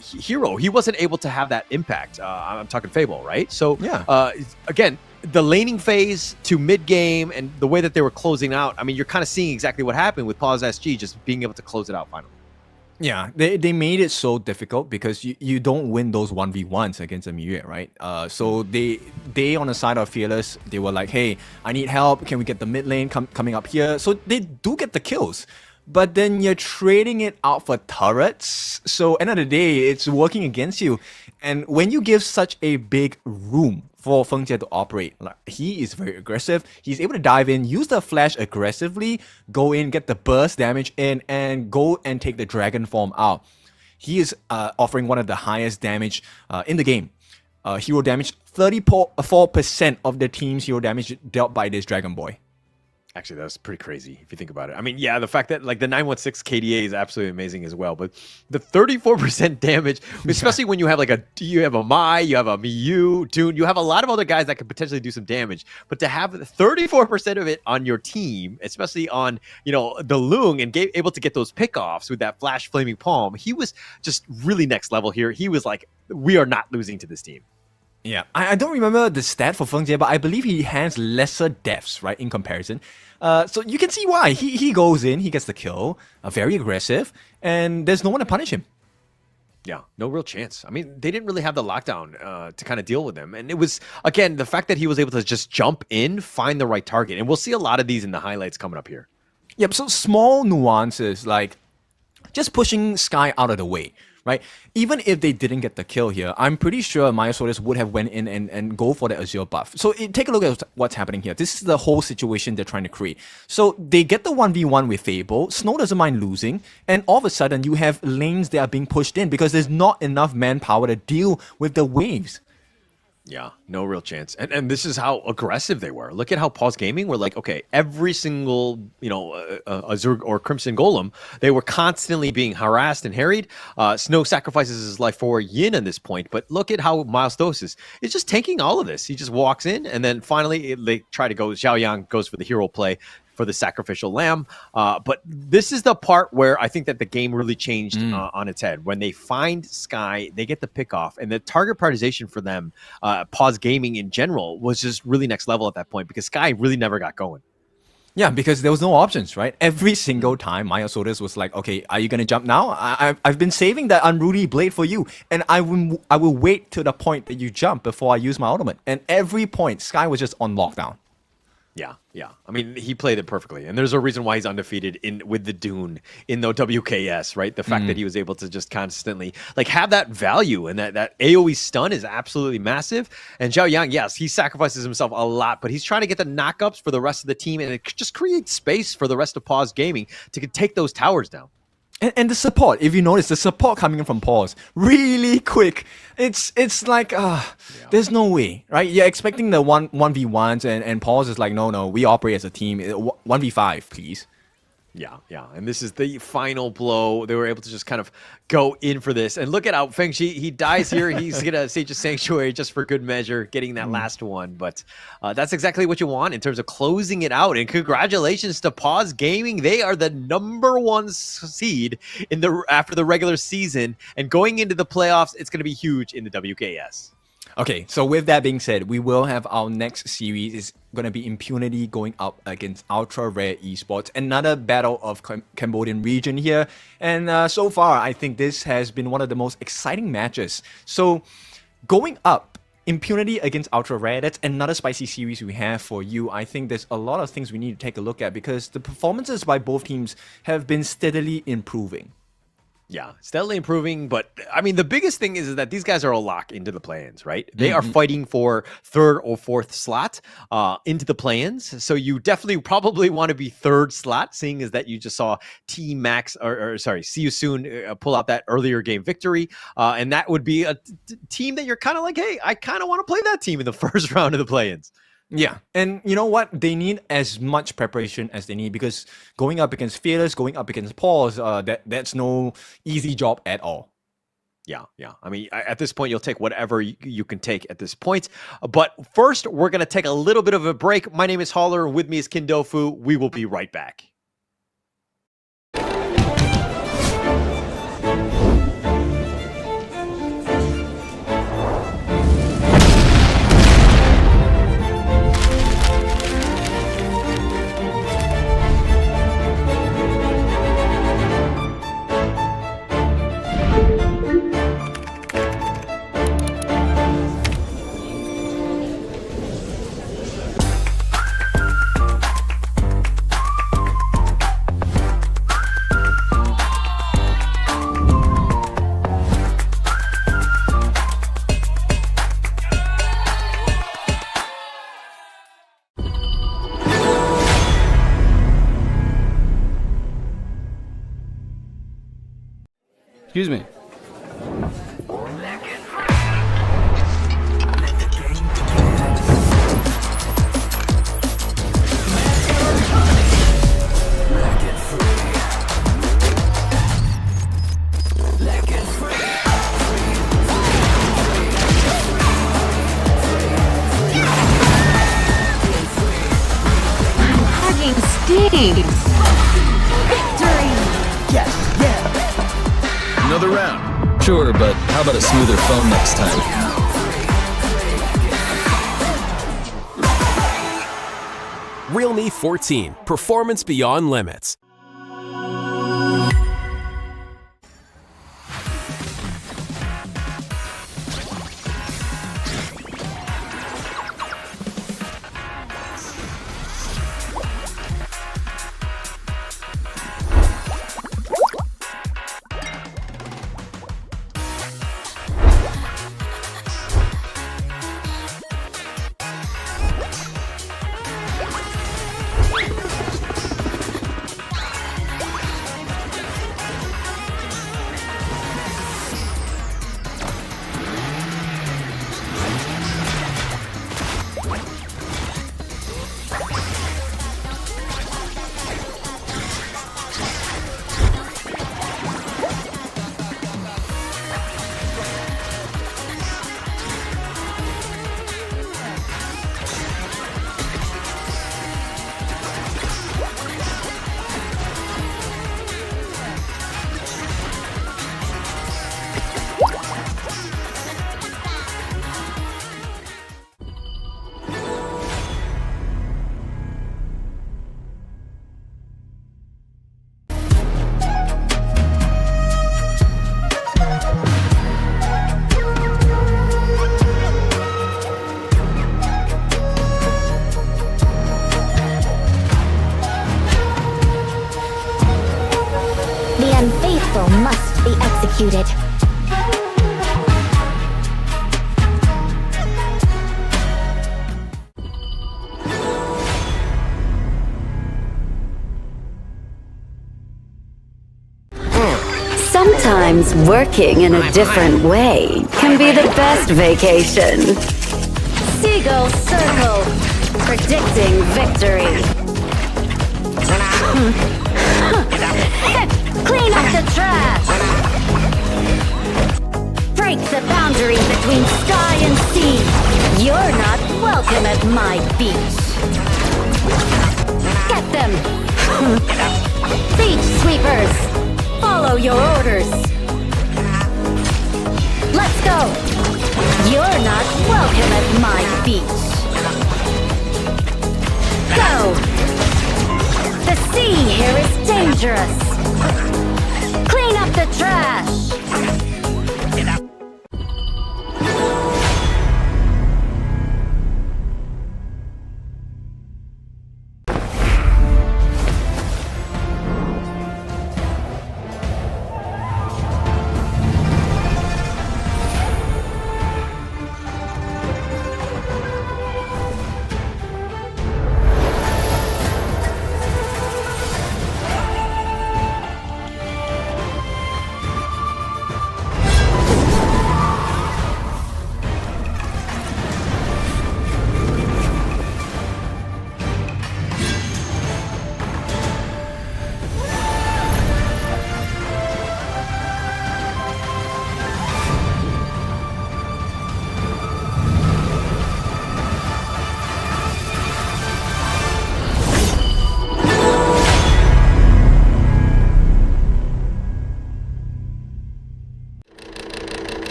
hero, he wasn't able to have that impact. I'm talking Fable, right? So yeah, again, the laning phase to mid game and the way that they were closing out, I mean, you're kind of seeing exactly what happened with Paws SG just being able to close it out finally. Yeah, they made it so difficult because you don't win those 1v1s against a Miyu, right? So they on the side of Fearless, they were like, hey, I need help. Can we get the mid lane coming up here? So they do get the kills. But then you're trading it out for turrets. So end of the day, it's working against you. And when you give such a big room for Feng Jie to operate, like, he is very aggressive. He's able to dive in, use the flash aggressively, go in, get the burst damage in, and go and take the dragon form out. He is offering one of the highest damage in the game. Hero damage, 34% of the team's hero damage dealt by this dragon boy. Actually, that's pretty crazy if you think about it. I mean, yeah, the fact that like the 916 KDA is absolutely amazing as well, but the 34% damage, especially when you have like you have a Mai, you have a Miyu, Dune, you have a lot of other guys that could potentially do some damage, but to have 34% of it on your team, especially on, the Lung, and able to get those pickoffs with that flash flaming palm, he was just really next level here. He was like, we are not losing to this team. Yeah, I don't remember the stat for Feng Jie, but I believe he has lesser deaths, right, in comparison. So you can see why. He goes in, he gets the kill, very aggressive, and there's no one to punish him. Yeah, no real chance. I mean, they didn't really have the lockdown to kind of deal with him. And it was, again, the fact that he was able to just jump in, find the right target. And we'll see a lot of these in the highlights coming up here. Yep, so small nuances like just pushing Sky out of the way. Right? Even if they didn't get the kill here, I'm pretty sure Maya Solis would have went in and go for the Azure buff. So take a look at what's happening here. This is the whole situation they're trying to create. So they get the 1v1 with Fable. Snow doesn't mind losing. And all of a sudden, you have lanes that are being pushed in because there's not enough manpower to deal with the waves. Yeah, no real chance. And this is how aggressive they were. Look at how Paws Gaming were like, okay, every single, Azure or Crimson Golem, they were constantly being harassed and harried. Snow sacrifices his life for Yin at this point, but look at how Miles Dose is just tanking all of this. He just walks in, and then finally they try to go, Xiao Yang goes for the hero play for the sacrificial lamb. But this is the part where I think that the game really changed on its head. When they find Sky, they get the pick off, and the target prioritization for them, Paws Gaming in general, was just really next level at that point because Sky really never got going. Yeah, because there was no options, right? Every single time, Maya Solis was like, okay, are you going to jump now? I've been saving that Unruly Blade for you, and I will wait to the point that you jump before I use my ultimate. And every point, Sky was just on lockdown. Yeah. I mean, he played it perfectly, and there's a reason why he's undefeated with the Dune in the WKS, right? The fact that he was able to just constantly like have that value, and that AoE stun is absolutely massive. And Zhao Yang, yes, he sacrifices himself a lot, but he's trying to get the knockups for the rest of the team, and it just creates space for the rest of Paws Gaming to take those towers down. And the support, if you notice, the support coming in from Paws, really quick. It's like, there's no way, right? You're expecting the 1v1s, and Paws is like, no, we operate as a team. 1v5, please. Yeah. And this is the final blow. They were able to just kind of go in for this. And look at how Feng Shi, he dies here. He's going to Sage of Sanctuary just for good measure, getting that last one. But that's exactly what you want in terms of closing it out. And congratulations to Paws Gaming. They are the #1 seed after the regular season. And going into the playoffs, it's going to be huge in the WKS. Okay, so with that being said, we will have our next series is going to be Impunity going up against Ultra Rare Esports, another battle of Cambodian region here. And so far, I think this has been one of the most exciting matches. So going up, Impunity against Ultra Rare, that's another spicy series we have for you. I think there's a lot of things we need to take a look at because the performances by both teams have been steadily improving. Yeah, steadily improving. But I mean, the biggest thing is that these guys are a lock into the play-ins, right? They are fighting for 3rd or 4th slot into the play-ins. So you definitely probably want to be 3rd slot, seeing as that you just saw See You Soon pull out that earlier game victory. And that would be a team that you're kind of like, hey, I kind of want to play that team in the first round of the play-ins. Yeah, and you know what? They need as much preparation as they need because going up against Fearless, going up against Paws, that's no easy job at all. Yeah. I mean, at this point, you'll take whatever you can take at this point. But first, we're going to take a little bit of a break. My name is Holler. With me is Kindofu. We will be right back. Excuse me. Hugging stings. Victory! Another round. Sure, but how about a smoother phone next time? Realme 14, performance beyond limits. The unfaithful must be executed. Sometimes working in a different way can be the best vacation. Seagull Circle, predicting victory. Clean up the trash! Break the boundary between sky and sea! You're not welcome at my beach! Get them! Beach sweepers! Follow your orders! Let's go! You're not welcome at my beach! Go! The sea here is dangerous! Clean up the trash!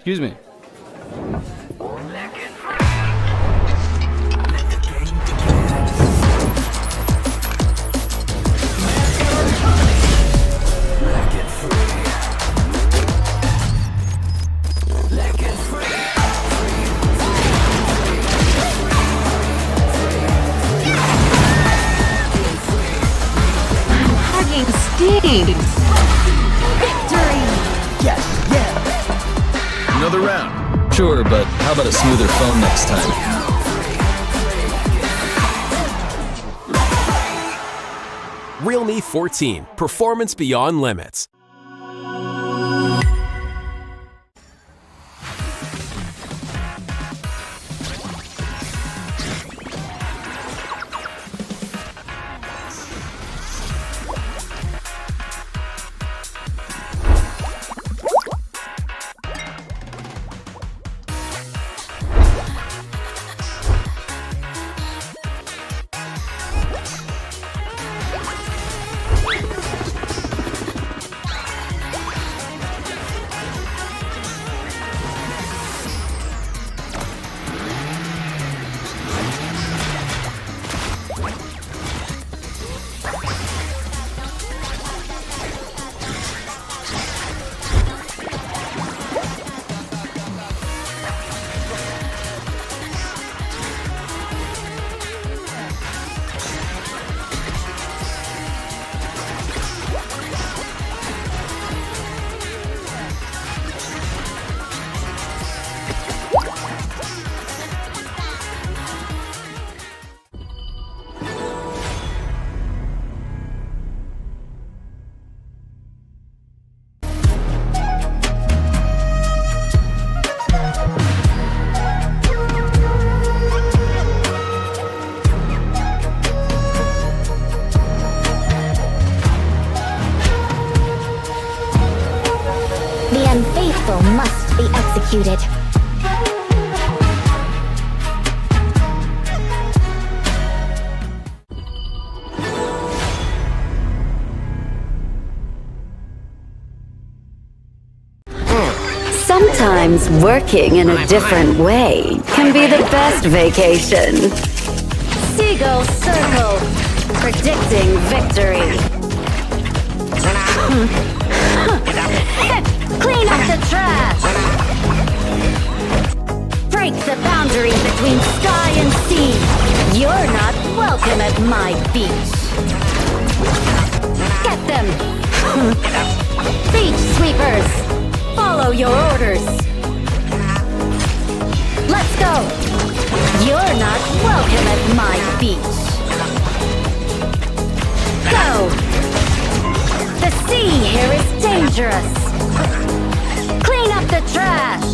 Excuse me. Hugging stings. Victory! Another round. Sure, but how about a smoother phone next time? Realme 14. Performance beyond limits. The unfaithful must be executed. Sometimes working in a different way can be the best vacation. Seagull circle, predicting victory. Clean up the trash. Break the boundary between sky and sea. You're not welcome at my beach. Get them. Beach sweepers, follow your orders. Let's go. You're not welcome at my beach. Go. The sea here is dangerous. Clean up the trash.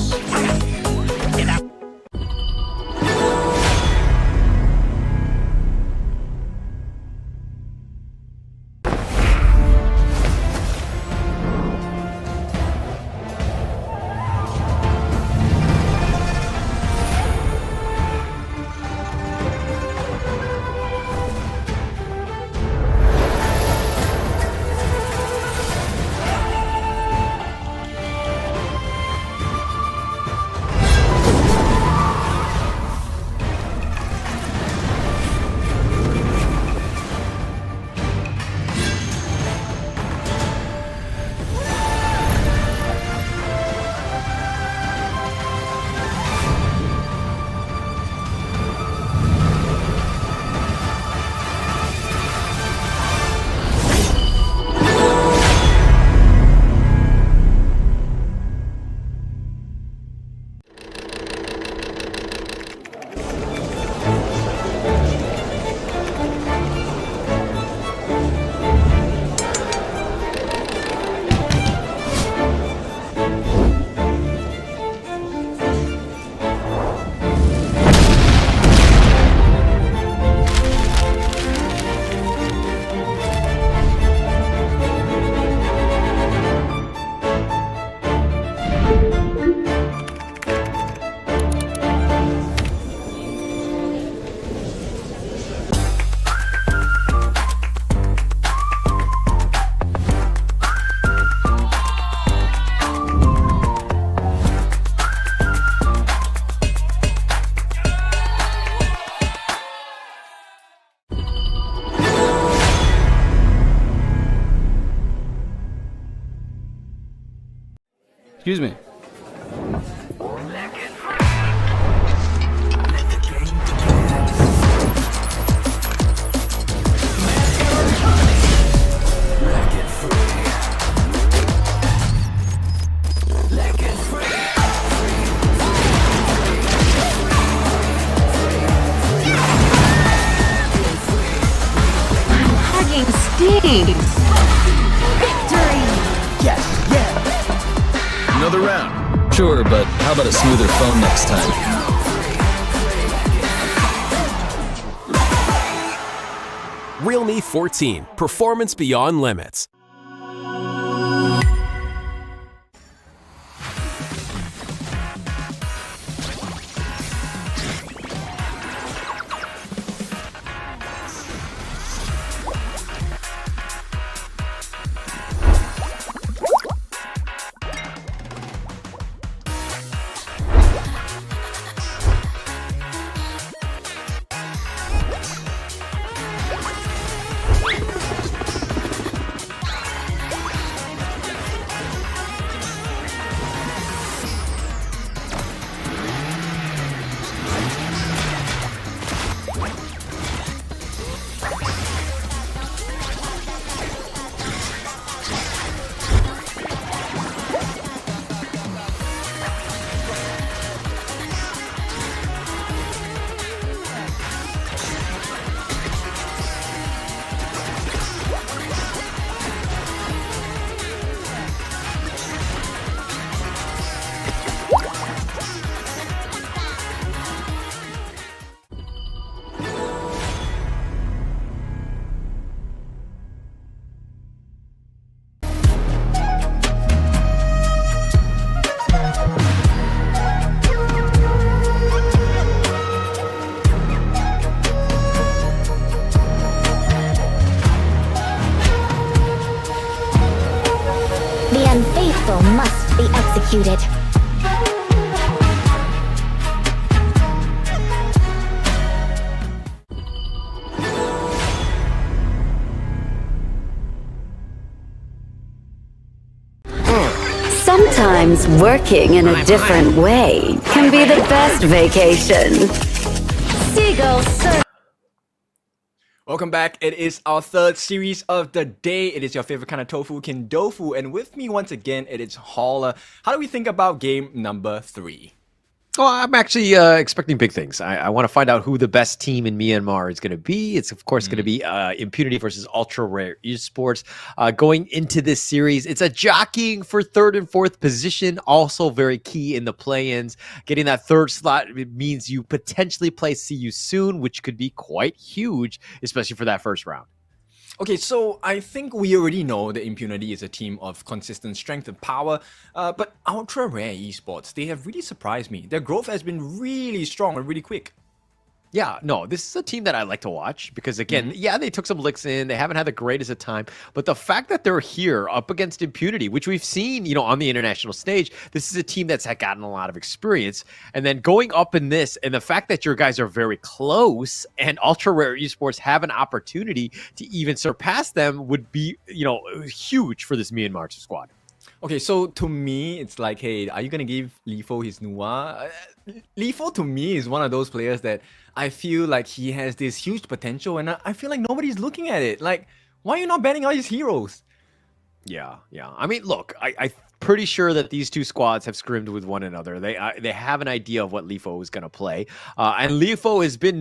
Excuse me. Hugging stings. Victory. Another round. Sure, but how about a smoother phone next time? Realme 14, performance beyond limits. The unfaithful must be executed. Sometimes working in a different way can be the best vacation. Seagull Circle. Welcome back. It is our third series of the day. It is your favorite kind of tofu, Kindofu, and with me once again, it is Holler. How do we think about game number 3? Oh, I'm actually expecting big things. I want to find out who the best team in Myanmar is going to be. It's, of course, going to be Impunity versus Ultra Rare Esports. Going into this series, it's a jockeying for third and fourth position, also very key in the play-ins. Getting that third slot means you potentially play See You Soon, which could be quite huge, especially for that first round. Okay, so I think we already know that Impunity is a team of consistent strength and power, but Ultra Rare Esports, they have really surprised me. Their growth has been really strong and really quick. Yeah, no, this is a team that I like to watch because, again, yeah, they took some licks in. They haven't had the greatest of time. But the fact that they're here up against Impunity, which we've seen, on the international stage, this is a team that's had gotten a lot of experience. And then going up in this, and the fact that your guys are very close and Ultra Rare Esports have an opportunity to even surpass them would be, huge for this Myanmar squad. Okay, so to me, it's like, hey, are you going to give Lifo his Nua? Lifo, to me, is one of those players that I feel like he has this huge potential, and I feel like nobody's looking at it. Like, why are you not banning all these heroes? Yeah. I mean, look, I'm pretty sure that these two squads have scrimmed with one another. They have an idea of what Lifo is going to play. And Lifo has been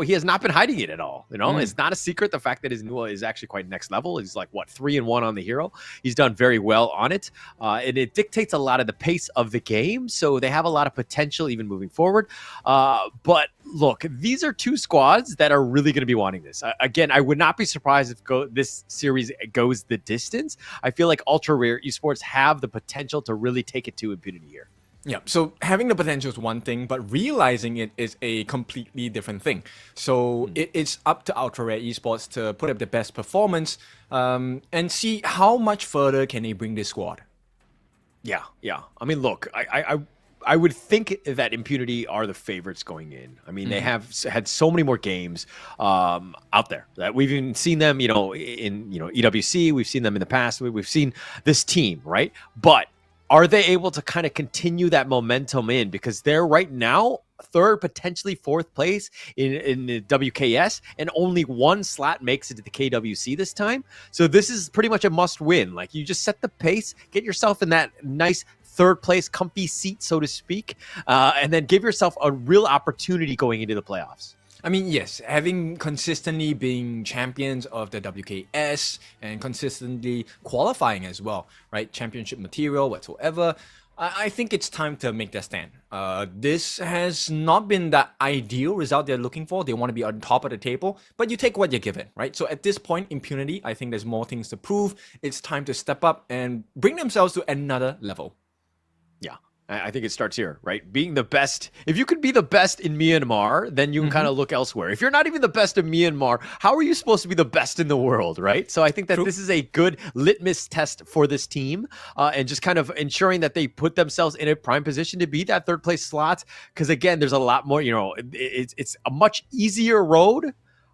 he has not been hiding it at all. It's not a secret. The fact that his Nua is actually quite next level. He's like, 3-1 on the hero. He's done very well on it. And it dictates a lot of the pace of the game. So they have a lot of potential even moving forward. But look, these are two squads that are really going to be wanting this. Again, I would not be surprised if this series goes the distance. I feel like Ultra Rare Esports have the potential to really take it to Impunity here. Yeah, so having the potential is one thing, but realizing it is a completely different thing. So it's up to Ultra Rare Esports to put up the best performance and see how much further can they bring this squad. Yeah. I mean, look, I would think that Impunity are the favorites going in. I mean, they have had so many more games out there that we've even seen them, in EWC. We've seen them in the past. We've seen this team, right? But are they able to kind of continue that momentum in? Because they're right now third, potentially fourth place in the WKS, and only one slot makes it to the KWC this time. So this is pretty much a must win. Like, you just set the pace, get yourself in that nice third place comfy seat, so to speak, and then give yourself a real opportunity going into the playoffs. I mean, yes, having consistently being champions of the WKS and consistently qualifying as well, right? Championship material, whatsoever. I think it's time to make their stand. This has not been the ideal result they're looking for. They want to be on top of the table, but you take what you're given, right? So at this point, Impunity, I think there's more things to prove. It's time to step up and bring themselves to another level. Yeah, I think it starts here, right? Being the best. If you could be the best in Myanmar, then you can kind of look elsewhere. If you're not even the best in Myanmar, how are you supposed to be the best in the world, right? So I think that this is a good litmus test for this team, and just kind of ensuring that they put themselves in a prime position to be that third place slot. Because again, there's a lot more, it's a much easier road.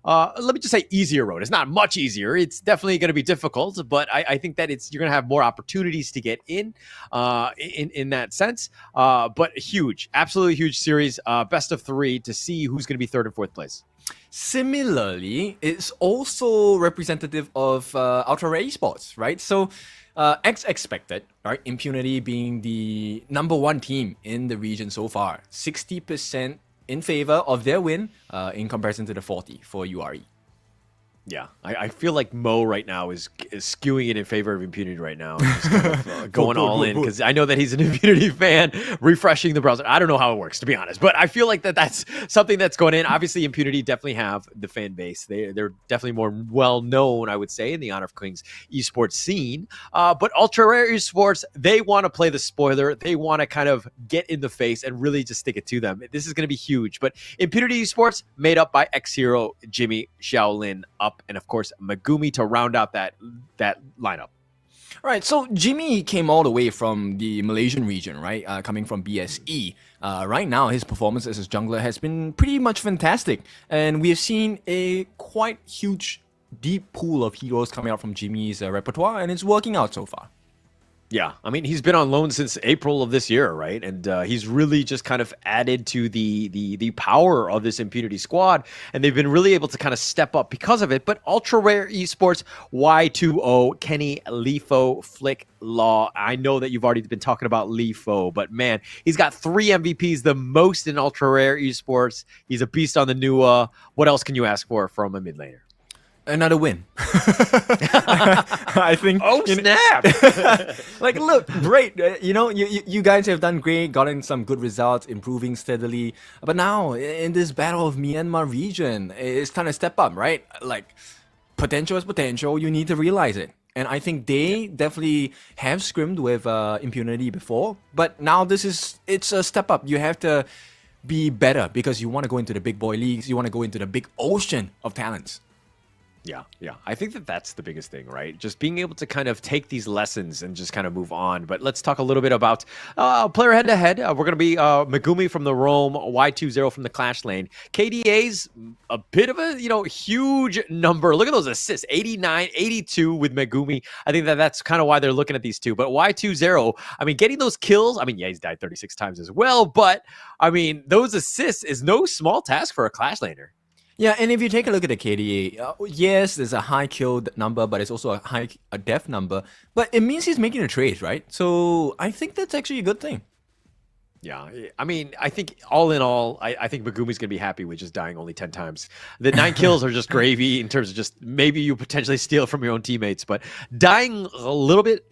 Let me just say easier road. It's not much easier. It's definitely going to be difficult, but I think that you're going to have more opportunities to get in that sense. But huge, absolutely huge series. Best of 3 to see who's going to be third and fourth place. Similarly, it's also representative of Ultra Rare Esports, right? So, as expected, right? Impunity being the number 1 team in the region so far, 60% in favor of their win in comparison to the 40 for URE. Yeah, I feel like Mo right now is skewing it in favor of Impunity right now. Just kind of, going all in, because I know that he's an Impunity fan, refreshing the browser. I don't know how it works, to be honest, but I feel like that's something that's going in. Obviously, Impunity definitely have the fan base. They're definitely more well-known, I would say, in the Honor of Kings esports scene. But Ultra Rare Esports, they want to play the spoiler. They want to kind of get in the face and really just stick it to them. This is going to be huge. But Impunity Esports, made up by X-Hero, Jimmy, Shaolin, up, and of course Megumi to round out that lineup. All right, so Jimmy came all the way from the Malaysian region, right? Coming from BSE. Right now, his performance as a jungler has been pretty much fantastic, and we have seen a quite huge, deep pool of heroes coming out from Jimmy's repertoire, and it's working out so far. Yeah, I mean he's been on loan since April of this year, right? And he's really just kind of added to the power of this Impunity squad, and they've been really able to kind of step up because of it. But Ultra Rare Esports Y2O Kenny Lifo Flick Law. I know that you've already been talking about Lifo, but man, he's got 3 MVPs, the most in Ultra Rare Esports. He's a beast on the new. What else can you ask for from a mid laner? Another win. I think. Oh snap! Like, look, great. You guys have done great, gotten some good results, improving steadily. But now, in this battle of Myanmar region, it's time to step up, right? Like, potential is potential. You need to realize it. And I think they definitely have scrimmed with Impunity before. But now it's a step up. You have to be better because you want to go into the big boy leagues. You want to go into the big ocean of talents. Yeah. I think that's the biggest thing, right? Just being able to kind of take these lessons and just kind of move on. But let's talk a little bit about player head-to-head. We're going to be Megumi from the Roam, Y20 from the Clash lane. KDA's a bit of a, huge number. Look at those assists, 89, 82 with Megumi. I think that's kind of why they're looking at these two. But Y20, I mean, getting those kills, I mean, yeah, he's died 36 times as well. But, I mean, those assists is no small task for a Clash laner. Yeah, and if you take a look at the KDA, yes, there's a high kill number, but it's also a high death number. But it means he's making a trade, right? So I think that's actually a good thing. Yeah, I mean, I think all in all, I think Megumi's going to be happy with just dying only 10 times. The 9 kills are just gravy in terms of just maybe you potentially steal from your own teammates, but dying a little bit,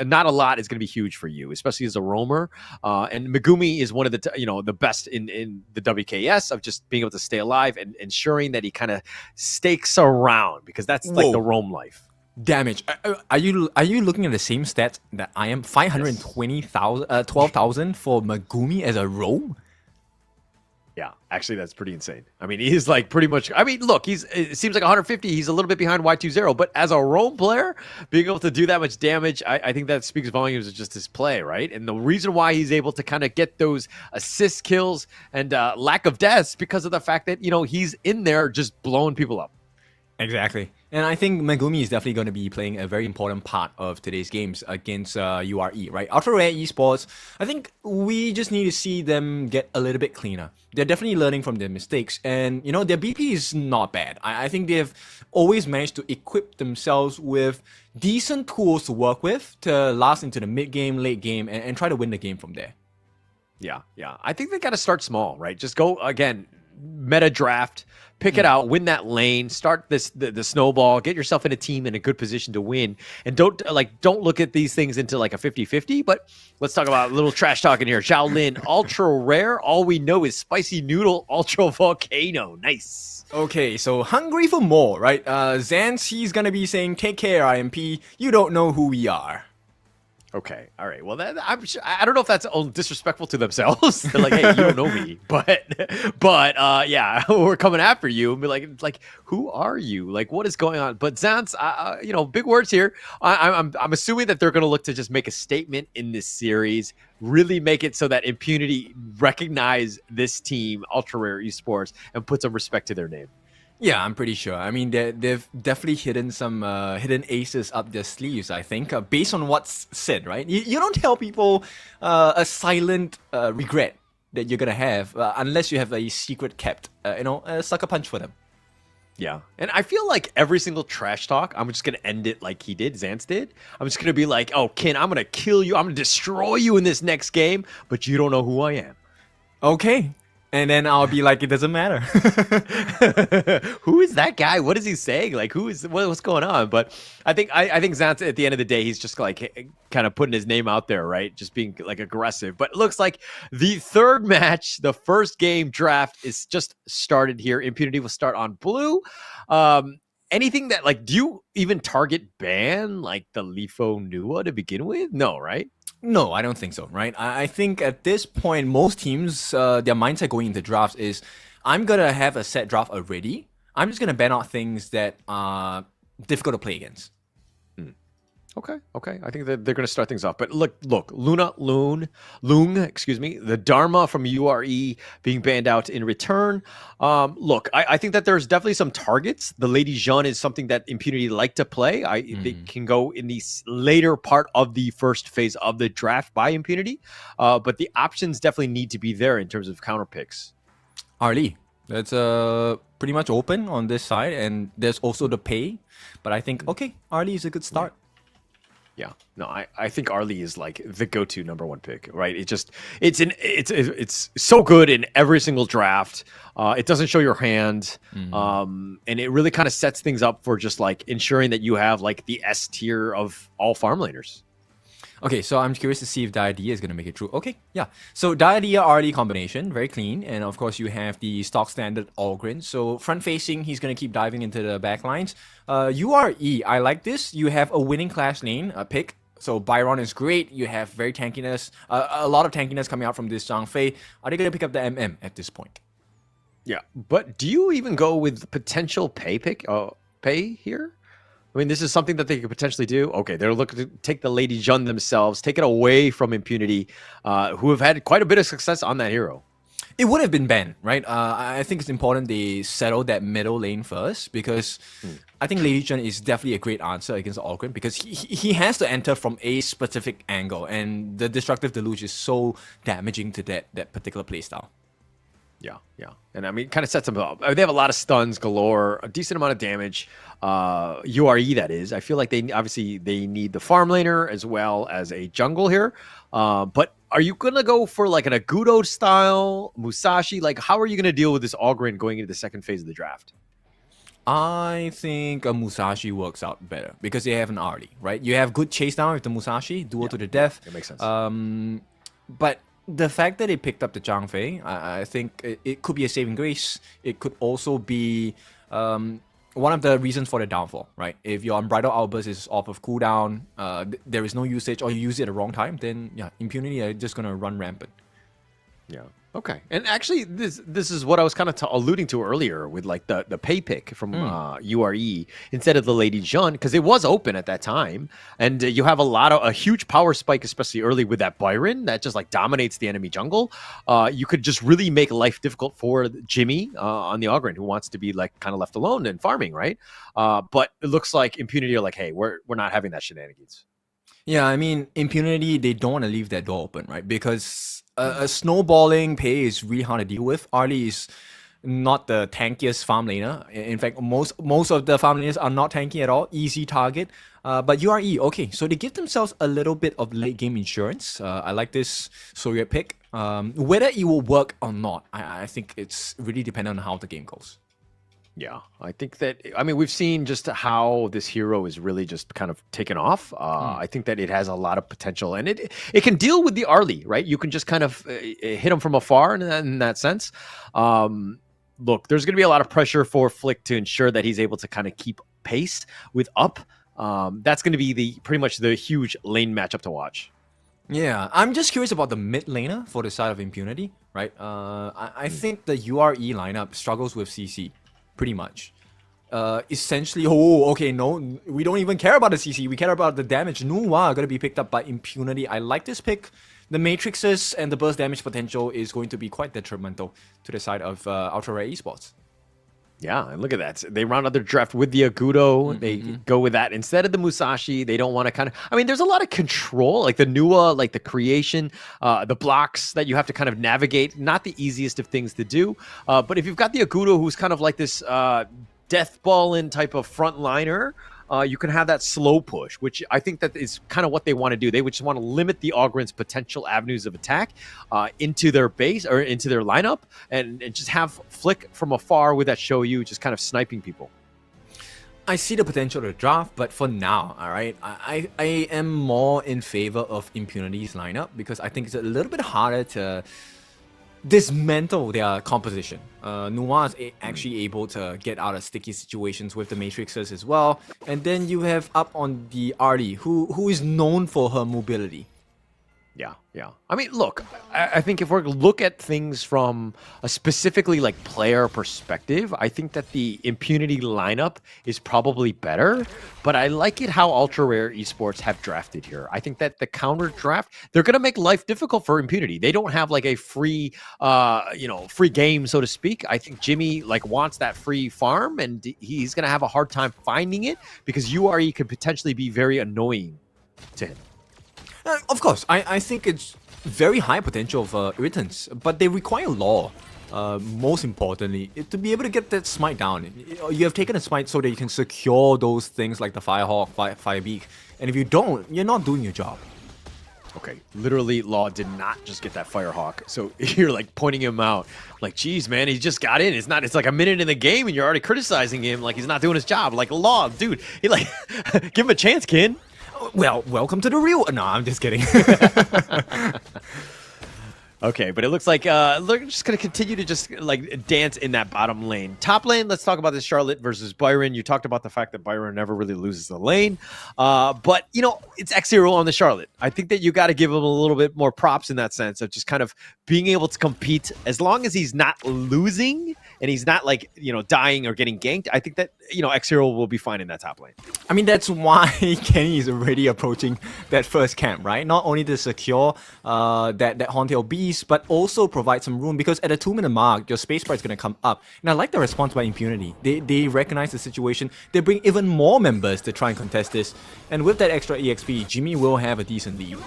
not a lot is going to be huge for you, especially as a roamer. And Megumi is one of the, the best in the WKS of just being able to stay alive and ensuring that he kind of stakes around because that's like the roam life. Damage. Are you looking at the same stats that I am? 12,000 for Megumi as a roam? Yeah, actually, that's pretty insane. I mean, he's like pretty much. I mean, look, it seems like 150. He's a little bit behind Y20, but as a roam player, being able to do that much damage, I think that speaks volumes of just his play, right? And the reason why he's able to kind of get those assist kills and lack of deaths because of the fact that he's in there just blowing people up. Exactly. And I think Megumi is definitely going to be playing a very important part of today's games against URE, right? Ultra Rare Esports, I think we just need to see them get a little bit cleaner. They're definitely learning from their mistakes. And, their BP is not bad. I think they've always managed to equip themselves with decent tools to work with to last into the mid-game, late game, and try to win the game from there. Yeah. I think they got to start small, right? Just go, again, meta draft, pick it out, win that lane, start the snowball, get yourself in a team in a good position to win, and don't look at these things into like a 50-50. But let's talk about a little trash talking here. Shaolin Ultra Rare, all we know is Spicy Noodle Ultra Volcano. Nice. Okay, so hungry for more, right? Zance, he's gonna be saying, take care, IMP, you don't know who we are. Okay, all right. Well, I don't know if that's disrespectful to themselves. They're like, hey, you don't know me, but yeah, we're coming after you and be like, who are you? Like, what is going on? But Zance, big words here. I'm assuming that they're going to look to just make a statement in this series, really make it so that Impunity recognize this team, Ultra Rare Esports, and put some respect to their name. Yeah, I'm pretty sure. I mean, they've definitely hidden some hidden aces up their sleeves, I think, based on what's said, right? You don't tell people a silent regret that you're going to have unless you have a secret kept, a sucker punch for them. Yeah, and I feel like every single trash talk, I'm just going to end it like he did, Zance did. I'm just going to be like, oh, Ken, I'm going to kill you. I'm going to destroy you in this next game, but you don't know who I am. Okay. And then I'll be like, it doesn't matter. Who is that guy? What is he saying? Like, what's going on? But I think Zance, at the end of the day, he's just like kind of putting his name out there, right? Just being like aggressive. But it looks like the third match, the first game draft is just started here. Impunity will start on blue. Anything that do you even target ban like the Lifo Nua to begin with? No, right? No, I don't think so, right? I think at this point, most teams, their mindset going into drafts is, I'm going to have a set draft already. I'm just going to ban out things that are difficult to play against. Okay. I think that they're going to start things off. But look, Loong, excuse me, the Dharma from URE being banned out in return. Look, I think that there's definitely some targets. The Lady Jeanne is something that Impunity like to play. They can go in the later part of the first phase of the draft by Impunity. But the options definitely need to be there in terms of counter picks. Arlie, that's pretty much open on this side, and there's also the pay. But I think, okay, Arlie is a good start. Yeah, no, I think Arlie is like the go-to #1 pick, right? It's so good in every single draft. It doesn't show your hand, and it really kind of sets things up for just like ensuring that you have like the S tier of all farm laners. Okay, so I'm curious to see if Diadea is going to make it through. Okay, yeah. So Diadea Arlie combination, very clean. And of course, you have the stock standard Ogren. So front facing, he's going to keep diving into the back lines. URE, I like this. You have a winning class lane pick. So Byron is great. You have very tankiness, a lot of tankiness coming out from this Zhang Fei. Are they going to pick up the MM at this point? Yeah, but do you even go with potential pay here? I mean, this is something that they could potentially do. Okay, they're looking to take the Lady Jeanne themselves, take it away from Impunity, who have had quite a bit of success on that hero. It would have been banned, right? I think it's important they settle that middle lane first, because I think Lady Jeanne is definitely a great answer against Ogren, because he has to enter from a specific angle, and the Destructive Deluge is so damaging to that particular playstyle. Yeah. And I mean, it kind of sets them up. They have a lot of stuns galore, a decent amount of damage. URE, that is. I feel like they need the farm laner as well as a jungle here. But are you going to go for like an Agudo style Musashi? Like, how are you going to deal with this Ogren going into the second phase of the draft? I think a Musashi works out better because they have an Arlie, right? You have good chase down with the Musashi, duel to the death. It makes sense. But the fact that they picked up the Zhang Fei, I think it could be a saving grace. It could also be one of the reasons for the downfall, right? If your Unbridled Outburst is off of cooldown, there is no usage, or you use it at the wrong time, then yeah, Impunity are just going to run rampant. Yeah. Okay. And actually, this is what I was kind of alluding to earlier with like the pay pick from URE instead of the Lady Jeanne, because it was open at that time, and you have a huge power spike, especially early with that Byron that just like dominates the enemy jungle. You could just really make life difficult for Jimmy on the Ogren, who wants to be like kind of left alone and farming, right? But it looks like Impunity are like, hey, we're not having that shenanigans. Yeah, I mean, Impunity, they don't want to leave that door open, right? Because a snowballing pay is really hard to deal with. Arlie is not the tankiest farm laner. In fact, most of the farm laners are not tanky at all. Easy target. But URE, okay, so they give themselves a little bit of late game insurance. I like this Soviet pick. Whether it will work or not, I think it's really dependent on how the game goes. Yeah, I think that, I mean, we've seen just how this hero is really just kind of taken off. I think that it has a lot of potential, and it can deal with the Arlie, right? You can just kind of hit him from afar in that sense. Look, there's going to be a lot of pressure for Flick to ensure that he's able to kind of keep pace with Up. That's going to be pretty much the huge lane matchup to watch. Yeah, I'm just curious about the mid laner for the side of Impunity, right? I think the URE lineup struggles with CC. Pretty much. Essentially, no, we don't even care about the CC. We care about the damage. Nuwa are going to be picked up by Impunity. I like this pick. The matrixes and the burst damage potential is going to be quite detrimental to the side of Ultra Rare Esports. Yeah, and look at that. They round out their draft with the Agudo. They go with that instead of the Musashi. They don't want to kind of... I mean, there's a lot of control, like the Nuwa, like the creation, the blocks that you have to kind of navigate. Not the easiest of things to do. But if you've got the Agudo, who's kind of like this death ball-in type of frontliner, you can have that slow push, which I think that is kind of what they want to do. They would just want to limit the Ogren's potential avenues of attack into their base or into their lineup, and just have Flick from afar with that Shoyu just kind of sniping people. I see the potential to draft, but for now, all right, I am more in favor of Impunity's lineup because I think it's a little bit harder to dismantle their composition. Nuwa is actually able to get out of sticky situations with the Matrixes as well. And then you have Up on the Arlie, who is known for her mobility. Yeah. I mean, look, I think if we're look at things from a specifically like player perspective, I think that the Impunity lineup is probably better. But I like it how Ultra Rare Esports have drafted here. I think that the counter draft, they're gonna make life difficult for Impunity. They don't have like a free, free game, so to speak. I think Jimmy like wants that free farm, and he's gonna have a hard time finding it because URE could potentially be very annoying to him. Of course, I think it's very high potential for irritants, but they require law. Most importantly, to be able to get that smite down. You have taken a smite so that you can secure those things like the Firehawk, Firebeak, and if you don't, you're not doing your job. Okay, literally, Law did not just get that Firehawk, so you're like pointing him out, like, geez, man, he just got in. It's like a minute in the game, and you're already criticizing him like he's not doing his job. Like, Law, dude, he like, give him a chance, kid. Well, welcome to the real... No, I'm just kidding. Okay, but it looks like they're just going to continue to just like dance in that bottom lane. Top lane, let's talk about this Charlotte versus Byron. You talked about the fact that Byron never really loses the lane. But, you know, it's X0 on the Charlotte. I think that you got to give him a little bit more props in that sense of just kind of being able to compete. As long as he's not losing and he's not like, you know, dying or getting ganked, I think that, you know, X0 will be fine in that top lane. I mean, that's why Kenny is already approaching that first camp, right? Not only to secure that Horntail Beast, but also provide some room, because at the 2-minute mark, your space bar is going to come up. And I like the response by Impunity. They recognize the situation. They bring even more members to try and contest this. And with that extra EXP, Jimmy will have a decent lead.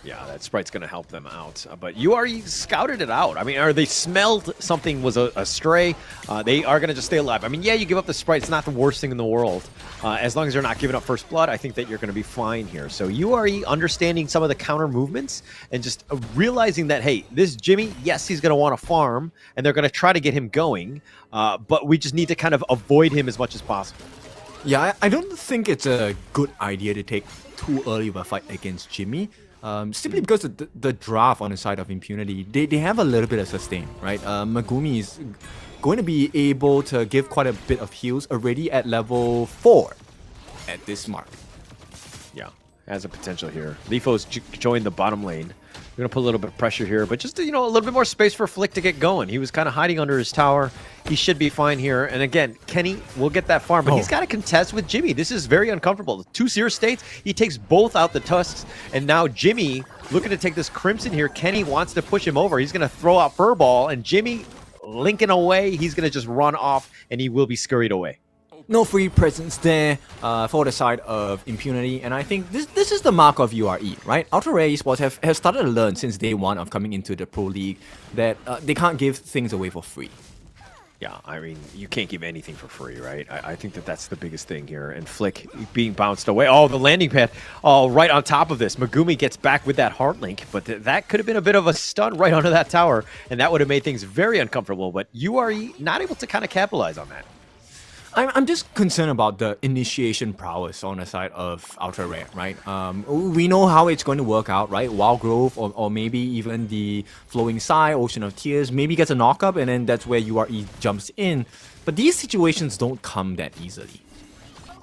Yeah, that Sprite's going to help them out. But you already scouted it out. I mean, or they smelled something was a stray. They are going to just stay alive. I mean, yeah, you give up the Sprite. It's not the worst thing in the world. As long as you're not giving up first blood, I think that you're going to be fine here. So you are understanding some of the counter movements and just realizing that, hey, this Jimmy, yes, he's going to want to farm, and they're going to try to get him going. But we just need to kind of avoid him as much as possible. Yeah, I don't think it's a good idea to take too early of a fight against Jimmy. Simply because the draft on the side of Impunity, they have a little bit of sustain, right? Megumi is going to be able to give quite a bit of heals already at level 4 at this mark. Yeah, has a potential here. Lefo's joined the bottom lane. We're going to put a little bit of pressure here, but just, you know, a little bit more space for Flick to get going. He was kind of hiding under his tower. He should be fine here. And again, Kenny will get that farm, but he's got to contest with Jimmy. This is very uncomfortable. 2 Seer States, he takes both out the tusks, and now Jimmy looking to take this Crimson here. Kenny wants to push him over. He's going to throw out Furball, and Jimmy linking away. He's going to just run off, and he will be scurried away. No free presence there for the side of Impunity, and I think this is the mark of URE, right? Ultra Rare Esports have started to learn since day one of coming into the Pro League that they can't give things away for free. Yeah, I mean, you can't give anything for free, right? I think that that's the biggest thing here. And Flick being bounced away. Oh, the landing pad. Oh, right on top of this. Megumi gets back with that heart link, but that could have been a bit of a stun right onto that tower, and that would have made things very uncomfortable. But URE not able to kind of capitalize on that. I'm just concerned about the initiation prowess on the side of Ultra Rare, right? We know how it's going to work out, right? Wild Growth or maybe even the Flowing Sigh, Ocean of Tears, maybe gets a knock-up, and then that's where URE jumps in. But these situations don't come that easily.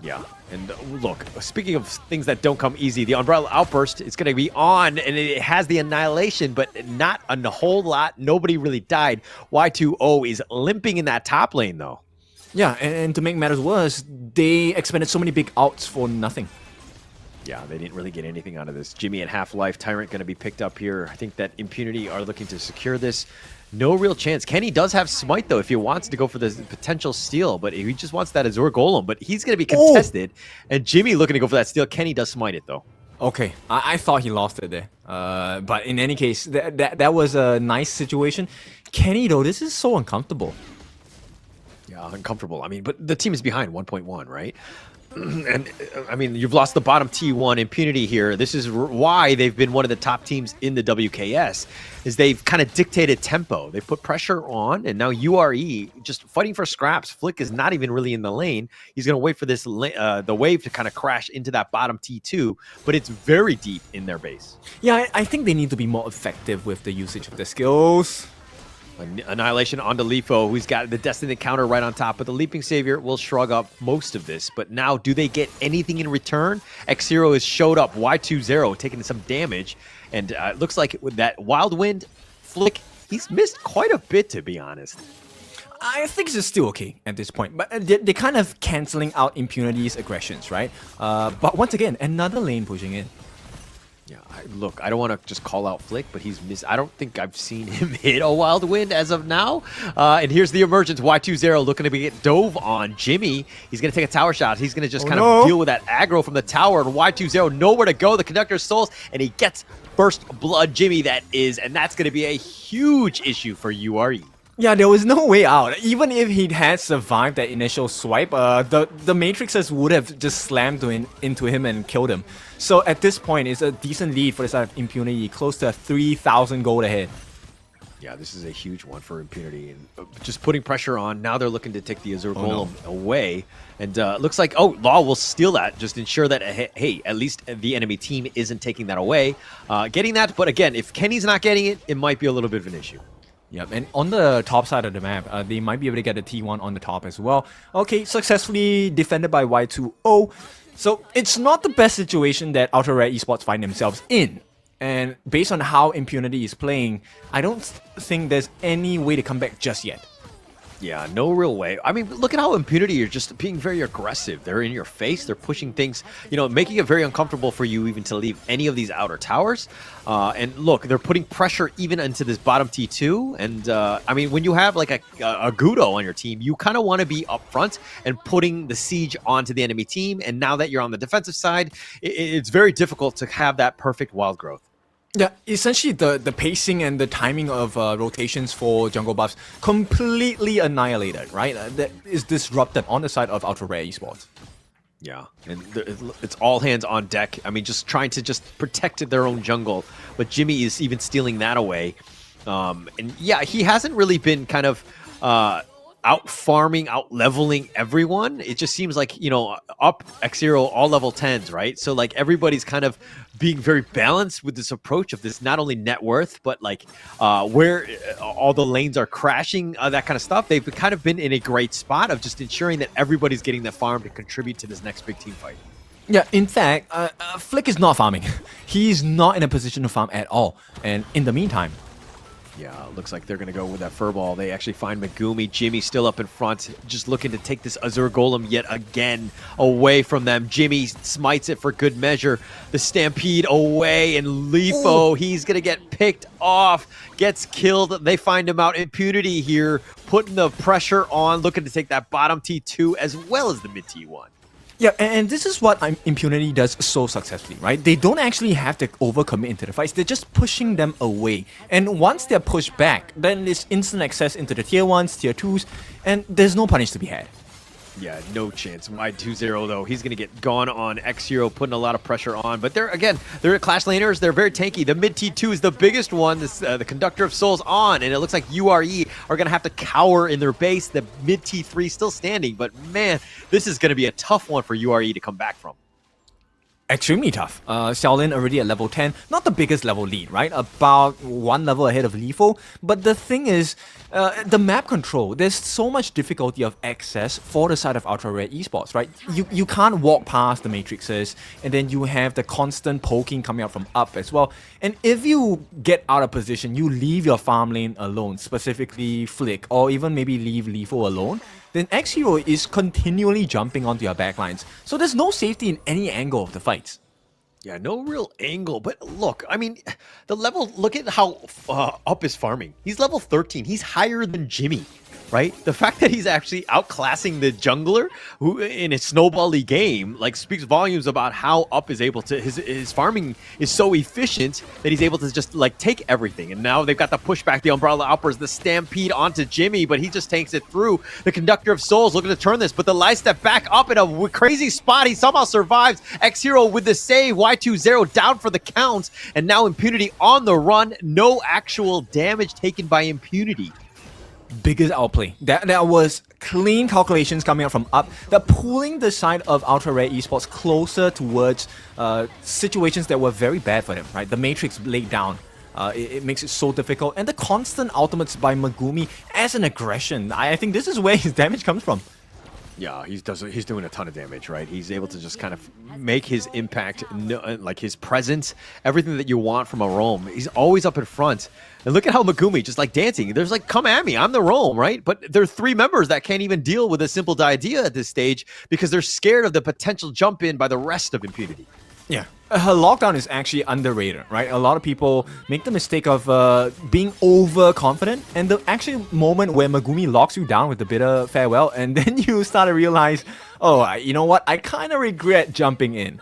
Yeah, and look, speaking of things that don't come easy, the Umbrella Outburst is going to be on, and it has the Annihilation, but not a whole lot. Nobody really died. Y2O is limping in that top lane, though. Yeah, and to make matters worse, they expended so many big outs for nothing. Yeah, they didn't really get anything out of this. Jimmy at half-life, Tyrant going to be picked up here. I think that Impunity are looking to secure this. No real chance. Kenny does have Smite, though, if he wants to go for the potential steal, but he just wants that Azure Golem, but he's going to be contested, and Jimmy looking to go for that steal. Kenny does Smite it, though. Okay, I thought he lost it there. But in any case, that was a nice situation. Kenny, though, this is so uncomfortable. Yeah, uncomfortable. I mean, but the team is behind 1.1, right? And I mean, you've lost the bottom T1 Impunity here. This is why they've been one of the top teams in the WKS, is they've kind of dictated tempo. They put pressure on, and now URE just fighting for scraps. Flick is not even really in the lane. He's going to wait for this the wave to kind of crash into that bottom T2, but it's very deep in their base. Yeah, I think they need to be more effective with the usage of their skills. Annihilation onto Lifo, who's got the Destiny counter right on top, but the Leaping Savior will shrug up most of this. But now, do they get anything in return? X0 has showed up, Y20 taking some damage, and it looks like with that Wild Wind flick, he's missed quite a bit, to be honest. I think it's still okay at this point, but they're kind of cancelling out Impunity's aggressions, right? But once again, another lane pushing in. Yeah, look, I don't want to just call out Flick, but he's missed. I don't think I've seen him hit a Wild Wind as of now. And here's the emergence. Y20 looking to get dove on Jimmy. He's going to take a tower shot. He's going to just of deal with that aggro from the tower. And Y20 nowhere to go. The Conductor of Souls, and he gets First Blood Jimmy, that is. And that's going to be a huge issue for URE. Yeah, there was no way out. Even if he had survived that initial swipe, the Matrixes would have just slammed into him and killed him. So at this point, it's a decent lead for the side of Impunity, close to 3,000 gold ahead. Yeah, this is a huge one for Impunity. And just putting pressure on, now they're looking to take the Azure Golem away. And looks like, Law will steal that, just ensure that, hey, at least the enemy team isn't taking that away. Getting that, but again, if Kenny's not getting it, it might be a little bit of an issue. Yep, and on the top side of the map, they might be able to get a T1 on the top as well. Okay, successfully defended by Y20. So it's not the best situation that Ultra Rare Esports find themselves in. And based on how Impunity is playing, I don't think there's any way to come back just yet. Yeah, no real way. I mean, look at how Impunity are just being very aggressive. They're in your face. They're pushing things, making it very uncomfortable for you even to leave any of these outer towers. And look, they're putting pressure even into this bottom T2. And I mean, when you have like a Gudo on your team, you kind of want to be up front and putting the siege onto the enemy team. And now that you're on the defensive side, it's very difficult to have that perfect wild growth. Yeah, essentially the pacing and the timing of rotations for jungle buffs completely annihilated, right? That is disrupted on the side of Ultra Rare Esports. Yeah, and it's all hands on deck. I mean, just trying to just protect their own jungle, but Jimmy is even stealing that away. And yeah, he hasn't really been kind of out farming, out leveling everyone. It just seems like, up X0, all level 10s, right? So like everybody's kind of being very balanced with this approach of this, not only net worth, but like where all the lanes are crashing, that kind of stuff. They've kind of been in a great spot of just ensuring that everybody's getting the farm to contribute to this next big team fight. Yeah, in fact, Flick is not farming. He's not in a position to farm at all. And in the meantime, yeah, looks like they're going to go with that furball. They actually find Megumi. Jimmy still up in front, just looking to take this Azure Golem yet again away from them. Jimmy smites it for good measure. The Stampede away, and Lifo, he's going to get picked off, gets killed. They find him out. Impunity here, putting the pressure on, looking to take that bottom T2 as well as the mid T1. yeah, and this is what Impunity does so successfully, right? They don't actually have to overcommit into the fights. They're just pushing them away. And once they're pushed back, then there's instant access into the tier 1s, tier 2s, and there's no punish to be had. Yeah, no chance. Y20 though, he's going to get gone on X0, putting a lot of pressure on. But they're Clash laners. They're very tanky. The mid T2 is the biggest one. This, the Conductor of Souls on, and it looks like URE are going to have to cower in their base. The mid T3 still standing, but man, this is going to be a tough one for URE to come back from. Extremely tough. Xiaolin already at level 10, not the biggest level lead, right? About one level ahead of Lifo. But the thing is, the map control, there's so much difficulty of access for the side of Ultra Rare Esports, right? You can't walk past the matrices, and then you have the constant poking coming out from up as well. And if you get out of position, you leave your farm lane alone, specifically Flick, or even maybe leave Lifo alone, then X0 is continually jumping onto your backlines. So there's no safety in any angle of the fights. Yeah, no real angle. But look, I mean, the level, look at how Up is farming. He's level 13. He's higher than Jimmy, right? The fact that he's actually outclassing the jungler who in a snowball-y game, like, speaks volumes about how Up is able to, his farming is so efficient that he's able to just, like, take everything. And now they've got the pushback, the Umbrella Uppers, the Stampede onto Jimmy, but he just tanks it through. The Conductor of Souls looking to turn this, but the light step back up in a crazy spot. He somehow survives. X0 with the save. Y20 down for the count. And now Impunity on the run. No actual damage taken by Impunity. Biggest outplay. That was clean calculations coming out from Up. They're pulling the side of Ultra Rare Esports closer towards situations that were very bad for them, right? The Matrix laid down. It makes it so difficult. And the constant ultimates by Megumi as an aggression, I think this is where his damage comes from. Yeah, he's doing a ton of damage, right? He's able to just kind of make his impact, like his presence, everything that you want from a roam. He's always up in front. And look at how Megumi just like dancing. There's like, come at me, I'm the roam, right? But there are 3 members that can't even deal with a simple idea at this stage because they're scared of the potential jump in by the rest of Impunity. Yeah, her lockdown is actually underrated, right? A lot of people make the mistake of being overconfident, and the actual moment where Megumi locks you down with a bitter farewell, and then you start to realize, oh, you know what? I kind of regret jumping in.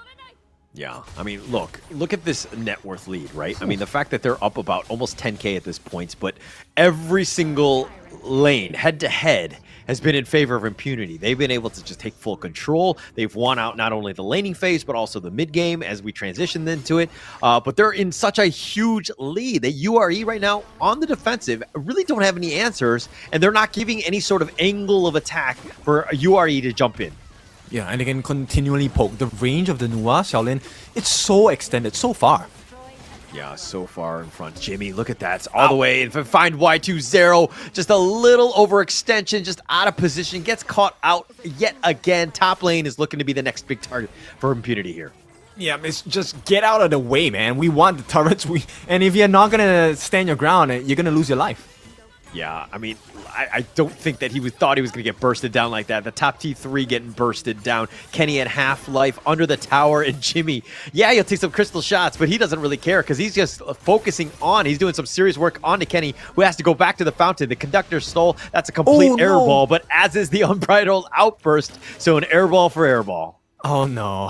Yeah, I mean, look at this net worth lead, right? I mean, the fact that they're up about almost 10K at this point, but every single lane, head-to-head, has been in favor of Impunity. They've been able to just take full control. They've won out not only the laning phase, but also the mid game as we transition into it. But they're in such a huge lead. The URE right now on the defensive really don't have any answers, and they're not giving any sort of angle of attack for a URE to jump in. Yeah, and they can continually poke. The range of the Nua Xiaolin, it's so extended, so far. Yeah, so far in front. Jimmy, look at that. It's all the way. And find Y20. Just a little overextension, just out of position. Gets caught out yet again. Top lane is looking to be the next big target for Impunity here. Yeah, it's just get out of the way, man. We want the turrets. And if you're not going to stand your ground, you're going to lose your life. Yeah, I mean, I don't think that thought he was going to get bursted down like that. The top T3 getting bursted down. Kenny at half-life under the tower, and Jimmy, yeah, he'll take some crystal shots, but he doesn't really care because he's just focusing on, he's doing some serious work onto Kenny, who has to go back to the fountain. The conductor stole, that's a complete airball, but as is the unbridled outburst, so an airball for airball. Oh no.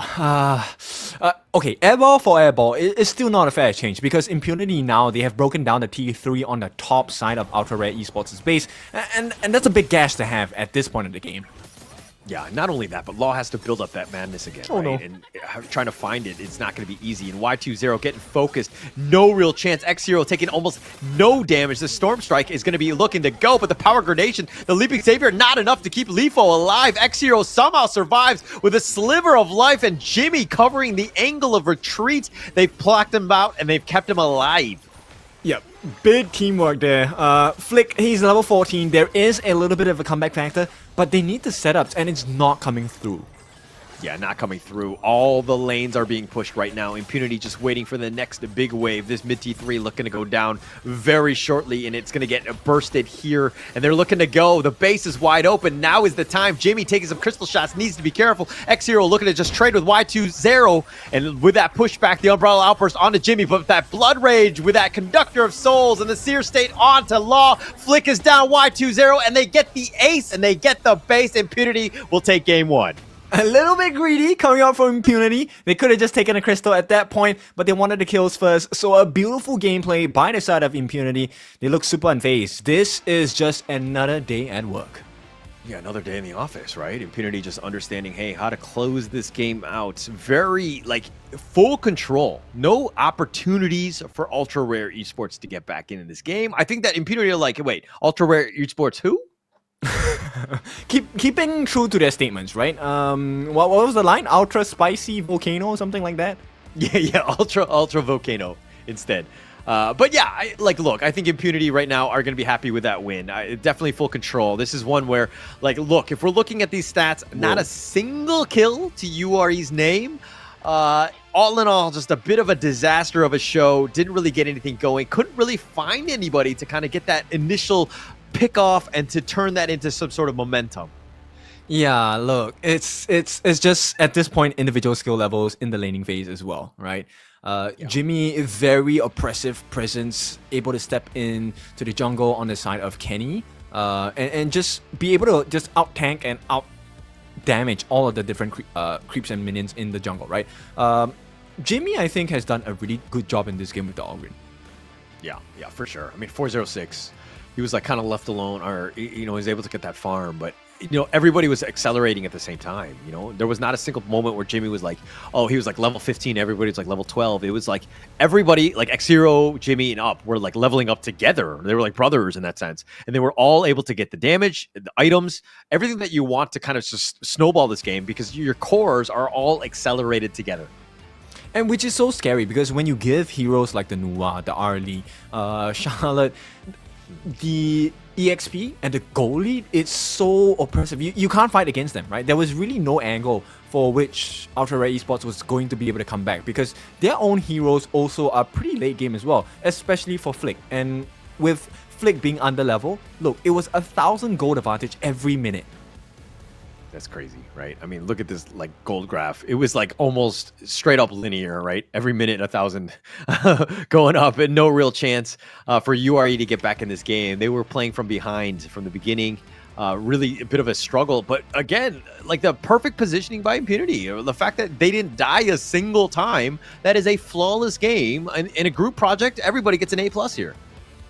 Okay, airball for airball is still not a fair exchange because Impunity now, they have broken down the T3 on the top side of Ultra Rare Esports' base, and that's a big gash to have at this point of the game. Yeah, not only that, but Law has to build up that madness again, right? No. And trying to find it's not going to be easy. And Y20 getting focused, no real chance. X0 taking almost no damage. The Storm Strike is going to be looking to go, but the Power Grenation, the Leaping Savior, not enough to keep Leafo alive. X0 somehow survives with a sliver of life, and Jimmy covering the angle of retreat. They've plucked him out, and they've kept him alive. Yep, big teamwork there. Flick, he's level 14. There is a little bit of a comeback factor, but they need the setups, and it's not coming through. Yeah, not coming through. All the lanes are being pushed right now. Impunity just waiting for the next big wave. This mid T3 looking to go down very shortly, and it's going to get bursted here. And they're looking to go. The base is wide open. Now is the time. Jimmy taking some crystal shots. Needs to be careful. X0 looking to just trade with Y20. And with that pushback, the Umbrella Outburst onto Jimmy. But with that Blood Rage, with that Conductor of Souls, and the Seer State onto Law. Flick is down Y20, and they get the ace, and they get the base. Impunity will take game 1. A little bit greedy coming out from Impunity. They could have just taken a crystal at that point, but they wanted the kills first. So a beautiful gameplay by the side of Impunity. They look super unfazed. This is just another day at work. Yeah, another day in the office, right? Impunity just understanding, hey, how to close this game out. Very, full control. No opportunities for Ultra Rare Esports to get back into this game. I think that Impunity are like, wait, Ultra Rare Esports who? Keeping true to their statements, right? What was the line? Ultra spicy volcano, something like that. Yeah, ultra volcano instead. But yeah, look, I think Impunity right now are going to be happy with that win. Definitely full control. This is one where, look, if we're looking at these stats, not a single kill to URE's name. All in all, just a bit of a disaster of a show. Didn't really get anything going. Couldn't really find anybody to kind of get that initial pick off and to turn that into some sort of momentum. Yeah, look, it's just at this point individual skill levels in the laning phase as well, right? Jimmy, very oppressive presence, able to step in to the jungle on the side of Kenny, and just be able to just out tank and out damage all of the different creeps and minions in the jungle, right? Jimmy, I think, has done a really good job in this game with the Allgrin. Yeah, for sure. I mean, 406. He was kind of left alone, or he was able to get that farm, but everybody was accelerating at the same time. There was not a single moment where Jimmy was he was level 15, everybody was level 12. It was everybody, X0, Jimmy, and up were leveling up together. They were brothers in that sense, and they were all able to get the damage, the items, everything that you want to kind of just snowball this game because your cores are all accelerated together. And which is so scary because when you give heroes like the Nua, the Arlie, Charlotte, the EXP and the goal lead, it's so oppressive. You can't fight against them, right? There was really no angle for which Ultra Rare Esports was going to be able to come back because their own heroes also are pretty late game as well, especially for Flick. And with Flick being under level, look, it was 1,000 gold advantage every minute. That's crazy, right? I mean, look at this like gold graph. It was like almost straight up linear, right? Every minute, 1,000 going up, and no real chance for URE to get back in this game. They were playing from behind from the beginning. Really a bit of a struggle, but again, like the perfect positioning by Impunity. The fact that they didn't die a single time, that is a flawless game. In a group project, everybody gets an A+ here.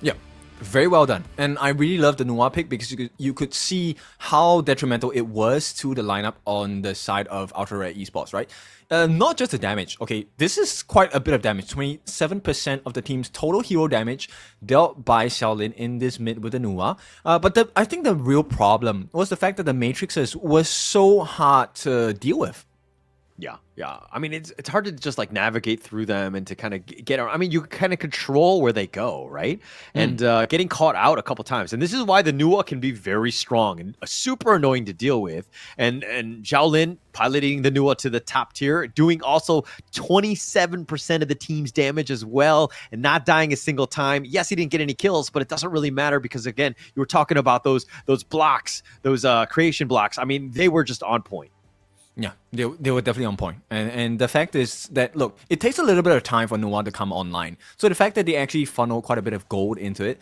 Yeah. Very well done. And I really love the Noir pick because you could see how detrimental it was to the lineup on the side of Ultra Rare Esports, right? Not just the damage. Okay, this is quite a bit of damage. 27% of the team's total hero damage dealt by Xiaolin in this mid with the Noir. But I think the real problem was the fact that the Matrixes were so hard to deal with. Yeah. I mean, it's hard to just like navigate through them and to kind of get. I mean, you kind of control where they go, right? And getting caught out a couple times, and this is why the Nua can be very strong and super annoying to deal with. And Xiaolin piloting the Nua to the top tier, doing also 27% of the team's damage as well, and not dying a single time. Yes, he didn't get any kills, but it doesn't really matter because again, you were talking about those blocks, those creation blocks. I mean, they were just on point. Yeah, they were definitely on point. And the fact is that, look, it takes a little bit of time for Noah to come online. So the fact that they actually funneled quite a bit of gold into it,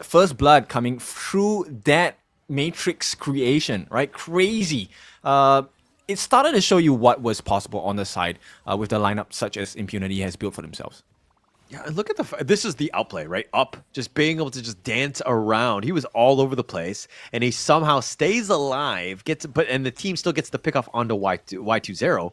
first blood coming through that matrix creation, right? Crazy. It started to show you what was possible on the side with the lineup such as Impunity has built for themselves. Yeah, and look at this is the outplay, right? Up, just being able to just dance around. He was all over the place, and he somehow stays alive. And the team still gets the pick off onto Y20.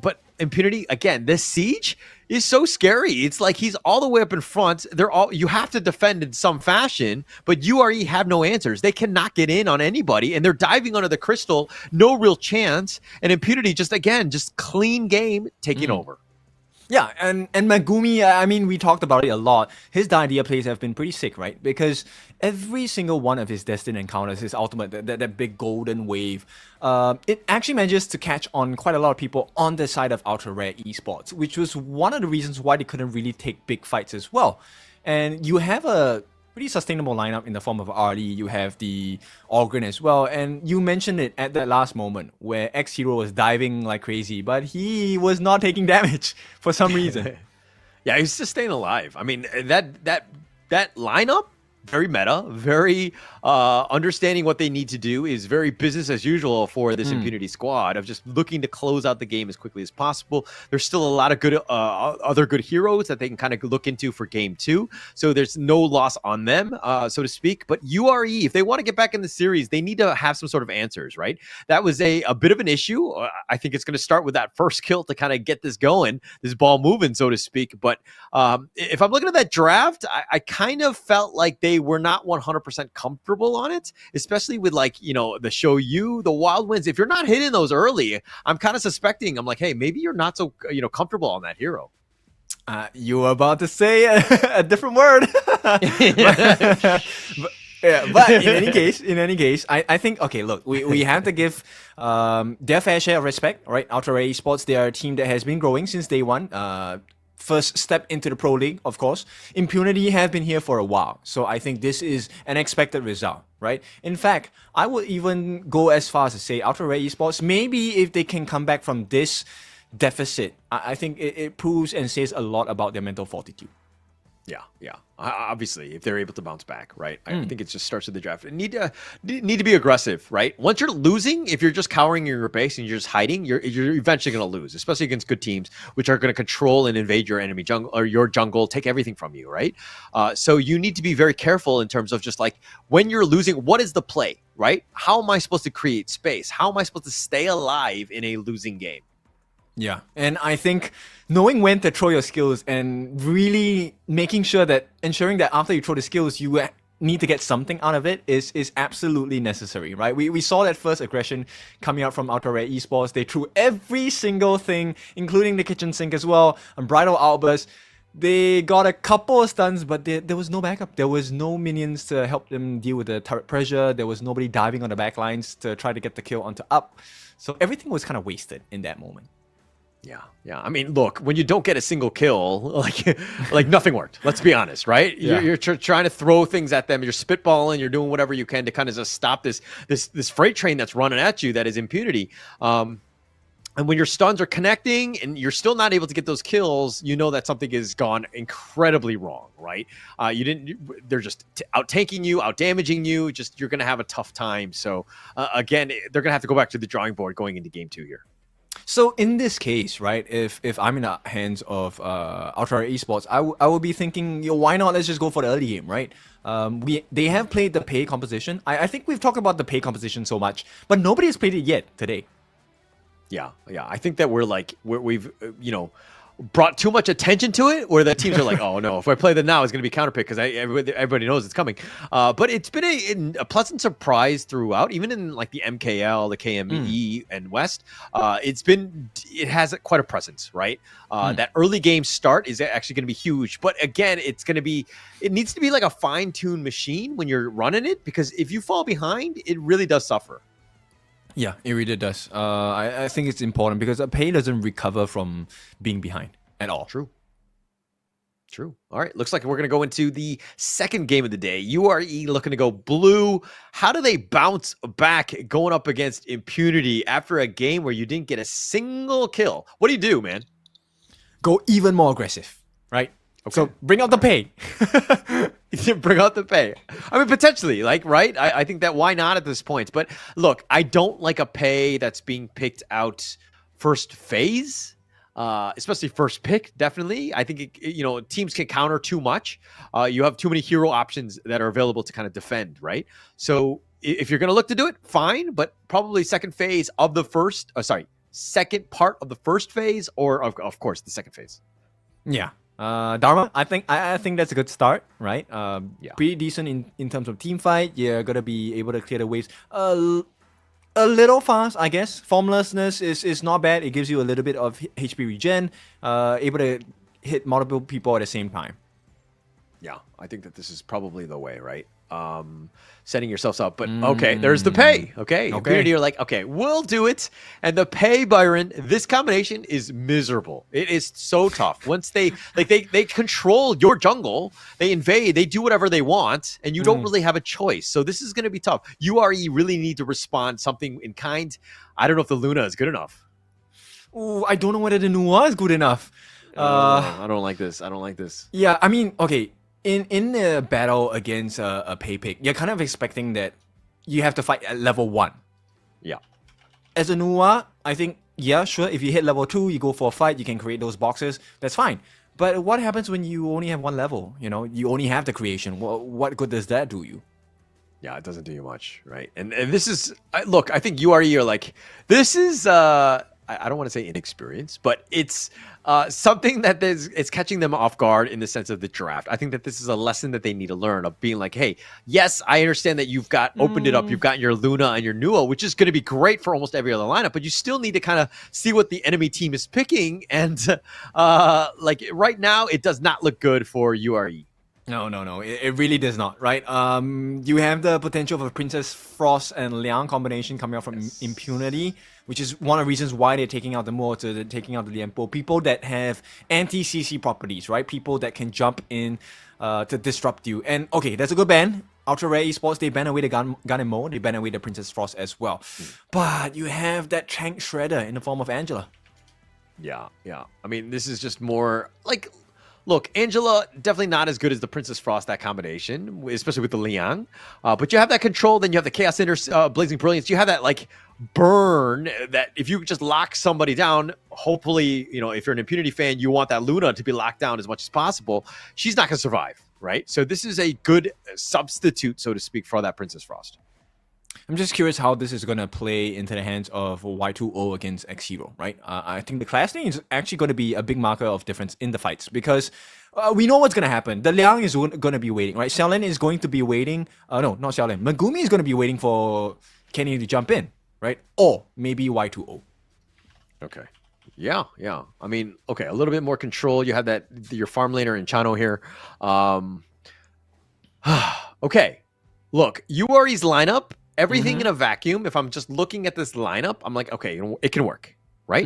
But Impunity again. This siege is so scary. It's like he's all the way up in front. You have to defend in some fashion, but URE have no answers. They cannot get in on anybody, and they're diving under the crystal. No real chance. And Impunity just clean game taking over. Yeah, and Megumi, I mean, we talked about it a lot. His idea plays have been pretty sick, right? Because every single one of his destined encounters, his ultimate, that big golden wave, it actually manages to catch on quite a lot of people on the side of Ultra Rare Esports, which was one of the reasons why they couldn't really take big fights as well. And you have a pretty sustainable lineup in the form of Arlie. You have the Organ as well, and you mentioned it at that last moment where X-Hero was diving like crazy, but he was not taking damage for some reason. Yeah, he's just staying alive. I mean, that lineup, very meta, very understanding what they need to do, is very business as usual for this Impunity squad of just looking to close out the game as quickly as possible. There's still a lot of good other good heroes that they can kind of look into for game 2, so there's no loss on them, so to speak. But URE, if they want to get back in the series, they need to have some sort of answers, right? That was a bit of an issue. I think it's going to start with that first kill to kind of get this going, this ball moving, so to speak. But if I'm looking at that draft, I kind of felt like they were not 100% comfortable on it, especially with the Shoyu, the Wild Winds. If you're not hitting those early, I'm kind of suspecting, I'm like, hey, maybe you're not so comfortable on that hero. You were about to say a different word. but in any case, I think, okay, look, we have to give their fair share of respect, right? Ultra Rare Esports, they are a team that has been growing since day one. First step into the Pro League, of course. Impunity have been here for a while, so I think this is an expected result, right? In fact, I would even go as far as to say Ultra Rare Esports, maybe if they can come back from this deficit, I think it proves and says a lot about their mental fortitude. Yeah. Obviously, if they're able to bounce back, right? I think it just starts with the draft. And need to be aggressive, right? Once you're losing, if you're just cowering in your base and you're just hiding, you're eventually going to lose, especially against good teams, which are going to control and invade your enemy jungle or your jungle, take everything from you, right? So you need to be very careful in terms of just like when you're losing, what is the play, right? How am I supposed to create space? How am I supposed to stay alive in a losing game? Yeah, and I think knowing when to throw your skills and really ensuring that after you throw the skills, you need to get something out of it is absolutely necessary, right? We saw that first aggression coming out from Ultra Rare Esports. They threw every single thing, including the kitchen sink as well, Unbridled Outburst. They got a couple of stuns, but there was no backup. There was no minions to help them deal with the turret pressure. There was nobody diving on the backlines to try to get the kill onto up. So everything was kind of wasted in that moment. Yeah. I mean, look, when you don't get a single kill, like nothing worked. Let's be honest, right? Yeah. You're trying to throw things at them. You're spitballing. You're doing whatever you can to kind of just stop this freight train that's running at you. That is Impunity. And when your stuns are connecting and you're still not able to get those kills, you know that something has gone incredibly wrong, right? They're just out tanking you, out damaging you. Just you're gonna have a tough time. So again, they're gonna have to go back to the drawing board going into game 2 here. So in this case, right, if I'm in the hands of Ultra Rare Esports, I will be thinking, why not? Let's just go for the early game, right? They have played the pay composition. I think we've talked about the pay composition so much, but nobody has played it yet today. Yeah. I think that we've brought too much attention to it, where the teams are like, oh no, if I play them now, it's going to be counterpick because everybody knows it's coming. But it's been a pleasant surprise throughout, even in like the MKL, the KME, and West. It has quite a presence, right? That early game start is actually going to be huge. But again, it needs to be like a fine-tuned machine when you're running it, because if you fall behind, it really does suffer. Yeah, it really does. I think it's important because a pay doesn't recover from being behind at all. True. All right, looks like we're going to go into the second game of the day. URE looking to go blue. How do they bounce back going up against Impunity after a game where you didn't get a single kill? What do you do, man? Go even more aggressive, right? Okay. So bring out the pay. Bring out the pay. I mean, potentially, right? I think that why not at this point? But look, I don't like a pay that's being picked out first phase, especially first pick. Definitely, I think teams can counter too much. You have too many hero options that are available to kind of defend, right? So if you're going to look to do it, fine, but probably second phase of the second part of the first phase, or of course the second phase. Yeah. Dharma, I think that's a good start, right? Pretty decent in terms of team fight. You're gonna be able to clear the waves a little fast, I guess. Formlessness is not bad. It gives you a little bit of HP regen. Able to hit multiple people at the same time. Yeah, I think that this is probably the way, right? Setting yourselves up, but okay, there's the pay. Okay. Impunity are like, okay, we'll do it. And the pay, Byron, this combination is miserable. It is so tough. Once they control your jungle, they invade, they do whatever they want, and you don't really have a choice. So this is going to be tough. URE really need to respond something in kind. I don't know if the Luna is good enough. Ooh, I don't know whether the Noir is good enough. I don't like this. Yeah, I mean, okay. In the battle against a pay pick, you're kind of expecting that you have to fight at level 1. Yeah. As a Noir, I think, yeah, sure, if you hit level 2, you go for a fight, you can create those boxes, that's fine. But what happens when you only have one level? You only have the creation. What good does that do you? Yeah, it doesn't do you much, right? And this is, look, I think URE are like, this is, I don't want to say inexperienced, but it's something that it's catching them off guard in the sense of the draft. I think that this is a lesson that they need to learn of being like, hey, yes, I understand that you've opened it up. You've got your Luna and your Nuo, which is going to be great for almost every other lineup, but you still need to kind of see what the enemy team is picking. And like right now, it does not look good for URE. No. It really does not, right? You have the potential of a Princess Frost and Liang combination coming out from Impunity, which is one of the reasons why they're taking out the Mo, they're taking out the Lianpo. People that have anti-CC properties, right? People that can jump in to disrupt you. And okay, that's a good ban. Ultra Rare Esports, they ban away the Gun and Mo, they ban away the Princess Frost as well. But you have that tank shredder in the form of Angela. Yeah. I mean, this is just more like... Look, Angela, definitely not as good as the Princess Frost, that combination, especially with the Liang. But you have that control, then you have the Chaos Ender, Blazing Brilliance. You have that, like, burn that if you just lock somebody down, hopefully, if you're an Impunity fan, you want that Luna to be locked down as much as possible. She's not going to survive, right? So this is a good substitute, so to speak, for that Princess Frost. I'm just curious how this is going to play into the hands of Y2O against X0, right? I think the class lane is actually going to be a big marker of difference in the fights because we know what's going to happen. The Liang is going to be waiting, right? Xiaolin is going to be waiting. No, not Xiaolin. Megumi is going to be waiting for Kenny to jump in, right? Or maybe Y2O. Okay. Yeah. I mean, okay, a little bit more control. You have that your farm laner in Chano here. Okay. Look, URE's lineup, everything in a vacuum. If I'm just looking at this lineup, I'm like, okay, it can work, right?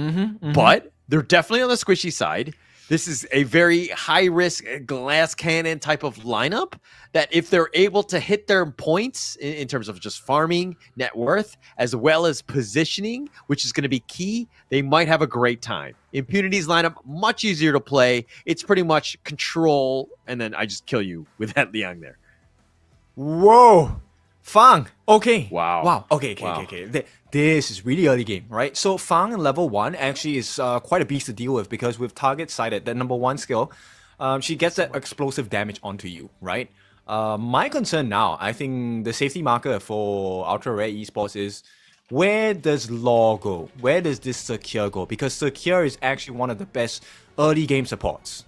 But they're definitely on the squishy side. This is a very high-risk glass cannon type of lineup that if they're able to hit their points in terms of just farming, net worth, as well as positioning, which is going to be key, they might have a great time. Impunity's lineup, much easier to play. It's pretty much control, and then I just kill you with that Liang there. Whoa! Fang! Okay. Wow. Okay. This is really early game, right? So Fang in level 1 actually is quite a beast to deal with because with target sighted, that number 1 skill, she gets that explosive damage onto you, right? My concern now, I think the safety marker for Ultra Rare Esports is where does Law go? Where does this Secure go? Because Secure is actually one of the best early game supports.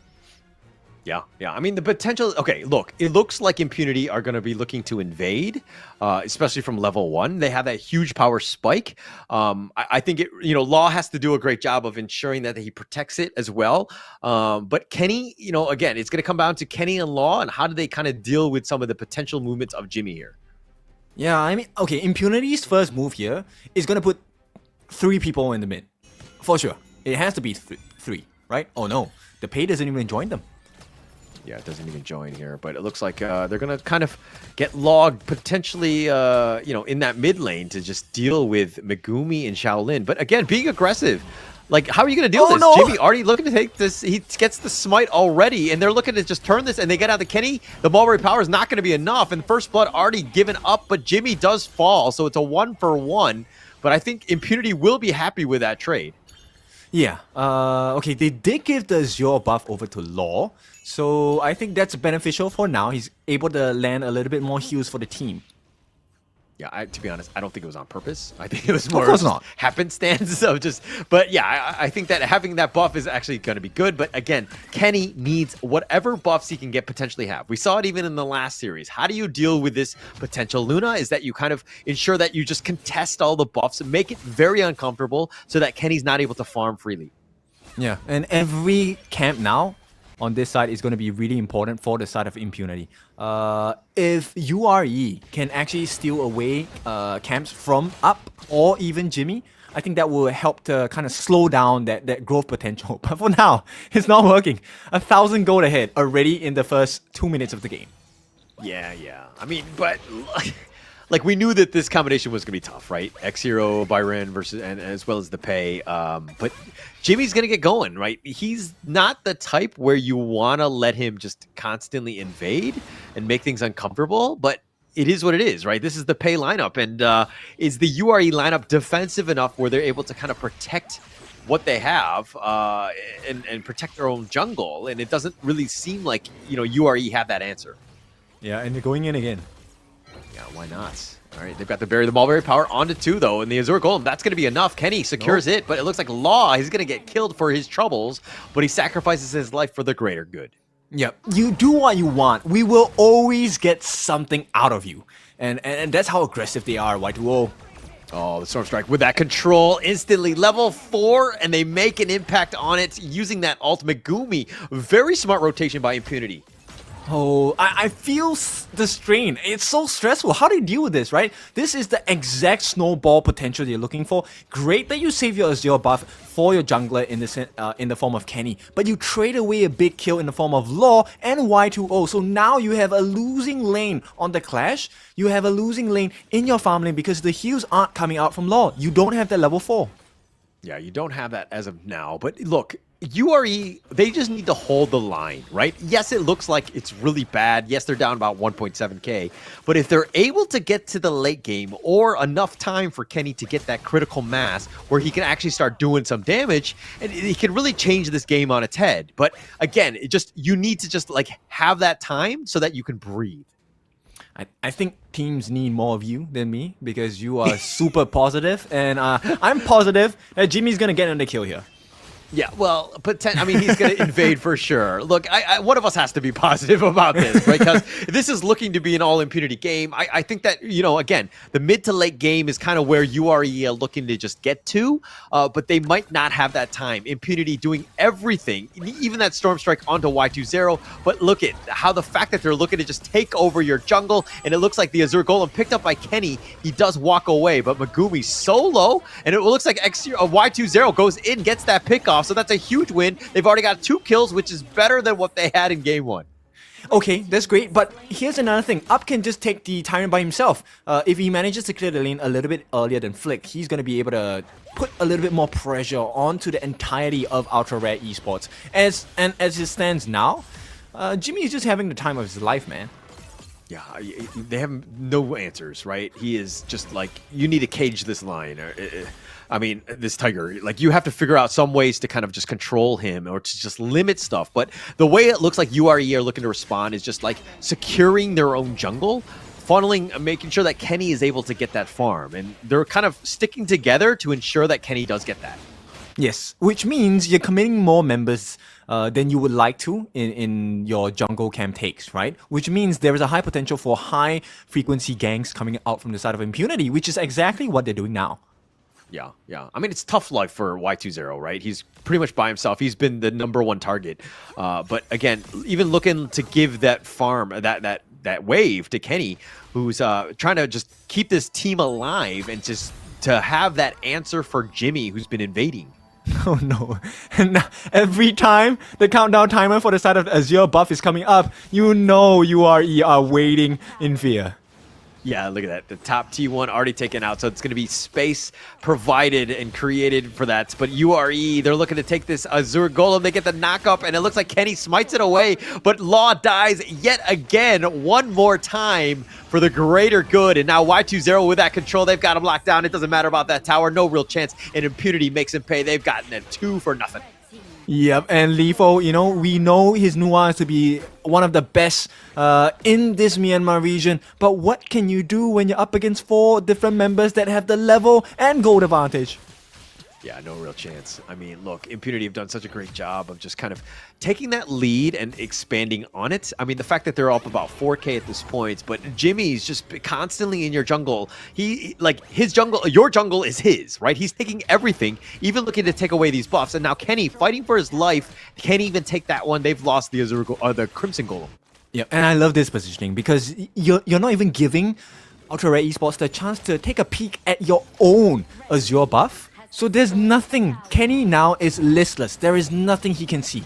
Yeah. I mean, the potential... Okay, look, it looks like Impunity are going to be looking to invade, especially from level 1. They have that huge power spike. I think Law has to do a great job of ensuring that he protects it as well. But Kenny, again, it's going to come down to Kenny and Law and how do they kind of deal with some of the potential movements of Jimmy here. Yeah, I mean, okay, Impunity's first move here is going to put 3 people in the mid. For sure. It has to be 3, right? Oh no, the pay doesn't even join them. Yeah, it doesn't even join here, but it looks like they're going to kind of get logged potentially, in that mid lane to just deal with Megumi and Shaolin. But again, being aggressive. Like, how are you going to deal with this? No. Jimmy already looking to take this. He gets the smite already, and they're looking to just turn this, and they get out the Kenny. The Mulberry power is not going to be enough, and First Blood already given up, but Jimmy does fall, so it's a 1-for-1. But I think Impunity will be happy with that trade. Yeah, okay, they did give the Azure buff over to Law, so I think that's beneficial for now. He's able to land a little bit more heals for the team. Yeah, to be honest, I don't think it was on purpose. I think it was more of course not happenstance of just. But yeah, I think that having that buff is actually going to be good. But again, Kenny needs whatever buffs he can potentially have. We saw it even in the last series. How do you deal with this potential Luna? Is that you kind of ensure that you just contest all the buffs and make it very uncomfortable so that Kenny's not able to farm freely. Yeah, and every camp now on this side is going to be really important for the side of Impunity. If URE can actually steal away camps from Up or even Jimmy, I think that will help to kind of slow down that growth potential. But for now, it's not working. 1,000 gold ahead already in the first 2 minutes of the game. Yeah. I mean, but... Like, we knew that this combination was going to be tough, right? X0, Byron versus, and as well as the pay. But Jimmy's going to get going, right? He's not the type where you want to let him just constantly invade and make things uncomfortable, but it is what it is, right? This is the pay lineup. And is the URE lineup defensive enough where they're able to kind of protect what they have and protect their own jungle? And it doesn't really seem like, URE have that answer. Yeah, and they're going in again. Yeah, why not? All right, they've got the Mulberry power onto 2, though, and the Azure Golem, that's going to be enough. Kenny secures it, but it looks like Law, he's going to get killed for his troubles, but he sacrifices his life for the greater good. Yep, you do what you want. We will always get something out of you. And that's how aggressive they are, Y2O. Oh, the Storm Strike with that control instantly. Level 4, and they make an impact on it using that ult. Megumi, very smart rotation by Impunity. Oh, I feel the strain. It's so stressful. How do you deal with this, right? This is the exact snowball potential you're looking for. Great that you save your Azure buff for your jungler in the form of Kenny, but you trade away a big kill in the form of Law and Y2O. So now you have a losing lane on the Clash. You have a losing lane in your farm lane because the heals aren't coming out from Law. You don't have that level 4. Yeah, you don't have that as of now, but look, URE, they just need to hold the line, right? Yes, it looks like it's really bad. Yes, they're down about 1.7k. But if they're able to get to the late game or enough time for Kenny to get that critical mass where he can actually start doing some damage, and he can really change this game on its head. But again, you need to just like have that time so that you can breathe. I think teams need more of you than me because you are super positive, and I'm positive that Jimmy's gonna get another kill here. Yeah, well, I mean, he's going to invade for sure. Look, one of us has to be positive about this, right? Because this is looking to be an all-impunity game. I think that, again, the mid to late game is kind of where URE are looking to just get to, but they might not have that time. Impunity doing everything, even that Storm Strike onto Y20, but look at how the fact that they're looking to just take over your jungle, and it looks like the Azure Golem picked up by Kenny, he does walk away, but Megumi solo, and it looks like Y20 goes in, gets that pick off. So that's a huge win. They've already got 2 kills, which is better than what they had in game 1. Okay, that's great, but here's another thing. Up can just take the Tyrant by himself. If he manages to clear the lane a little bit earlier than Flick, he's going to be able to put a little bit more pressure onto the entirety of Ultra Rare Esports. As it stands now, Jimmy is just having the time of his life, man. Yeah, they have no answers, right? He is just like, you need to cage this lion. I mean, this tiger. Like, you have to figure out some ways to kind of just control him or to just limit stuff. But the way it looks like URE are looking to respond is just like securing their own jungle, funneling, making sure that Kenny is able to get that farm. And they're kind of sticking together to ensure that Kenny does get that. Yes, which means you're committing more members than you would like to in your jungle camp takes, right? Which means there is a high potential for high frequency ganks coming out from the side of Impunity, which is exactly what they're doing now. Yeah. I mean, it's tough life for Y20, right? He's pretty much by himself. He's been the #1 target. But again, even looking to give that farm, that wave to Kenny, who's trying to just keep this team alive and just to have that answer for Jimmy, who's been invading. Oh no. And every time the countdown timer for the side of Azure buff is coming up, you know URE are waiting in fear. Yeah, look at that. The top T1 already taken out, so it's going to be space provided and created for that. But URE, they're looking to take this Azure Golem. They get the knock-up, and it looks like Kenny smites it away, but Law dies yet again, one more time for the greater good. And now Y20 with that control, they've got him locked down. It doesn't matter about that tower. No real chance, and Impunity makes him pay. They've gotten it 2 for nothing. Yep, and Lifo, we know his nuance to be one of the best in this Myanmar region, but what can you do when you're up against 4 different members that have the level and gold advantage? Yeah, no real chance. I mean, look, Impunity have done such a great job of just kind of taking that lead and expanding on it. I mean, the fact that they're up about 4K at this point, but Jimmy's just constantly in your jungle. His jungle, your jungle is his, right? He's taking everything, even looking to take away these buffs. And now Kenny, fighting for his life, can't even take that one. They've lost the the Crimson Golem. Yeah, and I love this positioning because you're not even giving Ultra Rare Esports the chance to take a peek at your own Azure buff. So there's nothing. Kenny now is listless. There is nothing he can see.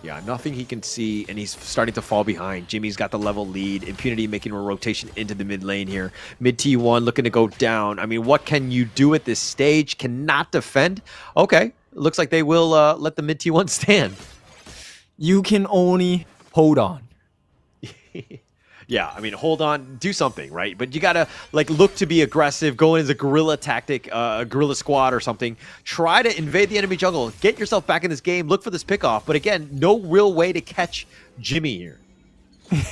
Yeah, nothing he can see, and he's starting to fall behind. Jimmy's got the level lead. Impunity making a rotation into the mid lane here. Mid T1 looking to go down. I mean, what can you do at this stage? Cannot defend. Okay, looks like they will let the mid T1 stand. You can only hold on. Yeah, I mean, hold on, do something, right? But you gotta look to be aggressive, go in as a guerrilla tactic, a guerrilla squad or something. Try to invade the enemy jungle, get yourself back in this game, look for this pickoff. But again, no real way to catch Jimmy here.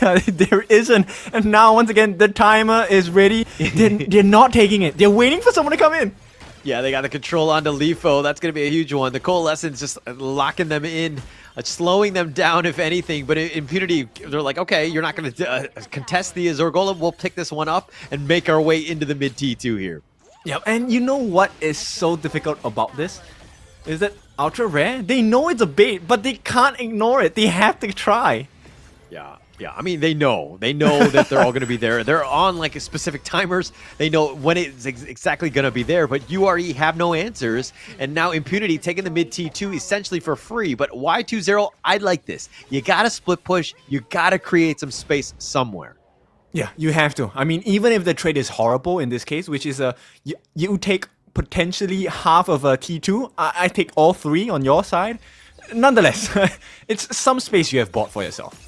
Yeah, there isn't. And now, once again, the timer is ready. They're not taking it. They're waiting for someone to come in. Yeah, they got the control onto Lifo. That's going to be a huge one. The Coalescence just locking them in, slowing them down, if anything. But Impunity, they're like, okay, you're not going to contest the Azure Golem. We'll pick this one up and make our way into the mid T2 here. Yeah, and you know what is so difficult about this? Is that Ultra Rare, they know it's a bait, but they can't ignore it. They have to try. Yeah, I mean, they know that they're all going to be there. They're on a specific timers. They know when it's exactly going to be there, but URE have no answers. And now Impunity taking the mid T2 essentially for free. But Y20, I like this. You got to split push. You got to create some space somewhere. Yeah, you have to. I mean, even if the trade is horrible in this case, which is you take potentially half of a T2, I take all 3 on your side. Nonetheless, it's some space you have bought for yourself.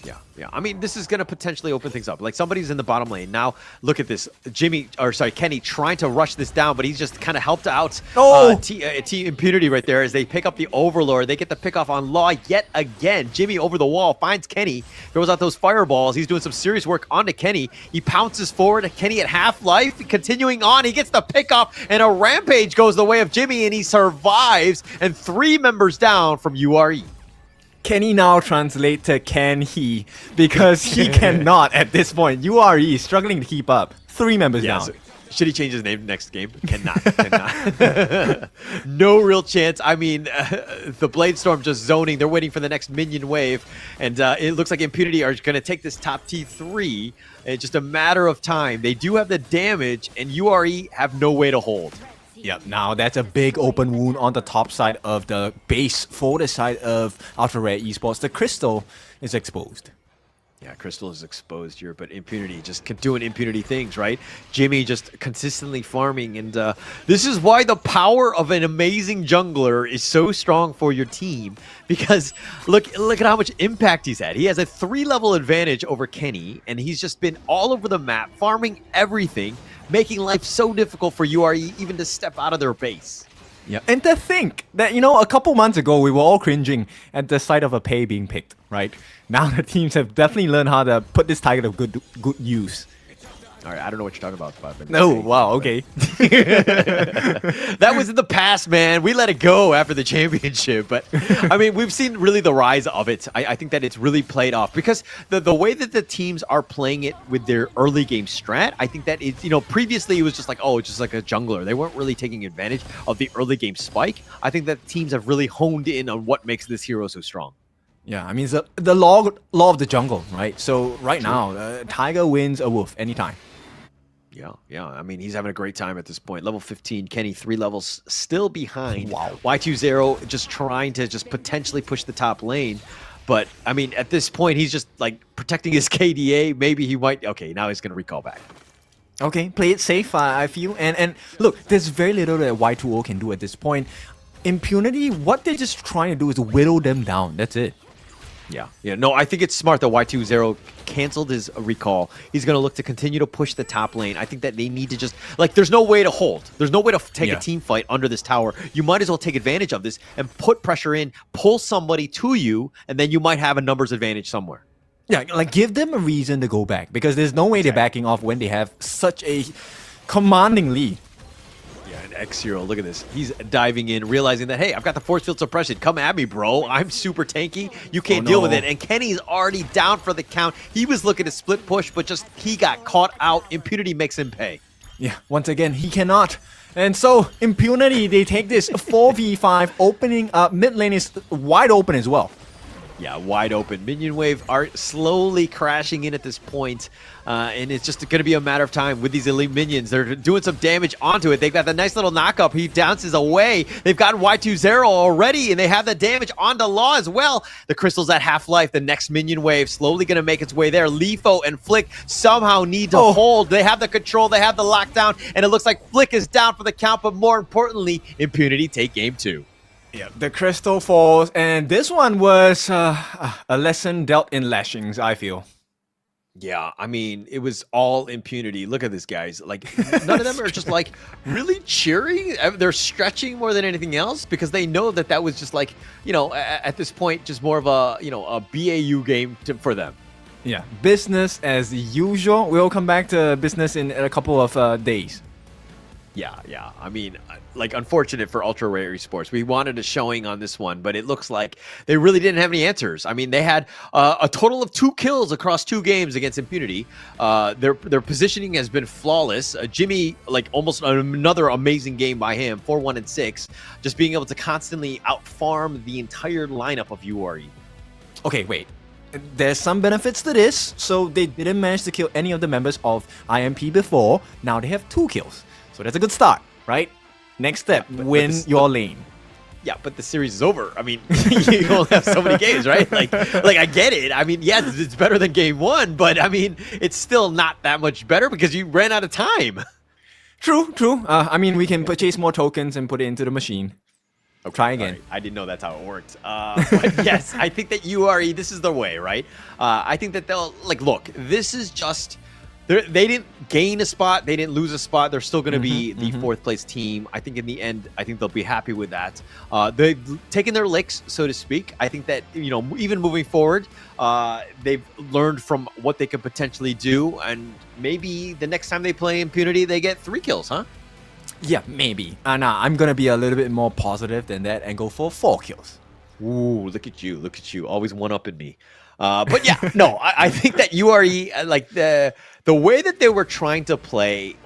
Yeah. I mean, this is going to potentially open things up. Like, somebody's in the bottom lane. Now, look at this. Kenny trying to rush this down, but he's just kind of helped out Impunity right there as they pick up the Overlord. They get the pick off on Law yet again. Jimmy over the wall finds Kenny, throws out those fireballs. He's doing some serious work onto Kenny. He pounces forward. Kenny at half-life, continuing on. He gets the pick off, and a Rampage goes the way of Jimmy, and he survives. And 3 members down from URE. Can he now translate to can he? Because he cannot at this point. URE is struggling to keep up. 3 members down. So should he change his name next game? Cannot. No real chance. I mean, the Bladestorm just zoning. They're waiting for the next minion wave. And it looks like Impunity are going to take this top T3. It's just a matter of time. They do have the damage, and URE have no way to hold. Yep, now that's a big open wound on the top side of the base for the side of Ultra Rare Esports. The Crystal is exposed. Yeah, Crystal is exposed here, but Impunity just doing Impunity things, right? Jimmy just consistently farming, and this is why the power of an amazing jungler is so strong for your team, because look at how much impact he's had. He has a 3-level advantage over Kenny, and he's just been all over the map, farming everything, making life so difficult for URE even to step out of their base. Yeah, and to think that, you know, a couple months ago, we were all cringing at the sight of a Pei being picked, right? Now the teams have definitely learned how to put this tiger to good use. All right, I don't know what you're talking about. But no, wow, okay. That was in the past, man. We let it go after the championship. But, I mean, we've seen really the rise of it. I think that it's really played off. Because the way that the teams are playing it with their early game strat, I think that it's, you know, previously it was just like, oh, it's just like a jungler. They weren't really taking advantage of the early game spike. I think that teams have really honed in on what makes this hero so strong. Yeah, I mean, it's the law of the jungle, right? So right now, Tiger wins a wolf anytime. Yeah. I mean, he's having a great time at this point. Level 15, Kenny 3 levels still behind. Wow. Y20 just trying to just potentially push the top lane. But, I mean, at this point, he's just, like, protecting his KDA. Maybe he might... Okay, now he's going to recall back. Okay, play it safe, I feel. And look, there's very little that Y20 can do at this point. Impunity, what they're just trying to do is whittle them down. That's it. Yeah. No, I think it's smart that Y20 canceled his recall. He's going to look to continue to push the top lane. I think that they need to just... Like, there's no way to hold. There's no way to take a team fight under this tower. You might as well take advantage of this and put pressure in, pull somebody to you, and then you might have a numbers advantage somewhere. Yeah, like, give them a reason to go back, because there's no way they're backing off when they have such a commanding lead. Yeah, and X0, look at this. He's diving in, realizing that, hey, I've got the force field suppression. Come at me, bro. I'm super tanky. You can't deal with it. And Kenny's already down for the count. He was looking to split push, but just he got caught out. Impunity makes him pay. Yeah, once again, he cannot. And so, Impunity, they take this 4v5 opening up. Mid lane is wide open as well. Yeah, wide open. Minion wave are slowly crashing in at this point, and it's just going to be a matter of time with these elite minions. They're doing some damage onto it. They've got the nice little knockup. He bounces away. They've got Y20 already, and they have the damage onto Law as well. The Crystal's at half-life. The next minion wave slowly going to make its way there. Lifo and Flick somehow need to hold. They have the control. They have the lockdown, and it looks like Flick is down for the count, but more importantly, Impunity take game 2. Yeah, the Crystal falls, and this one was a lesson dealt in lashings, I feel. Yeah, I mean, it was all Impunity. Look at this, guys. Like, none of them are just, like, really cheering. They're stretching more than anything else because they know that that was just, like, you know, at this point, just more of a, you know, a BAU game for them. Yeah, business as usual. We'll come back to business in a couple of days. Yeah. I mean, like, unfortunate for Ultra Rare Esports. We wanted a showing on this one, but it looks like they really didn't have any answers. I mean, they had a total of 2 kills across 2 games against Impunity. Their positioning has been flawless. Jimmy, like, almost another amazing game by him, 4-1-6, just being able to constantly outfarm the entire lineup of URE. Okay, wait. There's some benefits to this. So they didn't manage to kill any of the members of IMP before. Now they have 2 kills. So that's a good start, right? Next step, win your lane. Yeah, but the series is over. I mean, you only have so many games, right? Like I get it. I mean, yes, it's better than game 1, but I mean, it's still not that much better because you ran out of time. True. I mean, we can purchase more tokens and put it into the machine. Try again. Right. I didn't know that's how it worked. But yes, I think that URE, this is the way, right? I think that they'll, look, this is just, they didn't gain a spot. They didn't lose a spot. They're still going to be the fourth place team. I think in the end, I think they'll be happy with that. They've taken their licks, so to speak. I think that, even moving forward, they've learned from what they could potentially do. And maybe the next time they play Impunity, they get 3 kills, huh? Yeah, maybe. Nah, I'm going to be a little bit more positive than that and go for 4 kills. Ooh, look at you. Look at you. Always one-upping me. But yeah, no, I think that URE, the way that they were trying to play,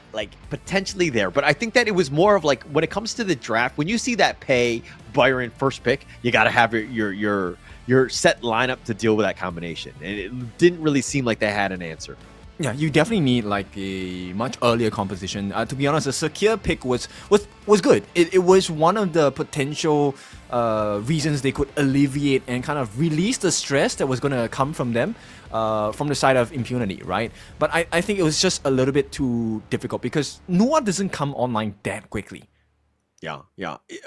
potentially there. But I think that it was more of when it comes to the draft, when you see that pay Byron first pick, you got to have your set lineup to deal with that combination. And it didn't really seem like they had an answer. Yeah, you definitely need a much earlier composition. To be honest, the Sakir pick was good. It was one of the potential reasons they could alleviate and kind of release the stress that was going to come from them from the side of Impunity, right? But I think it was just a little bit too difficult because Noah doesn't come online that quickly. Yeah.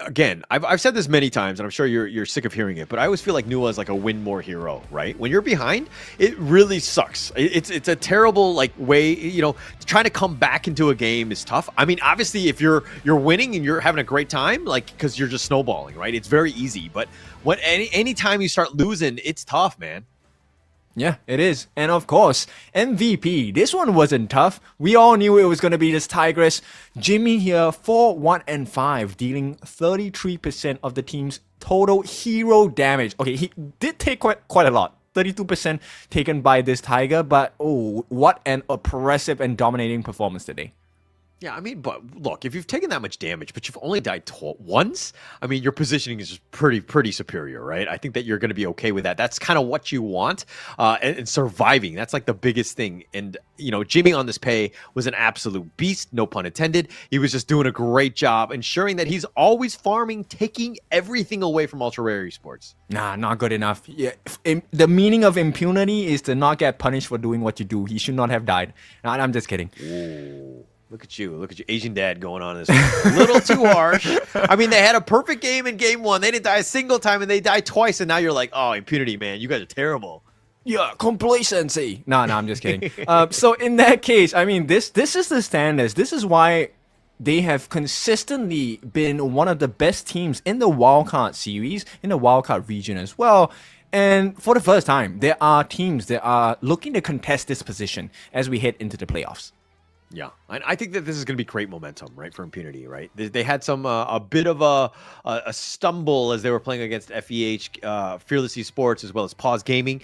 Again, I've said this many times, and I'm sure you're sick of hearing it, but I always feel like Nua is like a win more hero, right? When you're behind, it really sucks. It's a terrible way. Trying to come back into a game is tough. I mean, obviously, if you're winning and you're having a great time, because you're just snowballing, right? It's very easy. But any time you start losing, it's tough, man. Yeah, it is. And of course, MVP. This one wasn't tough. We all knew it was going to be this Tigress. Jimmy here, 4-1-5, dealing 33% of the team's total hero damage. Okay, he did take quite a lot. 32% taken by this Tiger, but what an oppressive and dominating performance today. Yeah, I mean, but look, if you've taken that much damage, but you've only died once, I mean, your positioning is just pretty superior, right? I think that you're going to be okay with that. That's kind of what you want, and surviving. That's the biggest thing. And, Jimmy on this pay was an absolute beast, no pun intended. He was just doing a great job, ensuring that he's always farming, taking everything away from Ultra Rare Esports. Nah, not good enough. Yeah, the meaning of impunity is to not get punished for doing what you do. He should not have died. Nah, I'm just kidding. Ooh. Look at you, Asian dad going on this. A little too harsh. I mean, they had a perfect game in game 1. They didn't die a single time, and they died twice, and now you're like, oh, Impunity, man, you guys are terrible. Yeah, complacency. No, I'm just kidding. So in that case, I mean, this is the standards. This is why they have consistently been one of the best teams in the wildcard series, in the wildcard region as well. And for the first time, there are teams that are looking to contest this position as we head into the playoffs. Yeah, and I think that this is going to be great momentum, right, for Impunity, right? They had some a bit of a stumble as they were playing against FEH, Fearless Esports, as well as Paws Gaming.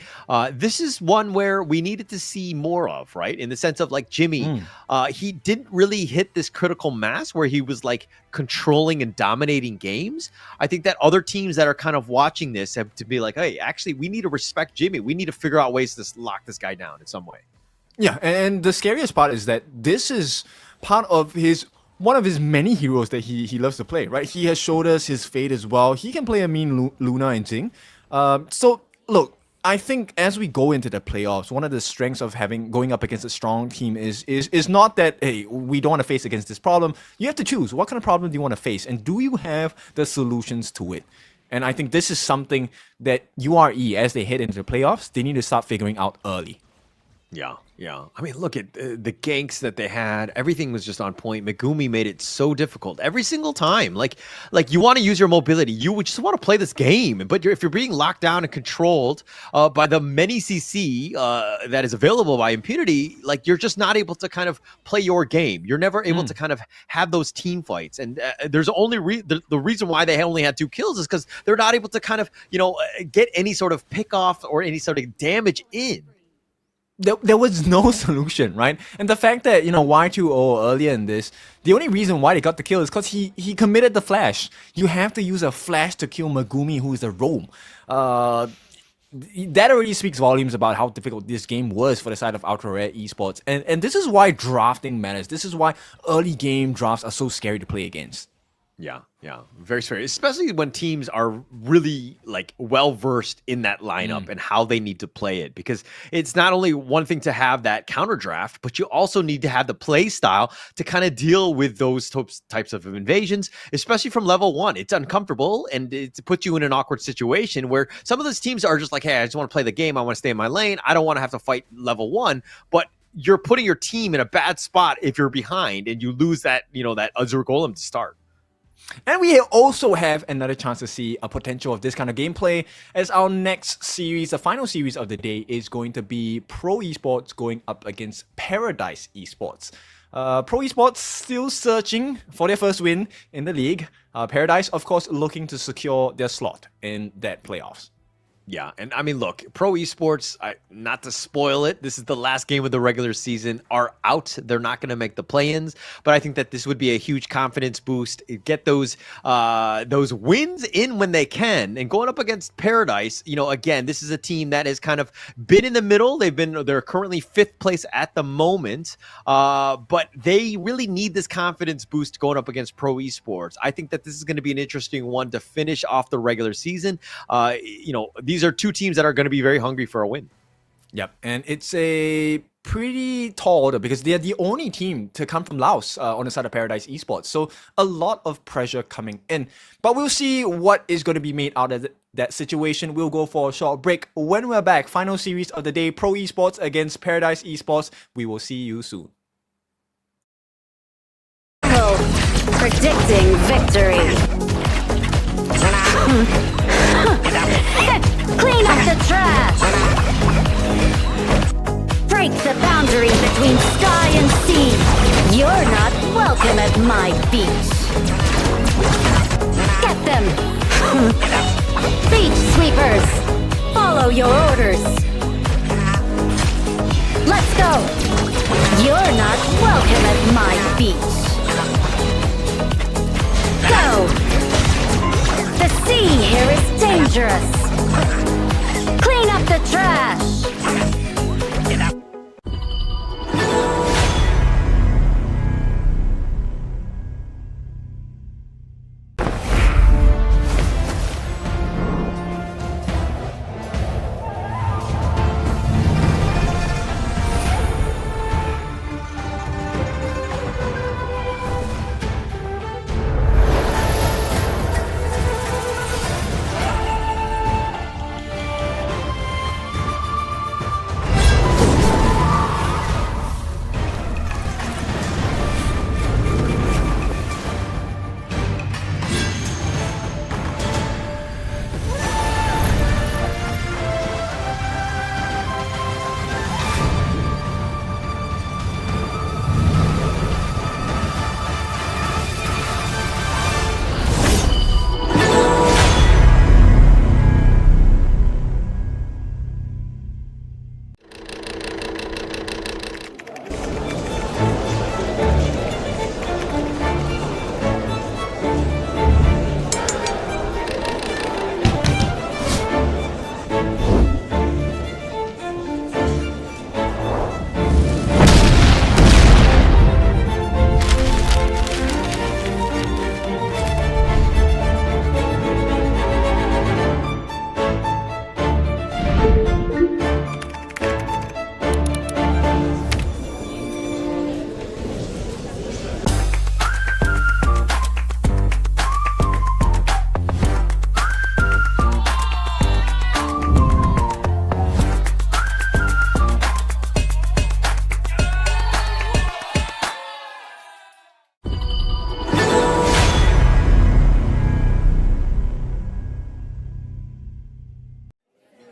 This is one where we needed to see more of, right? In the sense of Jimmy, he didn't really hit this critical mass where he was controlling and dominating games. I think that other teams that are kind of watching this have to be hey, actually, we need to respect Jimmy. We need to figure out ways to lock this guy down in some way. Yeah, and the scariest part is that this is part of one of his many heroes that he loves to play, right? He has showed us his fate as well. He can play a mean Luna and Jing. So, look, I think as we go into the playoffs, one of the strengths of going up against a strong team is not that, hey, we don't want to face against this problem. You have to choose. What kind of problem do you want to face? And do you have the solutions to it? And I think this is something that URE, as they head into the playoffs, they need to start figuring out early. Yeah. I mean, look at the ganks that they had. Everything was just on point. Megumi made it so difficult every single time. You want to use your mobility. You would just want to play this game. But if you're being locked down and controlled by the many CC that is available by Impunity, you're just not able to kind of play your game. You're never able to kind of have those team fights. And there's only the reason why they only had 2 kills is because they're not able to kind of, get any sort of pick off or any sort of damage in. There was no solution, right? And the fact that, Y2O earlier in this, the only reason why they got the kill is because he committed the flash. You have to use a flash to kill Megumi, who is a roam. That already speaks volumes about how difficult this game was for the side of Ultra Rare Esports. And this is why drafting matters. This is why early game drafts are so scary to play against. Yeah, very scary, especially when teams are really like well versed in that lineup and how they need to play it. Because it's not only one thing to have that counter draft, but you also need to have the play style to kind of deal with those types of invasions, especially from level 1. It's uncomfortable and it puts you in an awkward situation where some of those teams are just like, hey, I just want to play the game. I want to stay in my lane. I don't want to have to fight level 1, but you're putting your team in a bad spot if you're behind and you lose that, that Azure Golem to start. And we also have another chance to see a potential of this kind of gameplay as our next series, the final series of the day, is going to be Pro Esports going up against Paradise Esports. Pro Esports still searching for their first win in the league. Paradise, of course, looking to secure their slot in that playoffs. Yeah, and I mean, look, Pro Esports, not to spoil it, this is the last game of the regular season, are out. They're not going to make the play-ins, but I think that this would be a huge confidence boost. Get those wins in when they can. And going up against Paradise, again, this is a team that has kind of been in the middle. They're currently 5th place at the moment, but they really need this confidence boost going up against Pro Esports. I think that this is going to be an interesting one to finish off the regular season. These are two teams that are going to be very hungry for a win. Yep, and it's a pretty tall order because they're the only team to come from Laos on the side of Paradise Esports. So a lot of pressure coming in. But we'll see what is going to be made out of that situation. We'll go for a short break. When we're back, final series of the day, Pro Esports against Paradise Esports. We will see you soon. Predicting victory. Clean up the trash! Break the boundary between sky and sea! You're not welcome at my beach! Get them! Beach sweepers! Follow your orders! Let's go! You're not welcome at my beach! Go! The sea here is dangerous! Clean up the trash!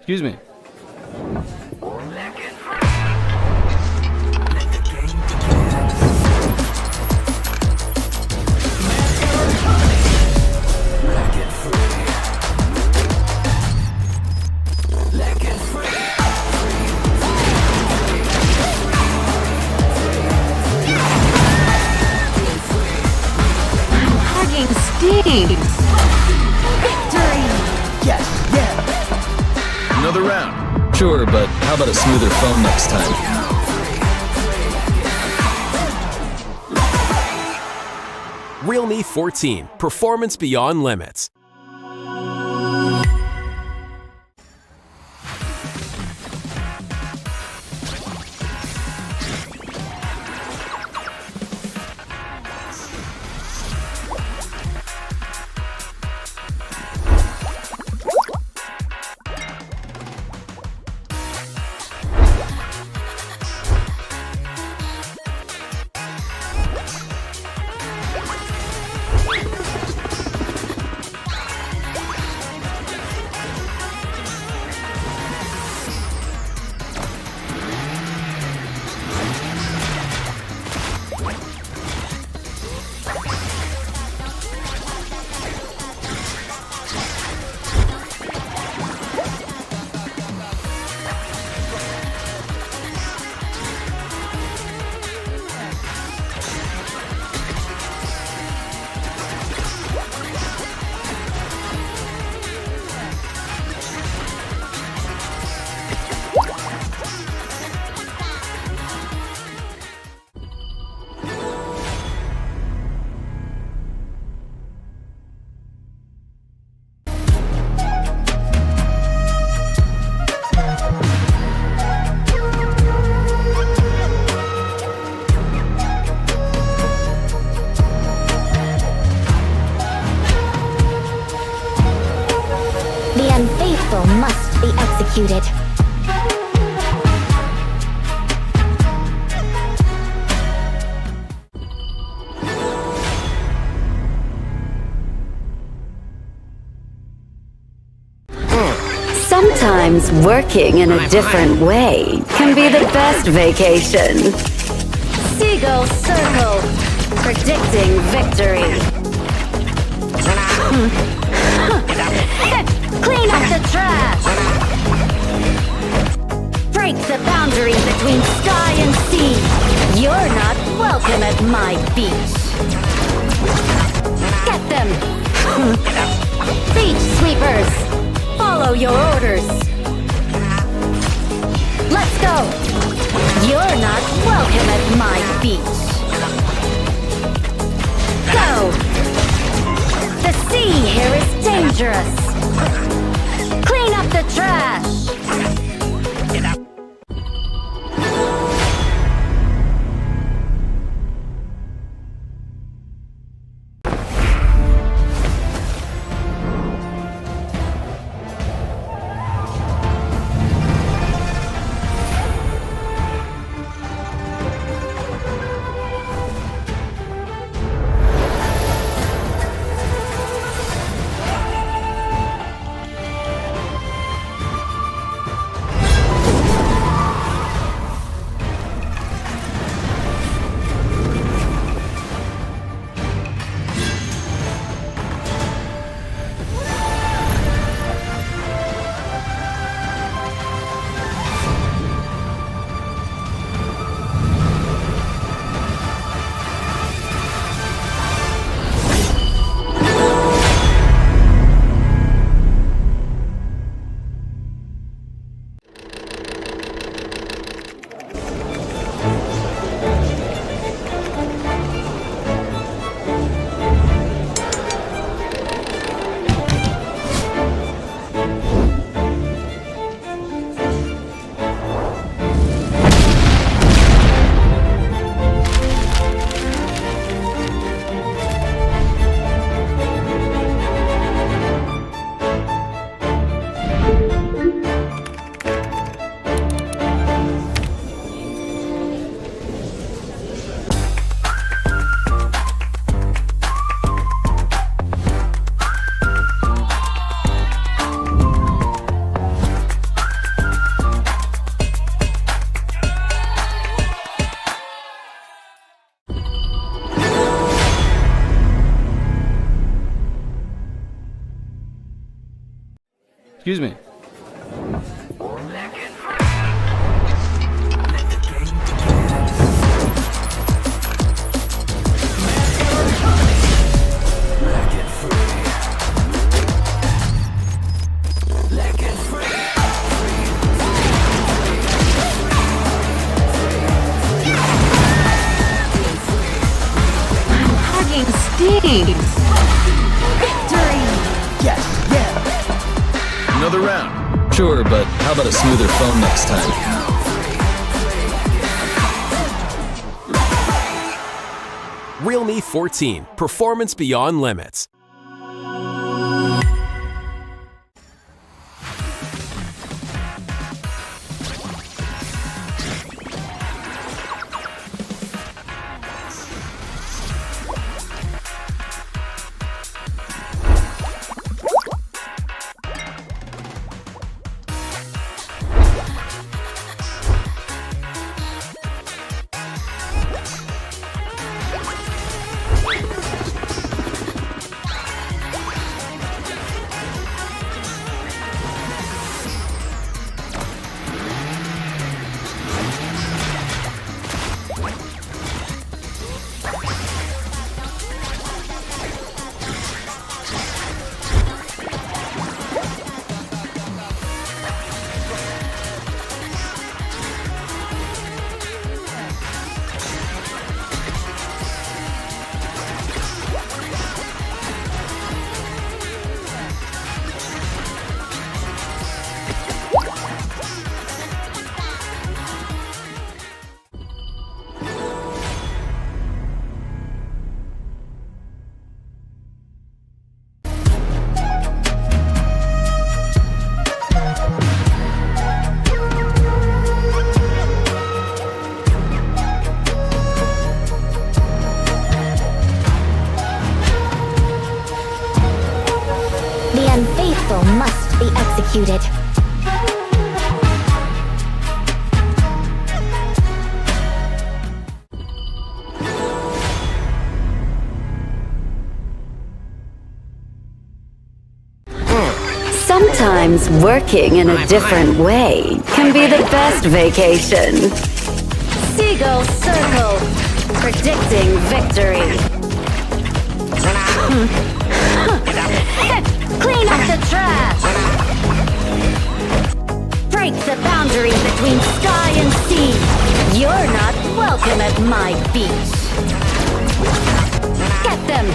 Excuse me. Hugging Steve! Victory! Another round. Sure, but how about a smoother phone next time? Realme 14, performance beyond limits. The unfaithful must be executed. Sometimes working in a different way can be the best vacation. Seagull Circle, predicting victory. Clean up the trash! Break the boundary between sky and sea. You're not welcome at my beach. Get them! Beach sweepers! Follow your orders! Let's go! You're not welcome at my beach. Go! The sea here is dangerous! Clean up the trash! Excuse me. Hugging Steve. Another round. Sure, but how about a smoother phone next time? Realme 14, performance beyond limits. The unfaithful must be executed. Sometimes working in a different way can be the best vacation. Seagull Circle, predicting victory. Clean up the trash! Break the boundary between sky and sea. You're not welcome at my beach. Get them!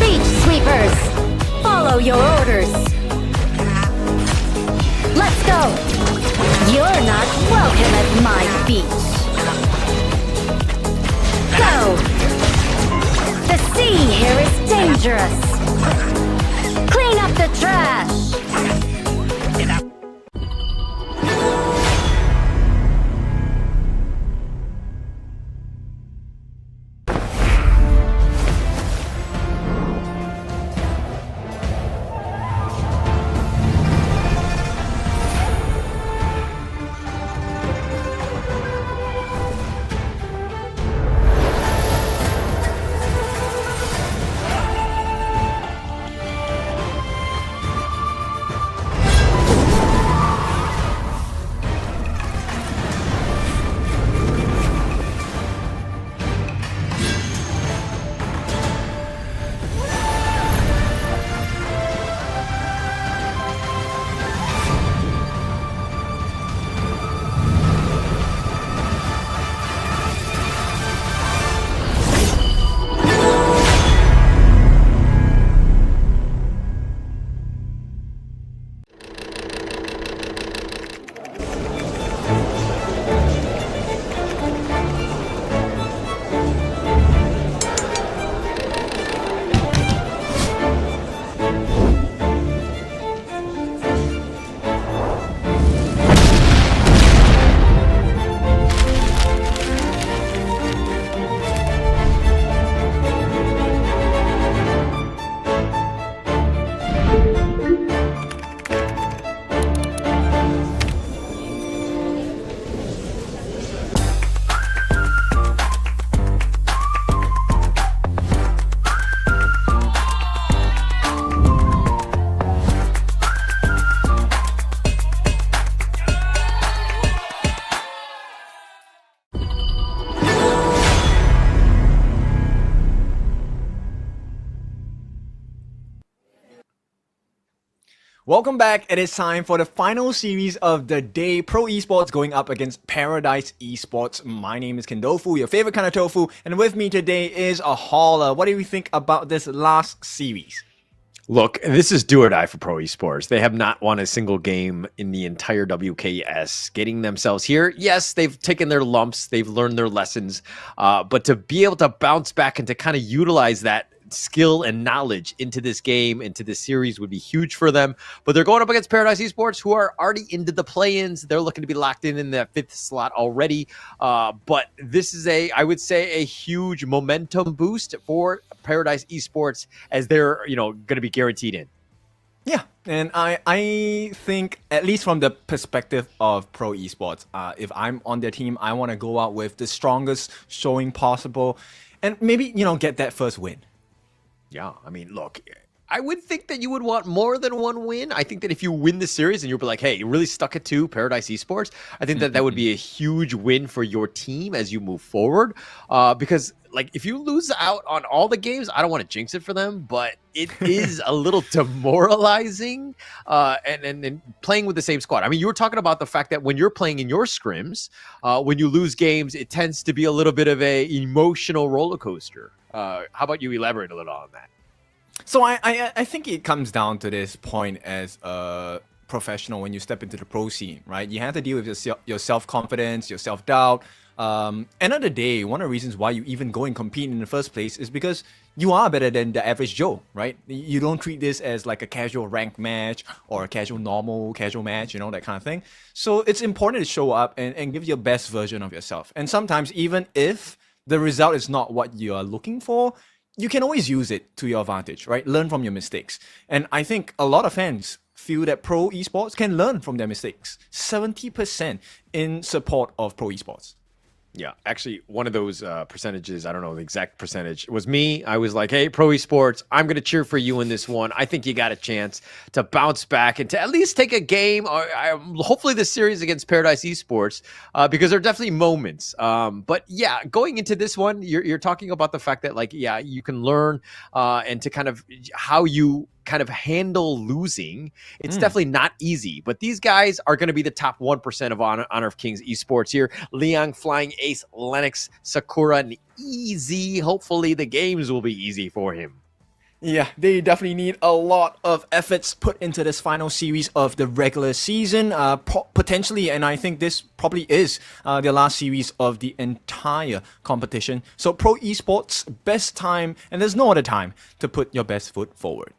Beach sweepers! Follow your orders! Let's go! You're not welcome at my beach. Go! The sea here is dangerous! Clean up the trash! Welcome back. It is time for the final series of the day. Pro Esports going up against Paradise Esports. My name is Kendofu, your favorite kind of tofu, and with me today is a hauler. What do you think about this last series? Look, this is do or die for Pro Esports. They have not won a single game in the entire WKS. Getting themselves here, yes, they've taken their lumps, they've learned their lessons, but to be able to bounce back and to kind of utilize that skill and knowledge into this game, into this series would be huge for them. But they're going up against Paradise Esports, who are already into the play-ins. They're looking to be locked in that 5th slot already. But this is I would say, a huge momentum boost for Paradise Esports as they're, going to be guaranteed in. Yeah, and I think, at least from the perspective of Pro Esports, if I'm on their team, I want to go out with the strongest showing possible and maybe, get that first win. Yeah, I mean, look, I would think that you would want more than one win. I think that if you win the series and you'll be like, hey, you really stuck it to Paradise Esports, I think that would be a huge win for your team as you move forward. Because, like, if you lose out on all the games, I don't want to jinx it for them, but it is a little demoralizing and playing with the same squad. I mean, you were talking about the fact that when you're playing in your scrims, when you lose games, it tends to be a little bit of a emotional roller coaster. How about you elaborate a little on that? So I think it comes down to this point as a professional when you step into the pro scene, right? You have to deal with your self-confidence, your self-doubt. End of the day, one of the reasons why you even go and compete in the first place is because you are better than the average Joe, right? You don't treat this as like a casual ranked match or a casual match, that kind of thing. So it's important to show up and give your best version of yourself. And sometimes even if the result is not what you are looking for, you can always use it to your advantage, right? Learn from your mistakes. And I think a lot of fans feel that Pro Esports can learn from their mistakes. 70% in support of Pro Esports. Yeah, actually, one of those percentages, I don't know the exact percentage, was me. I was like, hey, Pro Esports, I'm going to cheer for you in this one. I think you got a chance to bounce back and to at least take a game, or hopefully the series against Paradise Esports, because there are definitely moments. But yeah, going into this one, you're talking about the fact that, like, yeah, you can learn and to kind of how you kind of handle losing. It's definitely not easy, but these guys are going to be the top 1% of Honor of Kings Esports here. Liang, Flying Ace, Lennox, Sakura, and Easy. Hopefully the games will be easy for him. Yeah, they definitely need a lot of efforts put into this final series of the regular season, potentially, and I think this probably is their last series of the entire competition. So Pro Esports, best time, and there's no other time to put your best foot forward.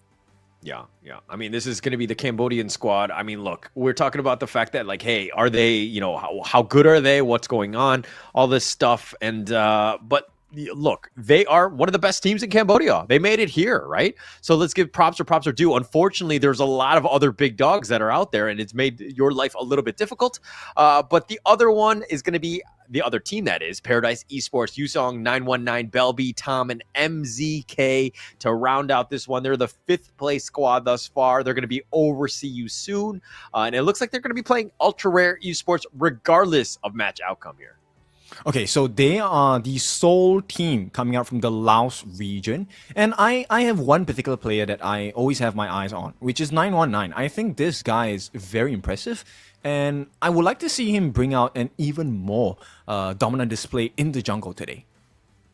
Yeah. I mean, this is going to be the Cambodian squad. I mean, look, we're talking about the fact that, like, hey, are they, how good are they? What's going on? All this stuff. And, but look, they are one of the best teams in Cambodia. They made it here, right? So let's give props where props are due. Unfortunately, there's a lot of other big dogs that are out there, and it's made your life a little bit difficult. But the other one is going to be the other team, that is Paradise Esports, Yusong, 919, Belby, Tom, and MZK to round out this one. They're the 5th place squad thus far. They're going to be over See You Soon. And it looks like they're going to be playing Ultra Rare Esports regardless of match outcome here. Okay, so they are the sole team coming out from the Laos region. And I have one particular player that I always have my eyes on, which is 919. I think this guy is very impressive. And I would like to see him bring out an even more dominant display in the jungle today.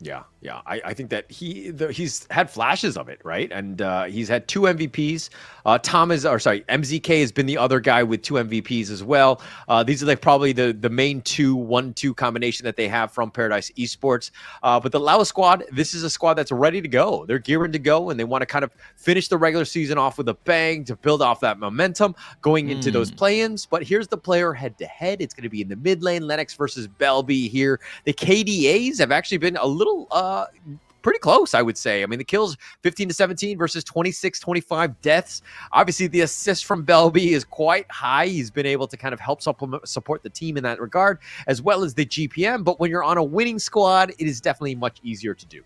Yeah. I think that he's had flashes of it, right? And he's had 2 MVPs. MZK has been the other guy with 2 MVPs as well. These are like probably the main 1-2 combination that they have from Paradise Esports. But the Laos squad, this is a squad that's ready to go. They're gearing to go, and they want to kind of finish the regular season off with a bang to build off that momentum going into those play-ins. But here's the player head-to-head. It's going to be in the mid lane, Lennox versus Belby here. The KDAs have actually been a little pretty close, I would say. I mean, the kills 15-17 versus 26-25 deaths. Obviously, the assist from Belby is quite high. He's been able to kind of help support the team in that regard, as well as the GPM. But when you're on a winning squad, it is definitely much easier to do.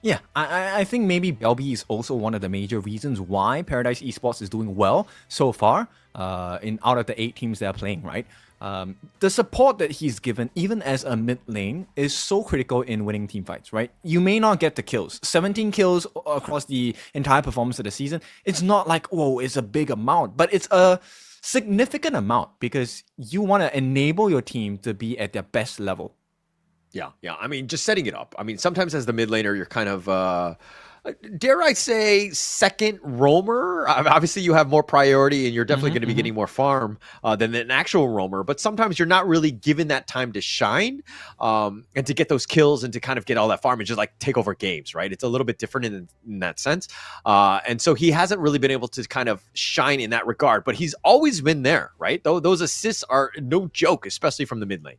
Yeah, I think maybe Belby is also one of the major reasons why Paradise Esports is doing well so far out of the 8 teams that are playing, right? The support that he's given, even as a mid lane, is so critical in winning team fights, right? You may not get the kills. 17 kills across the entire performance of the season. It's not like, whoa, it's a big amount, but it's a significant amount because you want to enable your team to be at their best level. Yeah. I mean, just setting it up. I mean, sometimes as the mid laner, you're kind of dare I say, second roamer. Obviously, you have more priority, and you're definitely going to be getting more farm than an actual roamer. But sometimes you're not really given that time to shine and to get those kills and to kind of get all that farm and just like take over games, right? It's a little bit different in that sense. And so he hasn't really been able to kind of shine in that regard, but he's always been there, right? Though those assists are no joke, especially from the mid lane.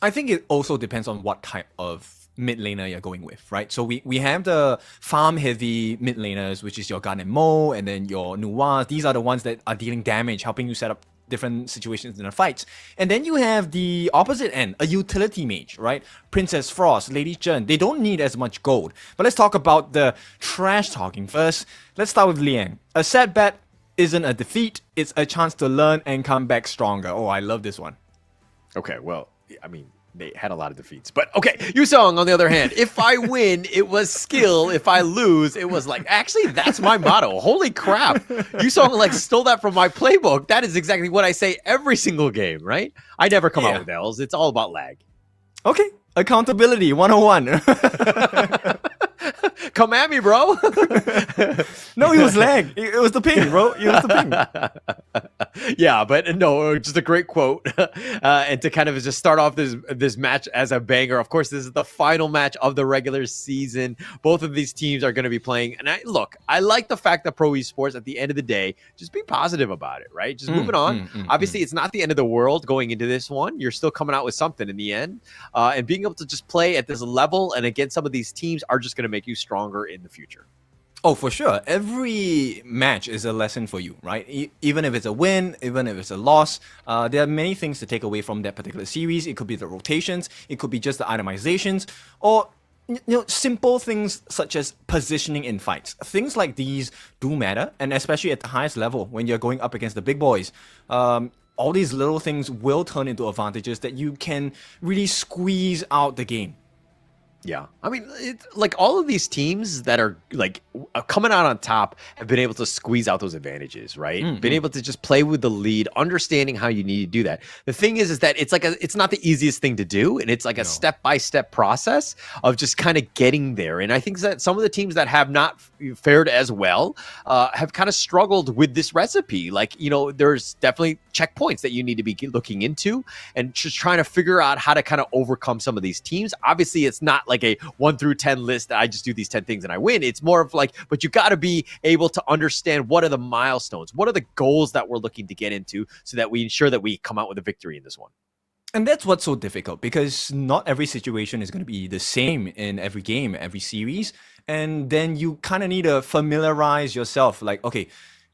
I think it also depends on what type of mid laner you're going with, right? So we have the farm heavy mid laners, which is your Gun and Mo, and then your Nuwa. These are the ones that are dealing damage, helping you set up different situations in the fights. And then you have the opposite end, a utility mage, right? Princess Frost, Lady Chen. They don't need as much gold. But let's talk about the trash talking first. Let's start with Liang. A setback isn't a defeat, it's a chance to learn and come back stronger. Oh, I love this one. Okay, well, I mean, they had a lot of defeats. But okay, Yusong, on the other hand, if I win, it was skill. If I lose, it was like, actually, that's my motto. Holy crap. Yusong like stole that from my playbook. That is exactly what I say every single game, right? I never come out with L's. It's all about lag. Okay, accountability 101. Come at me, bro. No, it was lag. It was the ping, bro. It was the ping. Yeah, but no, just a great quote. And to kind of just start off this match as a banger. Of course, this is the final match of the regular season. Both of these teams are going to be playing. And I like the fact that Pro Esports, at the end of the day, just be positive about it, right? Just moving on. Obviously, it's not the end of the world going into this one. You're still coming out with something in the end. And being able to just play at this level and against some of these teams are just going to make you stronger in the future. Oh, for sure. Every match is a lesson for you, right? Even if it's a win, even if it's a loss, there are many things to take away from that particular series. It could be the rotations, it could be just the itemizations, or simple things such as positioning in fights. Things like these do matter, and especially at the highest level when you're going up against the big boys. All these little things will turn into advantages that you can really squeeze out the game. Yeah. I mean, it's like all of these teams that are like coming out on top have been able to squeeze out those advantages, right? Been able to just play with the lead, understanding how you need to do that. The thing is that it's not the easiest thing to do. And it's like a step-by-step process of just kind of getting there. And I think that some of the teams that have not fared as well have kind of struggled with this recipe. Like, there's definitely checkpoints that you need to be looking into and just trying to figure out how to kind of overcome some of these teams. Obviously, it's not like a 1 through 10 list that I just do these 10 things and I win. It's more of like, but you got to be able to understand what are the milestones, what are the goals that we're looking to get into so that we ensure that we come out with a victory in this one. And that's what's so difficult, because not every situation is going to be the same in every game, every series. And then you kind of need to familiarize yourself. Like, okay,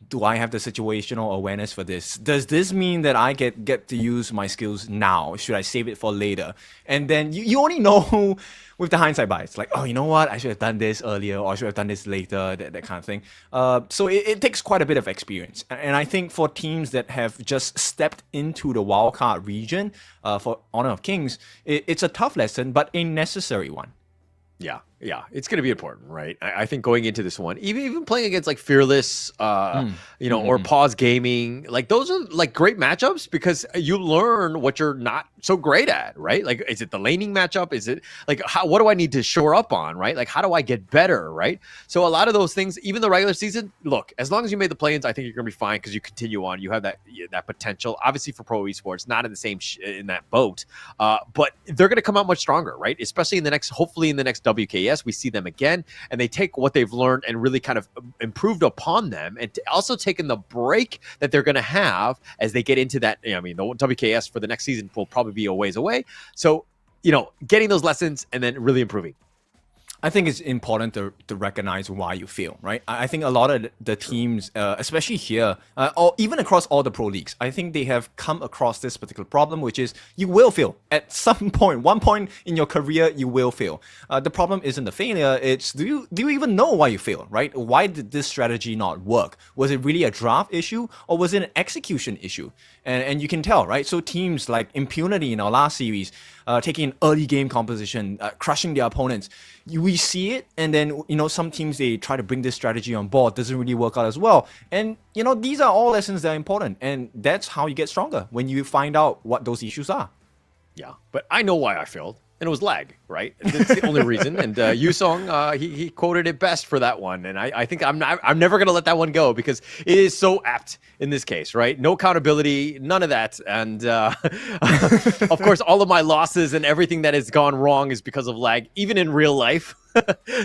do I have the situational awareness for this? Does this mean that I get to use my skills now? Should I save it for later? And then you only know with the hindsight bias, like, oh, you know what? I should have done this earlier, or I should have done this later, that kind of thing. So it takes quite a bit of experience. And I think for teams that have just stepped into the wildcard region for Honor of Kings, it's a tough lesson, but a necessary one. Yeah, it's going to be important, right? I think going into this one, even playing against like Fearless, or Paws Gaming, like those are like great matchups because you learn what you're not so great at, right? Like, is it the laning matchup? Is it like, what do I need to shore up on, right? Like, how do I get better, right? So a lot of those things, even the regular season, look, as long as you made the play-ins, I think you're going to be fine because you continue on. You have that potential. Obviously for Pro Esports, not in the same in that boat, but they're going to come out much stronger, right? Especially hopefully in the next WKS. We see them again, and they take what they've learned and really kind of improved upon them, and also taken the break that they're going to have as they get into that. I mean, the WKS for the next season will probably be a ways away. So, getting those lessons and then really improving. I think it's important to recognize why you fail, right? I think a lot of the teams, especially here, or even across all the pro leagues, I think they have come across this particular problem, which is you will fail. At some point, one point in your career, you will fail. The problem isn't the failure, it's do you even know why you failed, right? Why did this strategy not work? Was it really a draft issue, or was it an execution issue? And you can tell, right? So teams like Impunity in our last series, taking an early game composition, crushing their opponents, we see it, and then some teams, they try to bring this strategy on board, doesn't really work out as well. And these are all lessons that are important, and that's how you get stronger, when you find out what those issues are. Yeah, but I know why I failed. and it was lag, right? That's the only reason. And Yusong, he quoted it best for that one, and I think I'm never gonna let that one go because it is so apt in this case, right? No accountability, none of that, and of course, all of my losses and everything that has gone wrong is because of lag, even in real life.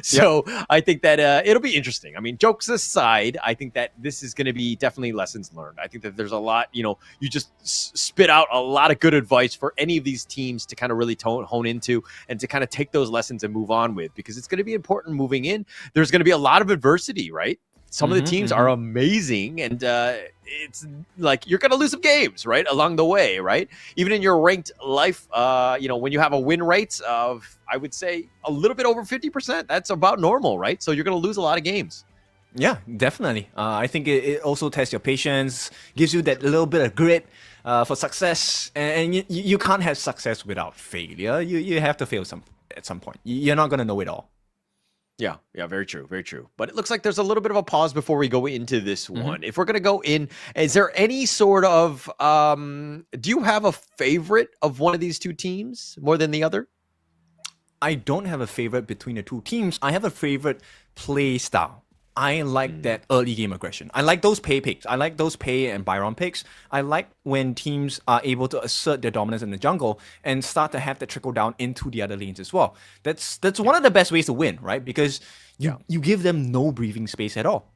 So I think that it'll be interesting. I mean, jokes aside, I think that this is going to be definitely lessons learned. I think that there's a lot, you just spit out a lot of good advice for any of these teams to kind of really hone into and to kind of take those lessons and move on with, because it's going to be important moving in. There's going to be a lot of adversity, right? Some of the teams are amazing, and it's like you're going to lose some games, right, along the way, right? Even in your ranked life, when you have a win rate of, I would say, a little bit over 50%, that's about normal, right? So you're going to lose a lot of games. Yeah, definitely. I think it also tests your patience, gives you that little bit of grit for success, and you can't have success without failure. You have to fail at some point. You're not going to know it all. Yeah, very true, very true. But it looks like there's a little bit of a pause before we go into this one. If we're going to go in, is there any sort of, do you have a favorite of one of these two teams more than the other? I don't have a favorite between the two teams. I have a favorite play style. I like that early game aggression. I like those pay picks. I like those pay and Byron picks. I like when teams are able to assert their dominance in the jungle and start to have that trickle down into the other lanes as well. That's one of the best ways to win, right? Because you give them no breathing space at all.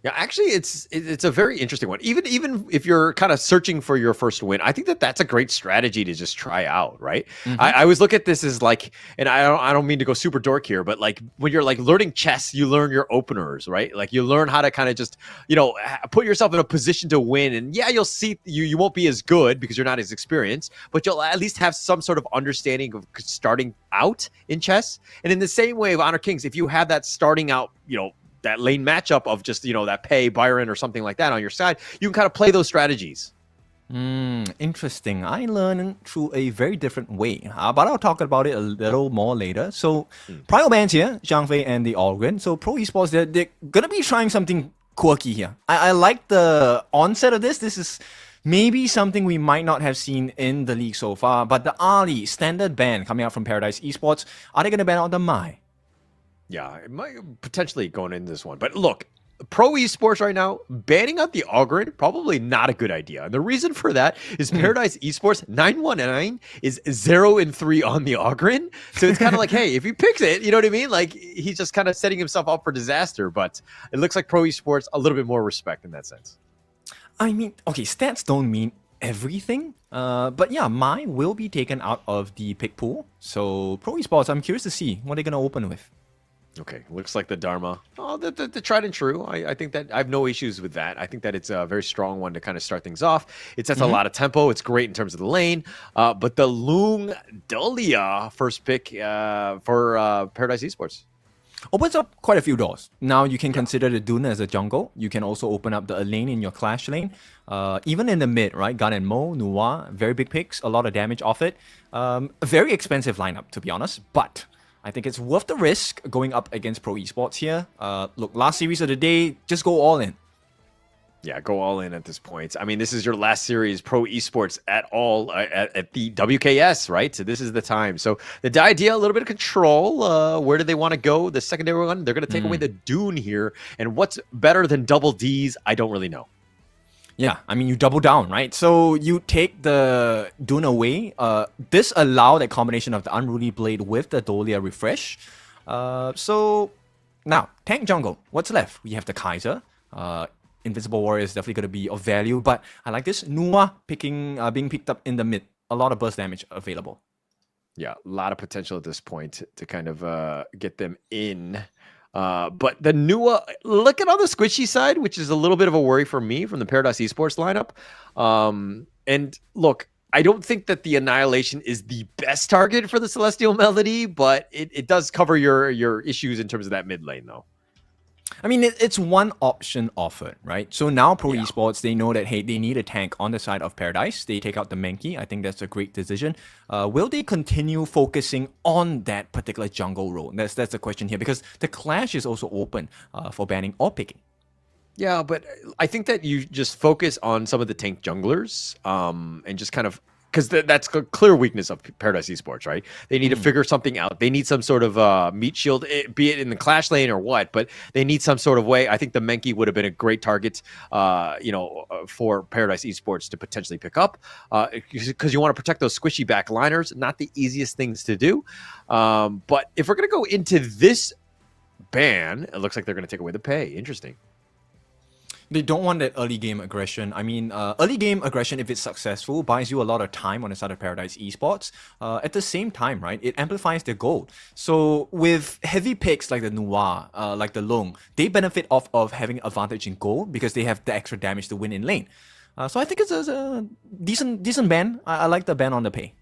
Yeah, actually, it's a very interesting one. Even if you're kind of searching for your first win, I think that's a great strategy to just try out, right? I always look at this as like, and I don't mean to go super dork here, but like when you're like learning chess, you learn your openers, right? Like you learn how to kind of just put yourself in a position to win. And yeah, you'll see you won't be as good because you're not as experienced, but you'll at least have some sort of understanding of starting out in chess. And in the same way of Honor Kings, if you have that starting out, that lane matchup of just, that pay Byron or something like that on your side, you can kind of play those strategies. Interesting. I learned through a very different way, but I'll talk about it a little more later. So, Prio Bands here, Zhang Fei and the Allgren. So, Pro Esports, they're going to be trying something quirky here. I like the onset of this. This is maybe something we might not have seen in the league so far, but the Ali standard ban coming out from Paradise Esports, are they going to ban out the Mai? Yeah, it might potentially going into this one. But look, Pro Esports right now, banning out the Allgren, probably not a good idea. And the reason for that is Paradise Esports 919 is 0-3 on the Allgren. So it's kind of like, hey, if he picks it, you know what I mean? Like he's just kind of setting himself up for disaster. But it looks like Pro Esports a little bit more respect in that sense. I mean, okay, stats don't mean everything. But yeah, Mai will be taken out of the pick pool. So Pro Esports, I'm curious to see what they're going to open with. Okay, looks like the Dharma. Oh, the tried and true. I think that I have no issues with that. I think that it's a very strong one to kind of start things off. It sets a lot of tempo. It's great in terms of the lane. But the Loong Dahlia first pick for Paradise Esports opens up quite a few doors. Now you can consider the Duna as a jungle. You can also open up the lane in your Clash lane. Even in the mid, right? Gun and Mo, Noir, very big picks, a lot of damage off it. A very expensive lineup, to be honest. But I think it's worth the risk going up against Pro Esports here. Look, last series of the day, just go all in. Yeah, go all in at this point. I mean, this is your last series Pro Esports at all at the WKS, right? So this is the time. So the idea, a little bit of control. Where do they want to go? The secondary one, they're going to take away the Dune here. And what's better than double Ds? I don't really know. Yeah, I mean, you double down, right? So you take the Dune away. This allow that combination of the Unruly Blade with the Dahlia refresh. So now, tank jungle. What's left? We have the Kaiser. Invincible Warrior is definitely going to be of value, but I like this. Nua being picked up in the mid. A lot of burst damage available. Yeah, a lot of potential at this point to kind of get them in. But the Nua, look at on the squishy side, which is a little bit of a worry for me from the Paradise Esports lineup. And look, I don't think that the Annihilation is the best target for the Celestial Melody, but it does cover your issues in terms of that mid lane, though. I mean, it's one option offered, right? So now Pro Esports, they know that, hey, they need a tank on the side of Paradise. They take out the Mankey. I think that's a great decision. Will they continue focusing on that particular jungle role? That's the question here, because the Clash is also open for banning or picking. Yeah, but I think that you just focus on some of the tank junglers and just kind of because that's a clear weakness of Paradise Esports, right? They need to figure something out. They need some sort of meat shield, be it in the clash lane or what, but they need some sort of way. I think the Menki would have been a great target, for Paradise Esports to potentially pick up, because you want to protect those squishy back liners. Not the easiest things to do. But if we're going to go into this ban, it looks like they're going to take away the pay. Interesting. They don't want that early game aggression. I mean, early game aggression, if it's successful, buys you a lot of time on the side of Paradise Esports. At the same time, right, it amplifies their gold. So with heavy picks like the Noir, like the Long, they benefit off of having advantage in gold because they have the extra damage to win in lane. So I think it's a decent ban. I like the ban on the pay.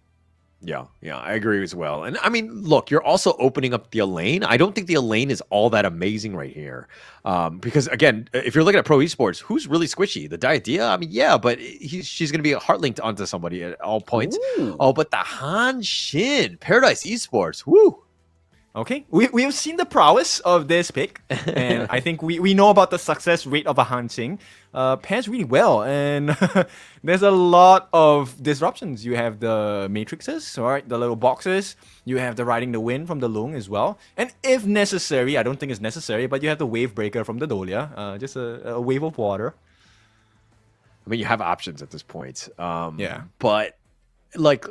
Yeah, I agree as well. And I mean, look, you're also opening up the Elaine. I don't think the Elaine is all that amazing right here. Because again, if you're looking at Pro Esports, who's really squishy? The Diadea? I mean, yeah, but she's going to be heart linked onto somebody at all points. Ooh. Oh, but the Han Shin, Paradise Esports, woo! Okay, we have seen the prowess of this pick, and I think we know about the success rate of a hunting. Pairs really well, and there's a lot of disruptions. You have the matrices, right, the little boxes. You have the riding the wind from the Lung as well, and if necessary, I don't think it's necessary, but you have the wave breaker from the Dolia, just a wave of water. I mean, you have options at this point. Yeah, but like.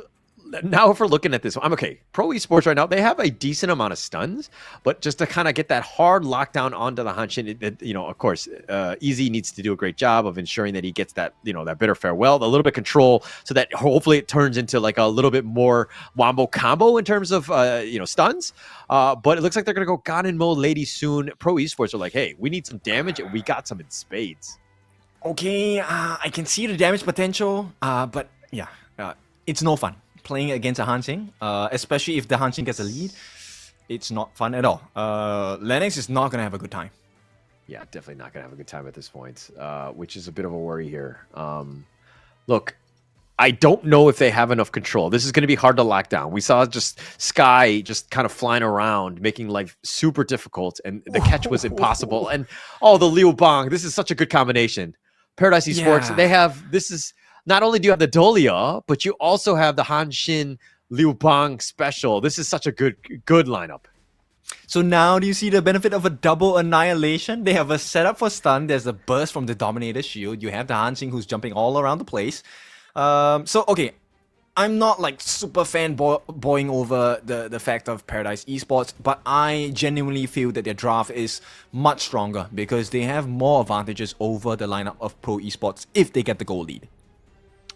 Now, if we're looking at this, I'm okay. Pro Esports right now, they have a decent amount of stuns, but just to kind of get that hard lockdown onto the Hanshin, of course, Easy needs to do a great job of ensuring that he gets that, that bitter farewell, a little bit of control, so that hopefully it turns into like a little bit more wombo combo in terms of, stuns. But it looks like they're going to go Ganon mode lady soon. Pro Esports are like, hey, we need some damage, and we got some in spades. Okay, I can see the damage potential, but yeah, it's no fun. Playing against a Hansing, especially if the Hansing gets a lead, it's not fun at all. Lennox is not going to have a good time. Yeah, definitely not going to have a good time at this point, which is a bit of a worry here. Look, I don't know if they have enough control. This is going to be hard to lock down. We saw just Sky just kind of flying around, making life super difficult, and the catch was impossible. And, the Liu Bang, this is such a good combination. Paradise Esports, they have, this is... Not only do you have the Dolia, but you also have the Hanshin Liu Bang special. This is such a good lineup. So now do you see the benefit of a double annihilation? They have a setup for stun. There's a burst from the Dominator shield. You have the Hanshin who's jumping all around the place. Okay, I'm not like super fanboying over the fact of Paradise Esports, but I genuinely feel that their draft is much stronger because they have more advantages over the lineup of Pro Esports if they get the goal lead.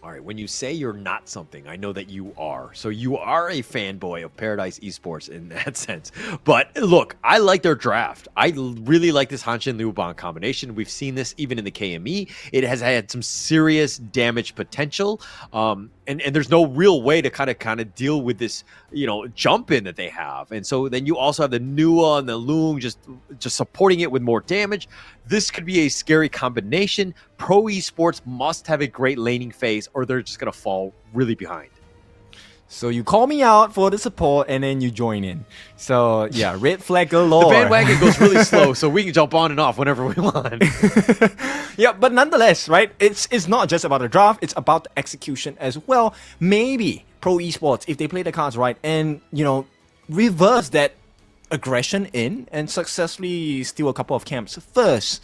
All right, when you say you're not something, I know that you are. So you are a fanboy of Paradise Esports in that sense. But look, I like their draft. I really like this Hanshin Liu Bang combination. We've seen this even in the KME. It has had some serious damage potential. And there's no real way to kind of deal with this, jump in that they have. And so then you also have the Nua and the Loong just supporting it with more damage. This could be a scary combination. Pro Esports must have a great laning phase or they're just going to fall really behind. So you call me out for the support and then you join in. So yeah, red flag galore. The bandwagon goes really slow, so we can jump on and off whenever we want. Yeah, but nonetheless, right? It's not just about the draft, it's about the execution as well. Maybe Pro Esports, if they play the cards right and, reverse that aggression in and successfully steal a couple of camps first,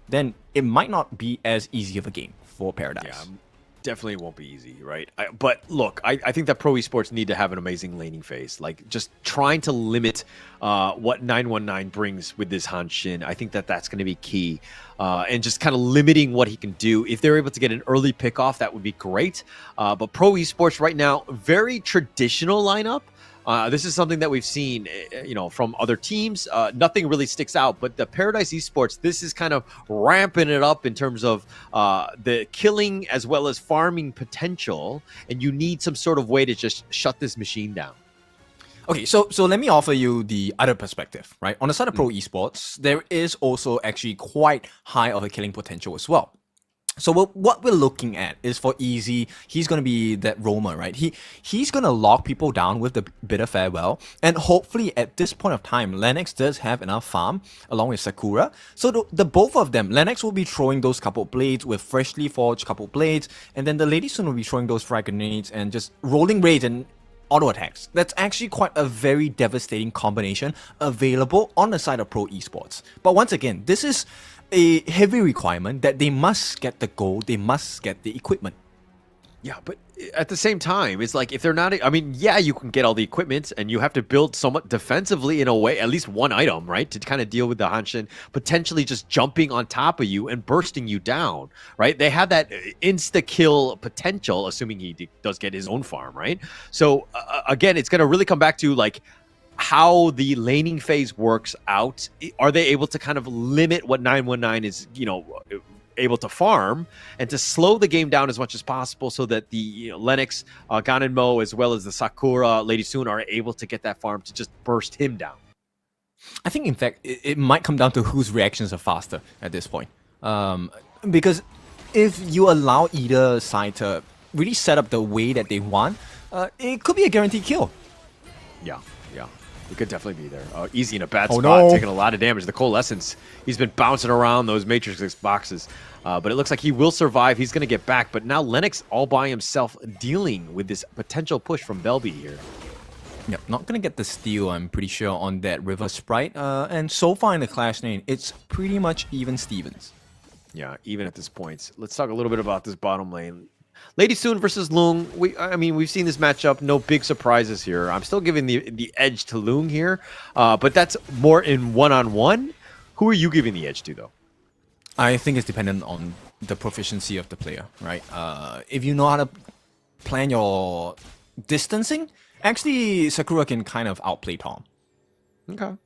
then it might not be as easy of a game for Paradise. Yeah. Definitely won't be easy, right? But look, I think that Pro Esports need to have an amazing laning phase. Like, just trying to limit what 919 brings with this Hanshin. I think that's going to be key. And just kind of limiting what he can do. If they're able to get an early pickoff, that would be great. But Pro Esports right now, very traditional lineup. This is something that we've seen, from other teams. Nothing really sticks out, but the Paradise Esports, this is kind of ramping it up in terms of the killing as well as farming potential, and you need some sort of way to just shut this machine down. Okay, so let me offer you the other perspective, right? On the side of Pro Esports, there is also actually quite high of a killing potential as well. So what we're looking at is for Easy, he's going to be that roamer, right? He's going to lock people down with the Bitter Farewell. And hopefully at this point of time, Lennox does have enough farm along with Sakura. So the both of them, Lennox will be throwing those couple blades with freshly forged couple blades. And then the Lady Soon will be throwing those frag grenades and just rolling raids and auto attacks. That's actually quite a very devastating combination available on the side of Pro Esports. But once again, this is a heavy requirement that they must get the gold, they must get the equipment. Yeah, but at the same time, it's like if they're not, I mean, yeah, you can get all the equipment and you have to build somewhat defensively in a way, at least one item, right? To kind of deal with the Hanshin potentially just jumping on top of you and bursting you down, right? They have that insta-kill potential, assuming he does get his own farm, right? So again, it's going to really come back to like, how the laning phase works out. Are they able to kind of limit what 919 is, able to farm and to slow the game down as much as possible so that the Lennox, Ganenmo, as well as the Sakura, Lady Soon are able to get that farm to just burst him down? I think, in fact, it might come down to whose reactions are faster at this point. Because if you allow either side to really set up the way that they want, it could be a guaranteed kill. Yeah. It could definitely be there. Easy in a bad Oh, spot, no. taking a lot of damage. The Coalescence, he's been bouncing around those Matrix boxes. But it looks like he will survive. He's going to get back. But now Lennox all by himself dealing with this potential push from Belby here. Yep, not going to get the steal, I'm pretty sure, on that River Sprite. And so far in the Clash lane, it's pretty much even Stevens. Yeah, even at this point. Let's talk a little bit about this bottom lane. Lady Soon versus Lung. We've seen this matchup. No big surprises here. I'm still giving the edge to Lung here, but that's more in one-on-one. Who are you giving the edge to, though? I think it's dependent on the proficiency of the player, right? If you know how to plan your distancing, actually Sakura can kind of outplay Tom.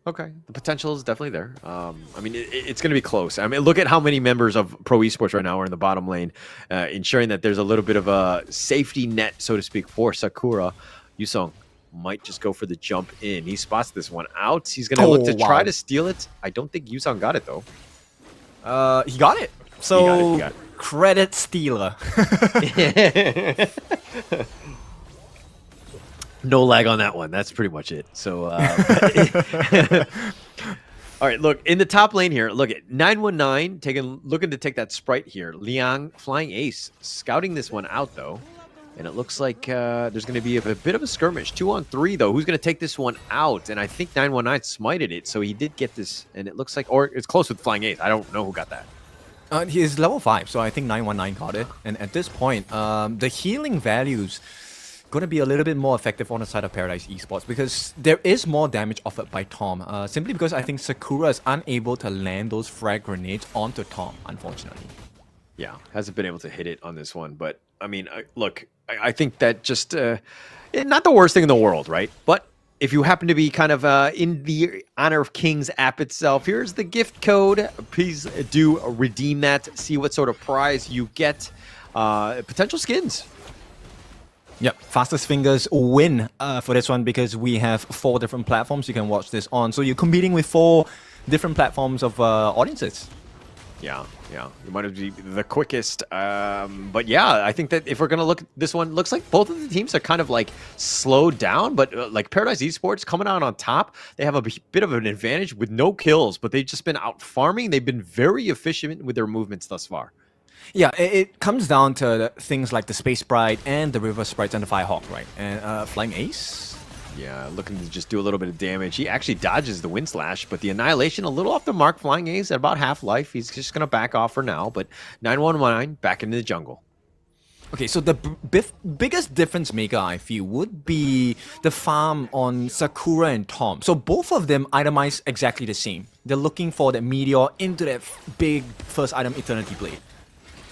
Okay. The potential is definitely there. It's going to be close. I mean, look at how many members of Pro Esports right now are in the bottom lane, ensuring that there's a little bit of a safety net, so to speak, for Sakura. Yusong might just go for the jump in. He spots this one out. He's going to look to try to steal it. I don't think Yusong got it, though. He got it. So, He got it. credit stealer. No lag on that one. That's pretty much it. So, all right, look, in the top lane here, look at 919 looking to take that Sprite here. Liang, Flying Ace, scouting this one out, though. And it looks like there's going to be a bit of a skirmish. 2-on-3, though. Who's going to take this one out? And I think 919 smited it, so he did get this. And it looks like, or it's close with Flying Ace. I don't know who got that. He is level 5, so I think 919 got it. And at this point, the healing values going to be a little bit more effective on the side of Paradise Esports because there is more damage offered by Tom. Simply because I think Sakura is unable to land those frag grenades onto Tom, unfortunately. Yeah, hasn't been able to hit it on this one. But, I mean, I think that just... not the worst thing in the world, right? But if you happen to be kind of in the Honor of Kings app itself, here's the gift code. Please do redeem that. See what sort of prize you get. Potential skins. Yep, Fastest Fingers win for this one because we have 4 different platforms you can watch this on. So you're competing with 4 different platforms of audiences. Yeah. You might be the quickest. But yeah, I think that if we're going to look at this one, looks like both of the teams are kind of like slowed down. But like Paradise Esports coming out on top, they have a bit of an advantage with no kills, but they've just been out farming. They've been very efficient with their movements thus far. Yeah, it comes down to things like the Space Sprite and the River Sprites and the Firehawk, right? And Flying Ace? Yeah, looking to just do a little bit of damage. He actually dodges the Wind Slash, but the Annihilation a little off the mark. Flying Ace at about half life. He's just going to back off for now, but 919 back into the jungle. Okay, so the biggest difference maker, I feel, would be the farm on Sakura and Tom. So both of them itemize exactly the same. They're looking for the Meteor into that big first item, Eternity Blade.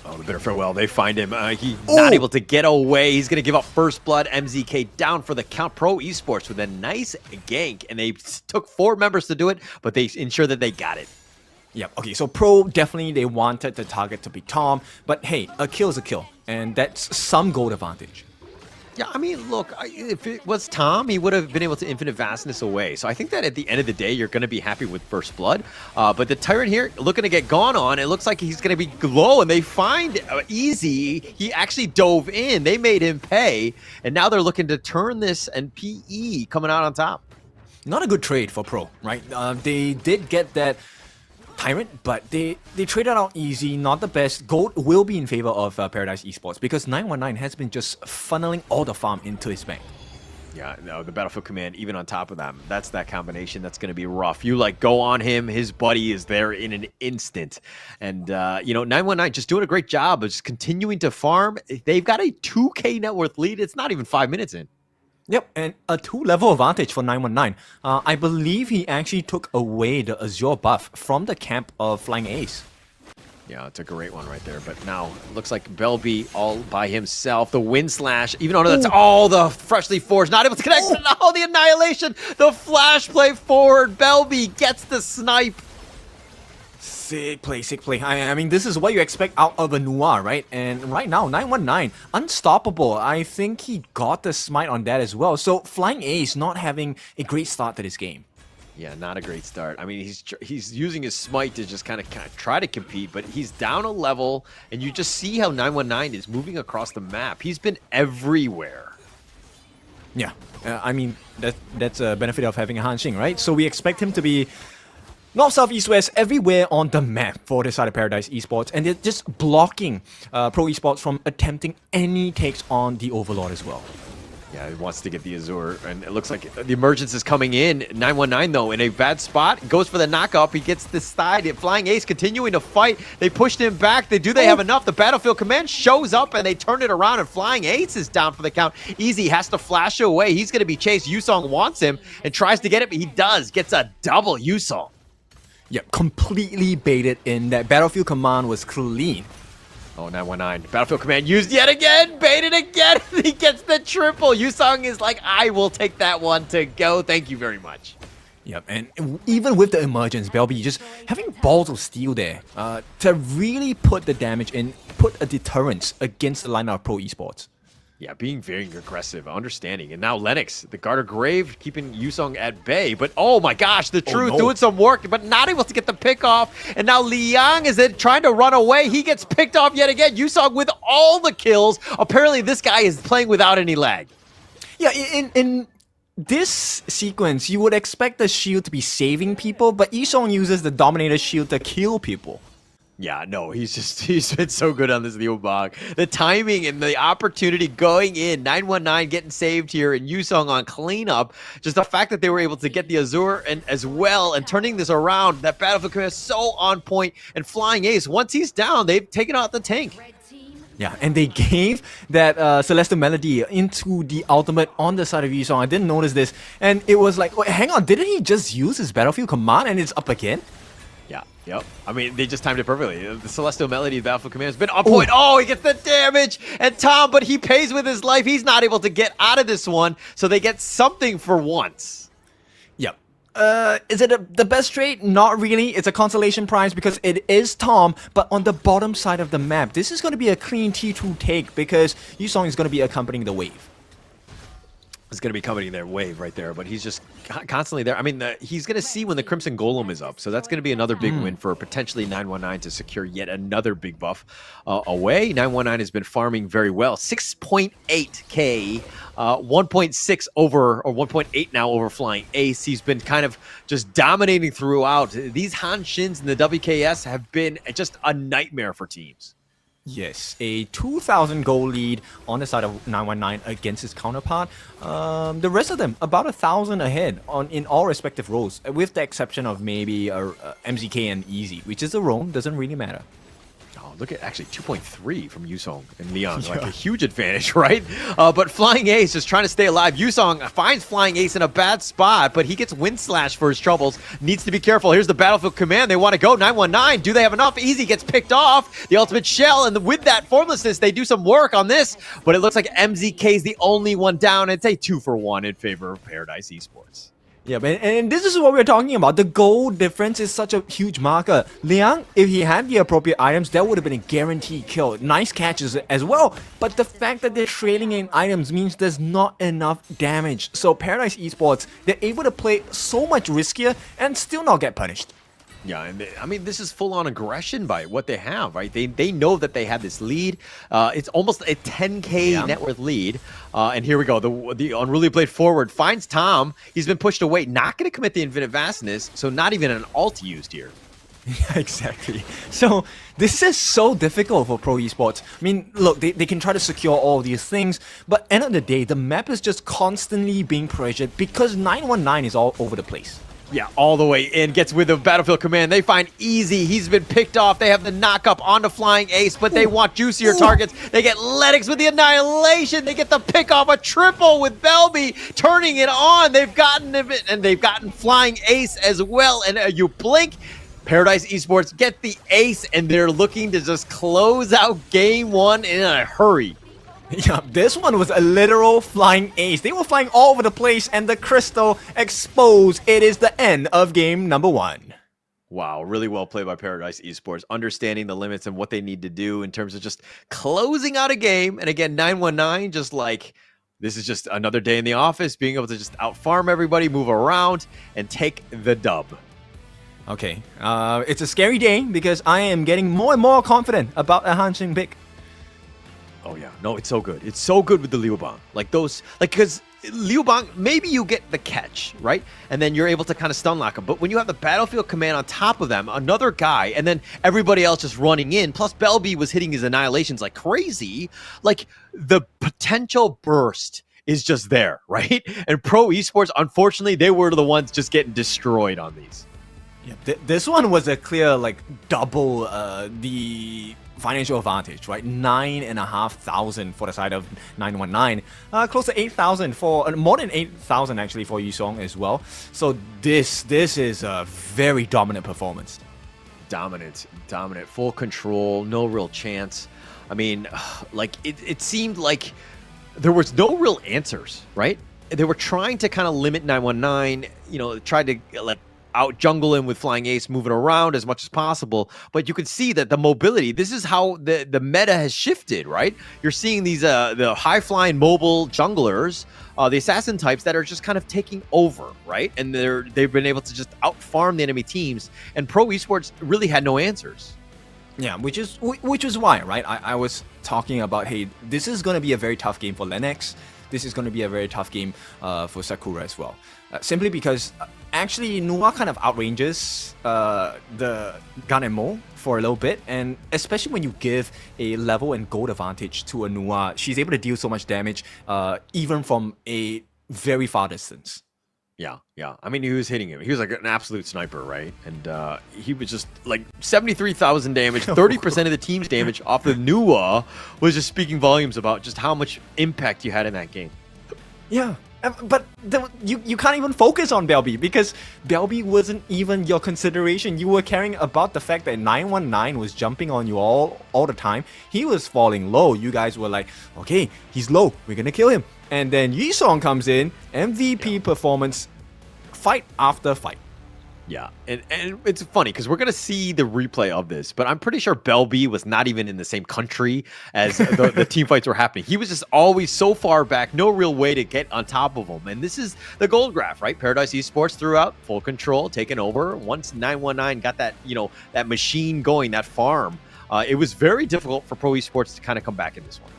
Oh, the Bitter Farewell. They find him. He's not able to get away. He's going to give up first blood. MZK down for the count. Pro Esports with a nice gank. And they took 4 members to do it, but they ensure that they got it. Yep, okay, so Pro, definitely they wanted the target to be Tom. But hey, a kill is a kill. And that's some gold advantage. Yeah, I mean, look, if it was Tom, he would have been able to infinite vastness away. So I think that at the end of the day, you're going to be happy with First Blood. But the Tyrant here, looking to get gone on, it looks like he's going to be low, and they find Easy. He actually dove in. They made him pay, and now they're looking to turn this, and PE coming out on top. Not a good trade for Pro, right? They did get that Tyrant, but they traded out Easy, not the best. Gold will be in favor of Paradise Esports because 919 has been just funneling all the farm into his bank. Yeah, no, the Battlefield Command, even on top of them, that's that combination that's going to be rough. You, like, go on him, his buddy is there in an instant. And, 919 just doing a great job of just continuing to farm. They've got a 2K net worth lead. It's not even 5 minutes in. Yep, and a 2-level advantage for 919. I believe he actually took away the Azure buff from the camp of Flying Ace. Yeah, it's a great one right there. But now it looks like Belby all by himself. The wind slash, even though that's all the freshly forged, not able to connect. Oh, the annihilation. The flash play forward. Belby gets the snipe. Sick play, sick play. I mean, this is what you expect out of a Noir, right? And right now, 919, unstoppable. I think he got the smite on that as well. So Flying Ace not having a great start to this game. Yeah, not a great start. I mean, he's using his smite to just kind of try to compete, but he's down a level, and you just see how 919 is moving across the map. He's been everywhere. Yeah, I mean, that's a benefit of having a Hanxing, right? So we expect him to be north, south, east, west, everywhere on the map for the side of Paradise Esports. And they're just blocking Pro Esports from attempting any takes on the Overlord as well. Yeah, he wants to get the Azure, and it looks like the emergence is coming in. 919, though, in a bad spot. Goes for the knockup. He gets the side. Flying Ace continuing to fight. They pushed him back. Do they have enough? The Battlefield Command shows up, and they turn it around, and Flying Ace is down for the count. Easy has to flash away. He's going to be chased. Yusong wants him and tries to get it, but he does. Gets a double Yusong. Yep, completely baited in. That Battlefield Command was clean. Oh, 919. Battlefield Command used yet again. Baited again. He gets the triple. Yusong is like, I will take that one to go. Thank you very much. Yep, and even with the emergence, Belby just having balls of steel there to really put the damage in, put a deterrence against the lineup of Pro Esports. Yeah, being very aggressive, understanding. And now Lennox, the Garter Grave, keeping Yusong at bay. But oh my gosh, the Truth doing some work, but not able to get the pick off. And now Liang is trying to run away. He gets picked off yet again. Yusong with all the kills. Apparently this guy is playing without any lag. Yeah, in this sequence, you would expect the shield to be saving people, but Yusong uses the Dominator shield to kill people. Yeah, no, he's been so good on this Leo Bog. The timing and the opportunity going in, 919 getting saved here, and Yusong on cleanup. Just the fact that they were able to get the Azure and as well, and turning this around, that Battlefield Command is so on point. And Flying Ace, once he's down, they've taken out the tank. Yeah, and they gave that Celestial Melody into the ultimate on the side of Yusong. I didn't notice this, and it was like, wait, hang on, didn't he just use his Battlefield Command and it's up again? Yeah, yep. I mean, they just timed it perfectly. The Celestial Melody of Battlefield Command has been on point. Oh, he gets the damage! And Tom, but he pays with his life. He's not able to get out of this one, so they get something for once. Yep. Is it the best trade? Not really. It's a consolation prize because it is Tom, but on the bottom side of the map, this is going to be a clean T2 take because Yusong is going to be accompanying the wave. Is going to be coming in their wave right there, but he's just constantly there. I mean, he's going to see when the Crimson Golem is up, so that's going to be another big win for potentially 919 to secure yet another big buff away. 919 has been farming very well. 6.8k, 1.6 over, or 1.8 now over Flying Ace. He's been kind of just dominating throughout. These Hanxins and the WKS have been just a nightmare for teams. Yes, a 2,000 goal lead on the side of 919 against his counterpart. The rest of them about 1,000 ahead in all respective roles, with the exception of maybe MZK and Easy, which is a roam, doesn't really matter. Oh, look at actually 2.3 from Yusong and Leon, like a huge advantage, right? But Flying Ace is trying to stay alive. Yusong finds Flying Ace in a bad spot, but he gets Wind Slash for his troubles. Needs to be careful. Here's the Battlefield Command. They want to go 919. Do they have enough? Easy gets picked off. The ultimate shell, and with that formlessness, they do some work on this, but it looks like MZK is the only one down. It's a 2-for-1 in favor of Paradise Esports. Yeah, and this is what we're talking about. The gold difference is such a huge marker. Liang, if he had the appropriate items, that would have been a guaranteed kill. Nice catches as well. But the fact that they're trailing in items means there's not enough damage. So Paradise Esports, they're able to play so much riskier and still not get punished. Yeah, and I mean, this is full-on aggression by what they have, right? They know that they have this lead. It's almost a 10K net worth lead. And here we go. The Unruly Blade forward finds Tom. He's been pushed away. Not going to commit the Infinite Vastness, so not even an ult used here. Yeah, exactly. So this is so difficult for Pro Esports. I mean, look, they can try to secure all these things, but end of the day, the map is just constantly being pressured because 919 is all over the place. Yeah, all the way in. Gets with the Battlefield Command. They find Easy. He's been picked off. They have the knock-up on the Flying Ace, but they want juicier targets. They get Lennox with the Annihilation. They get the pick off a triple with Belby turning it on. They've gotten it, and they've gotten Flying Ace as well. And you blink, Paradise Esports get the ace, and they're looking to just close out game one in a hurry. Yeah, this one was a literal flying ace. They were flying all over the place, and the crystal exposed. It is the end of game number one. Wow, really well played by Paradise Esports, understanding the limits and what they need to do in terms of just closing out a game. And again, 919, just like, this is just another day in the office, being able to just out-farm everybody, move around, and take the dub. Okay, it's a scary day because I am getting more and more confident about a Hanshin pick. Oh yeah, no, it's so good. It's so good with the Liu Bang. Like those, like, because Liu Bang, maybe you get the catch, right? And then you're able to kind of stun lock him. But when you have the Battlefield Command on top of them, another guy, and then everybody else just running in, plus Belby was hitting his annihilations like crazy, like the potential burst is just there, right? And Pro Esports, unfortunately, they were the ones just getting destroyed on these. Yeah, this one was a clear, like, double the financial advantage, right? 9,500 for the side of 919, close to 8,000 for more than 8,000 actually for Yusong as well. So this is a very dominant performance. Dominant, full control, no real chance. I mean, like it seemed like there was no real answers, right? They were trying to kind of limit 919, you know, tried to let out jungle him with Flying Ace, moving around as much as possible. But you could see that the mobility, this is how the meta has shifted, right? You're seeing these the high-flying mobile junglers, the assassin types that are just kind of taking over, right? And they've been able to just out-farm the enemy teams. And Pro Esports really had no answers. Yeah, which is why, right? I was talking about, hey, this is going to be a very tough game for Lennox. This is going to be a very tough game for Sakura as well. Simply because actually Nua kind of outranges the Gun and Mo for a little bit, and especially when you give a level and gold advantage to a Nua, she's able to deal so much damage even from a very far distance. Yeah. I mean, he was hitting him. He was like an absolute sniper, right? And he was just like 73,000 damage, 30% of the team's damage off the Nua was just speaking volumes about just how much impact you had in that game. Yeah. But you can't even focus on Belby because Belby wasn't even your consideration. You were caring about the fact that 919 was jumping on you all the time. He was falling low. You guys were like, okay, he's low. We're going to kill him. And then Yisong comes in, MVP performance, fight after fight. Yeah, and it's funny because we're going to see the replay of this, but I'm pretty sure Belby was not even in the same country as the team fights were happening. He was just always so far back, no real way to get on top of him. And this is the gold graph, right? Paradise Esports threw out full control, taken over. Once 919 got that, that machine going, that farm, it was very difficult for Pro Esports to kind of come back in this one.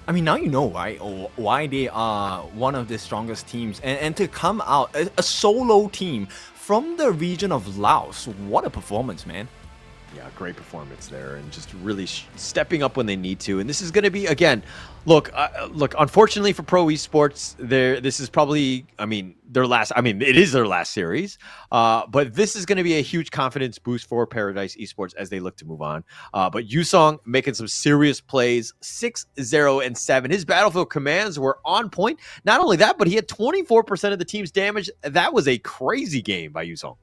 I mean, now you know, right, why they are one of the strongest teams. And to come out, a solo team from the region of Laos, what a performance, man. Yeah, great performance there, and just really stepping up when they need to. And this is going to be, again, look, unfortunately for Pro Esports, this is probably, it is their last series, but this is going to be a huge confidence boost for Paradise Esports as they look to move on. But Yusong making some serious plays, 6-0-7. His Battlefield commands were on point. Not only that, but he had 24% of the team's damage. That was a crazy game by Yusong.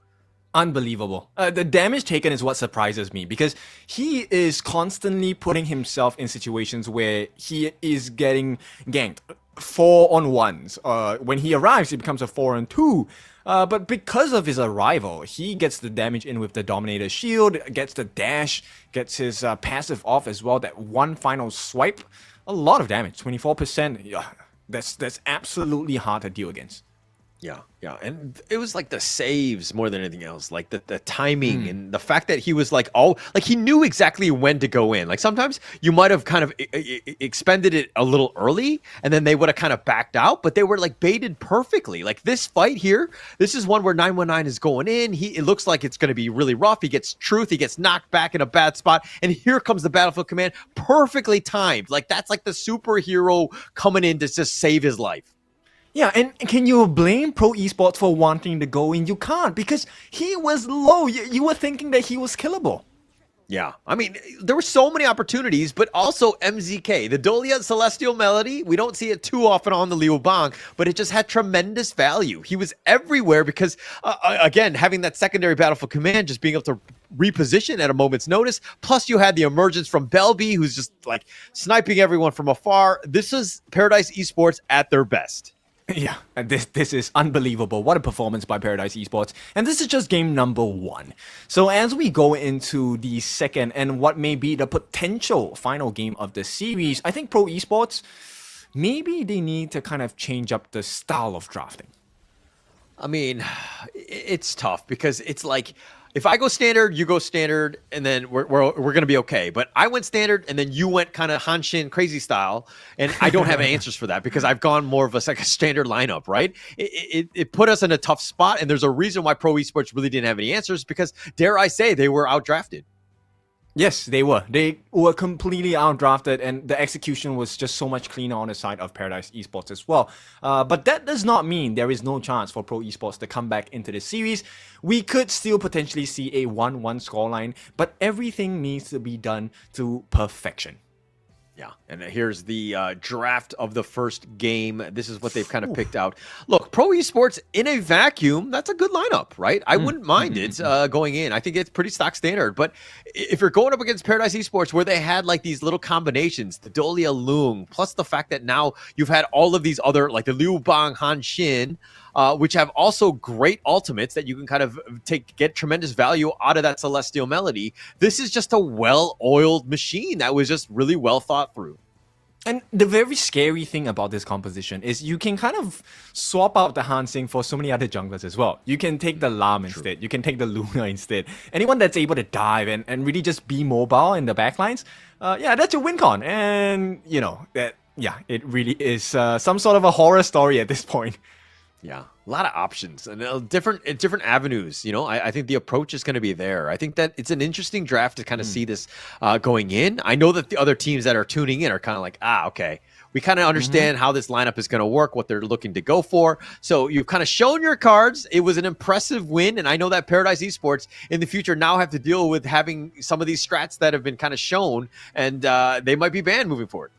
Unbelievable. The damage taken is what surprises me because he is constantly putting himself in situations where he is getting ganked 4-on-1s. When he arrives, it becomes a 4-on-2. But because of his arrival, he gets the damage in with the Dominator Shield, gets the dash, gets his passive off as well. That one final swipe, a lot of damage, 24%. Yeah, that's absolutely hard to deal against. Yeah, and it was like the saves more than anything else, like the timing and the fact that he was like he knew exactly when to go in. Like sometimes you might have kind of expended it a little early, and then they would have kind of backed out, but they were like baited perfectly. Like this fight here, this is one where 919 is going in. It looks like it's going to be really rough. He gets truth, he gets knocked back in a bad spot, and here comes the Battlefield Command, perfectly timed. Like that's like the superhero coming in to just save his life. Yeah, and can you blame Pro Esports for wanting to go in? You can't, because he was low. You were thinking that he was killable. Yeah, I mean, there were so many opportunities, but also MZK, the Dolia Celestial Melody, we don't see it too often on the Liu Bang, but it just had tremendous value. He was everywhere because, again, having that secondary Battlefield Command, just being able to reposition at a moment's notice, plus you had the emergence from Belby, who's just like sniping everyone from afar. This is Paradise Esports at their best. Yeah, and this is unbelievable. What a performance by Paradise Esports. And this is just game number 1. So as we go into the second and what may be the potential final game of the series, I think Pro Esports, maybe they need to kind of change up the style of drafting. I mean, it's tough because it's like, if I go standard, you go standard, and then we're going to be okay. But I went standard, and then you went kind of Hanshin crazy style, and I don't have answers for that because I've gone more of a standard lineup, right? It put us in a tough spot, and there's a reason why Pro Esports really didn't have any answers because, dare I say, they were outdrafted. Yes, they were. They were completely outdrafted, and the execution was just so much cleaner on the side of Paradise Esports as well. But that does not mean there is no chance for Pro Esports to come back into the series. We could still potentially see a 1-1 scoreline, but everything needs to be done to perfection. Yeah, and here's the draft of the first game. This is what they've kind of picked out. Look, Pro Esports in a vacuum, that's a good lineup, right? I wouldn't mind it going in. I think it's pretty stock standard. But if you're going up against Paradise Esports, where they had like these little combinations, the Dolia Lung, plus the fact that now you've had all of these other, like the Liu Bang Han Xin, which have also great ultimates that you can kind of get tremendous value out of that Celestial Melody. This is just a well-oiled machine that was just really well thought through. And the very scary thing about this composition is you can kind of swap out the Hansing for so many other junglers as well. You can take the Lam instead. You can take the Luna instead. Anyone that's able to dive and really just be mobile in the backlines, yeah, that's your win con. And, you know, it really is some sort of a horror story at this point. Yeah, a lot of options and different avenues. You know, I think the approach is going to be there. I think that it's an interesting draft to kind of see this going in. I know that the other teams that are tuning in are kind of like, okay, we kind of understand how this lineup is going to work, what they're looking to go for. So you've kind of shown your cards. It was an impressive win. And I know that Paradise Esports in the future now have to deal with having some of these strats that have been kind of shown, and they might be banned moving forward.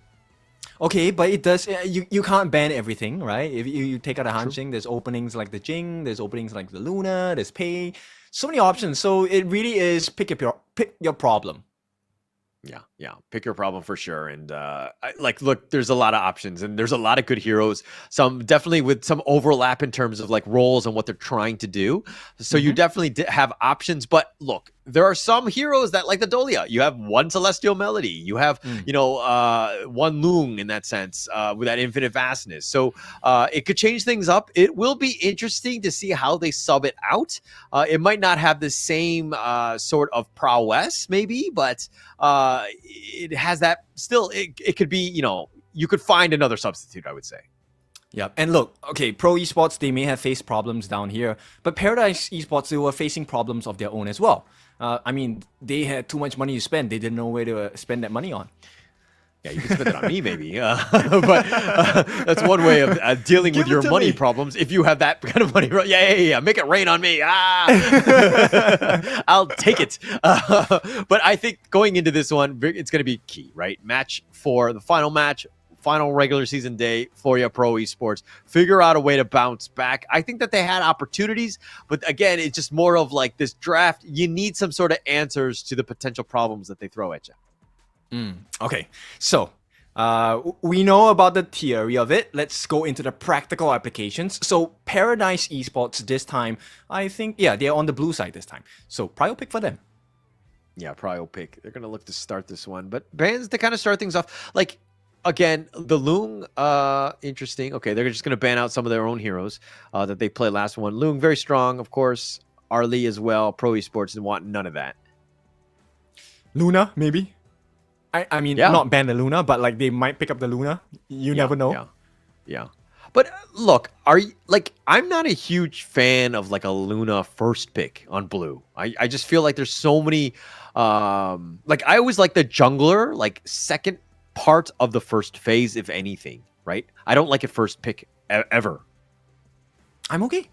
Okay, but it does. You can't ban everything, right? If you take out a Hansing, there's openings like the Jing, there's openings like the Luna, there's Pei, so many options. So it really is pick your problem. Yeah, pick your problem for sure. And look, there's a lot of options, and there's a lot of good heroes. Some definitely with some overlap in terms of like roles and what they're trying to do. So you definitely have options. But look, there are some heroes that, like the Dolia, you have one Celestial Melody, you have one Lung in that sense with that infinite vastness. So it could change things up. It will be interesting to see how they sub it out. It might not have the same sort of prowess, maybe, but it has that still. It could be, you could find another substitute, I would say. Yeah, and look, okay, Pro Esports, they may have faced problems down here, but Paradise Esports, they were facing problems of their own as well. I mean, they had too much money to spend. They didn't know where to spend that money on. Yeah, you can spend it on me, maybe. But that's one way of dealing with your money problems. If you have that kind of money, yeah, make it rain on me. I'll take it. But I think going into this one, it's going to be key, right? Match for the final match, final regular season day for your Pro Esports. Figure out a way to bounce back. I think that they had opportunities, but again, it's just more of like this draft. You need some sort of answers to the potential problems that they throw at you. Okay, so We know about the theory of it. Let's go into the practical applications. So Paradise Esports this time, I think, yeah, they're on the blue side this time. So prio pick for them. Yeah, prio pick. They're going to look to start this one. But bans to kind of start things off. Like, again, the Loong, interesting. Okay, they're just going to ban out some of their own heroes that they played last one. Loong, very strong, of course. Arlie as well. Pro Esports and want none of that. Luna, maybe? I mean, not ban the Luna, but like they might pick up the Luna. You never know. Yeah. But look, I'm not a huge fan of like a Luna first pick on blue. I just feel like there's so many like I always like the jungler like second part of the first phase, if anything, right? I don't like it first pick ever. I'm okay.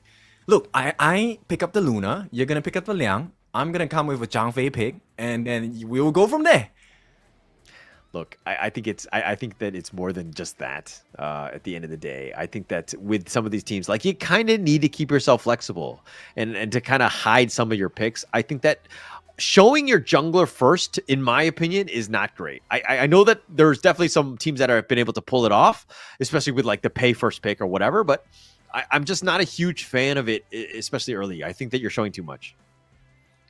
Look, I pick up the Luna, you're gonna pick up the Liang, I'm gonna come with a Zhang Fei pick, and then we will go from there. Look, I think that it's more than just that. At the end of the day, I think that with some of these teams, like you kind of need to keep yourself flexible and to kind of hide some of your picks. I think that showing your jungler first, in my opinion, is not great. I know that there's definitely some teams that have been able to pull it off, especially with like the pay first pick or whatever. But I'm just not a huge fan of it, especially early. I think that you're showing too much.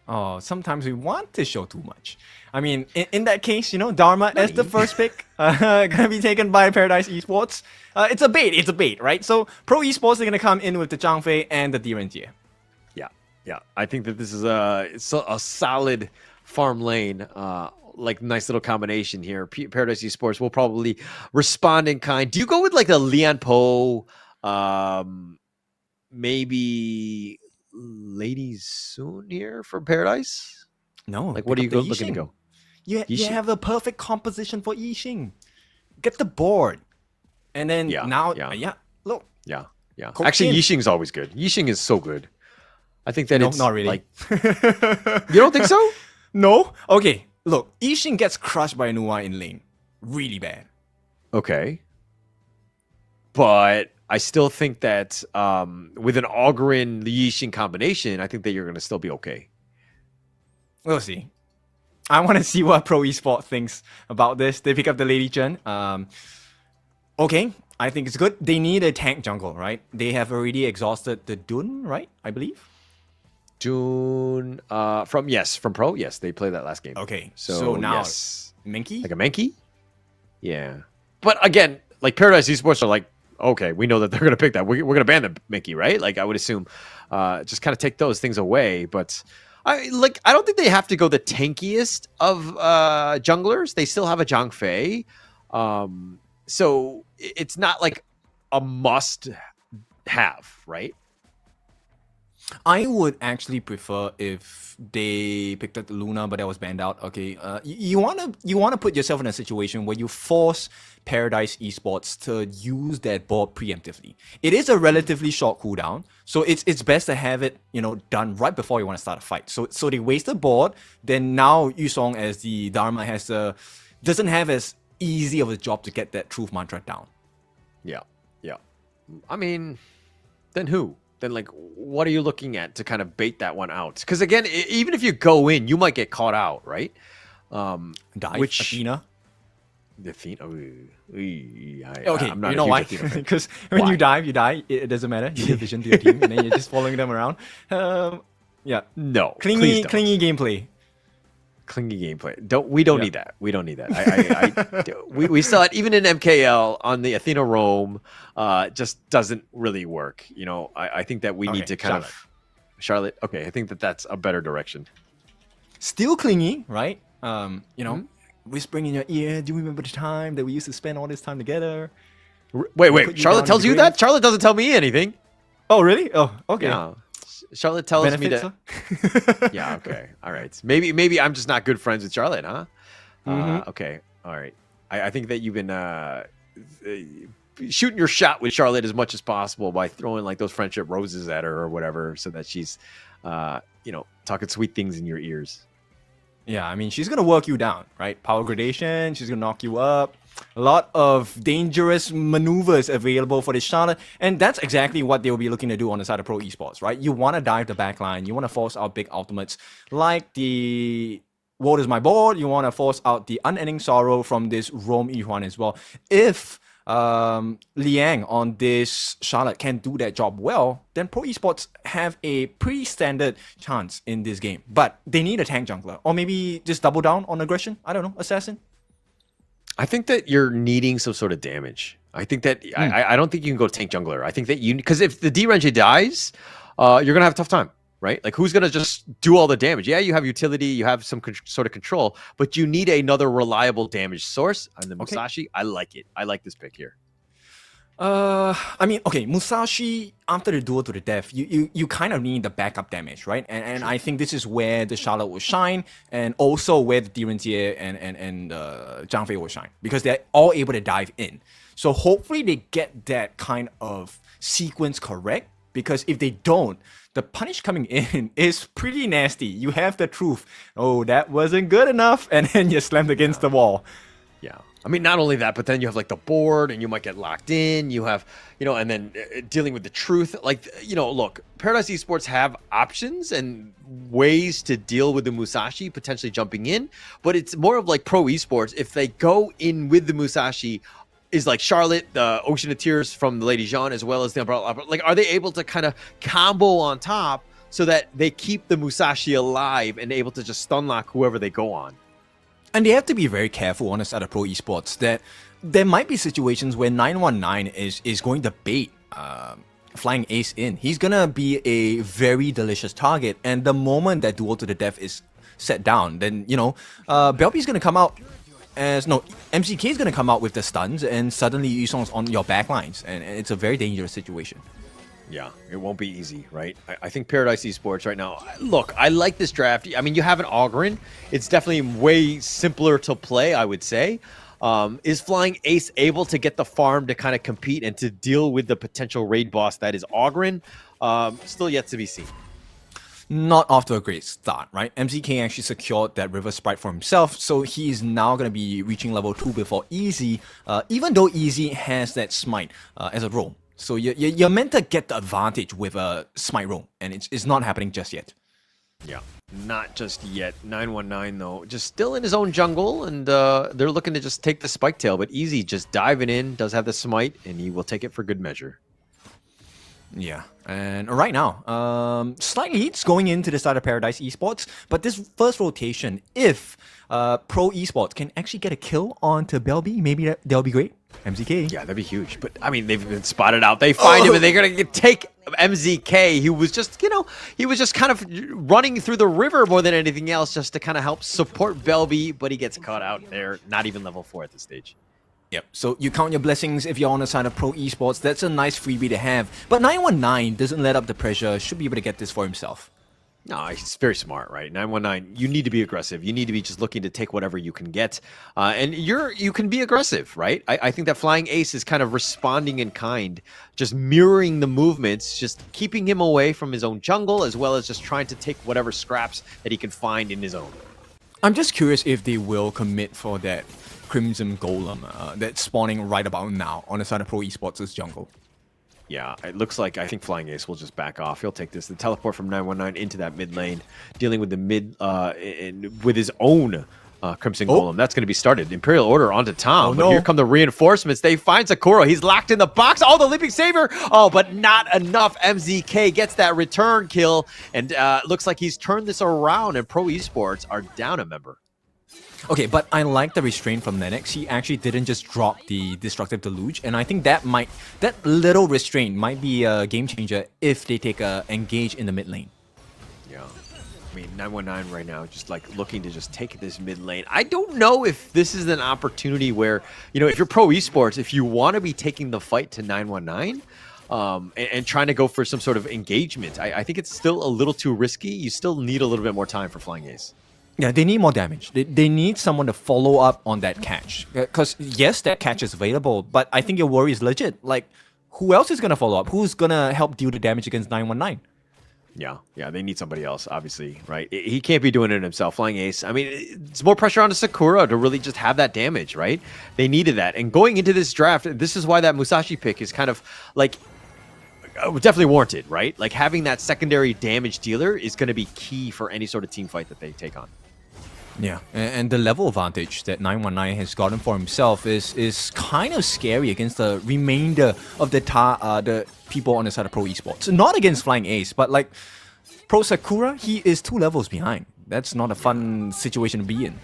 Oh, sometimes we want to show too much. I mean, in that case, Dharma as the first pick, gonna be taken by Paradise Esports. It's a bait, right? So Pro Esports are gonna come in with the Zhang Fei and the Direnjie. Yeah. I think that this is a solid farm lane, like nice little combination here. Paradise Esports will probably respond in kind. Do you go with like the Lian Po, maybe Ladies Soon here for Paradise? No, like what are you looking to go? You have the perfect composition for Yixing. Get the board, and then look. Yeah. Actually, Yixing's always good. Yixing is so good. I think that it's not really. Like, you don't think so? No. Okay. Look, Yixing gets crushed by Nua in lane, really bad. Okay. But I still think that with an Ogren Yixing combination, I think that you're going to still be okay. We'll see. I want to see what Pro Esports thinks about this. They pick up the Lady Chen. Okay, I think it's good. They need a tank jungle, right? They have already exhausted the Dun, right? I believe. Dun from Pro. Yes, they played that last game. Okay, so now yes. Menki? Like a Menki? Yeah. But again, like Paradise Esports are like, okay, we know that they're going to pick that. We're going to ban the Menki, right? Like I would assume just kind of take those things away. But I don't think they have to go the tankiest of junglers. They still have a Zhang Fei. So it's not like a must have, right? I would actually prefer if they picked up the Luna, but that was banned out. Okay, you wanna put yourself in a situation where you force Paradise Esports to use that board preemptively. It is a relatively short cooldown, so it's best to have it done right before you want to start a fight. So they waste the board. Then now Yusong as the Dharma doesn't have as easy of a job to get that truth mantra down. Yeah. I mean, then who? Then like what are you looking at to kind of bait that one out? Because again, even if you go in, you might get caught out, right? Dive Athena. The Athena. Okay, I'm not you know why? Because when you die, it doesn't matter. You give vision to your team, and then you're just following them around. Yeah. No. Clingy gameplay. Clingy gameplay. We don't need that. We don't need that. We saw it even in MKL on the Athena Rome. Just doesn't really work. I think that we need to kind of Charlotte. Okay, I think that's a better direction. Still clingy, right? Whispering in your ear. Do you remember the time that we used to spend all this time together? Wait. Charlotte tells you that? Charlotte doesn't tell me anything. Oh, really? Oh, okay. Yeah. Charlotte tells me that. Yeah. Okay. All right. Maybe I'm just not good friends with Charlotte, huh? Okay. All right. I think that you've been shooting your shot with Charlotte as much as possible by throwing like those friendship roses at her or whatever, so that she's, talking sweet things in your ears. Yeah. I mean, she's gonna work you down, right? Power gradation. She's gonna knock you up. A lot of dangerous maneuvers available for this Charlotte, and that's exactly what they'll be looking to do on the side of Pro Esports, right? You want to dive the backline, you want to force out big ultimates like the World is my board. You want to force out the unending sorrow from this Rome Yuan as well. If Liang on this Charlotte can do that job well, then Pro Esports have a pretty standard chance in this game. But they need a tank jungler, or maybe just double down on aggression. I don't know, assassin. I think that you're needing some sort of damage. I think that I don't think you can go tank jungler. I think that because if the D-Ranger dies, you're gonna have a tough time, right? Like who's gonna just do all the damage? Yeah, you have utility, you have some sort of control, but you need another reliable damage source. And the Musashi, I like it. I like this pick here. I mean, okay, Musashi, after the duel to the death, you kind of need the backup damage, right? And I think this is where the Charlotte will shine, and also where the Direnzier and Zhang Fei will shine, because they're all able to dive in. So hopefully they get that kind of sequence correct, because if they don't, the punish coming in is pretty nasty. You have the truth. Oh, that wasn't good enough, and then you're slammed against the wall. Yeah. I mean, not only that, but then you have like the board and you might get locked in. You have, and then dealing with the truth. Like, look, Paradise Esports have options and ways to deal with the Musashi potentially jumping in. But it's more of like Pro Esports. If they go in with the Musashi, is like Charlotte, the Ocean of Tears from the Lady Jean, as well as the Umbrella. Like, are they able to kind of combo on top so that they keep the Musashi alive and able to just stun lock whoever they go on? And they have to be very careful on the side of Pro Esports that there might be situations where 919 is going to bait Flying Ace in. He's going to be a very delicious target. And the moment that duel to the death is set down, then, Belby's going to come out MCK is going to come out with the stuns, and suddenly Yusong's on your backlines. And it's a very dangerous situation. Yeah, it won't be easy, right? I think Paradise Esports right now, look, I like this draft. I mean, you have an Ogryn. It's definitely way simpler to play, I would say. Is Flying Ace able to get the farm to kind of compete and to deal with the potential raid boss that is Ogryn? Still yet to be seen. Not off to a great start, right? MZK actually secured that River Sprite for himself, so he's now going to be reaching level 2 before Easy, even though Easy has that Smite as a role. So you're meant to get the advantage with a Smite roam, and it's not happening just yet. Yeah, not just yet. 919, though, just still in his own jungle, and they're looking to just take the Spike Tail, but Easy just diving in, does have the Smite, and he will take it for good measure. Yeah, and right now, slight leads going into the start of Paradise Esports, but this first rotation, if Pro Esports can actually get a kill onto Belby, maybe that'll be great. MZK. Yeah, that'd be huge. But I mean, they've been spotted out. They find him and they're gonna take MZK. He was just, he was just kind of running through the river more than anything else, just to kind of help support Belby. But he gets caught out there. Not even level 4 at this stage. Yep. So you count your blessings if you're on the side of Pro Esports. That's a nice freebie to have. But 919 doesn't let up the pressure. Should be able to get this for himself. No, it's very smart, right? 919, you need to be aggressive. You need to be just looking to take whatever you can get. And you can be aggressive, right? I think that Flying Ace is kind of responding in kind, just mirroring the movements, just keeping him away from his own jungle, as well as just trying to take whatever scraps that he can find in his own. I'm just curious if they will commit for that Crimson Golem that's spawning right about now on the side of Pro Esports' jungle. Yeah, it looks like I think Flying Ace will just back off. He'll take this. The teleport from 919 into that mid lane, dealing with the mid with his own Crimson Golem. That's going to be started. Imperial Order onto Tom. But here come the reinforcements. They find Sakura. He's locked in the box. Oh, the Leaping Saber. Oh, but not enough. MZK gets that return kill. And looks like he's turned this around, and Pro Esports are down a member. Okay, but I like the restraint from Lennox. He actually didn't just drop the Destructive Deluge, and I think that little restraint might be a game changer if they take a engage in the mid lane. Yeah, I mean 919 right now, just like looking to just take this mid lane. I don't know if this is an opportunity where, if you're Pro Esports, if you want to be taking the fight to 919. And trying to go for some sort of engagement, I think it's still a little too risky. You still need a little bit more time for Flying Ace. Yeah, they need more damage. They need someone to follow up on that catch. Because, yes, that catch is available, but I think your worry is legit. Like, who else is going to follow up? Who's going to help deal the damage against 919? Yeah, they need somebody else, obviously, right? He can't be doing it himself. Flying Ace, I mean, it's more pressure on Sakura to really just have that damage, right? They needed that. And going into this draft, this is why that Musashi pick is kind of like definitely warranted, right? Like having that secondary damage dealer is going to be key for any sort of team fight that they take on. Yeah, and the level advantage that 919 has gotten for himself is kind of scary against the remainder of the people on the side of Pro Esports. Not against Flying Ace, but like Pro Sakura, he is 2 levels behind. That's not a fun situation to be in.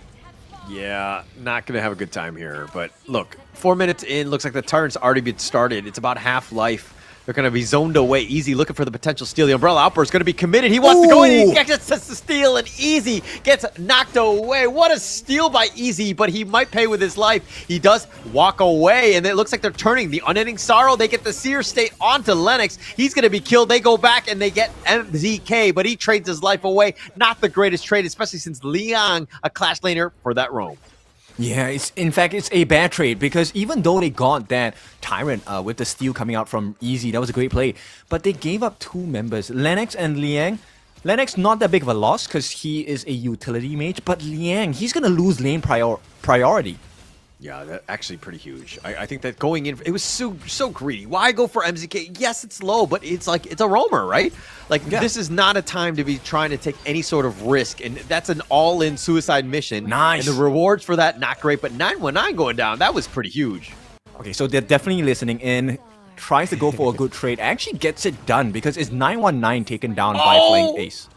Yeah, not going to have a good time here. But look, 4 minutes in, looks like the turn's already been started. It's about half-life. They're going to be zoned away. Easy looking for the potential steal. The Umbrella Outburst is going to be committed. He wants to go in. He gets the steal, and Easy gets knocked away. What a steal by Easy, but he might pay with his life. He does walk away, and it looks like they're turning the Unending Sorrow. They get the Seer State onto Lennox. He's going to be killed. They go back, and they get MZK, but he trades his life away. Not the greatest trade, especially since Liang, a Clash laner for that roam. Yeah, in fact, it's a bad trade because even though they got that Tyrant with the steal coming out from Easy, that was a great play, but they gave up 2 members, Lennox and Liang. Lennox, not that big of a loss because he is a utility mage, but Liang, he's going to lose lane priority. Yeah, that's actually pretty huge. I think that going in, it was so greedy. Why go for MZK? Yes, it's low, but it's like, it's a roamer, right? Like, this is not a time to be trying to take any sort of risk, and that's an all-in suicide mission. Nice. And the rewards for that, not great, but 919 going down, that was pretty huge. Okay, so they're definitely listening in, tries to go for a good trade, actually gets it done because it's 919 taken down by Flying Ace.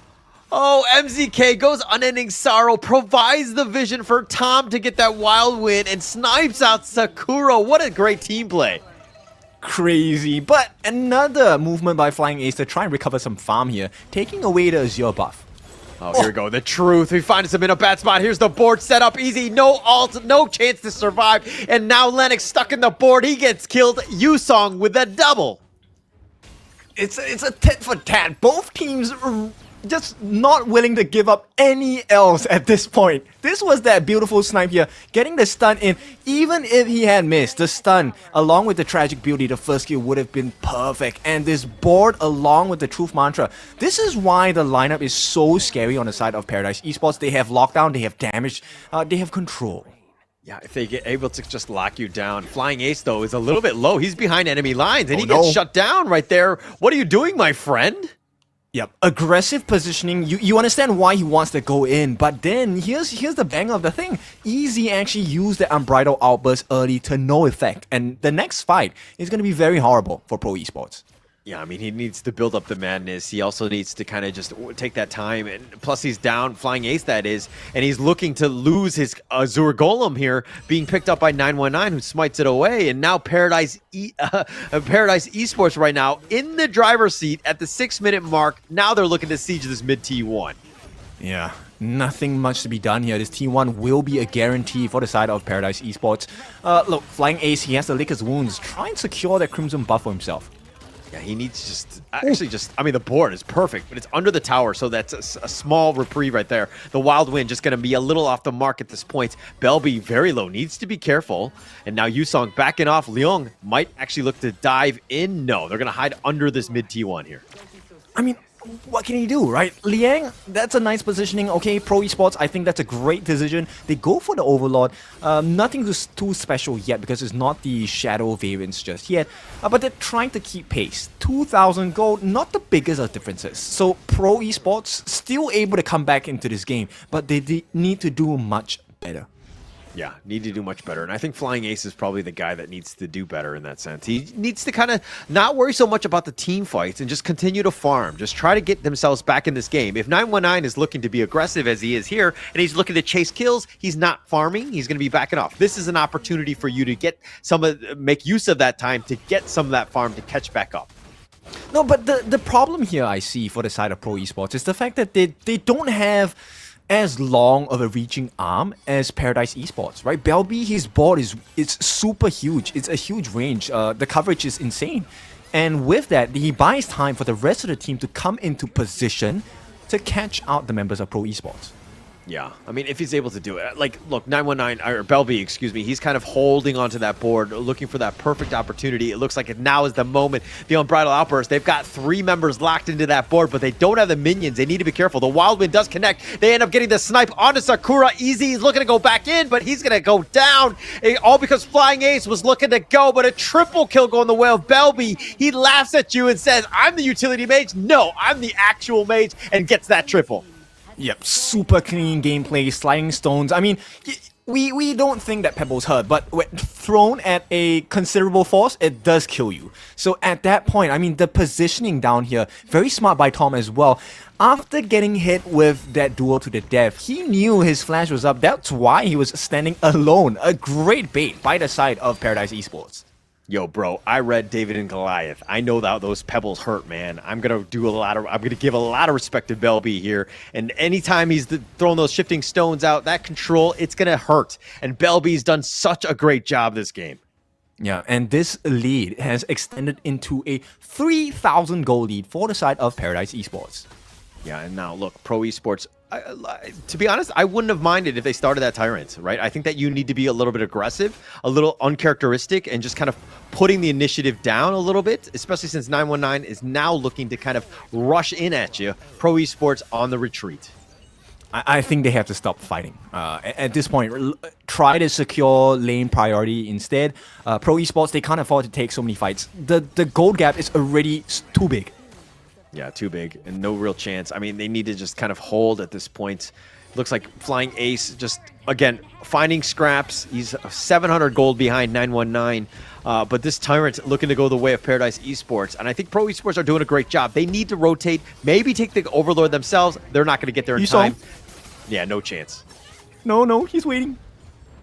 Oh, MZK goes Unending Sorrow, provides the vision for Tom to get that wild win, and snipes out Sakura. What a great team play. Crazy, but another movement by Flying Ace to try and recover some farm here, taking away the Azure buff. Oh, here we go. The truth. He finds him in a bad spot. Here's the board set up easy. No ult, no chance to survive. And now Lennox stuck in the board. He gets killed. Yusong with a double. It's a tit for tat. Both teams are just not willing to give up any else at this point. This was that beautiful snipe here, getting the stun in. Even if he had missed the stun, along with the Tragic Beauty, the first kill would have been perfect. And this board, along with the Truth Mantra, this is why the lineup is so scary on the side of Paradise Esports. They have lockdown, they have damage, they have control. Yeah, if they get able to just lock you down. Flying Ace, though, is a little bit low. He's behind enemy lines, and he gets shut down right there. What are you doing, my friend? Yep, aggressive positioning. You understand why he wants to go in, but then here's the bang of the thing. Easy actually used the Unbridled Outburst early to no effect, and the next fight is going to be very horrible for Pro Esports. Yeah, I mean, he needs to build up the madness. He also needs to kind of just take that time. And plus, he's down, Flying Ace that is, and he's looking to lose his Azure Golem here, being picked up by 919, who smites it away. And now Paradise Esports right now in the driver's seat at the 6-minute mark. Now they're looking to siege this mid T1. Yeah, nothing much to be done here. This T1 will be a guarantee for the side of Paradise Esports. Look, Flying Ace, he has to lick his wounds, try and secure that Crimson buff for himself. Yeah, he needs I mean, the board is perfect, but it's under the tower, so that's a small reprieve right there. The Wild Wind just going to be a little off the mark at this point. Belby very low, needs to be careful. And now Yusong backing off. Leong might actually look to dive in. No, they're going to hide under this mid T1 here. I mean, what can he do, right? Liang, that's a nice positioning. Okay, Pro Esports, I think that's a great decision. They go for the Overlord. Nothing too special yet because it's not the Shadow variants just yet. But they're trying to keep pace. 2,000 gold, not the biggest of differences. So Pro Esports still able to come back into this game, but they need to do much better. Yeah, need to do much better. And I think Flying Ace is probably the guy that needs to do better in that sense. He needs to kind of not worry so much about the team fights and just continue to farm. Just try to get themselves back in this game. If 919 is looking to be aggressive as he is here, and he's looking to chase kills, he's not farming. He's going to be backing off. This is an opportunity for you to get make use of that time to get some of that farm to catch back up. No, but the problem here I see for the side of Pro Esports is the fact that they don't have as long of a reaching arm as Paradise Esports, right? Belby, his board it's super huge. It's a huge range. The coverage is insane. And with that, he buys time for the rest of the team to come into position to catch out the members of Pro Esports. Yeah, I mean, if he's able to do it. Like, look, 919, or Belby, excuse me, he's kind of holding onto that board, looking for that perfect opportunity. It looks like now is the moment. The Unbridled Outburst, they've got 3 members locked into that board, but they don't have the minions. They need to be careful. The Wild Wind does connect. They end up getting the snipe onto Sakura. Easy, he's looking to go back in, but he's going to go down. All because Flying Ace was looking to go, but a triple kill going the way of Belby. He laughs at you and says, I'm the utility mage. No, I'm the actual mage, and gets that triple. Yep, super clean gameplay, sliding stones. I mean, we don't think that pebbles hurt, but when thrown at a considerable force, it does kill you. So at that point, I mean, the positioning down here, very smart by Tom as well. After getting hit with that duel to the death, he knew his flash was up. That's why he was standing alone. A great bait by the side of Paradise Esports. Yo, bro, I read David and Goliath. I know that those pebbles hurt, man. I'm gonna give a lot of respect to Belby here. And anytime he's throwing those shifting stones out, that control, it's gonna hurt. And Belby's done such a great job this game. Yeah, and this lead has extended into a 3,000 gold lead for the side of Paradise Esports. Yeah, and now look, Pro Esports, to be honest, I wouldn't have minded if they started that Tyrant, right? I think that you need to be a little bit aggressive, a little uncharacteristic, and just kind of putting the initiative down a little bit, especially since 919 is now looking to kind of rush in at you. Pro Esports on the retreat. I think they have to stop fighting. At this point, try to secure lane priority instead. Pro Esports, they can't afford to take so many fights. The gold gap is already too big. Yeah, too big and no real chance. I mean, they need to just kind of hold at this point. Looks like Flying Ace just, again, finding scraps. He's 700 gold behind 919. But this Tyrant looking to go the way of Paradise Esports. And I think Pro Esports are doing a great job. They need to rotate, maybe take the Overlord themselves. They're not going to get there in time. Yeah, no chance. No, he's waiting.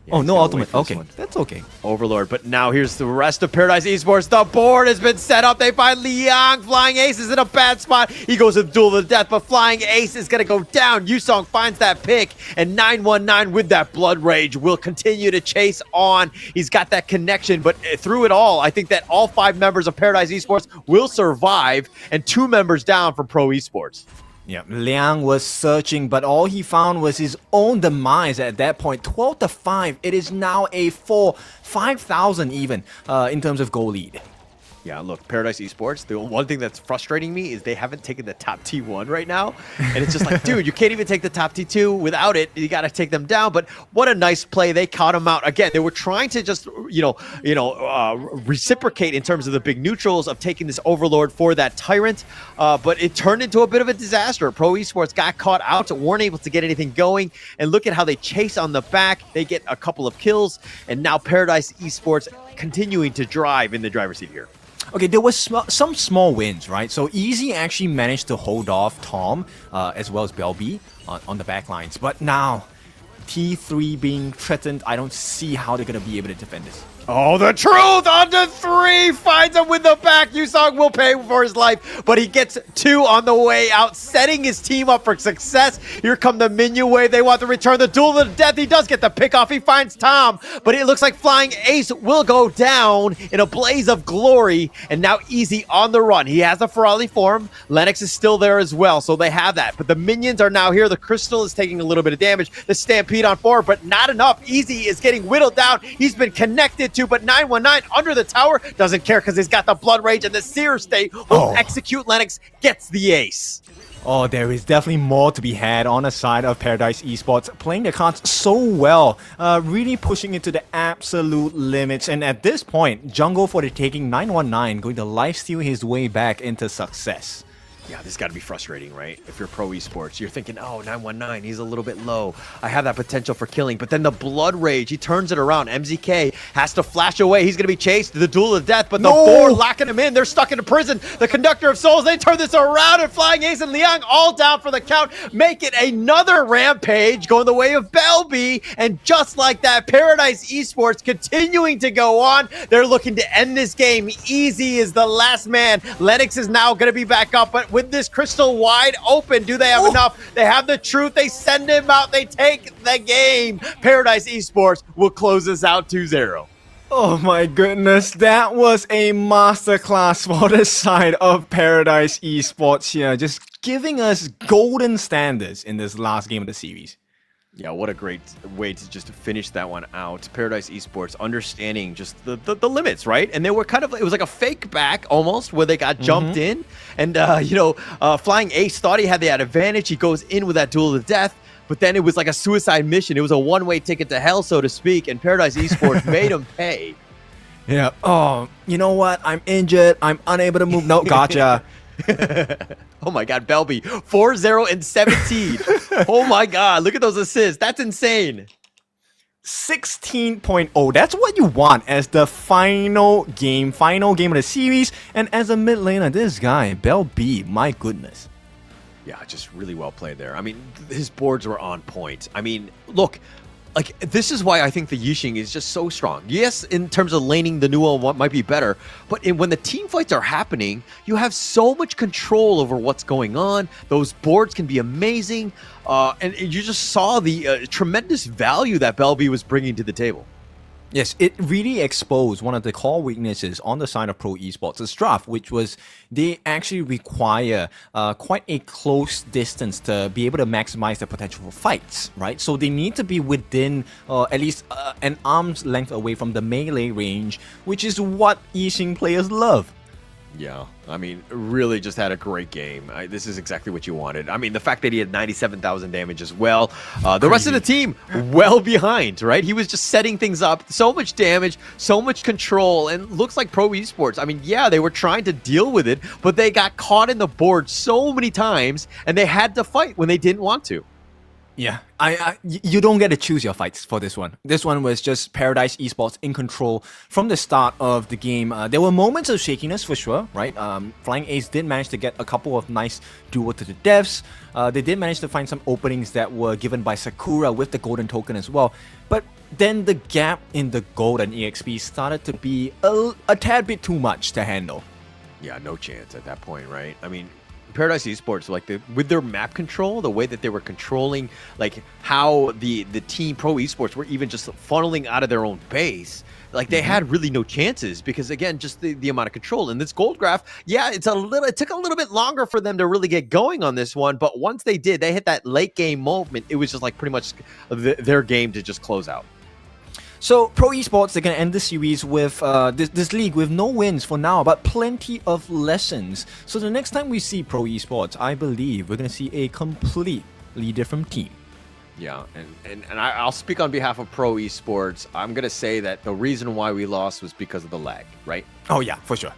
Yeah, oh, no ultimate. Okay, that's okay. Overlord, but now here's the rest of Paradise Esports. The board has been set up. They find Liang. Flying Ace is in a bad spot. He goes to duel to the death, but Flying Ace is going to go down. Yusong finds that pick, and 919 with that Blood Rage will continue to chase on. He's got that connection, but through it all, I think that all 5 members of Paradise Esports will survive, and 2 members down from Pro Esports. Yeah, Liang was searching, but all he found was his own demise at that point. 12-5. It is now a 5,000 even in terms of goal lead. Yeah, look, Paradise Esports, the one thing that's frustrating me is they haven't taken the top T1 right now. And it's just like, dude, you can't even take the top T2 without it. You got to take them down. But what a nice play. They caught him out. Again, they were trying to just, reciprocate in terms of the big neutrals of taking this Overlord for that Tyrant. But it turned into a bit of a disaster. Pro Esports got caught out, weren't able to get anything going. And look at how they chase on the back. They get a couple of kills. And now Paradise Esports continuing to drive in the driver's seat here. Okay, there was some small wins, right? So Easy actually managed to hold off Tom as well as Belby on the back lines. But now, T3 being threatened, I don't see how they're going to be able to defend this. Oh, the truth on the 3 finds him with the back. Yusong will pay for his life, but he gets 2 on the way out, setting his team up for success. Here come the minion wave. They want to return the duel to the death. He does get the pick off. He finds Tom, but it looks like Flying Ace will go down in a blaze of glory, and now Easy on the run. He has a Ferali form. Lennox is still there as well, so they have that. But the minions are now here. The Crystal is taking a little bit of damage. The Stampede on 4, but not enough. Easy is getting whittled down. He's been connected to, but 919 under the tower doesn't care because he's got the Blood Rage, and the Seer State will execute Lennox, gets the ace. Oh, there is definitely more to be had on the side of Paradise Esports, playing their cards so well, really pushing it to the absolute limits. And at this point, Jungle for the taking, 919 going to lifesteal his way back into success. Yeah, this got to be frustrating, right? If you're Pro Esports, you're thinking, oh, 919, he's a little bit low. I have that potential for killing. But then the Blood Rage, he turns it around. MZK has to flash away. He's going to be chased to the duel of death, but the 4 locking him in. They're stuck in a prison. The Conductor of Souls, they turn this around, and Flying Ace and Liang all down for the count. Make it another rampage going the way of Belby. And just like that, Paradise Esports continuing to go on. They're looking to end this game. Easy is the last man. Lennox is now going to be back up, but with this Crystal wide open, do they have enough? They have the truth. They send him out. They take the game. Paradise Esports will close this out 2-0. Oh my goodness, that was a masterclass for the side of Paradise Esports here, just giving us golden standards in this last game of the series. Yeah, what a great way to just finish that one out. Paradise Esports understanding just the limits, right? And they were kind of, it was like a fake back almost where they got jumped in. And, Flying Ace thought he had the advantage. He goes in with that duel to death. But then it was like a suicide mission. It was a one-way ticket to hell, so to speak. And Paradise Esports made him pay. Yeah. Oh, you know what? I'm injured. I'm unable to move. No, gotcha. Oh my God, Belby, 4-0 and 17. Oh my God, look at those assists. That's insane. 16.0. That's what you want as the final game of the series. And as a mid laner, this guy, Bell B, my goodness. Yeah, just really well played there. I mean, his boards were on point. I mean, look, like this is why I think the Yixing is just so strong. Yes, in terms of laning, the Nuo might be better, but when the team fights are happening, you have so much control over what's going on. Those boards can be amazing, and you just saw the tremendous value that Belby was bringing to the table. Yes, it really exposed one of the core weaknesses on the side of pro esports, the draft, which was they actually require quite a close distance to be able to maximize the potential for fights, right? So they need to be within at least an arm's length away from the melee range, which is what Yixing players love. Yeah, I mean, really just had a great game. This is exactly what you wanted. I mean, the fact that he had 97,000 damage as well. The rest of the team well behind, right? He was just setting things up. So much damage, so much control, and looks like Pro Esports. I mean, yeah, they were trying to deal with it, but they got caught in the board so many times, and they had to fight when they didn't want to. Yeah, you don't get to choose your fights for this one. This one was just Paradise Esports in control from the start of the game. There were moments of shakiness for sure, right? Flying Ace did manage to get a couple of nice duel to the devs. They did manage to find some openings that were given by Sakura with the golden token as well. But then the gap in the gold and EXP started to be a tad bit too much to handle. Yeah, no chance at that point, right? I mean, Paradise Esports, like with their map control, the way that they were controlling, like how the team Pro Esports were even just funneling out of their own base, like they had really no chances because again, just the amount of control. And this gold graph, yeah, it took a little bit longer for them to really get going on this one, but once they did, they hit that late game moment. It was just like pretty much their game to just close out. So Pro Esports, they're going to end the series with this league with no wins for now, but plenty of lessons. So the next time we see Pro Esports, I believe we're going to see a completely different team. Yeah, and I'll speak on behalf of Pro Esports. I'm going to say that the reason why we lost was because of the lag, right? Oh yeah, for sure.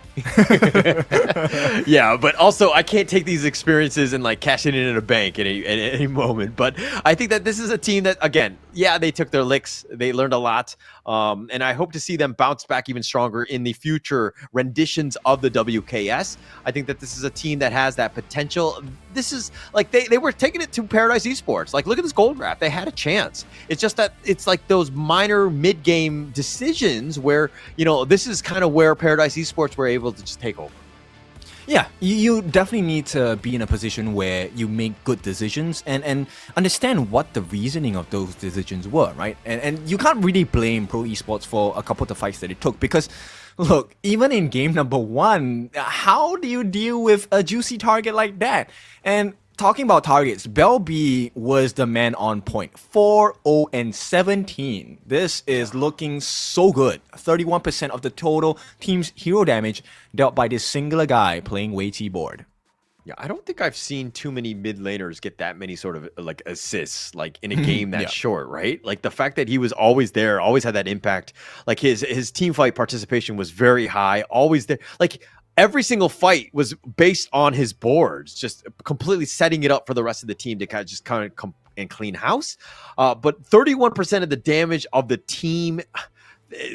Yeah, but also I can't take these experiences and like cash it in a bank at any moment. But I think that this is a team that, again, yeah, they took their licks. They learned a lot. And I hope to see them bounce back even stronger in the future renditions of the WKS. I think that this is a team that has that potential. This is like they were taking it to Paradise Esports. Like, look at this gold graph. They had a chance. It's just that it's like those minor mid-game decisions where, you know, this is kind of where Paradise Esports were able to just take over. Yeah, you definitely need to be in a position where you make good decisions and understand what the reasoning of those decisions were, right? And you can't really blame Pro Esports for a couple of the fights that it took because, look, even in game number 1, how do you deal with a juicy target like that? And talking about targets, Bell B was the man on point. 4-0 and 17. This is looking so good. 31% of the total team's hero damage dealt by this singular guy playing Wei Qi board. Yeah, I don't think I've seen too many mid laners get that many sort of like assists like in a game that short, right? Like the fact that he was always there, always had that impact. Like his team fight participation was very high, always there. Like every single fight was based on his boards, just completely setting it up for the rest of the team to kind of come and clean house. But 31% of the damage of the team,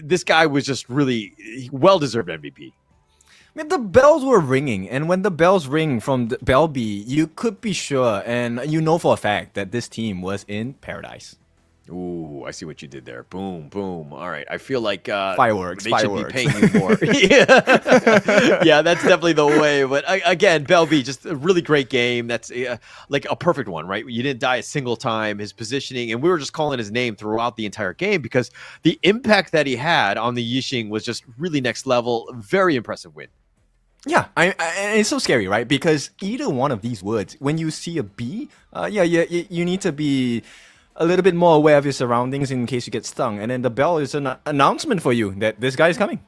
this guy was just really well-deserved MVP. I mean, the bells were ringing, and when the bells ring from the Bell B, you could be sure, and you know for a fact that this team was in paradise. Ooh, I see what you did there. Boom, boom. All right. I feel like fireworks. They should be paying you more. Yeah. Yeah, that's definitely the way. But again, Belby, just a really great game. That's like a perfect one, right? You didn't die a single time. His positioning, and we were just calling his name throughout the entire game because the impact that he had on the Yixing was just really next level. Very impressive win. Yeah, and it's so scary, right? Because either one of these words, when you see a B, you need to be a little bit more aware of your surroundings in case you get stung. And then the bell is an announcement for you that this guy is coming.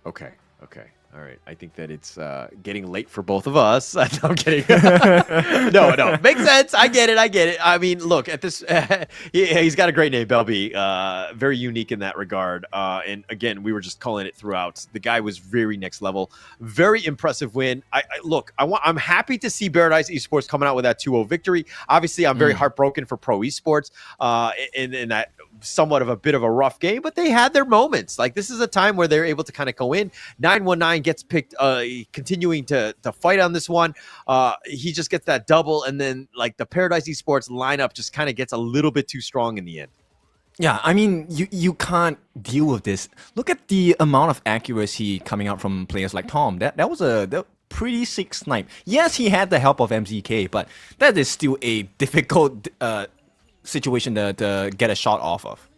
Okay. All right. I think that it's getting late for both of us. No, I'm kidding. No. Makes sense. I get it. I mean, look, at this, he's got a great name, Belby. Very unique in that regard. And again, we were just calling it throughout. The guy was very next level. Very impressive win. I'm happy to see Paradise Esports coming out with that 2-0 victory. Obviously, I'm very heartbroken for Pro Esports in that somewhat of a bit of a rough game, but they had their moments. Like, this is a time where they're able to kind of go in. 919 gets picked, continuing to fight on this one. He just gets that double, and then like the Paradise Esports lineup just kind of gets a little bit too strong in the end. Yeah, I mean, you can't deal with this. Look at the amount of accuracy coming out from players like Tom. That was a pretty sick snipe. Yes, he had the help of MZK, but that is still a difficult situation to get a shot off of.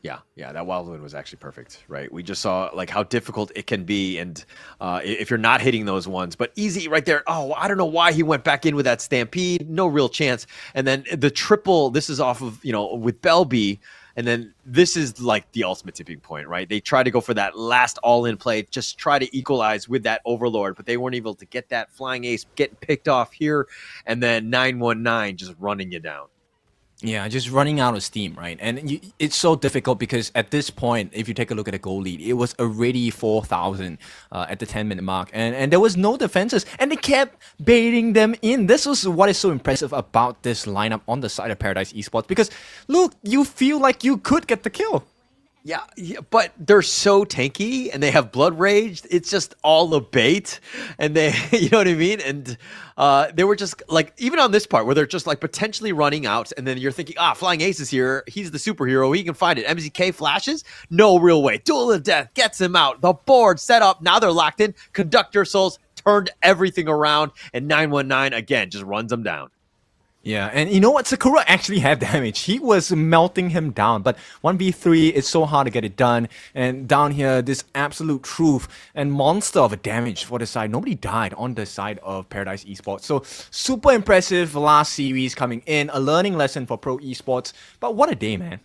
Yeah, that wild win was actually perfect, right? We just saw like how difficult it can be, and if you're not hitting those ones, but easy right there. Oh, I don't know why he went back in with that stampede, no real chance. And then the triple, this is off of, with Belby, and then this is like the ultimate tipping point, right? They try to go for that last all-in play, just try to equalize with that Overlord, but they weren't able to get that flying ace, getting picked off here, and then 919 just running you down. Yeah, just running out of steam, right? And it's so difficult because at this point, if you take a look at the goal lead, it was already 4,000 at the 10-minute mark. And there was no defenses. And they kept baiting them in. This was what is so impressive about this lineup on the side of Paradise Esports. Because, look, you feel like you could get the kill. Yeah, but they're so tanky and they have blood rage. It's just all a bait, and they, you know what I mean? And they were just like, even on this part where they're just like potentially running out, and then you're thinking, Flying Ace is here. He's the superhero. He can find it. MZK flashes. No real way. Duel of Death gets him out. The board set up. Now they're locked in. Conductor Souls turned everything around, and 919 again just runs them down. Yeah, and you know what? Sakura actually had damage. He was melting him down. But 1v3, it's so hard to get it done. And down here, this absolute truth and monster of a damage for the side. Nobody died on the side of Paradise Esports. So super impressive last series coming in. A learning lesson for Pro Esports. But what a day, man.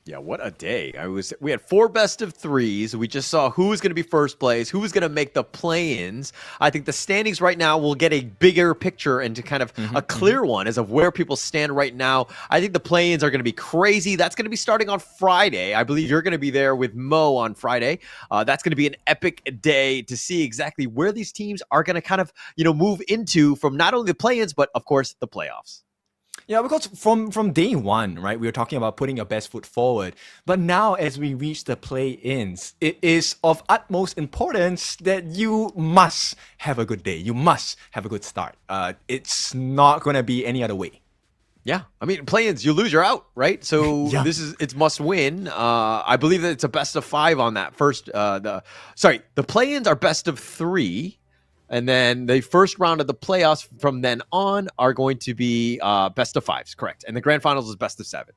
Yeah, what a day. We had 4 best of 3s. We just saw who was going to be first place, who was going to make the play-ins. I think the standings right now will get a bigger picture and to kind of a clear one as of where people stand right now. I think the play-ins are going to be crazy. That's going to be starting on Friday. I believe you're going to be there with Mo on Friday. That's going to be an epic day to see exactly where these teams are going to kind of, move into from not only the play-ins, but of course the playoffs. Yeah, because from day one, right, we were talking about putting your best foot forward. But now as we reach the play-ins, it is of utmost importance that you must have a good day. You must have a good start. It's not going to be any other way. Yeah, I mean, play-ins, you lose, you're out, right? So it's must win. I believe that it's a best of 5 on that first. The play-ins are best of 3. And then the first round of the playoffs from then on are going to be best of 5s, correct. And the grand finals is best of 7.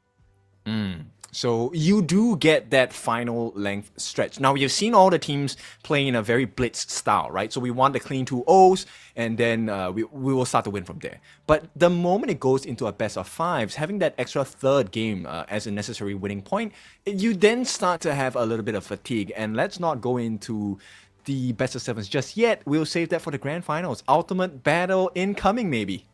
So you do get that final length stretch. Now, you've seen all the teams playing in a very blitz style, right? So we want the clean 2-0s, and then we will start to win from there. But the moment it goes into a best of 5s, having that extra third game as a necessary winning point, you then start to have a little bit of fatigue. And let's not go into the best of 7s just yet. We'll save that for the grand finals. Ultimate battle incoming, maybe.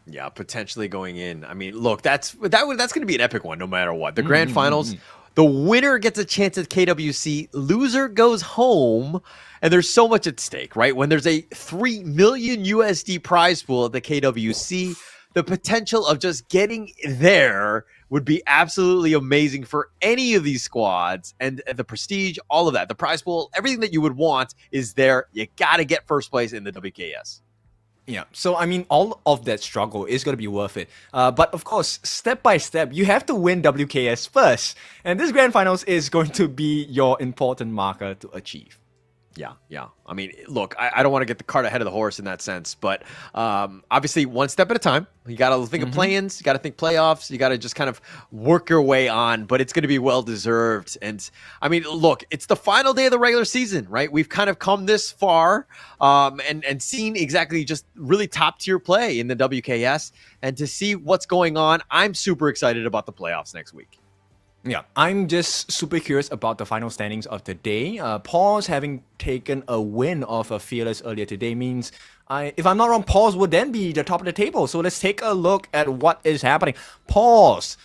Yeah, potentially going in. I mean, look, that's going to be an epic one no matter what. The grand finals, the winner gets a chance at KWC, loser goes home, and there's so much at stake, right? When there's a 3 million USD prize pool at the KWC, the potential of just getting there would be absolutely amazing for any of these squads, and the prestige, all of that, the prize pool, everything that you would want is there. You got to get first place in the WKS. Yeah, so I mean, all of that struggle is going to be worth it. But of course, step by step, you have to win WKS first. And this grand finals is going to be your important marker to achieve. Yeah. I mean, look, I don't want to get the cart ahead of the horse in that sense, but obviously one step at a time. You got to think of play-ins, you got to think playoffs, you got to just kind of work your way on, but it's going to be well-deserved. And I mean, look, it's the final day of the regular season, right? We've kind of come this far and seen exactly just really top-tier play in the WKS. And to see what's going on, I'm super excited about the playoffs next week. Yeah, I'm just super curious about the final standings of the day. Paws having taken a win off of Fearless earlier today means, if I'm not wrong, Paws would then be the top of the table. So let's take a look at what is happening. Paws,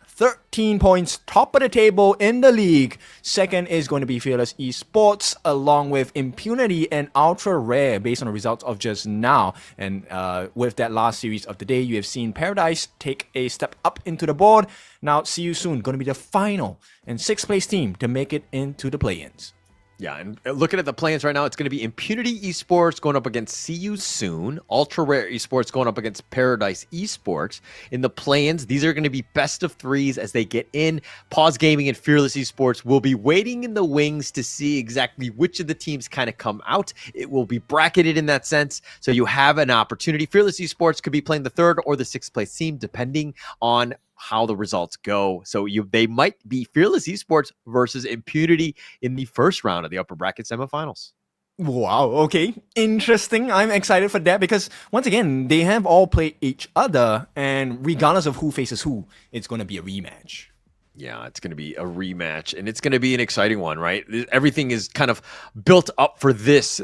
13 points, top of the table in the league. Second is going to be Fearless Esports, along with Impunity and Ultra Rare, based on the results of just now. And with that last series of the day, you have seen Paradise take a step up into the board. Now, see you soon. Going to be the final and sixth place team to make it into the play-ins. Yeah, and looking at the plans right now, it's going to be Impunity Esports going up against See You Soon, Ultra Rare Esports going up against Paradise Esports. In the plans, these are going to be best of threes as they get in. Paws Gaming and Fearless Esports will be waiting in the wings to see exactly which of the teams kind of come out. It will be bracketed in that sense, so you have an opportunity. Fearless Esports could be playing the third or the sixth place team, depending on how the results go. So they might be Fearless Esports versus Impunity in the first round of the upper bracket semifinals. Wow, okay. Interesting. I'm excited for that because, once again, they have all played each other, and regardless of who faces who, it's going to be a rematch. Yeah, it's going to be a rematch, and it's going to be an exciting one, right? Everything is kind of built up for this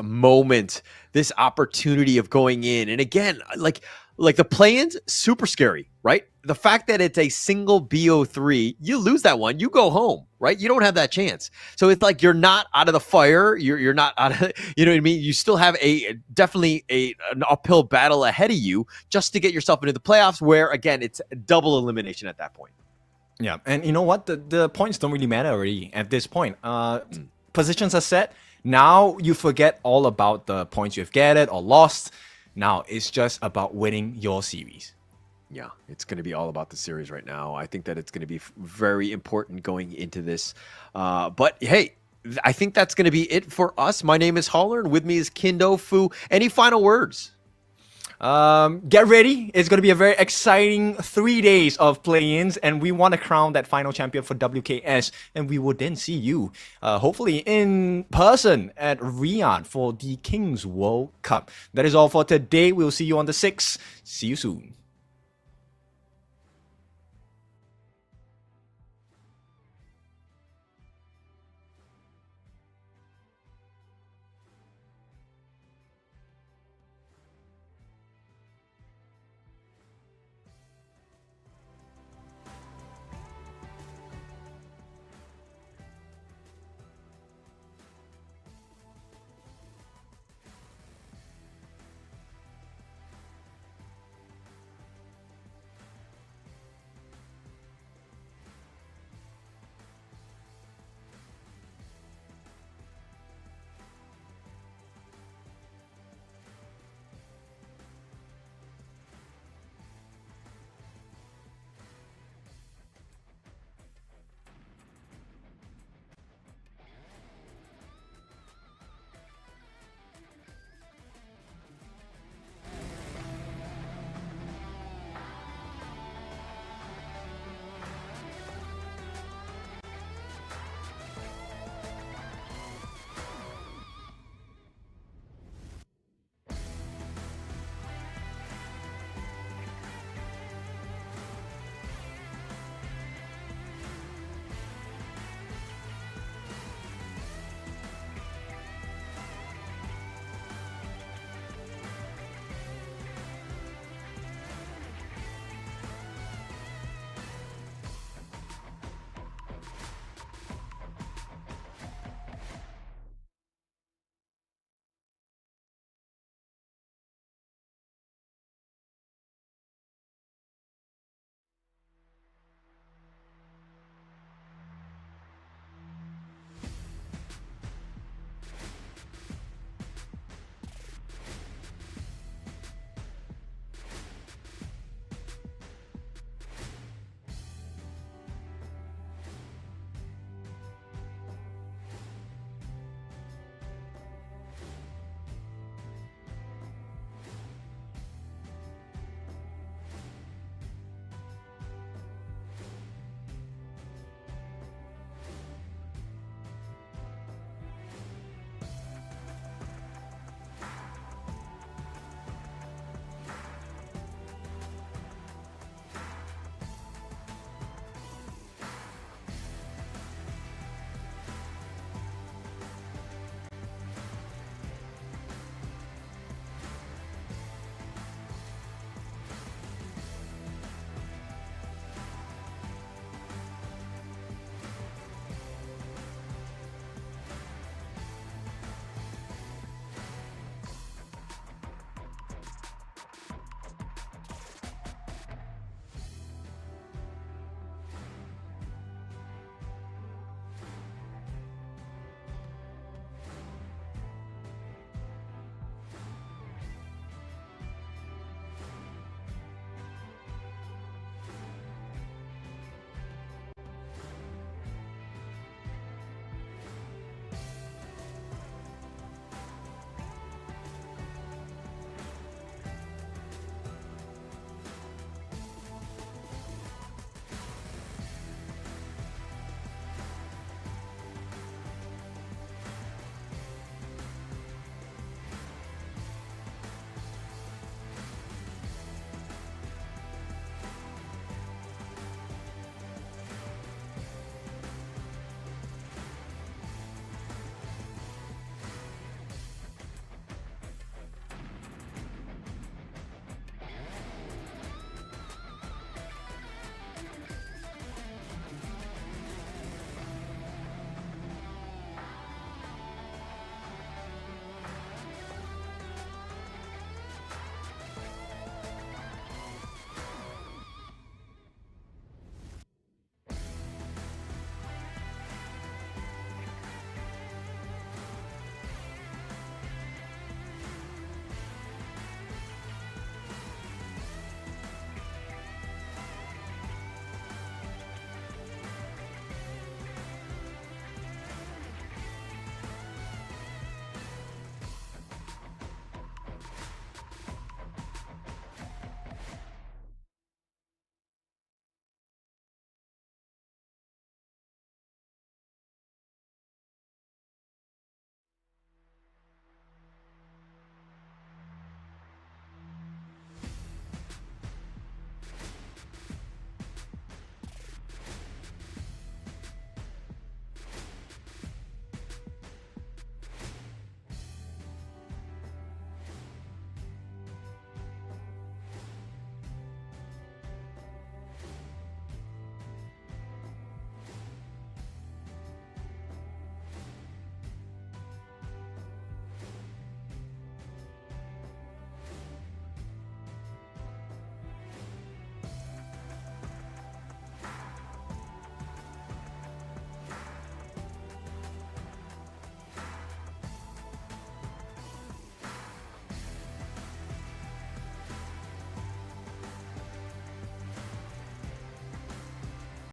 moment, this opportunity of going in. And again, like the play-ins, super scary, right? The fact that it's a single BO3, you lose that one, you go home, right? You don't have that chance. So it's like you're not out of the fire. You're not out of, you know what I mean? You still have definitely an uphill battle ahead of you just to get yourself into the playoffs, where again, it's double elimination at that point. Yeah, and you know what? The points don't really matter already at this point. Positions are set. Now you forget all about the points you've gathered or lost. Now it's just about winning your series. Yeah, it's going to be all about the series right now. I think that it's going to be very important going into this. But hey, I think that's going to be it for us. My name is Holler, and with me is Kindo Fu. Any final words? Get ready. It's going to be a very exciting 3 days of play-ins, and we want to crown that final champion for WKS, and we will then see you, hopefully in person at Riyadh for the Kings World Cup. That is all for today. We'll see you on the 6th. See you soon.